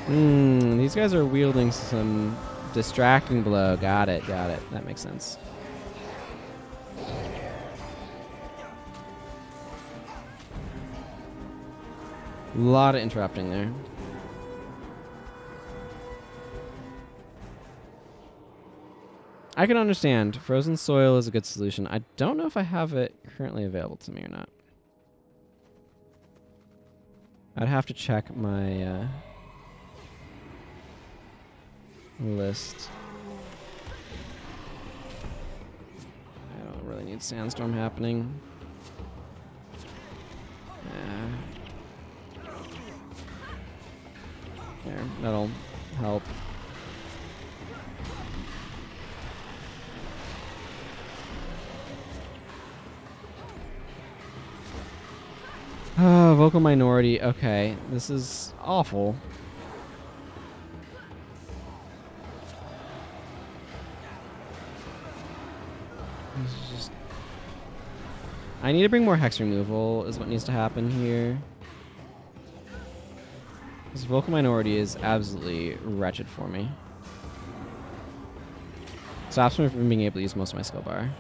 These guys are wielding some distracting blow. Got it, got it. That makes sense. A lot of interrupting there. I can understand. Frozen soil is a good solution. I don't know if I have it currently available to me or not. I'd have to check my list. I don't really need sandstorm happening. There, that'll help. Oh, vocal minority. Okay, this is awful. This is just... I need to bring more hex removal is what needs to happen here. This vocal minority is absolutely wretched for me. Stops me from being able to use most of my skill bar.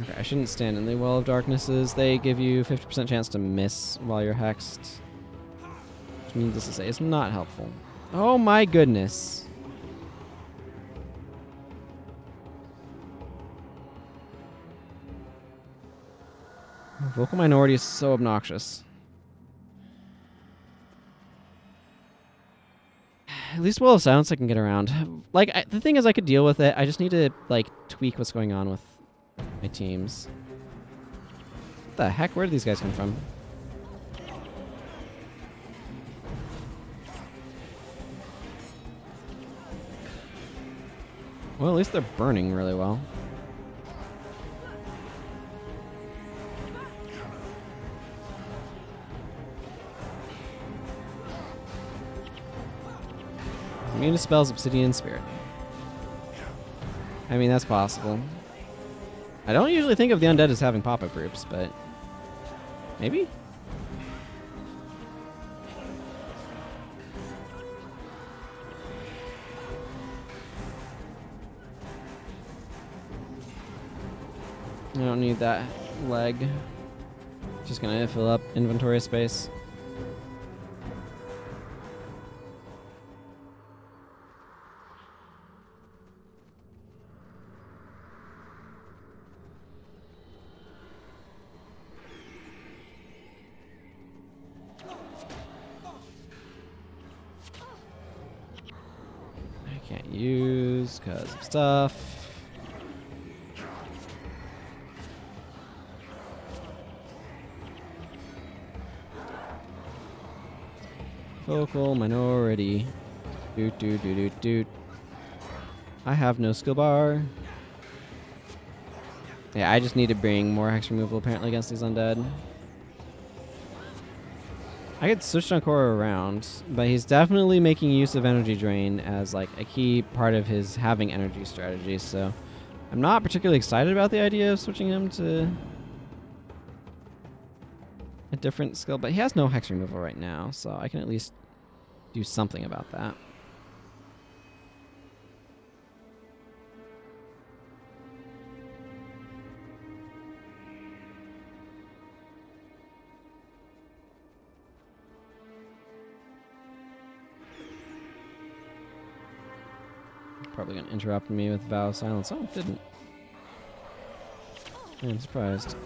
Okay, I shouldn't stand in the Well of Darknesses. They give you 50% chance to miss while you're hexed. Which means this to say it's not helpful. Oh my goodness. Vocal minority is so obnoxious. At least Wall of Silence I can get around. Like, the thing is I could deal with it. I just need to, like, tweak what's going on with my teams. What the heck? Where did these guys come from? Well, at least they're burning really well. Immune to spells, Obsidian Spirit. I mean, that's possible. I don't usually think of the undead as having pop-up groups, but maybe? I don't need that leg. Just gonna fill up inventory space. Can't use because of stuff. Focal minority. Doot doot doot doot doot. I have no skill bar. Yeah, I just need to bring more hex removal apparently against these undead. I could switch Dunkor around, but he's definitely making use of energy drain as like a key part of his having energy strategy, so I'm not particularly excited about the idea of switching him to a different skill, but he has no hex removal right now, so I can at least do something about that. Probably gonna interrupt me with Vow of Silence. Oh, it didn't. I'm surprised.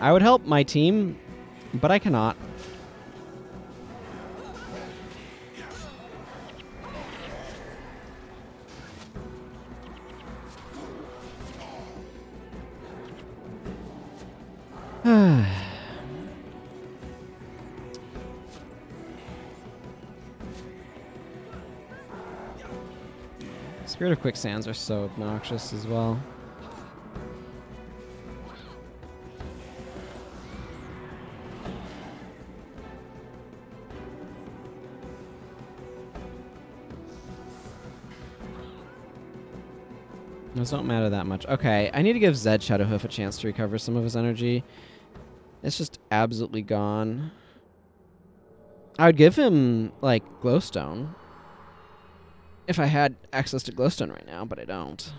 I would help my team, but I cannot. Spirit of Quicksands are so obnoxious as well. Those don't matter that much. Okay, I need to give Zed Shadowhoof a chance to recover some of his energy. It's just absolutely gone. I would give him, like, Glowstone. If I had access to Glowstone right now, but I don't.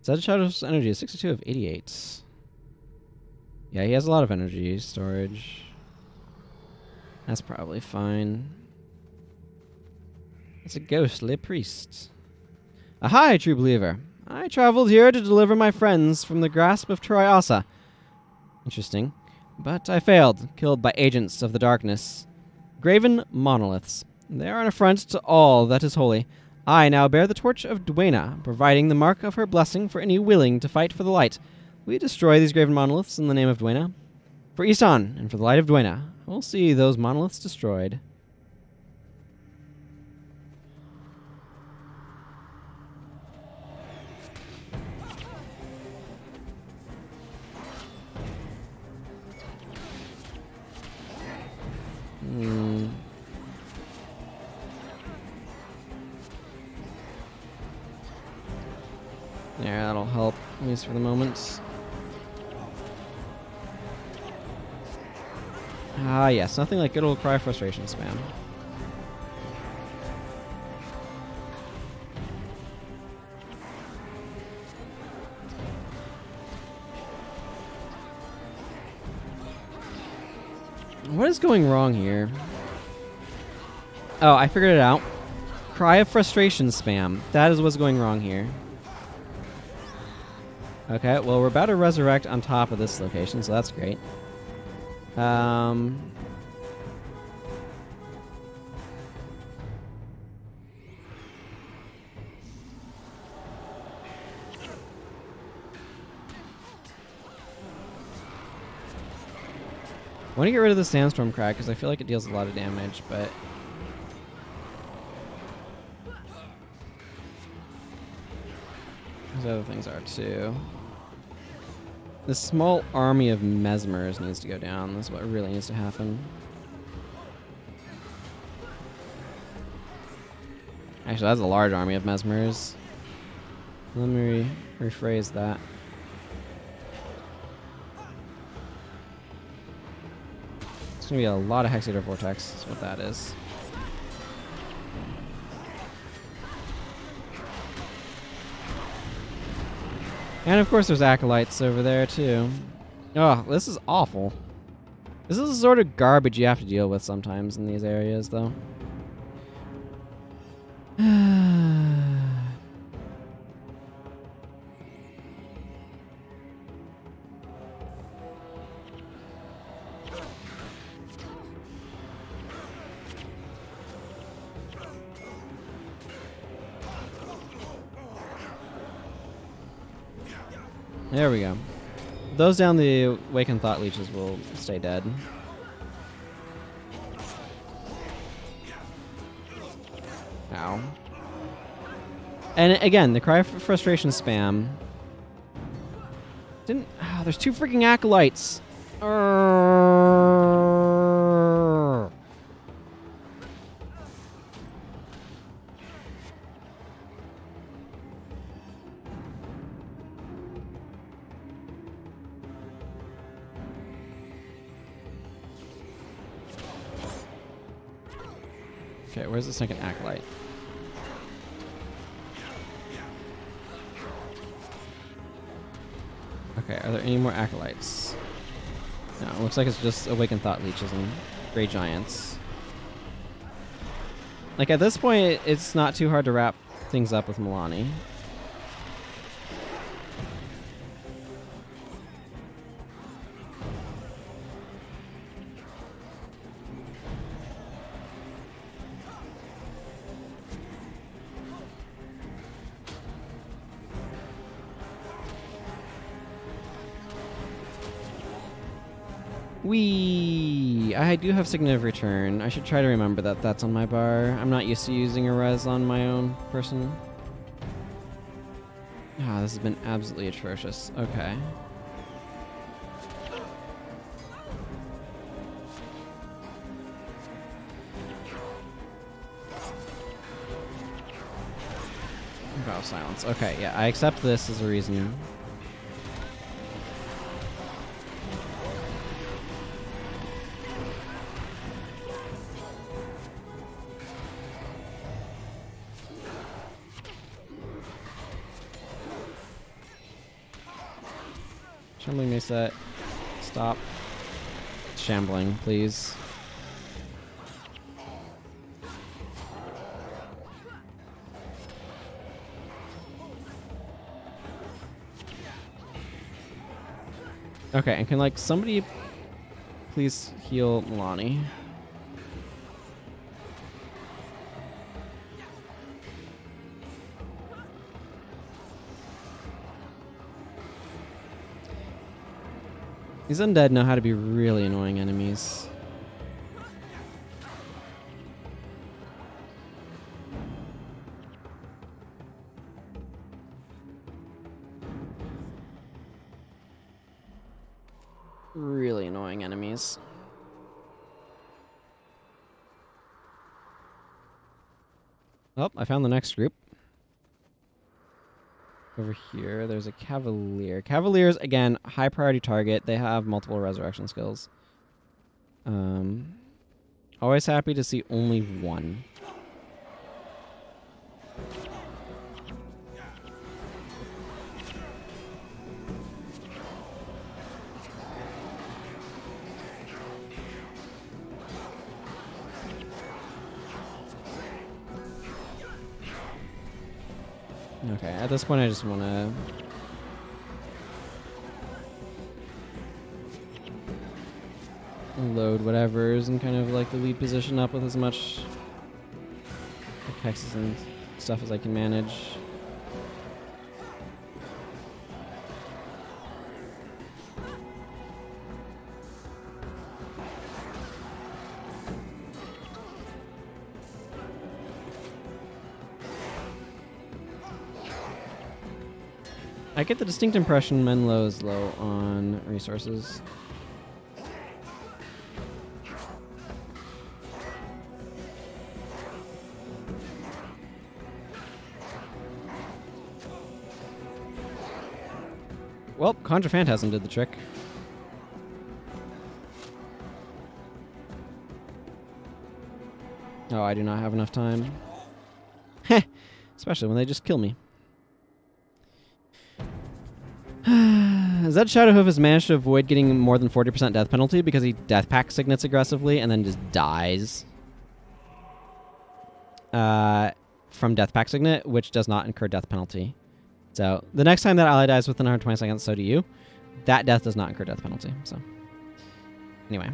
Zed Shadow's energy is 62 of 88. Yeah, he has a lot of energy storage. That's probably fine. It's a ghostly priest. Ahai, true believer. I traveled here to deliver my friends from the grasp of Troyasa. Interesting. But I failed, killed by agents of the darkness. Graven monoliths. They are an affront to all that is holy. I now bear the torch of Dwayna, providing the mark of her blessing for any willing to fight for the light. We destroy these graven monoliths in the name of Dwayna. For Isan and for the light of Dwayna, we'll see those monoliths destroyed. Yeah, that'll help, at least for the moment. Ah, yes, nothing like good old Cry Frustration spam. What is going wrong here? Oh, I figured it out. Cry of Frustration spam. That is what's going wrong here. Okay, well, we're about to resurrect on top of this location, so that's great. I want to get rid of the Sandstorm Crack because I feel like it deals a lot of damage, but... Those other things are too. This small army of Mesmers needs to go down. That's what really needs to happen. Actually, that's a large army of Mesmers. Let me rephrase that. It's gonna be a lot of Hexator Vortex, is what that is. And of course there's Acolytes over there too. Oh, this is awful. This is the sort of garbage you have to deal with sometimes in these areas, though. There we go. Those down the Awakened Thought Leeches will stay dead. Ow. And again, the Cry for Frustration spam. Didn't... Oh, there's 2 freaking Acolytes! Okay, where's the second Acolyte? Okay, are there any more Acolytes? No, it looks like it's just Awakened Thought Leeches and Grey Giants. Like, at this point, it's not too hard to wrap things up with Milani. Whee! I do have Signet of Return. I should try to remember that that's on my bar. I'm not used to using a res on my own person. Ah, this has been absolutely atrocious. Okay. Vow of Silence. Okay, yeah, I accept this as a reason. Shambling Mesa. Stop shambling, please. Okay, and can, like, somebody please heal Milani? These undead know how to be really annoying enemies. Really annoying enemies. Oh, I found the next group. Over here, there's a Cavalier. Cavaliers, again, high priority target. They have multiple resurrection skills. Always happy to see only one. Okay, at this point I just want to... load whatever's in kind of like the lead position up with as much like hexes and stuff as I can manage. I get the distinct impression Menlo is low on resources. Well, Conjure Phantasm did the trick. Oh, I do not have enough time. Heh! Especially when they just kill me. Zed Shadowhoof has managed to avoid getting more than 40% death penalty because he death pack signets aggressively and then just dies. From death pack signet, which does not incur death penalty. So the next time that ally dies within 120 seconds, so do you. That death does not incur death penalty. So anyway.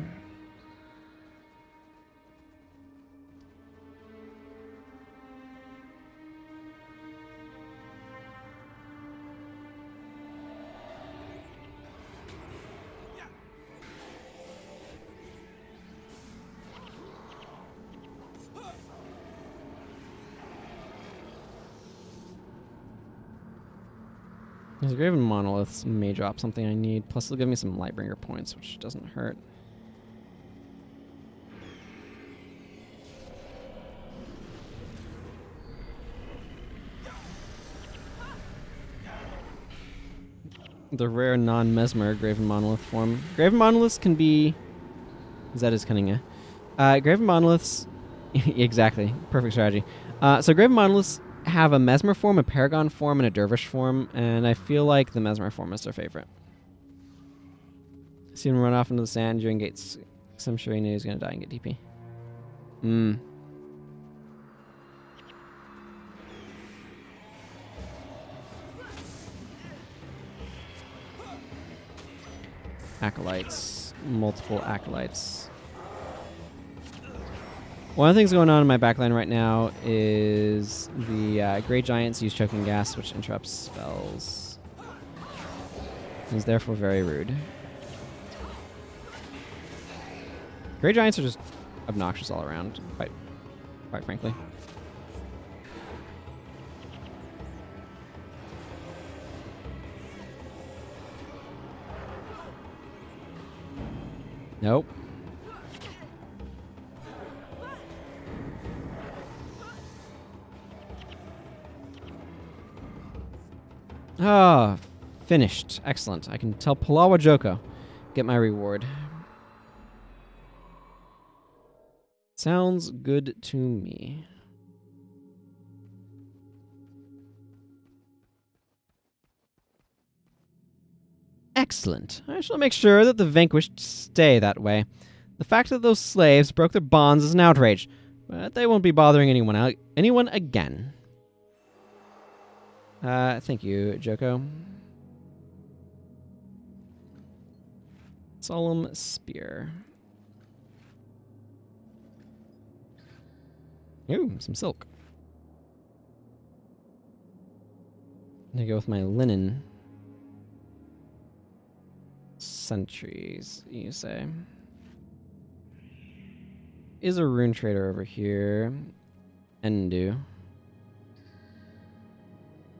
These Graven Monoliths may drop something I need, plus they'll give me some Lightbringer points, which doesn't hurt. The rare non-Mesmer Graven Monolith form. Graven Monoliths can be... Zed is cunning, Graven Monoliths... exactly. Perfect strategy. So Graven Monoliths have a Mesmer form, a Paragon form, and a Dervish form, and I feel like the Mesmer form is their favorite. See him run off into the sand during gates. So I'm sure he knew he was going to die and get DP. Acolytes. Multiple Acolytes. One of the things going on in my backline right now is the Grey Giants use Choking Gas, which interrupts spells. And is therefore very rude. Grey Giants are just obnoxious all around, quite frankly. Nope. Ah, finished. Excellent. I can tell Palawa Joko. Get my reward. Sounds good to me. Excellent. I shall make sure that the vanquished stay that way. The fact that those slaves broke their bonds is an outrage, but they won't be bothering anyone again. Thank you, Joko. Solemn Spear. Ooh, some silk. I'm gonna go with my linen. Sentries, you say. Is a rune trader over here. Endu.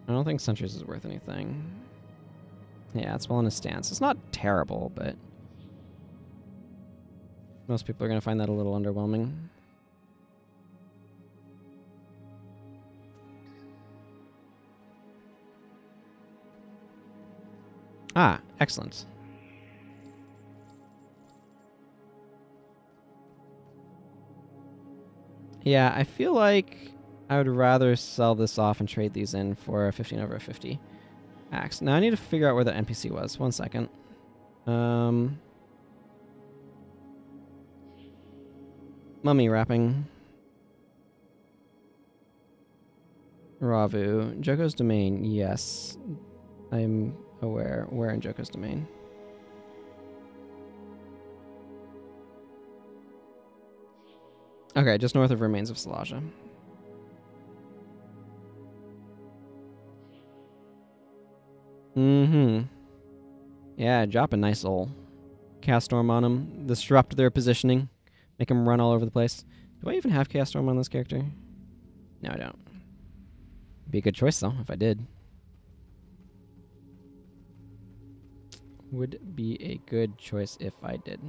I don't think Sentries is worth anything. Yeah, it's well in a stance. It's not terrible, but most people are going to find that a little underwhelming. Ah, excellent. Yeah, I feel like I would rather sell this off and trade these in for a 15 over a 50 axe. Now I need to figure out where that NPC was. 1 second. Mummy wrapping. Ravu. Joko's domain, yes. I'm aware. Where in Joko's domain? Okay, just north of Remains of Salaja. Mm-hmm. Yeah, drop a nice ol' Chaos Storm on them. Disrupt their positioning. Make them run all over the place. Do I even have Chaos Storm on this character? No, I don't. Be a good choice, though, if I did. Would be a good choice if I did.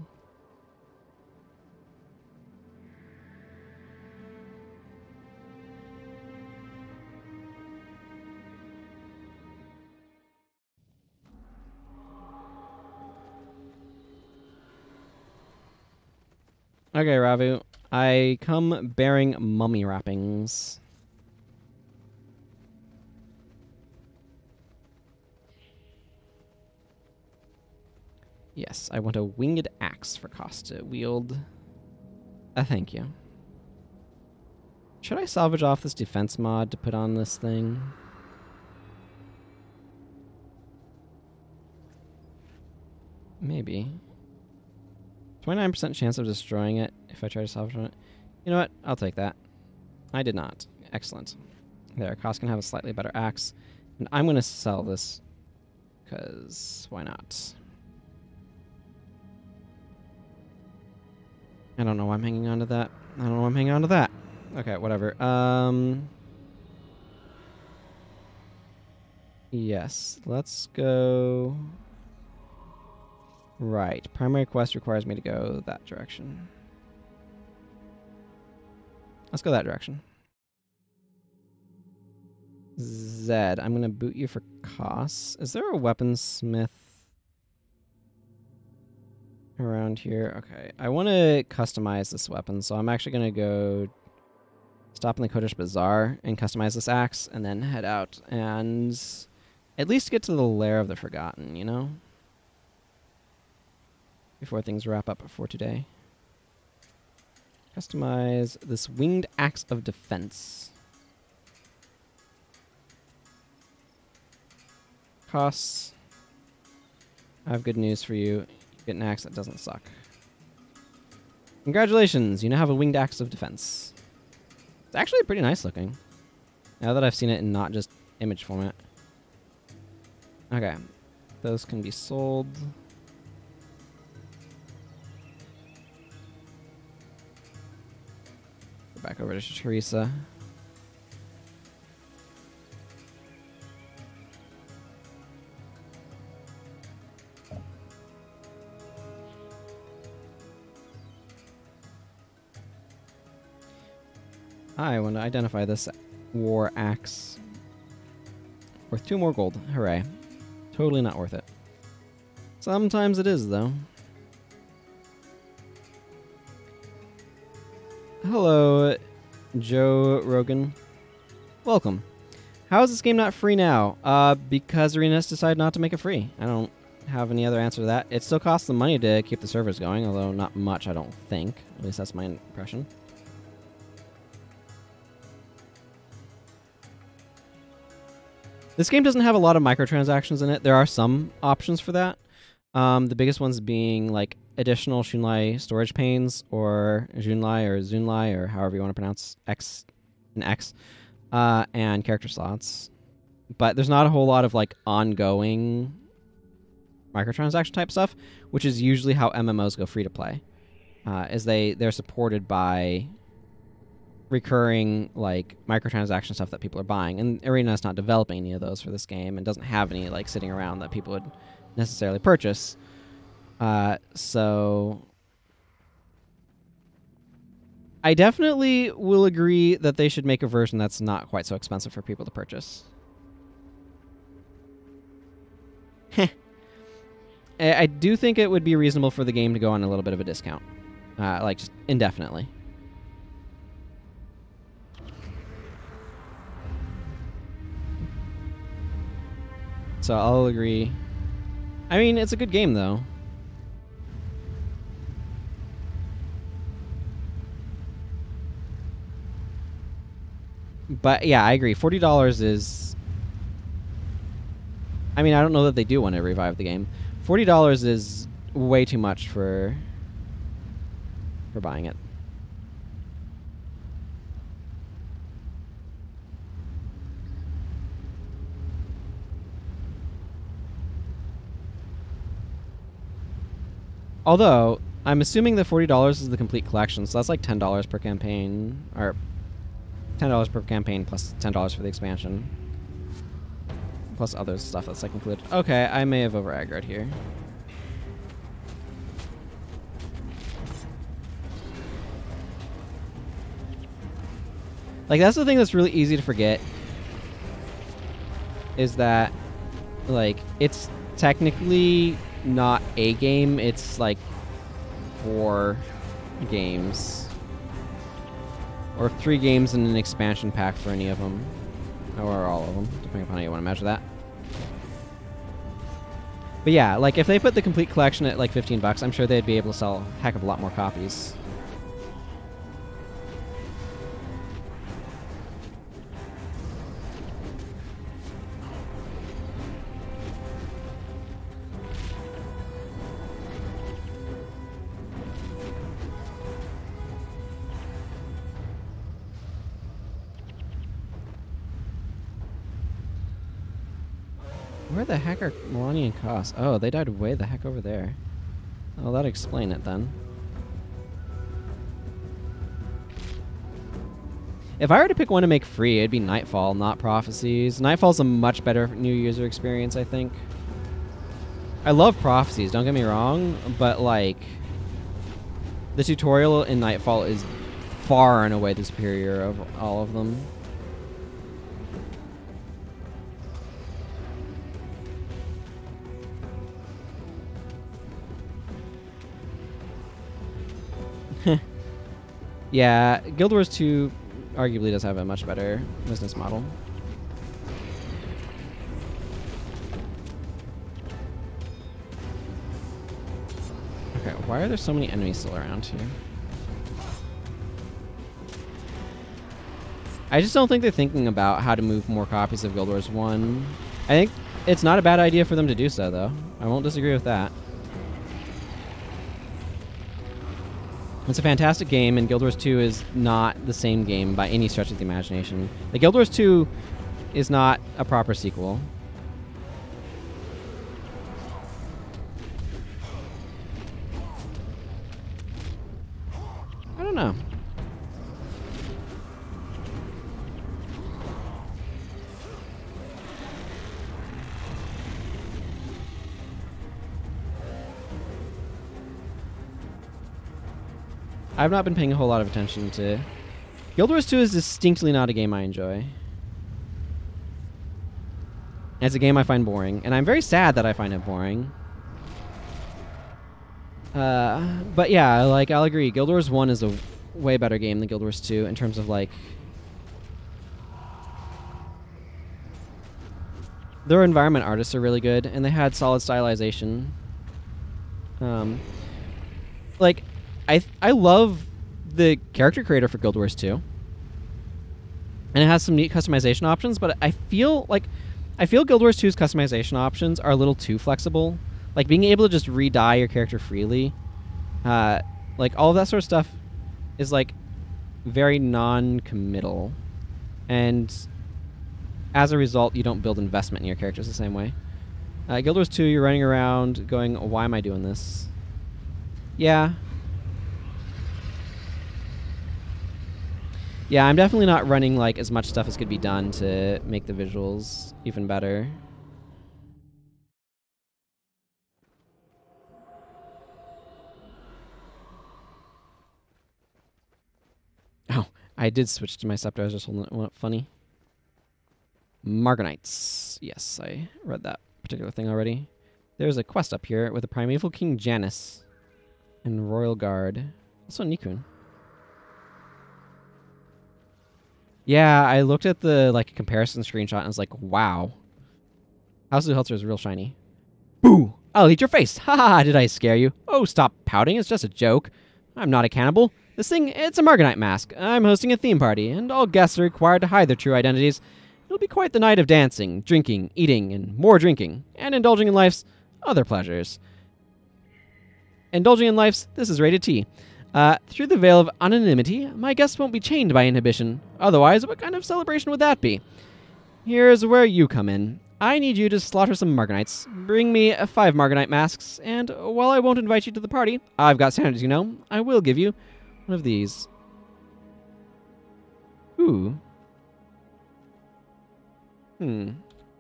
Okay, Ravu. I come bearing mummy wrappings. Yes, I want a winged axe for cost to wield. Thank you. Should I salvage off this defense mod to put on this thing? Maybe. 29% chance of destroying it if I try to salvage it. You know what? I'll take that. I did not. Excellent. There, Koss can have a slightly better axe. And I'm going to sell this, because why not? I don't know why I'm hanging on to that. I don't know why I'm hanging on to that. Okay, whatever. Yes, let's go... Right. Primary quest requires me to go that direction. Let's go that direction. Zed, I'm going to boot you for Koss. Is there a weaponsmith around here? Okay. I want to customize this weapon, so I'm actually going to go stop in the Kodash Bazaar and customize this axe, and then head out and at least get to the Lair of the Forgotten, you know? Before things wrap up for today. Customize this winged axe of defense. Costs. I have good news for you. You get an axe that doesn't suck. Congratulations, you now have a winged axe of defense. It's actually pretty nice looking. Now that I've seen it in not just image format. Okay. Those can be sold. Back over to Teresa. I want to identify this war axe. Worth 2 more gold. Hooray. Totally not worth it. Sometimes it is, though. Hello, Joe Rogan. Welcome. How is this game not free now? Because Arenas decided not to make it free. I don't have any other answer to that. It still costs them money to keep the servers going, although not much, I don't think. At least that's my impression. This game doesn't have a lot of microtransactions in it. There are some options for that. The biggest ones being like additional Xunlai storage panes, or Xunlai or Zunlai, or however you want to pronounce X and X, and character slots. But there's not a whole lot of like ongoing microtransaction type stuff, which is usually how MMOs go free to play. Is they're supported by recurring like microtransaction stuff that people are buying, and Arena's not developing any of those for this game and doesn't have any like sitting around that people would necessarily purchase. So I definitely will agree that they should make a version that's not quite so expensive for people to purchase. I do think it would be reasonable for the game to go on a little bit of a discount, like just indefinitely. So I'll agree. I mean, it's a good game, though. But yeah, I agree. $40 is... I mean, I don't know that they do want to revive the game. $40 is way too much for buying it. Although, I'm assuming that $40 is the complete collection, so that's like $10 per campaign, or $10 per campaign plus $10 for the expansion. Plus other stuff that's like included. Okay, I may have over-aggroed here. Like, that's the thing that's really easy to forget. Is that, like, it's technically not a game, it's like 4 games. Or 3 games and an expansion pack for any of them. Or all of them, depending upon how you want to measure that. But yeah, like if they put the complete collection at like $15, I'm sure they'd be able to sell a heck of a lot more copies. Where the heck are Melania and Koss? Oh, they died way the heck over there. Oh, that'd explain it then. If I were to pick one to make free, it'd be Nightfall, not Prophecies. Nightfall's a much better new user experience, I think. I love Prophecies, don't get me wrong, but like the tutorial in Nightfall is far and away the superior of all of them. Yeah, Guild Wars 2 arguably does have a much better business model. Okay, why are there so many enemies still around here? I just don't think they're thinking about how to move more copies of Guild Wars 1. I think it's not a bad idea for them to do so, though. I won't disagree with that. It's a fantastic game, and Guild Wars 2 is not the same game by any stretch of the imagination. The Guild Wars 2 is not a proper sequel. I don't know. I've not been paying a whole lot of attention to... Guild Wars 2 is distinctly not a game I enjoy. It's a game I find boring, and I'm very sad that I find it boring. But yeah, like, I'll agree. Guild Wars 1 is a way better game than Guild Wars 2 in terms of, like... Their environment artists are really good, and they had solid stylization. Like... I love the character creator for Guild Wars 2. And it has some neat customization options, but I feel Guild Wars 2's customization options are a little too flexible. Like being able to just re-dye your character freely. Like all of that sort of stuff is like very non-committal. And as a result, you don't build investment in your characters the same way. Guild Wars 2, you're running around going, why am I doing this? Yeah. Yeah, I'm definitely not running like as much stuff as could be done to make the visuals even better. Oh, I did switch to my scepter. I was just holding it. What, funny? Margonites. Yes, I read that particular thing already. There's a quest up here with a primeval King Janus and Royal Guard. Also Nikun. Yeah, I looked at the like comparison screenshot and I was like, wow. House of Helter is real shiny. Boo! I'll eat your face! Ha ha! Did I scare you? Oh, stop pouting. It's just a joke. I'm not a cannibal. This thing, it's a Margonite mask. I'm hosting a theme party, and all guests are required to hide their true identities. It'll be quite the night of dancing, drinking, eating, and more drinking, and indulging in life's other pleasures. Indulging in life's, this is rated T. Through the veil of anonymity, my guests won't be chained by inhibition. Otherwise, what kind of celebration would that be? Here's where you come in. I need you to slaughter some Margonites. Bring me 5 Margonite masks, and while I won't invite you to the party, I've got standards, you know, I will give you one of these. Ooh. Hang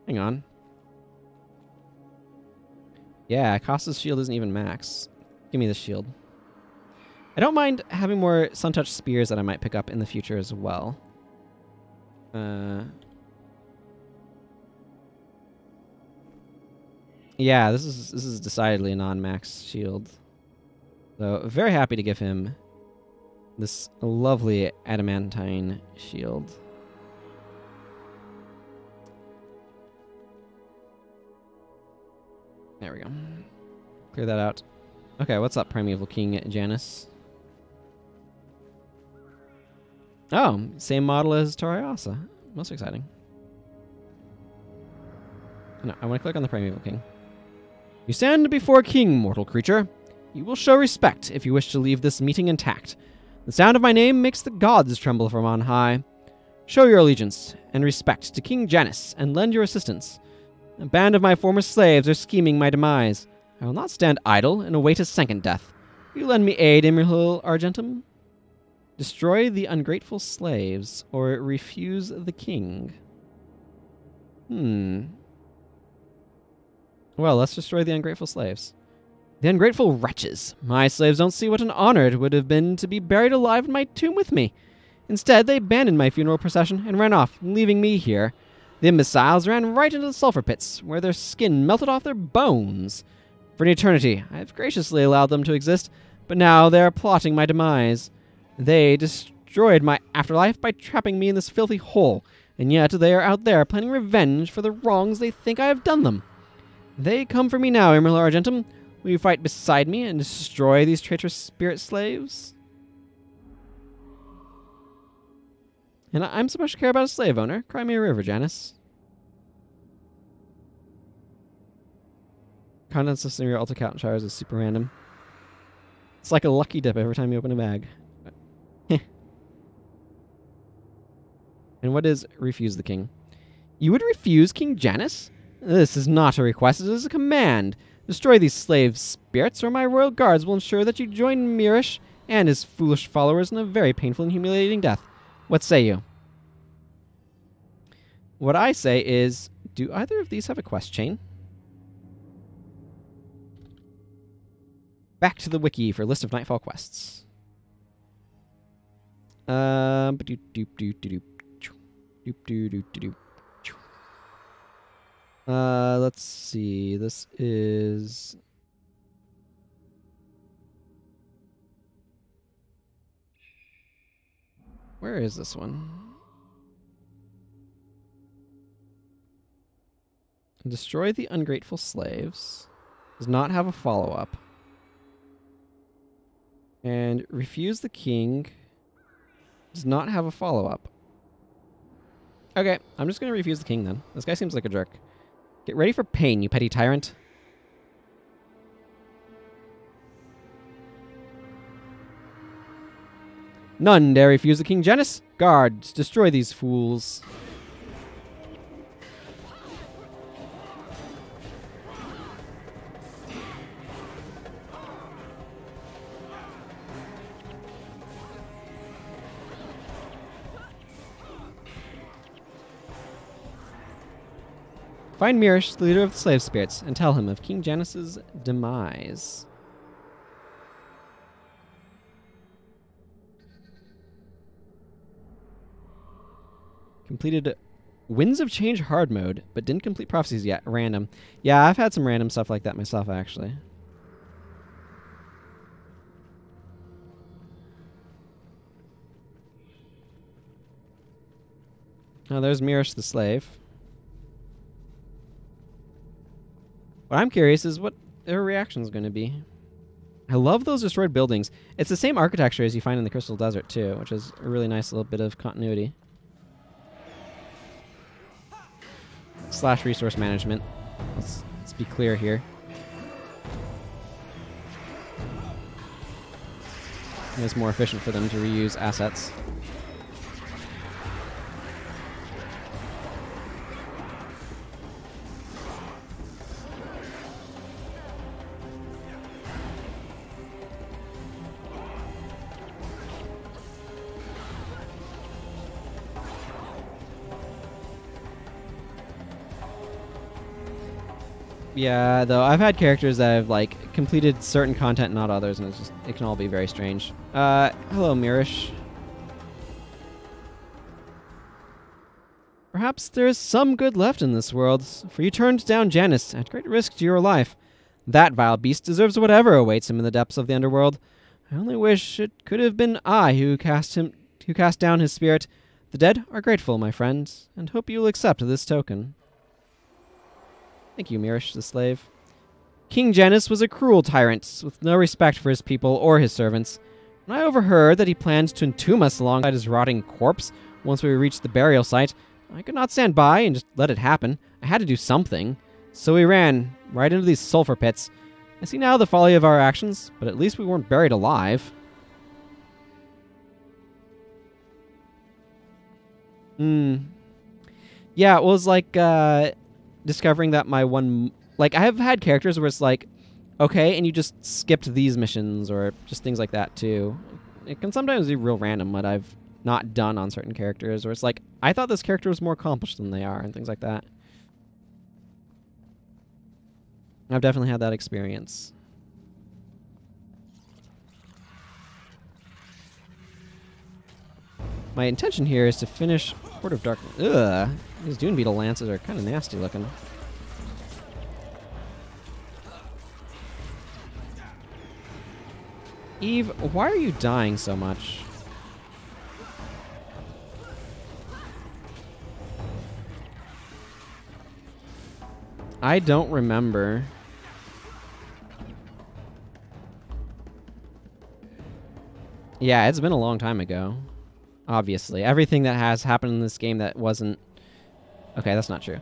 on. Yeah, Costa's shield isn't even max. Give me this shield. I don't mind having more Sun-Touched spears that I might pick up in the future as well. Yeah, this is decidedly a non-max shield. So, very happy to give him this lovely adamantine shield. There we go. Clear that out. Okay, what's up, Primeval King Janus? Oh, same model as Toriasa. Most exciting. No, I want to click on the Primeval King. You stand before a king, mortal creature. You will show respect if you wish to leave this meeting intact. The sound of my name makes the gods tremble from on high. Show your allegiance and respect to King Janus and lend your assistance. A band of my former slaves are scheming my demise. I will not stand idle and await a second death. Will you lend me aid, Imrahil Argentum? Destroy the ungrateful slaves, or refuse the king. Well, let's destroy the ungrateful slaves. The ungrateful wretches. My slaves don't see what an honor it would have been to be buried alive in my tomb with me. Instead, they abandoned my funeral procession and ran off, leaving me here. The imbeciles ran right into the sulfur pits, where their skin melted off their bones. For an eternity, I have graciously allowed them to exist, but now they are plotting my demise. They destroyed my afterlife by trapping me in this filthy hole, and yet they are out there planning revenge for the wrongs they think I have done them. They come for me now, Imrahil Argentum. Will you fight beside me and destroy these traitorous spirit slaves? And I'm supposed to care about a slave owner? Cry me a river, Janus. Contents listing your alt account showers is super random. It's like a lucky dip every time you open a bag. And what is refuse the king? You would refuse King Janus? This is not a request, it is a command. Destroy these slave spirits, or my royal guards will ensure that you join Mirish and his foolish followers in a very painful and humiliating death. What say you? What I say is, do either of these have a quest chain? Back to the wiki for list of Nightfall quests. Let's see. This is... Where is this one? Destroy the ungrateful slaves. Does not have a follow-up. And refuse the king. Does not have a follow-up. Okay, I'm just going to refuse the king then. This guy seems like a jerk. Get ready for pain, you petty tyrant. None dare refuse the King Janus. Guards, destroy these fools. Find Mirish, the leader of the slave spirits, and tell him of King Janus's demise. Completed Winds of Change hard mode, but didn't complete prophecies yet. Random. Yeah, I've had some random stuff like that myself, actually. Oh, there's Mirish the slave. What I'm curious is what their reaction is going to be. I love those destroyed buildings. It's the same architecture as you find in the Crystal Desert, too, which is a really nice little bit of continuity. / resource management. Let's be clear here. It's more efficient for them to reuse assets. Yeah, though I've had characters that have like completed certain content, not others, and it can all be very strange. Hello, Mirish. Perhaps there is some good left in this world, for you turned down Janus at great risk to your life. That vile beast deserves whatever awaits him in the depths of the underworld. I only wish it could have been I who cast down his spirit. The dead are grateful, my friend, and hope you will accept this token. Thank you, Mirish, the slave. King Janus was a cruel tyrant, with no respect for his people or his servants. When I overheard that he planned to entomb us alongside his rotting corpse once we reached the burial site, I could not stand by and just let it happen. I had to do something. So we ran right into these sulfur pits. I see now the folly of our actions, but at least we weren't buried alive. Yeah, it was like, discovering that my one... Like, I have had characters where it's like, okay, and you just skipped these missions, or just things like that, too. It can sometimes be real random what I've not done on certain characters, where it's like, I thought this character was more accomplished than they are, and things like that. I've definitely had that experience. My intention here is to finish Horde of Darkness. Ugh, these Dune Beetle lances are kind of nasty looking. Eve, why are you dying so much? I don't remember. Yeah, it's been a long time ago. Obviously. Everything that has happened in this game that wasn't... Okay, that's not true.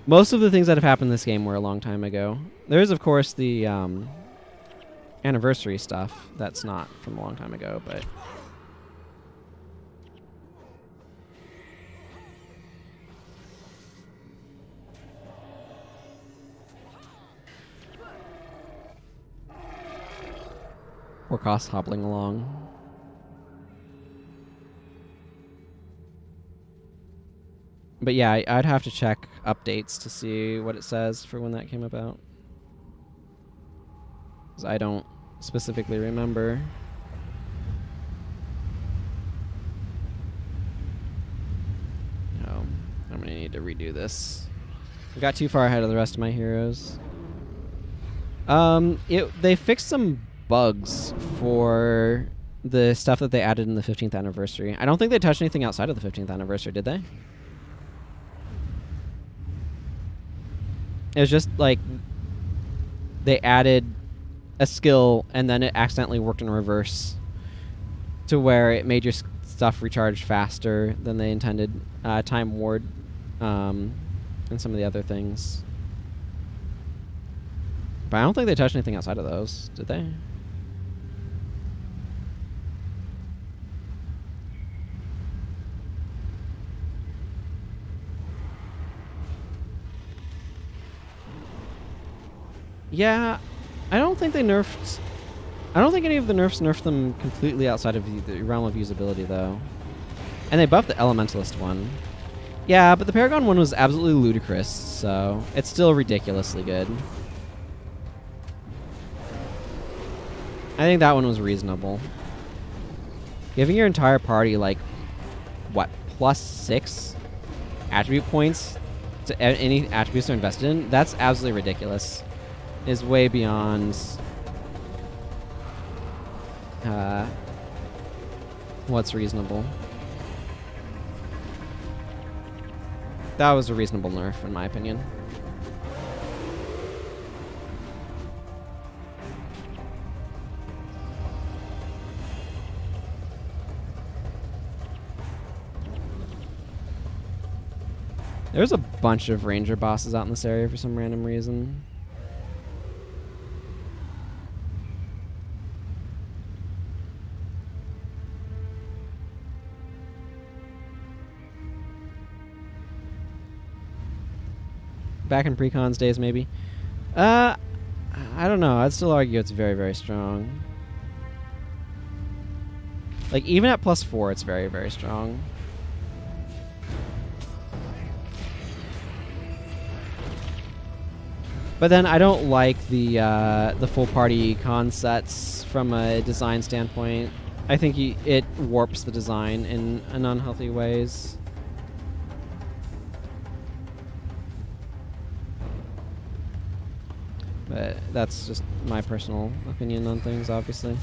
Most of the things that have happened in this game were a long time ago. There is, of course, the anniversary stuff. That's not from a long time ago, but... Poor Cost hobbling along. But yeah, I'd have to check updates to see what it says for when that came about. 'Cause I don't specifically remember. Oh, I'm gonna need to redo this. I got too far ahead of the rest of my heroes. They fixed some bugs for the stuff that they added in the 15th anniversary. I don't think they touched anything outside of the 15th anniversary, did they? It was just like they added a skill and then it accidentally worked in reverse to where it made your stuff recharge faster than they intended. Time Ward and some of the other things. But I don't think they touched anything outside of those, did they? Yeah, I don't think they nerfed... I don't think any of the nerfs nerfed them completely outside of the realm of usability, though. And they buffed the Elementalist one. Yeah, but the Paragon one was absolutely ludicrous, so it's still ridiculously good. I think that one was reasonable. Giving your entire party, like, what, +6 attribute points to any attributes they're invested in? That's absolutely ridiculous. Is way beyond what's reasonable. That was a reasonable nerf, in my opinion. There's a bunch of ranger bosses out in this area for some random reason. Back in Precon's days, maybe. I don't know. I'd still argue it's very, very strong. Like, even at +4, it's very, very strong. But then I don't like the full party con sets from a design standpoint. I think it warps the design in unhealthy ways. But that's just my personal opinion on things, obviously.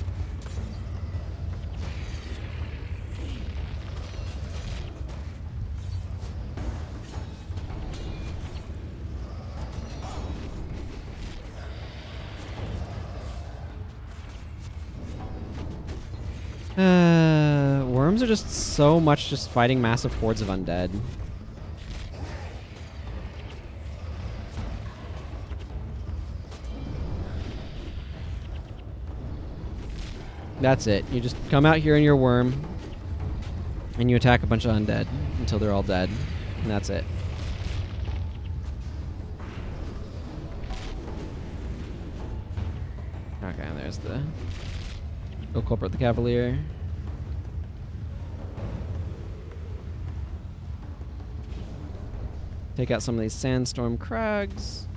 Worms are just so much just fighting massive hordes of undead. That's it. You just come out here in your worm, and you attack a bunch of undead until they're all dead, and that's it. Okay, there's the... Go culprit the Cavalier. Take out some of these sandstorm crags.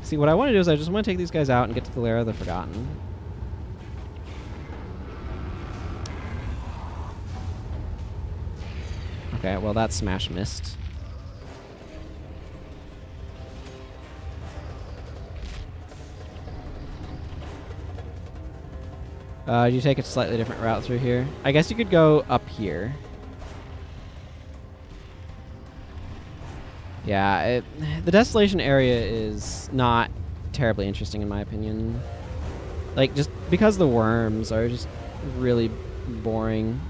See, what I want to do is I just want to take these guys out and get to the Lair of the Forgotten. Okay, well that smash missed. You take a slightly different route through here. I guess you could go up here. Yeah, the Desolation area is not terribly interesting in my opinion. Like, just because the worms are just really boring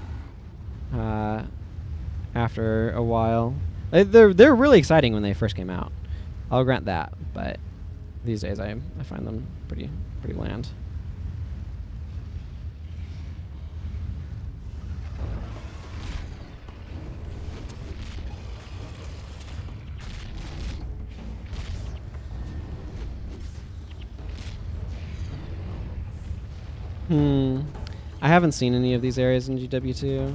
after a while. They're really exciting when they first came out. I'll grant that, but these days I find them pretty bland. I haven't seen any of these areas in GW2.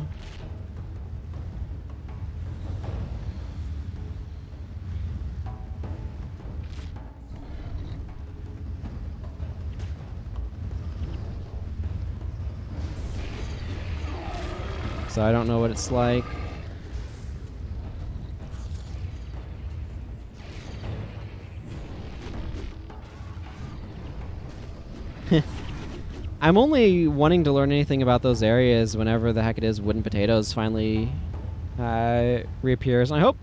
So I don't know what it's like. I'm only wanting to learn anything about those areas whenever the heck it is Wooden Potatoes finally reappears. And I hope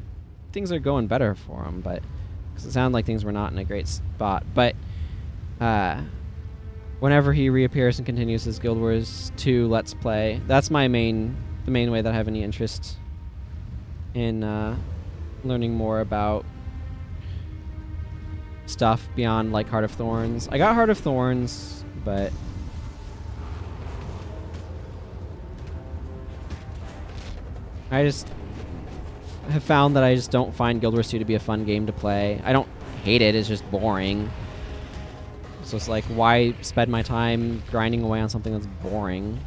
things are going better for him, but because it sounded like things were not in a great spot. But whenever he reappears and continues his Guild Wars 2 Let's Play, that's the main way that I have any interest in learning more about stuff beyond like Heart of Thorns. I got Heart of Thorns, but I just have found that I just don't find Guild Wars 2 to be a fun game to play. I don't hate it, it's just boring. So it's like, why spend my time grinding away on something that's boring?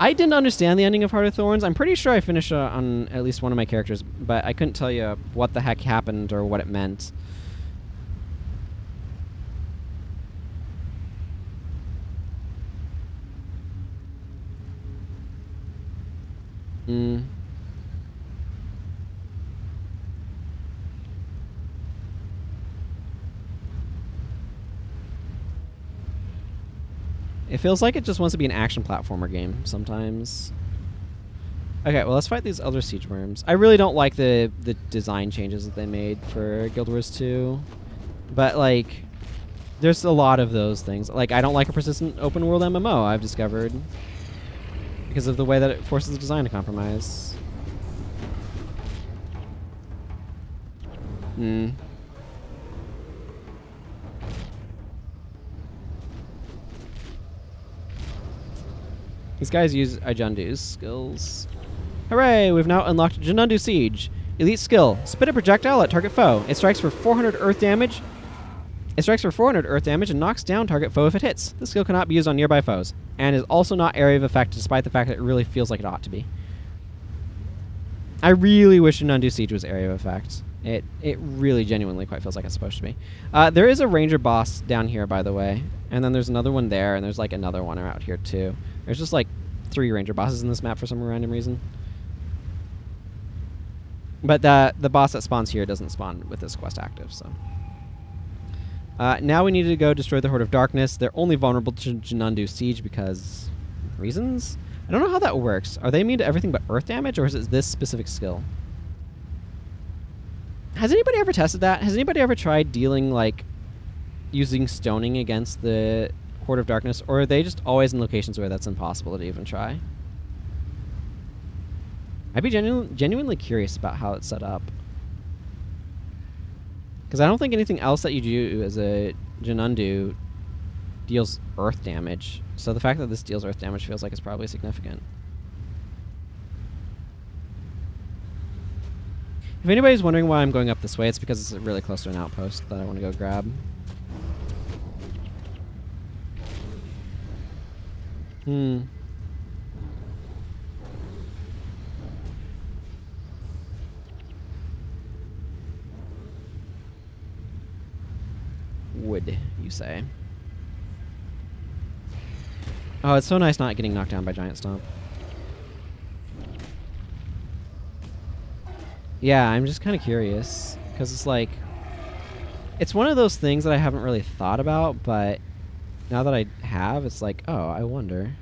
I didn't understand the ending of Heart of Thorns. I'm pretty sure I finished on at least one of my characters, but I couldn't tell you what the heck happened or what it meant. It feels like it just wants to be an action platformer game sometimes. Okay, well, let's fight these Elder Siege Worms. I really don't like the design changes that they made for Guild Wars 2. But, like, there's a lot of those things. Like, I don't like a persistent open world MMO, I've discovered. Because of the way that it forces the design to compromise. Hmm. These guys use Junundu's skills. Hooray! We've now unlocked Junundu Siege. Elite skill. Spit a projectile at target foe. It strikes for 400 earth damage. It strikes for 400 earth damage and knocks down target foe if it hits. This skill cannot be used on nearby foes, and is also not area of effect, despite the fact that it really feels like it ought to be. I really wish Junundu Siege was area of effect. It really genuinely quite feels like it's supposed to be. There is a ranger boss down here, by the way, and then there's another one there, and there's like another one out here too. There's just like 3 ranger bosses in this map for some random reason. But the boss that spawns here doesn't spawn with this quest active, so. Now we need to go destroy the Horde of Darkness. They're only vulnerable to Junundu Siege because reasons? I don't know how that works. Are they immune to everything but earth damage, or is it this specific skill? Has anybody ever tested that? Has anybody ever tried dealing, like, using stoning against the Horde of Darkness, or are they just always in locations where that's impossible to even try? I'd be genuinely curious about how it's set up. Because I don't think anything else that you do as a Junundu deals earth damage. So the fact that this deals earth damage feels like it's probably significant. If anybody's wondering why I'm going up this way, it's because it's really close to an outpost that I want to go grab. Would you say? Oh, it's so nice not getting knocked down by Giant Stomp. Yeah, I'm just kind of curious, because it's like, it's one of those things that I haven't really thought about, but now that I have, it's like, oh, I wonder.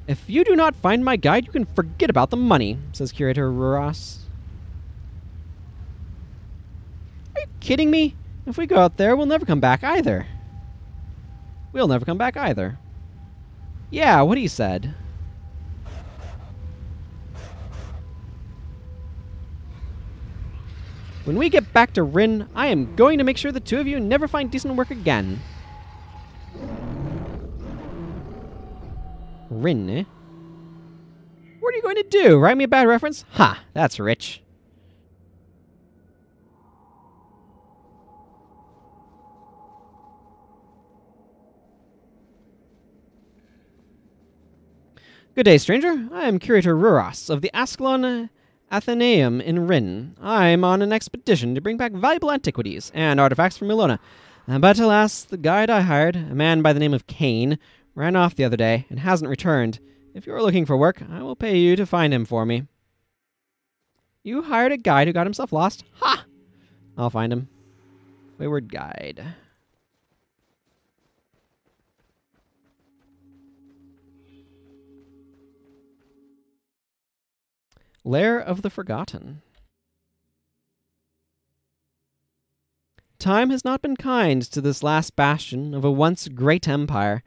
If you do not find my guide, you can forget about the money, says Curator Ruras. Are you kidding me? If we go out there, we'll never come back either. We'll never come back either. Yeah, what he said. When we get back to Rin, I am going to make sure the two of you never find decent work again. Rin, eh? What are you going to do? Write me a bad reference? Ha, that's rich. Good day, stranger. I am Curator Ruras of the Ascalon Athenaeum in Rin. I'm on an expedition to bring back valuable antiquities and artifacts from Milona. But alas, the guide I hired, a man by the name of Kane, ran off the other day and hasn't returned. If you're looking for work, I will pay you to find him for me. You hired a guide who got himself lost? Ha! I'll find him. Wayward guide. Lair of the Forgotten. Time has not been kind to this last bastion of a once great empire.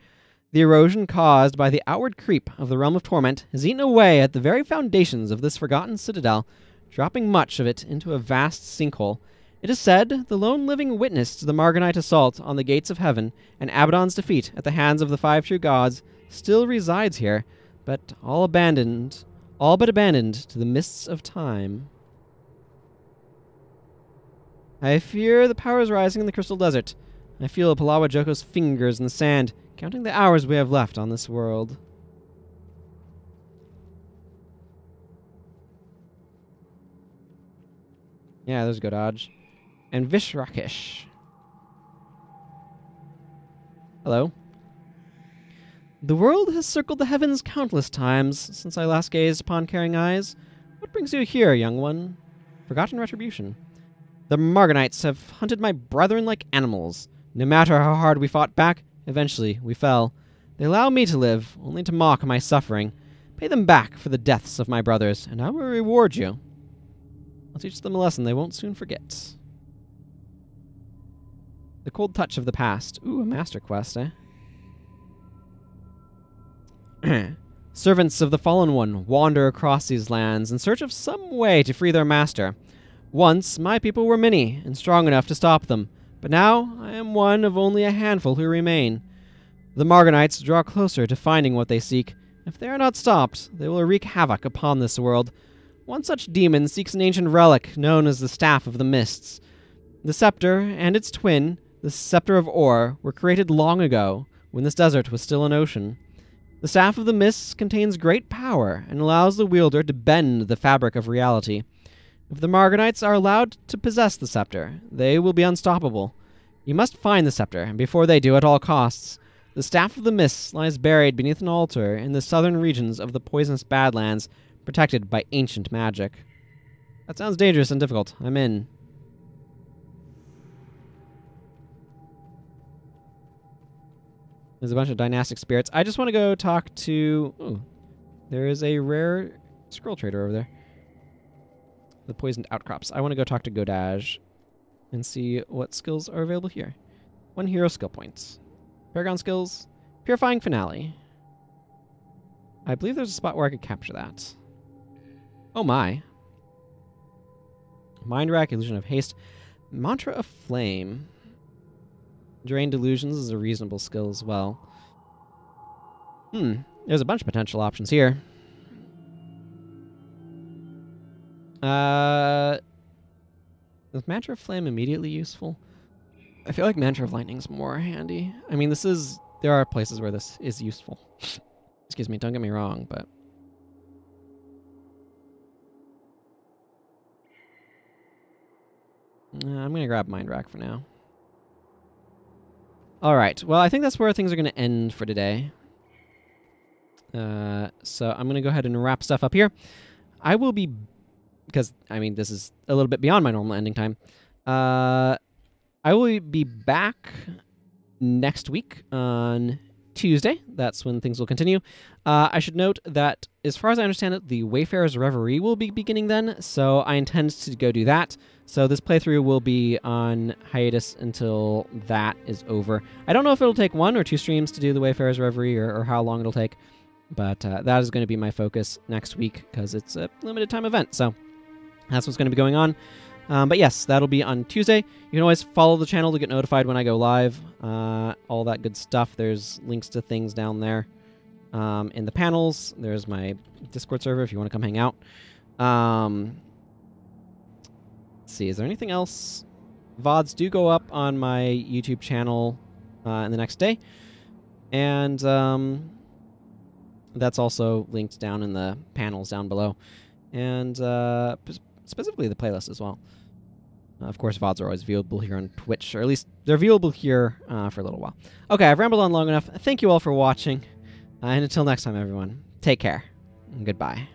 The erosion caused by the outward creep of the Realm of Torment has eaten away at the very foundations of this forgotten citadel, dropping much of it into a vast sinkhole. It is said the lone living witness to the Margonite assault on the gates of heaven and Abaddon's defeat at the hands of the 5 true gods still resides here, but all but abandoned to the mists of time. I fear the power is rising in the Crystal Desert. I feel Palawa Joko's fingers in the sand, counting the hours we have left on this world. Yeah, there's Godaj. And Vishrakish. Hello. The world has circled the heavens countless times since I last gazed upon caring eyes. What brings you here, young one? Forgotten retribution. The Margonites have hunted my brethren like animals. No matter how hard we fought back, eventually we fell. They allow me to live, only to mock my suffering. Pay them back for the deaths of my brothers, and I will reward you. I'll teach them a lesson they won't soon forget. The cold touch of the past. Ooh, a master quest, eh? Servants of the Fallen One wander across these lands in search of some way to free their master. Once, my people were many and strong enough to stop them, but now I am one of only a handful who remain. The Margonites draw closer to finding what they seek. If they are not stopped, they will wreak havoc upon this world. One such demon seeks an ancient relic known as the Staff of the Mists. The scepter and its twin, the Scepter of Ore, were created long ago, when this desert was still an ocean. The Staff of the Mists contains great power and allows the wielder to bend the fabric of reality. If the Margonites are allowed to possess the scepter, they will be unstoppable. You must find the scepter, and before they do, at all costs. The Staff of the Mists lies buried beneath an altar in the southern regions of the Poisonous Badlands, protected by ancient magic. That sounds dangerous and difficult. I'm in. There's a bunch of dynastic spirits. I just want to go talk to... Ooh, there is a rare scroll trader over there. The Poisoned Outcrops. I want to go talk to Kodash and see what skills are available here. 1 hero skill points. Paragon skills. Purifying Finale. I believe there's a spot where I could capture that. Oh my. Mind Rack, Illusion of Haste. Mantra of Flame. Drain Delusions is a reasonable skill as well. There's a bunch of potential options here. Is Mantra of Flame immediately useful? I feel like Mantra of Lightning's more handy. I mean, there are places where this is useful. Excuse me, don't get me wrong, but... I'm going to grab Mind Rack for now. Alright, well, I think that's where things are going to end for today. So I'm going to go ahead and wrap stuff up here. I will be... Because, I mean, this is a little bit beyond my normal ending time. I will be back next week on Tuesday. That's when things will continue. I should note that, as far as I understand it, the Wayfarer's Reverie will be beginning then, so I intend to go do that. So this playthrough will be on hiatus until that is over. I don't know if it'll take 1 or 2 streams to do the Wayfarer's Reverie or how long it'll take, but that is going to be my focus next week because it's a limited time event, so that's what's going to be going on. But yes, that'll be on Tuesday. You can always follow the channel to get notified when I go live. All that good stuff. There's links to things down there in the panels. There's my Discord server if you want to come hang out. Let's see, is there anything else? VODs do go up on my YouTube channel in the next day. And that's also linked down in the panels down below. And specifically the playlist as well. Of course, VODs are always viewable here on Twitch, or at least they're viewable here for a little while. Okay, I've rambled on long enough. Thank you all for watching. And until next time, everyone, take care. And goodbye.